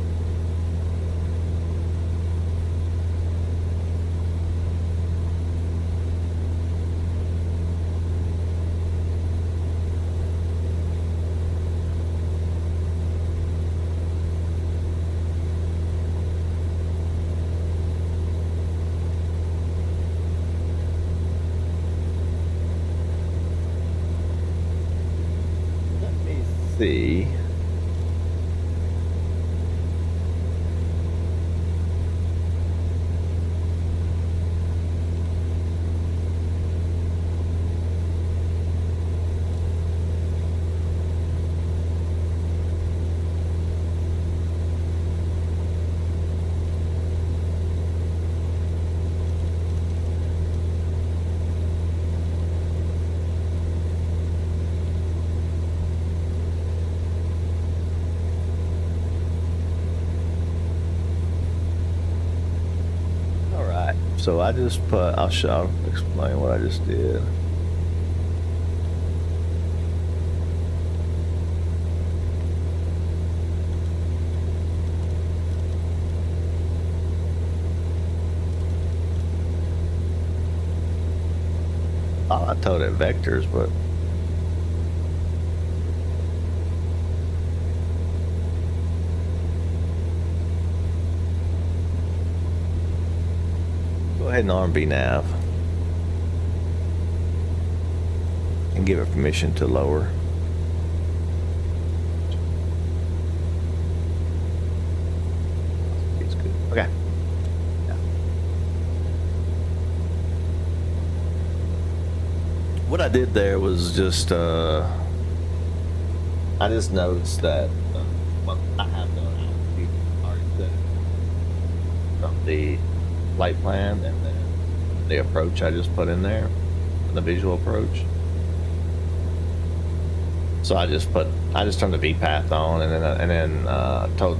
See. So I just put, I'll explain what I just did. Oh, I told it vectors, but go ahead and RB nav and give it permission to lower. It's good. Okay. Yeah. What I did there was just I just noticed that well, I have done already set from the flight plan and then the approach I just put in there, the visual approach. So I just turned the VPath on and then told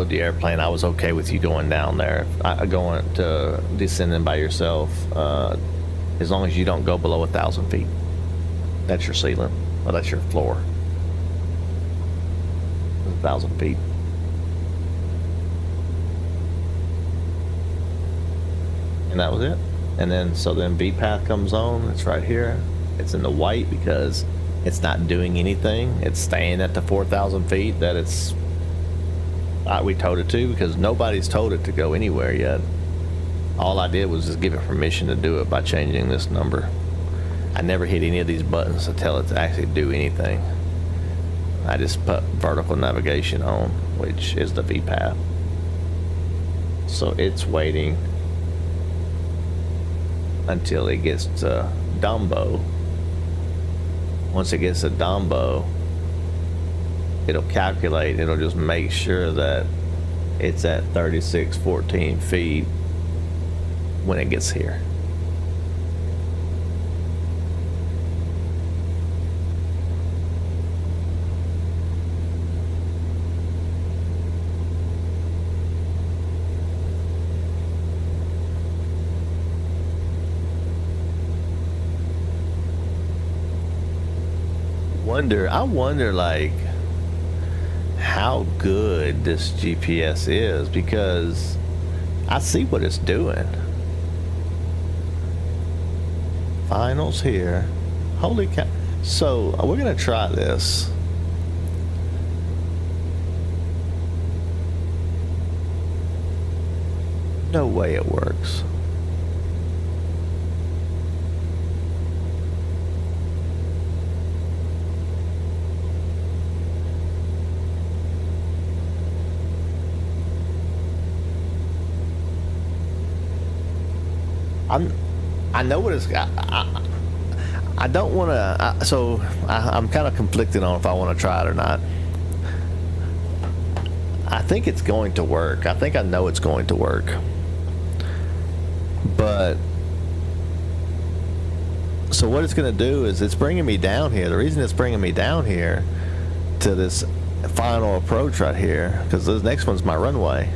the airplane I was okay with you going down there, going to descending by yourself, as long as you don't go below 1,000 feet. That's your ceiling, or that's your floor. 1,000 feet. And that was it. And then so then VPath comes on. It's right here. It's in the white because it's not doing anything. It's staying at the 4,000 feet that it's we told it to, because nobody's told it to go anywhere yet. All I did was just give it permission to do it by changing this number. I never hit any of these buttons to tell it to actually do anything. I just put vertical navigation on, which is the VPath. So it's waiting until it gets to Dumbo. Once it gets to Dumbo, it'll calculate, it'll just make sure that it's at 3614 feet when it gets here. I wonder like how good this GPS is, because I see what it's doing. Finals here. Holy cow. So we're gonna try this. no way it works. I know what it's. I don't want to. So I'm kind of conflicted on if I want to try it or not. I think it's going to work. I think I know it's going to work. But so what it's going to do is it's bringing me down here. The reason it's bringing me down here to this final approach right here, because the next one's my runway.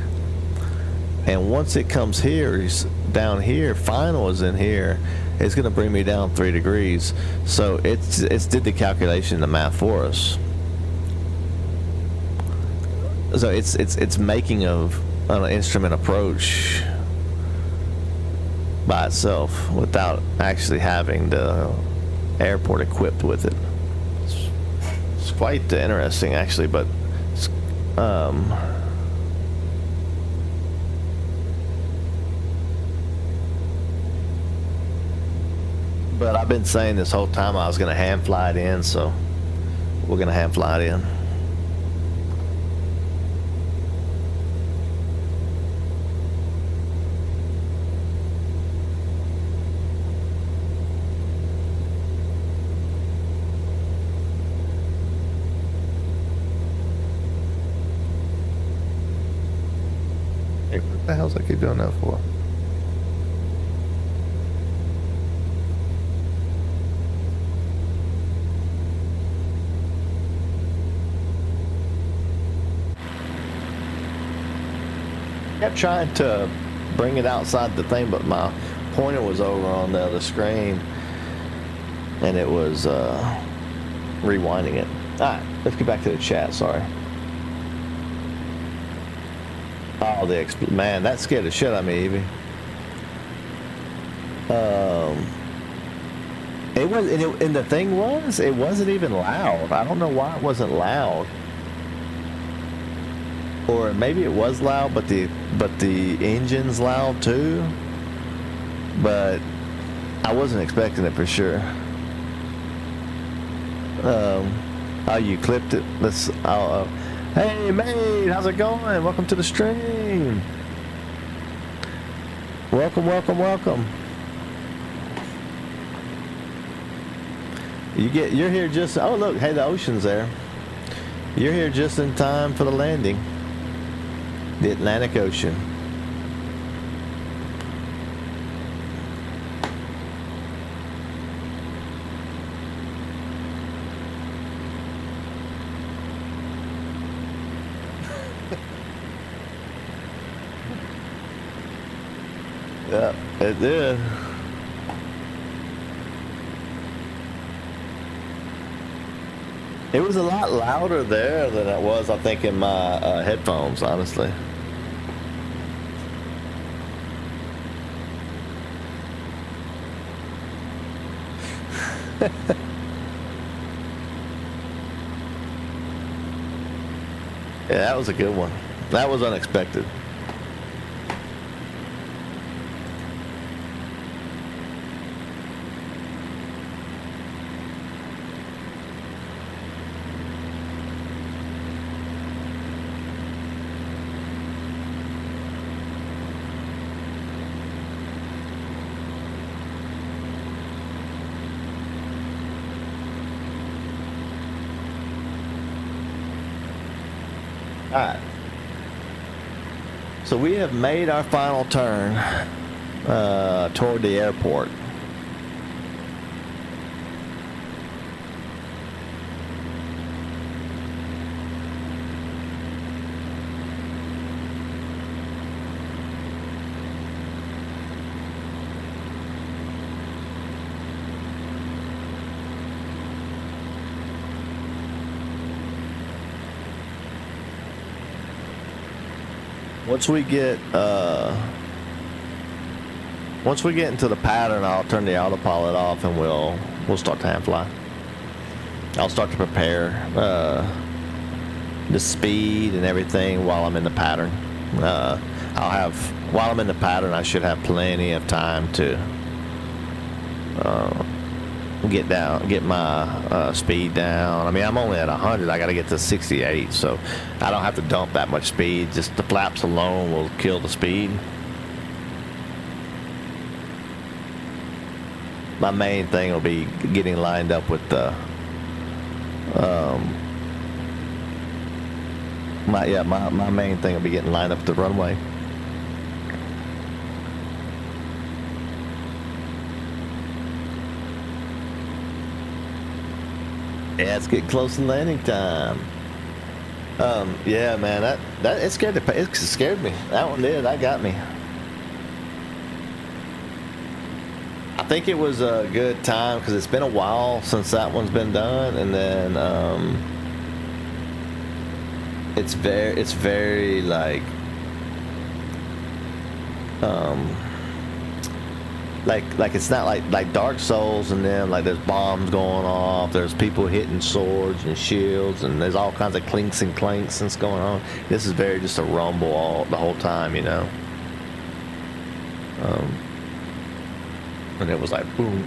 And once it comes here, down here, final is in here, it's going to bring me down 3 degrees. So it's did the calculation, the math for us. So it's making of an instrument approach by itself without actually having the airport equipped with it. It's quite interesting, actually, but it's, but I've been saying this whole time I was going to hand fly it in, so we're going to hand fly it in. Hey, what the hell's I keep doing that for? Kept trying to bring it outside the thing, but my pointer was over on the other screen and it was rewinding it. Alright, let's get back to the chat. Sorry. Oh, man, that scared the shit out of me, Evie. It was, and the thing was, it wasn't even loud. I don't know why it wasn't loud. Or maybe it was loud, but the engine's loud too. But I wasn't expecting it for sure. Oh, you clipped it. Let's. Hey, mate, how's it going? Welcome to the stream. Welcome, welcome, welcome. You're here just. Oh, look, hey, the ocean's there. You're here just in time for the landing. The Atlantic Ocean. Yeah, it did. It was a lot louder there than it was, I think, in my headphones, honestly. Yeah, that was a good one. That was unexpected. Alright, so we have made our final turn toward the airport. Once we get into the pattern, I'll turn the autopilot off and we'll start to hand fly. I'll start to prepare the speed and everything while I'm in the pattern. I'll have while I'm in the pattern, I should have plenty of time to get my speed down. I mean, I'm only at 100. I got to get to 68, so I don't have to dump that much speed. Just the flaps alone will kill the speed. My main thing will be getting lined up with the my main thing will be getting lined up with the runway. Yeah, it's getting close to landing time. Yeah, man, it scared me. That one did. That got me. I think it was a good time because it's been a while since that one's been done, and then it's very like it's not like Dark Souls, and then like there's bombs going off, there's people hitting swords and shields, and there's all kinds of clinks and clanks that's going on. This is very just a rumble the whole time, you know. And it was like boom.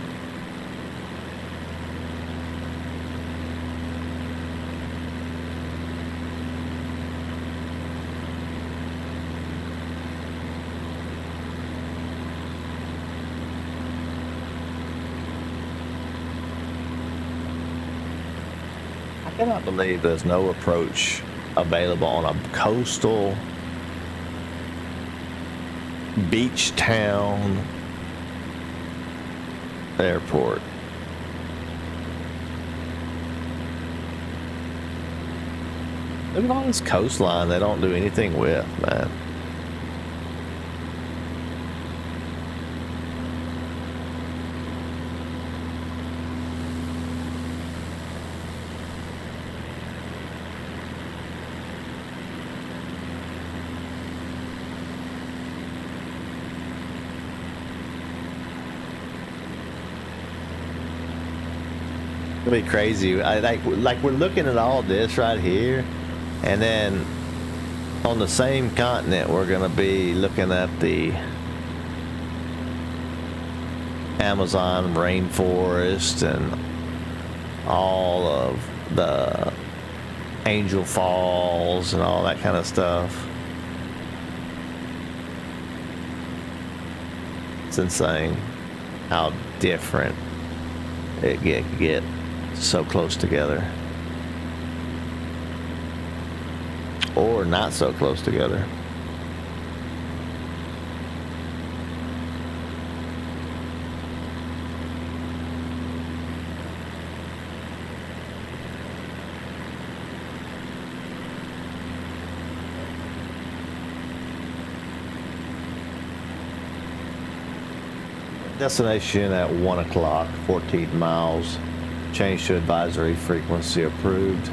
I cannot believe there's no approach available on a coastal beach town airport. Look at all this coastline they don't do anything with, man. It'll be crazy. I like we're looking at all this right here, and then on the same continent we're gonna be looking at the Amazon rainforest and all of the Angel Falls and all that kind of stuff. It's insane how different it get so close together, or not so close together. Destination at 1 o'clock, 14 miles. Change to advisory, frequency approved.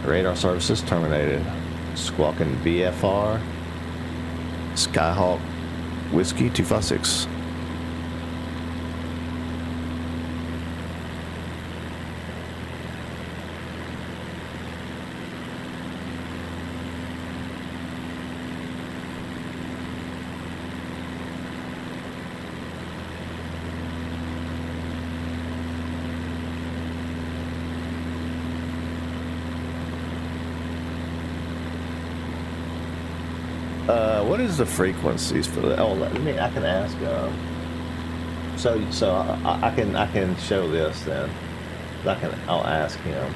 Radar services terminated. Squawking VFR. Skyhawk Whiskey 256. What is the frequencies for the? Oh, I can ask. So I can show this then. I'll ask him.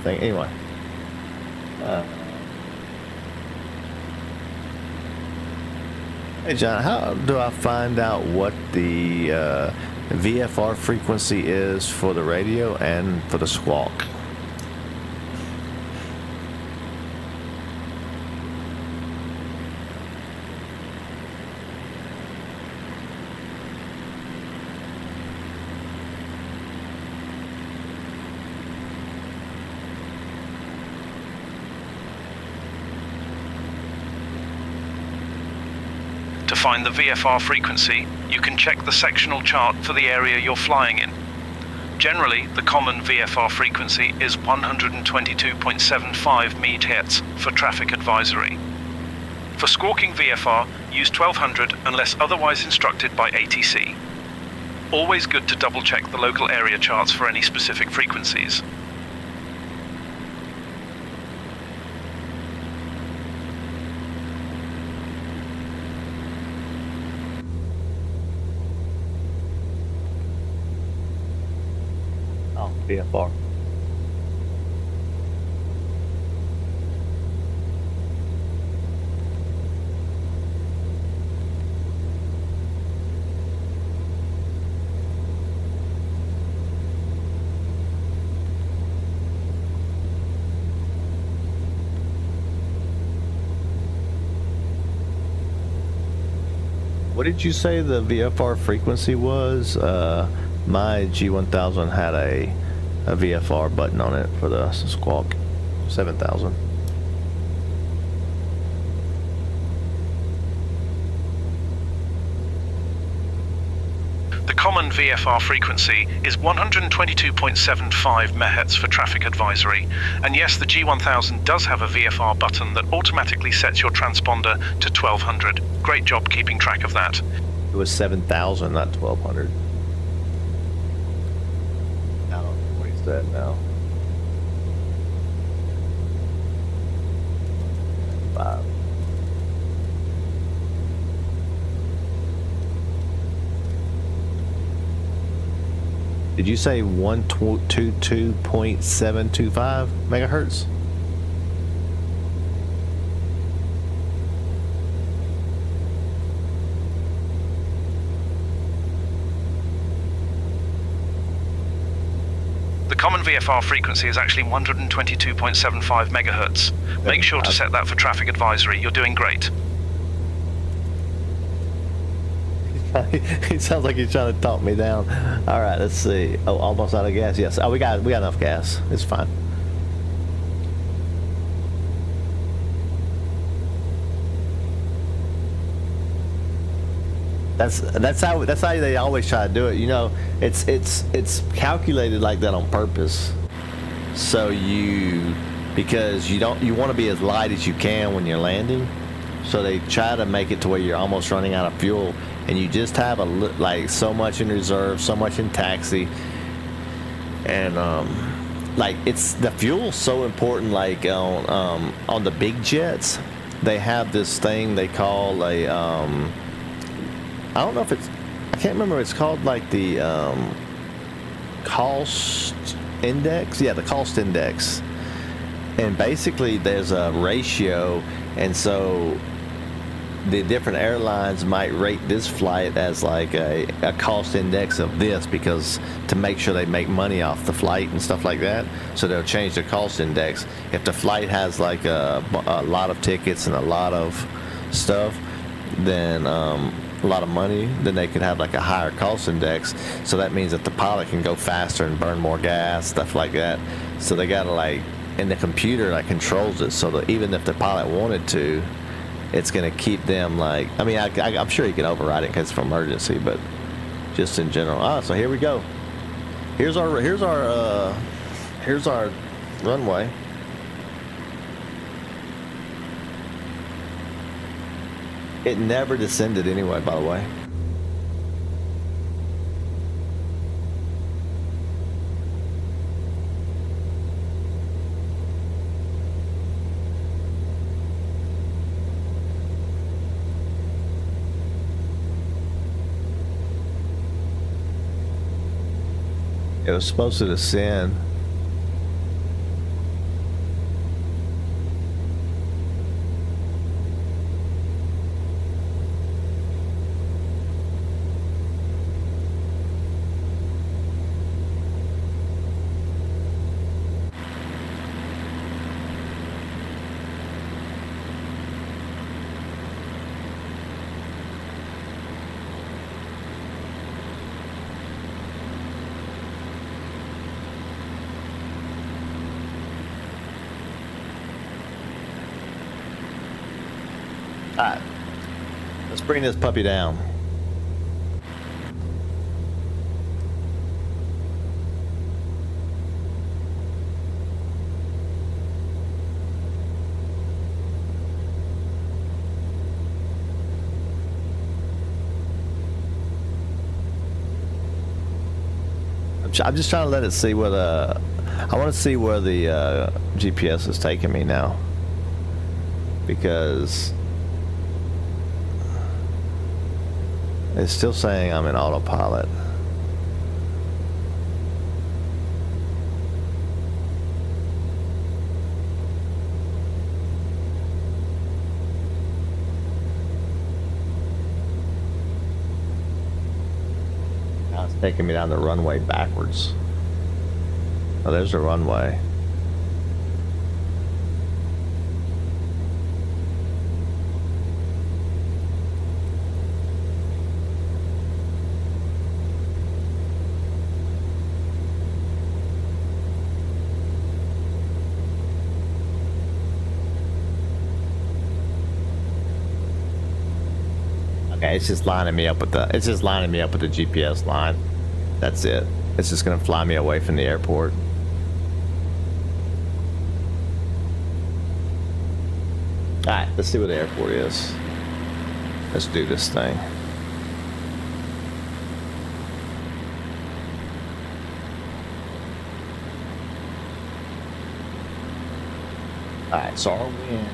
Thing anyway. Hey John, how do I find out what the VFR frequency is for the radio and for the squawk? To find the VFR frequency, you can check the sectional chart for the area you're flying in. Generally, the common VFR frequency is 122.75 MHz for traffic advisory. For squawking VFR, use 1200 unless otherwise instructed by ATC. Always good to double check the local area charts for any specific frequencies. Oh, VFR. What did you say the VFR frequency was? My G1000 had a VFR button on it for the squawk. 7000. The common VFR frequency is 122.75 MHz for traffic advisory, and yes, the G1000 does have a VFR button that automatically sets your transponder to 1200. Great job keeping track of that. It was 7000, not 1200. I don't know what he said now. 5. Did you say 122.725 megahertz? The common VFR frequency is actually 122.75 megahertz. Make sure to set that for traffic advisory. You're doing great. He sounds like he's trying to talk me down. All right, let's see. Oh, almost out of gas. Yes. Oh, we got enough gas. It's fine. That's how they always try to do it. You know, it's calculated like that on purpose. So because you want to be as light as you can when you're landing. So they try to make it to where you're almost running out of fuel, and you just have like so much in reserve, so much in taxi, and like it's the fuel's so important. Like on the big jets, they have this thing they call a I don't know if it's, I can't remember. It's called like the cost index. Yeah, the cost index. And basically, there's a ratio, and so the different airlines might rate this flight as like a cost index of this, because to make sure they make money off the flight and stuff like that. So they'll change the cost index. If the flight has like a lot of tickets and a lot of stuff, then a lot of money, then they could have like a higher cost index. So that means that the pilot can go faster and burn more gas, stuff like that. So they gotta like, and the computer like controls it, so that even if the pilot wanted to, it's gonna keep them like, I mean, I'm sure you can override it because it's for emergency, but just in general. So here we go. Here's our runway. It never descended anyway, by the way. It was supposed to descend. Alright. Let's bring this puppy down. I'm just trying to let it see where the... I want to see where the GPS is taking me now. Because... it's still saying I'm in autopilot. Now it's taking me down the runway backwards. Oh, there's the runway. Okay, it's just lining me up with the GPS line. That's it. It's just gonna fly me away from the airport. Alright, let's see where the airport is. Let's do this thing. Alright, so are we in?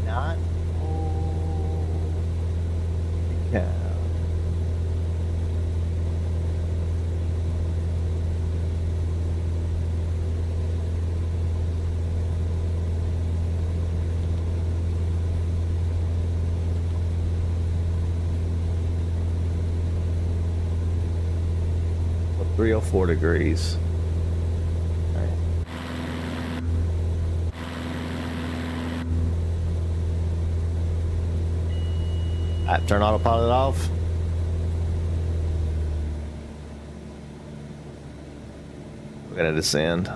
Not. Oh, yeah. Well, 304 degrees. Alright, turn autopilot off. We're gonna descend.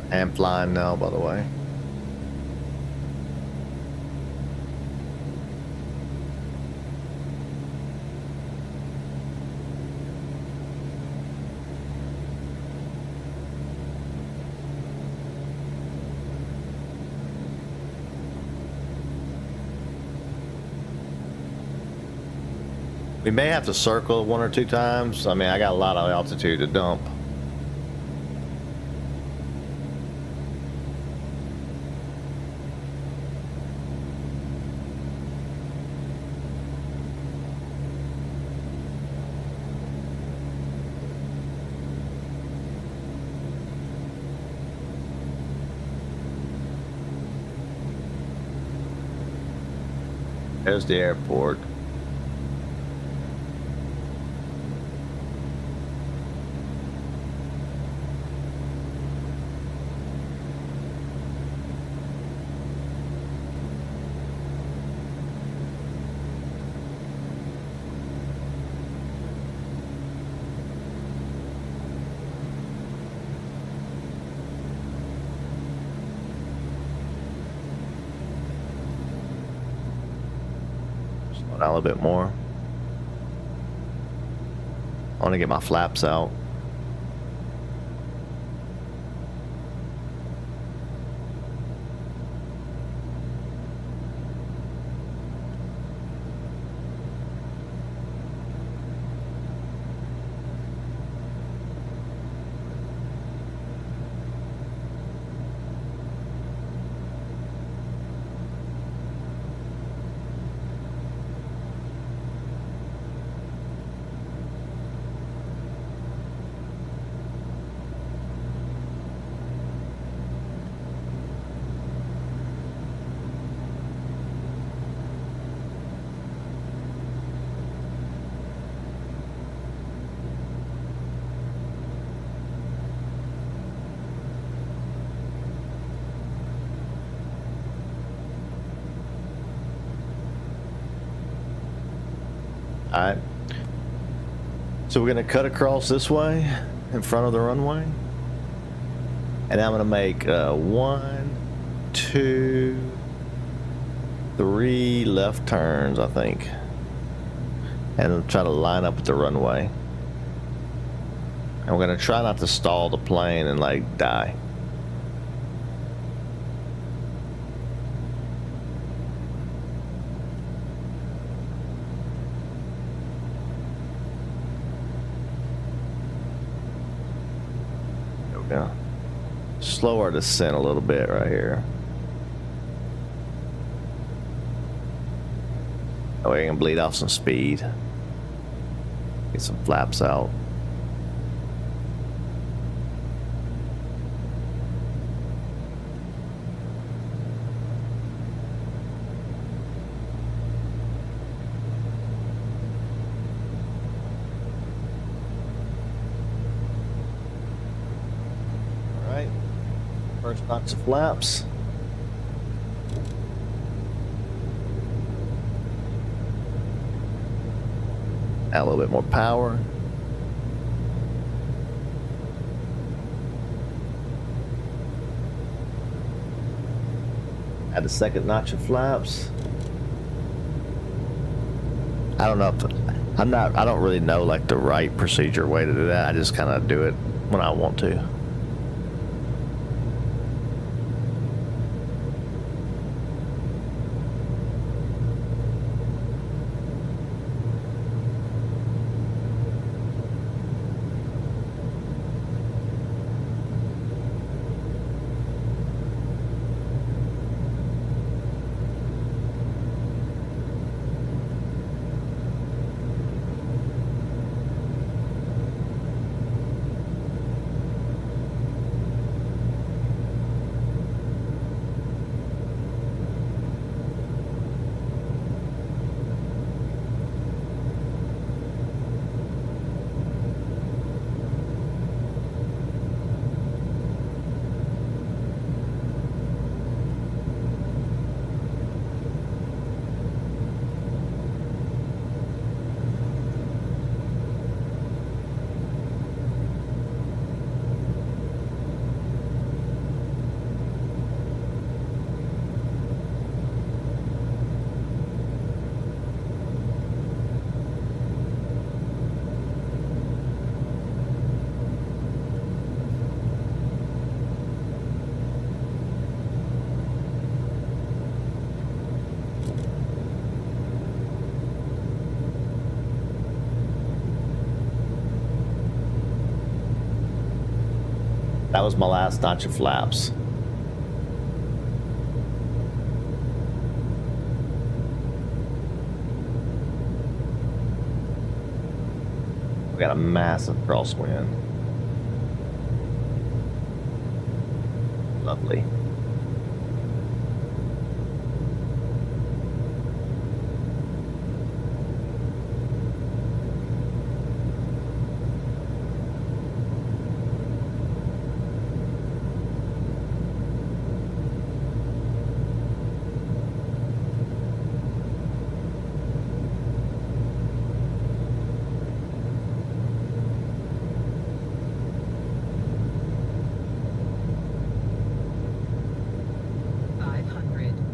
I am flying now, by the way. We may have to circle 1 or 2 times. I mean, I got a lot of altitude to dump. There's the airport. Slow down a little bit more. I want to get my flaps out. Alright. So we're gonna cut across this way in front of the runway. And I'm gonna make 1, 2, 3 left turns, I think. And try to line up with the runway. And we're gonna try not to stall the plane and like die. There we go. Slow our descent a little bit right here. Oh, we're gonna bleed off some speed. Get some flaps out. All right, first notch of flaps. Add a little bit more power. Add a second notch of flaps. I don't know if I don't really know like the right procedure way to do that. I just kind of do it when I want to. That was my last notch of flaps. We got a massive crosswind. Lovely.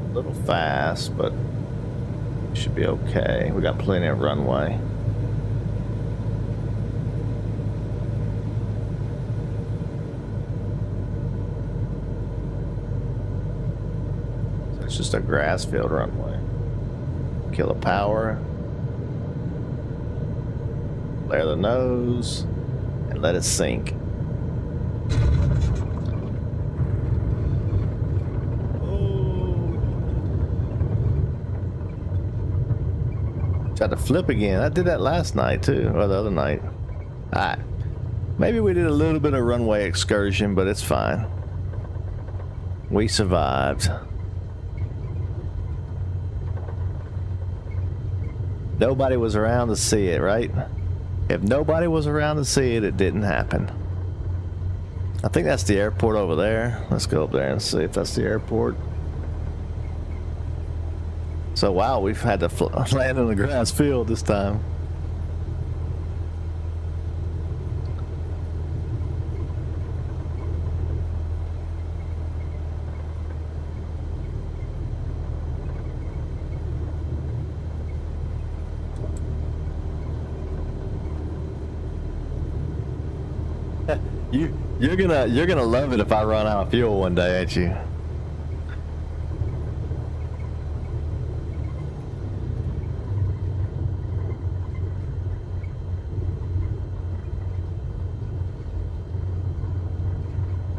A little fast, but should be okay. We got plenty of runway. So it's just a grass field runway. Kill the power. Flare the nose and let it sink. Tried to flip again. I did that last night too, or the other night. Alright. Maybe we did a little bit of runway excursion, but it's fine. We survived. Nobody was around to see it, right? If nobody was around to see it, it didn't happen. I think that's the airport over there. Let's go up there and see if that's the airport. So wow, we've had to land in the grass field this time. You're gonna love it if I run out of fuel one day, ain't you?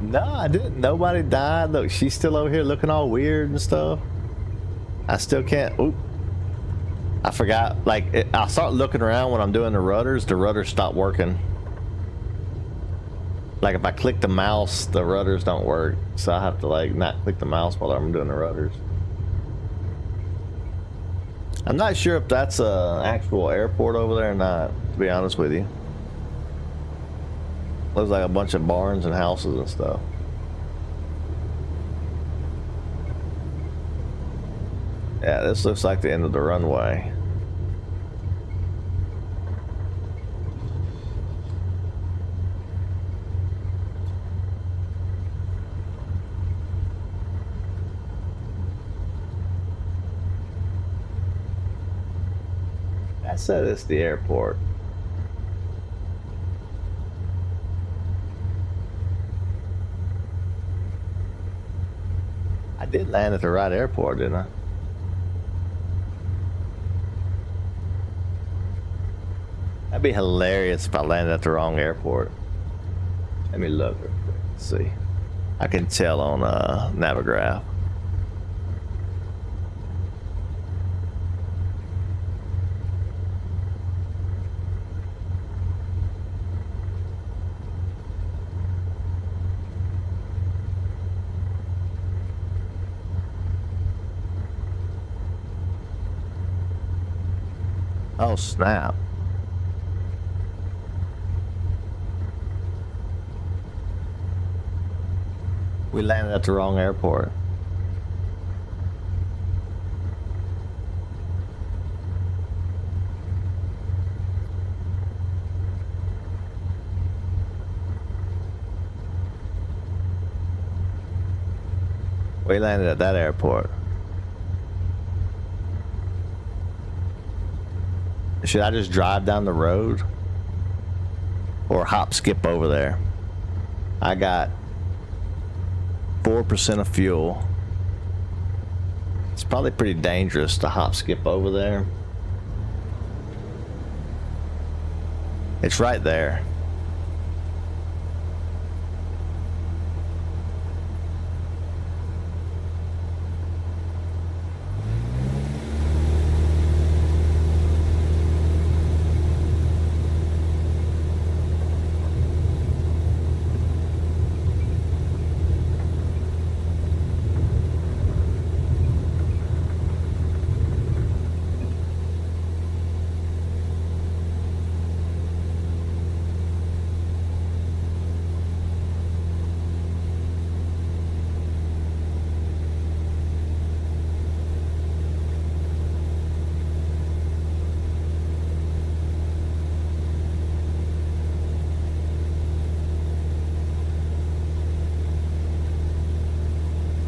No, I didn't. Nobody died. Look, she's still over here looking all weird and stuff. I still can't. Oop. I forgot. Like, I start looking around when I'm doing the rudders stop working. Like, if I click the mouse, the rudders don't work. So I have to, like, not click the mouse while I'm doing the rudders. I'm not sure if that's a actual airport over there or not, to be honest with you. Looks like a bunch of barns and houses and stuff. Yeah, this looks like the end of the runway. I said it's the airport. I did land at the right airport, didn't I? That'd be hilarious if I landed at the wrong airport. Let me look real quick. Let's see. I can tell on Navigraph. Oh, snap. We landed at the wrong airport. We landed at that airport. Should I just drive down the road or hop skip over there? I got 4% of fuel. It's probably pretty dangerous to hop skip over there. It's right there.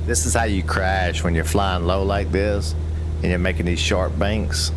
This is how you crash when you're flying low like this and you're making these sharp banks.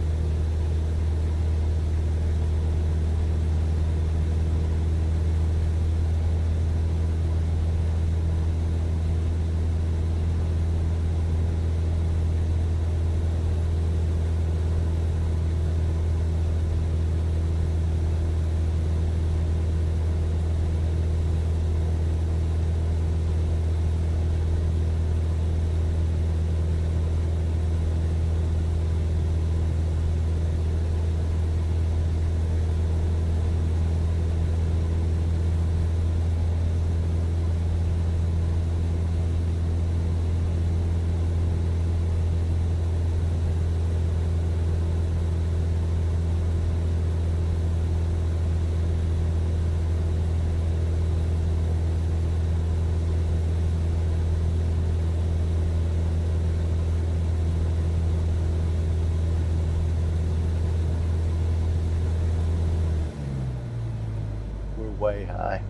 Way high.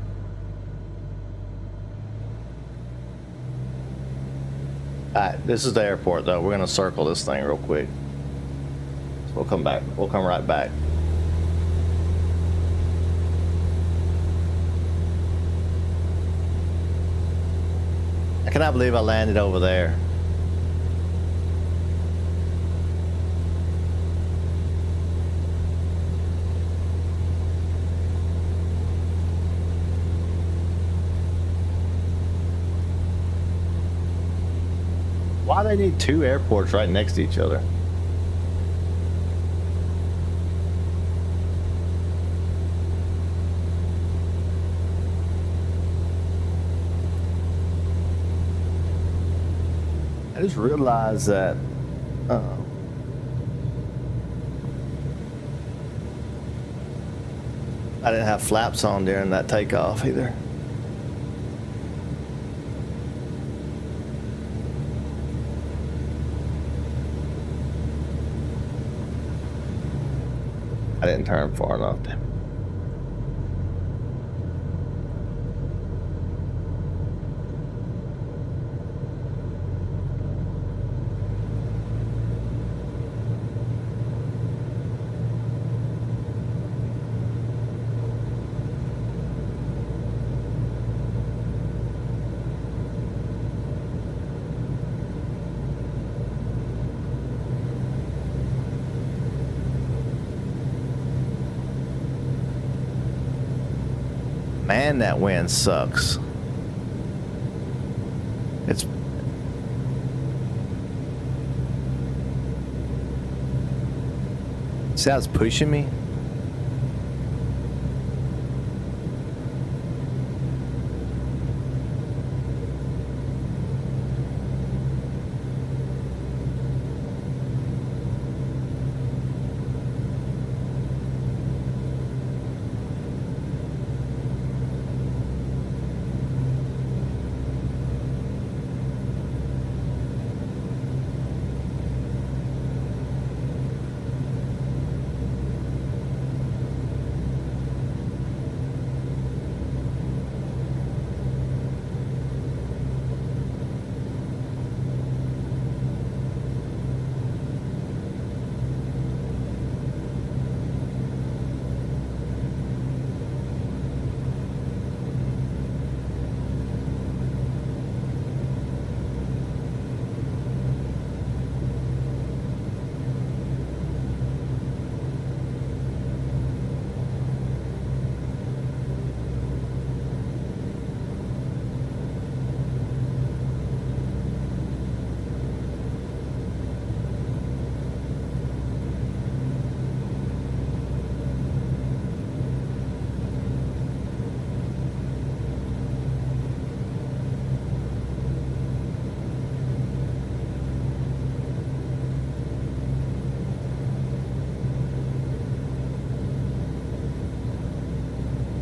Alright, this is the airport though. We're gonna circle this thing real quick. So we'll come back. We'll come right back. I cannot believe I landed over there. Why do they need two airports right next to each other? I just realized that I didn't have flaps on during that takeoff either. I didn't turn far enough. Man, that wind sucks. It's see how it's pushing me?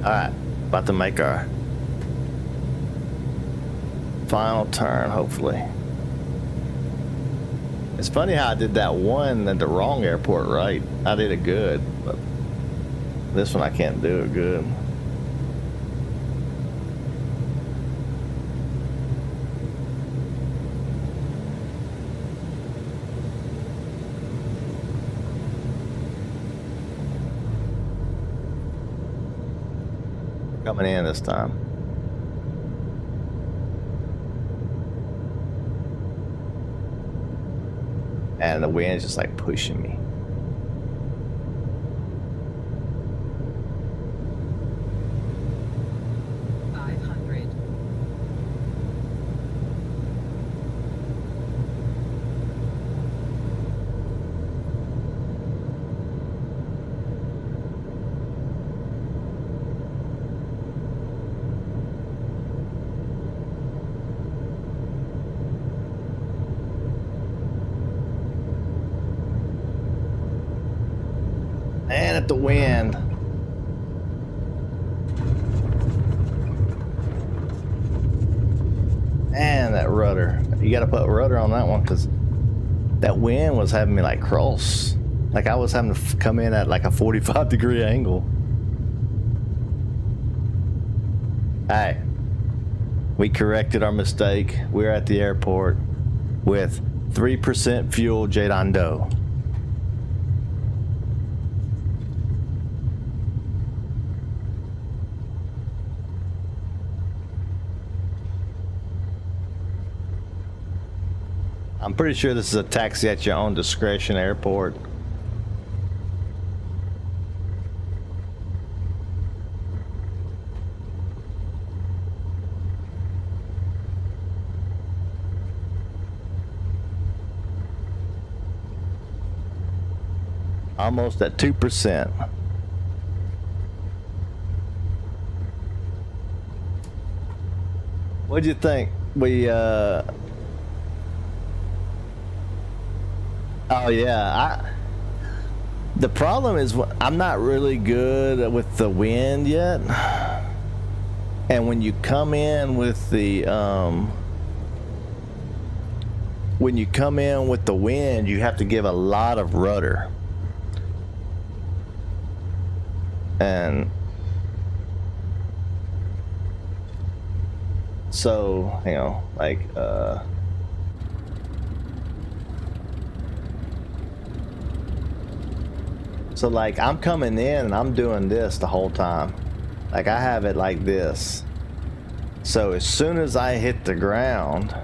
Alright, about to make our final turn, hopefully. It's funny how I did that one at the wrong airport right. I did it good, but this one I can't do it good. Coming in this time. And the wind's just like pushing me. And at the wind. And that rudder. You gotta put a rudder on that one because that wind was having me like cross. Like I was having to come in at like a 45-degree angle. Alright. We corrected our mistake. We're at the airport with 3% fuel Jadando. I'm pretty sure this is a taxi at your own discretion airport. Almost at 2%. What'd you think? Oh yeah, the problem is I'm not really good with the wind yet. And when you come in with the wind, you have to give a lot of rudder. And so, you know, like so like I'm coming in and I'm doing this the whole time. Like I have it like this. So as soon as I hit the ground,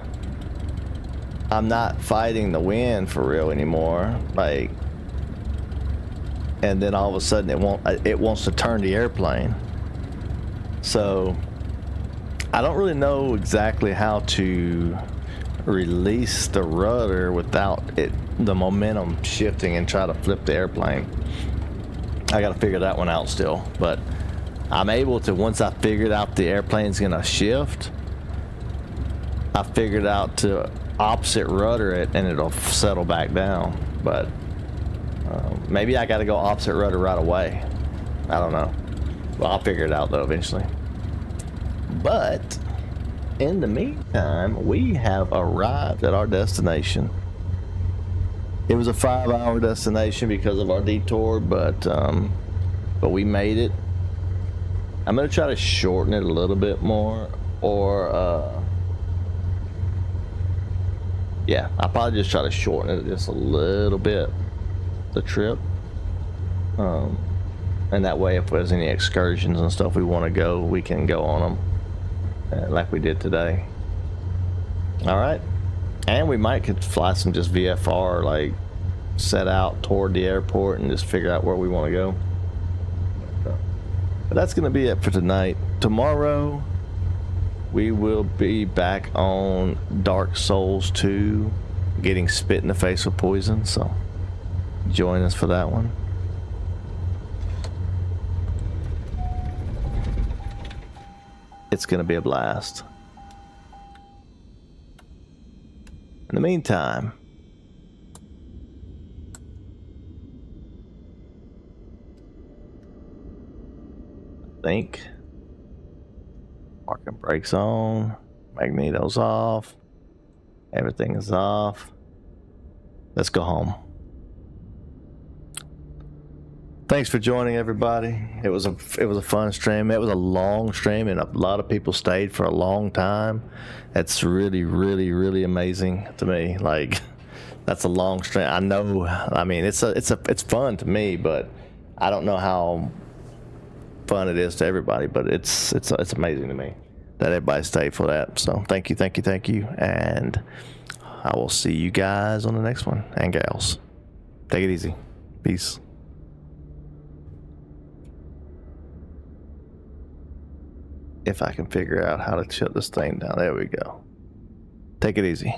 I'm not fighting the wind for real anymore. Like, and then all of a sudden it wants to turn the airplane. So I don't really know exactly how to release the rudder without the momentum shifting and try to flip the airplane. I gotta figure that one out still, but I'm able to, once I figured out the airplane's gonna shift, I figured out to opposite rudder it and it'll settle back down. But maybe I gotta go opposite rudder right away. I don't know. Well, I'll figure it out though eventually. But in the meantime, we have arrived at our destination. It was a 5-hour destination because of our detour, but we made it. I'm gonna try to shorten it a little bit more, or yeah, I'll probably just try to shorten it just a little bit, the trip. And that way if there's any excursions and stuff we want to go, we can go on them like we did today. All right, and we might could fly some just VFR, like set out toward the airport and just figure out where we want to go. But that's gonna be it for tonight. Tomorrow we will be back on Dark Souls 2, getting spit in the face with poison, so join us for that one. It's gonna be a blast. In the meantime, I think parking brakes on, magneto's off, everything is off. Let's go home. Thanks for joining, everybody. It was a fun stream. It was a long stream and a lot of people stayed for a long time. That's really, really, really amazing to me. Like, that's a long stream. I know, I mean, it's fun to me, but I don't know how fun it is to everybody, but it's amazing to me that everybody stayed for that. So thank you, and I will see you guys on the next one, and gals. Take it easy. Peace. If I can figure out how to shut this thing down. There we go. Take it easy.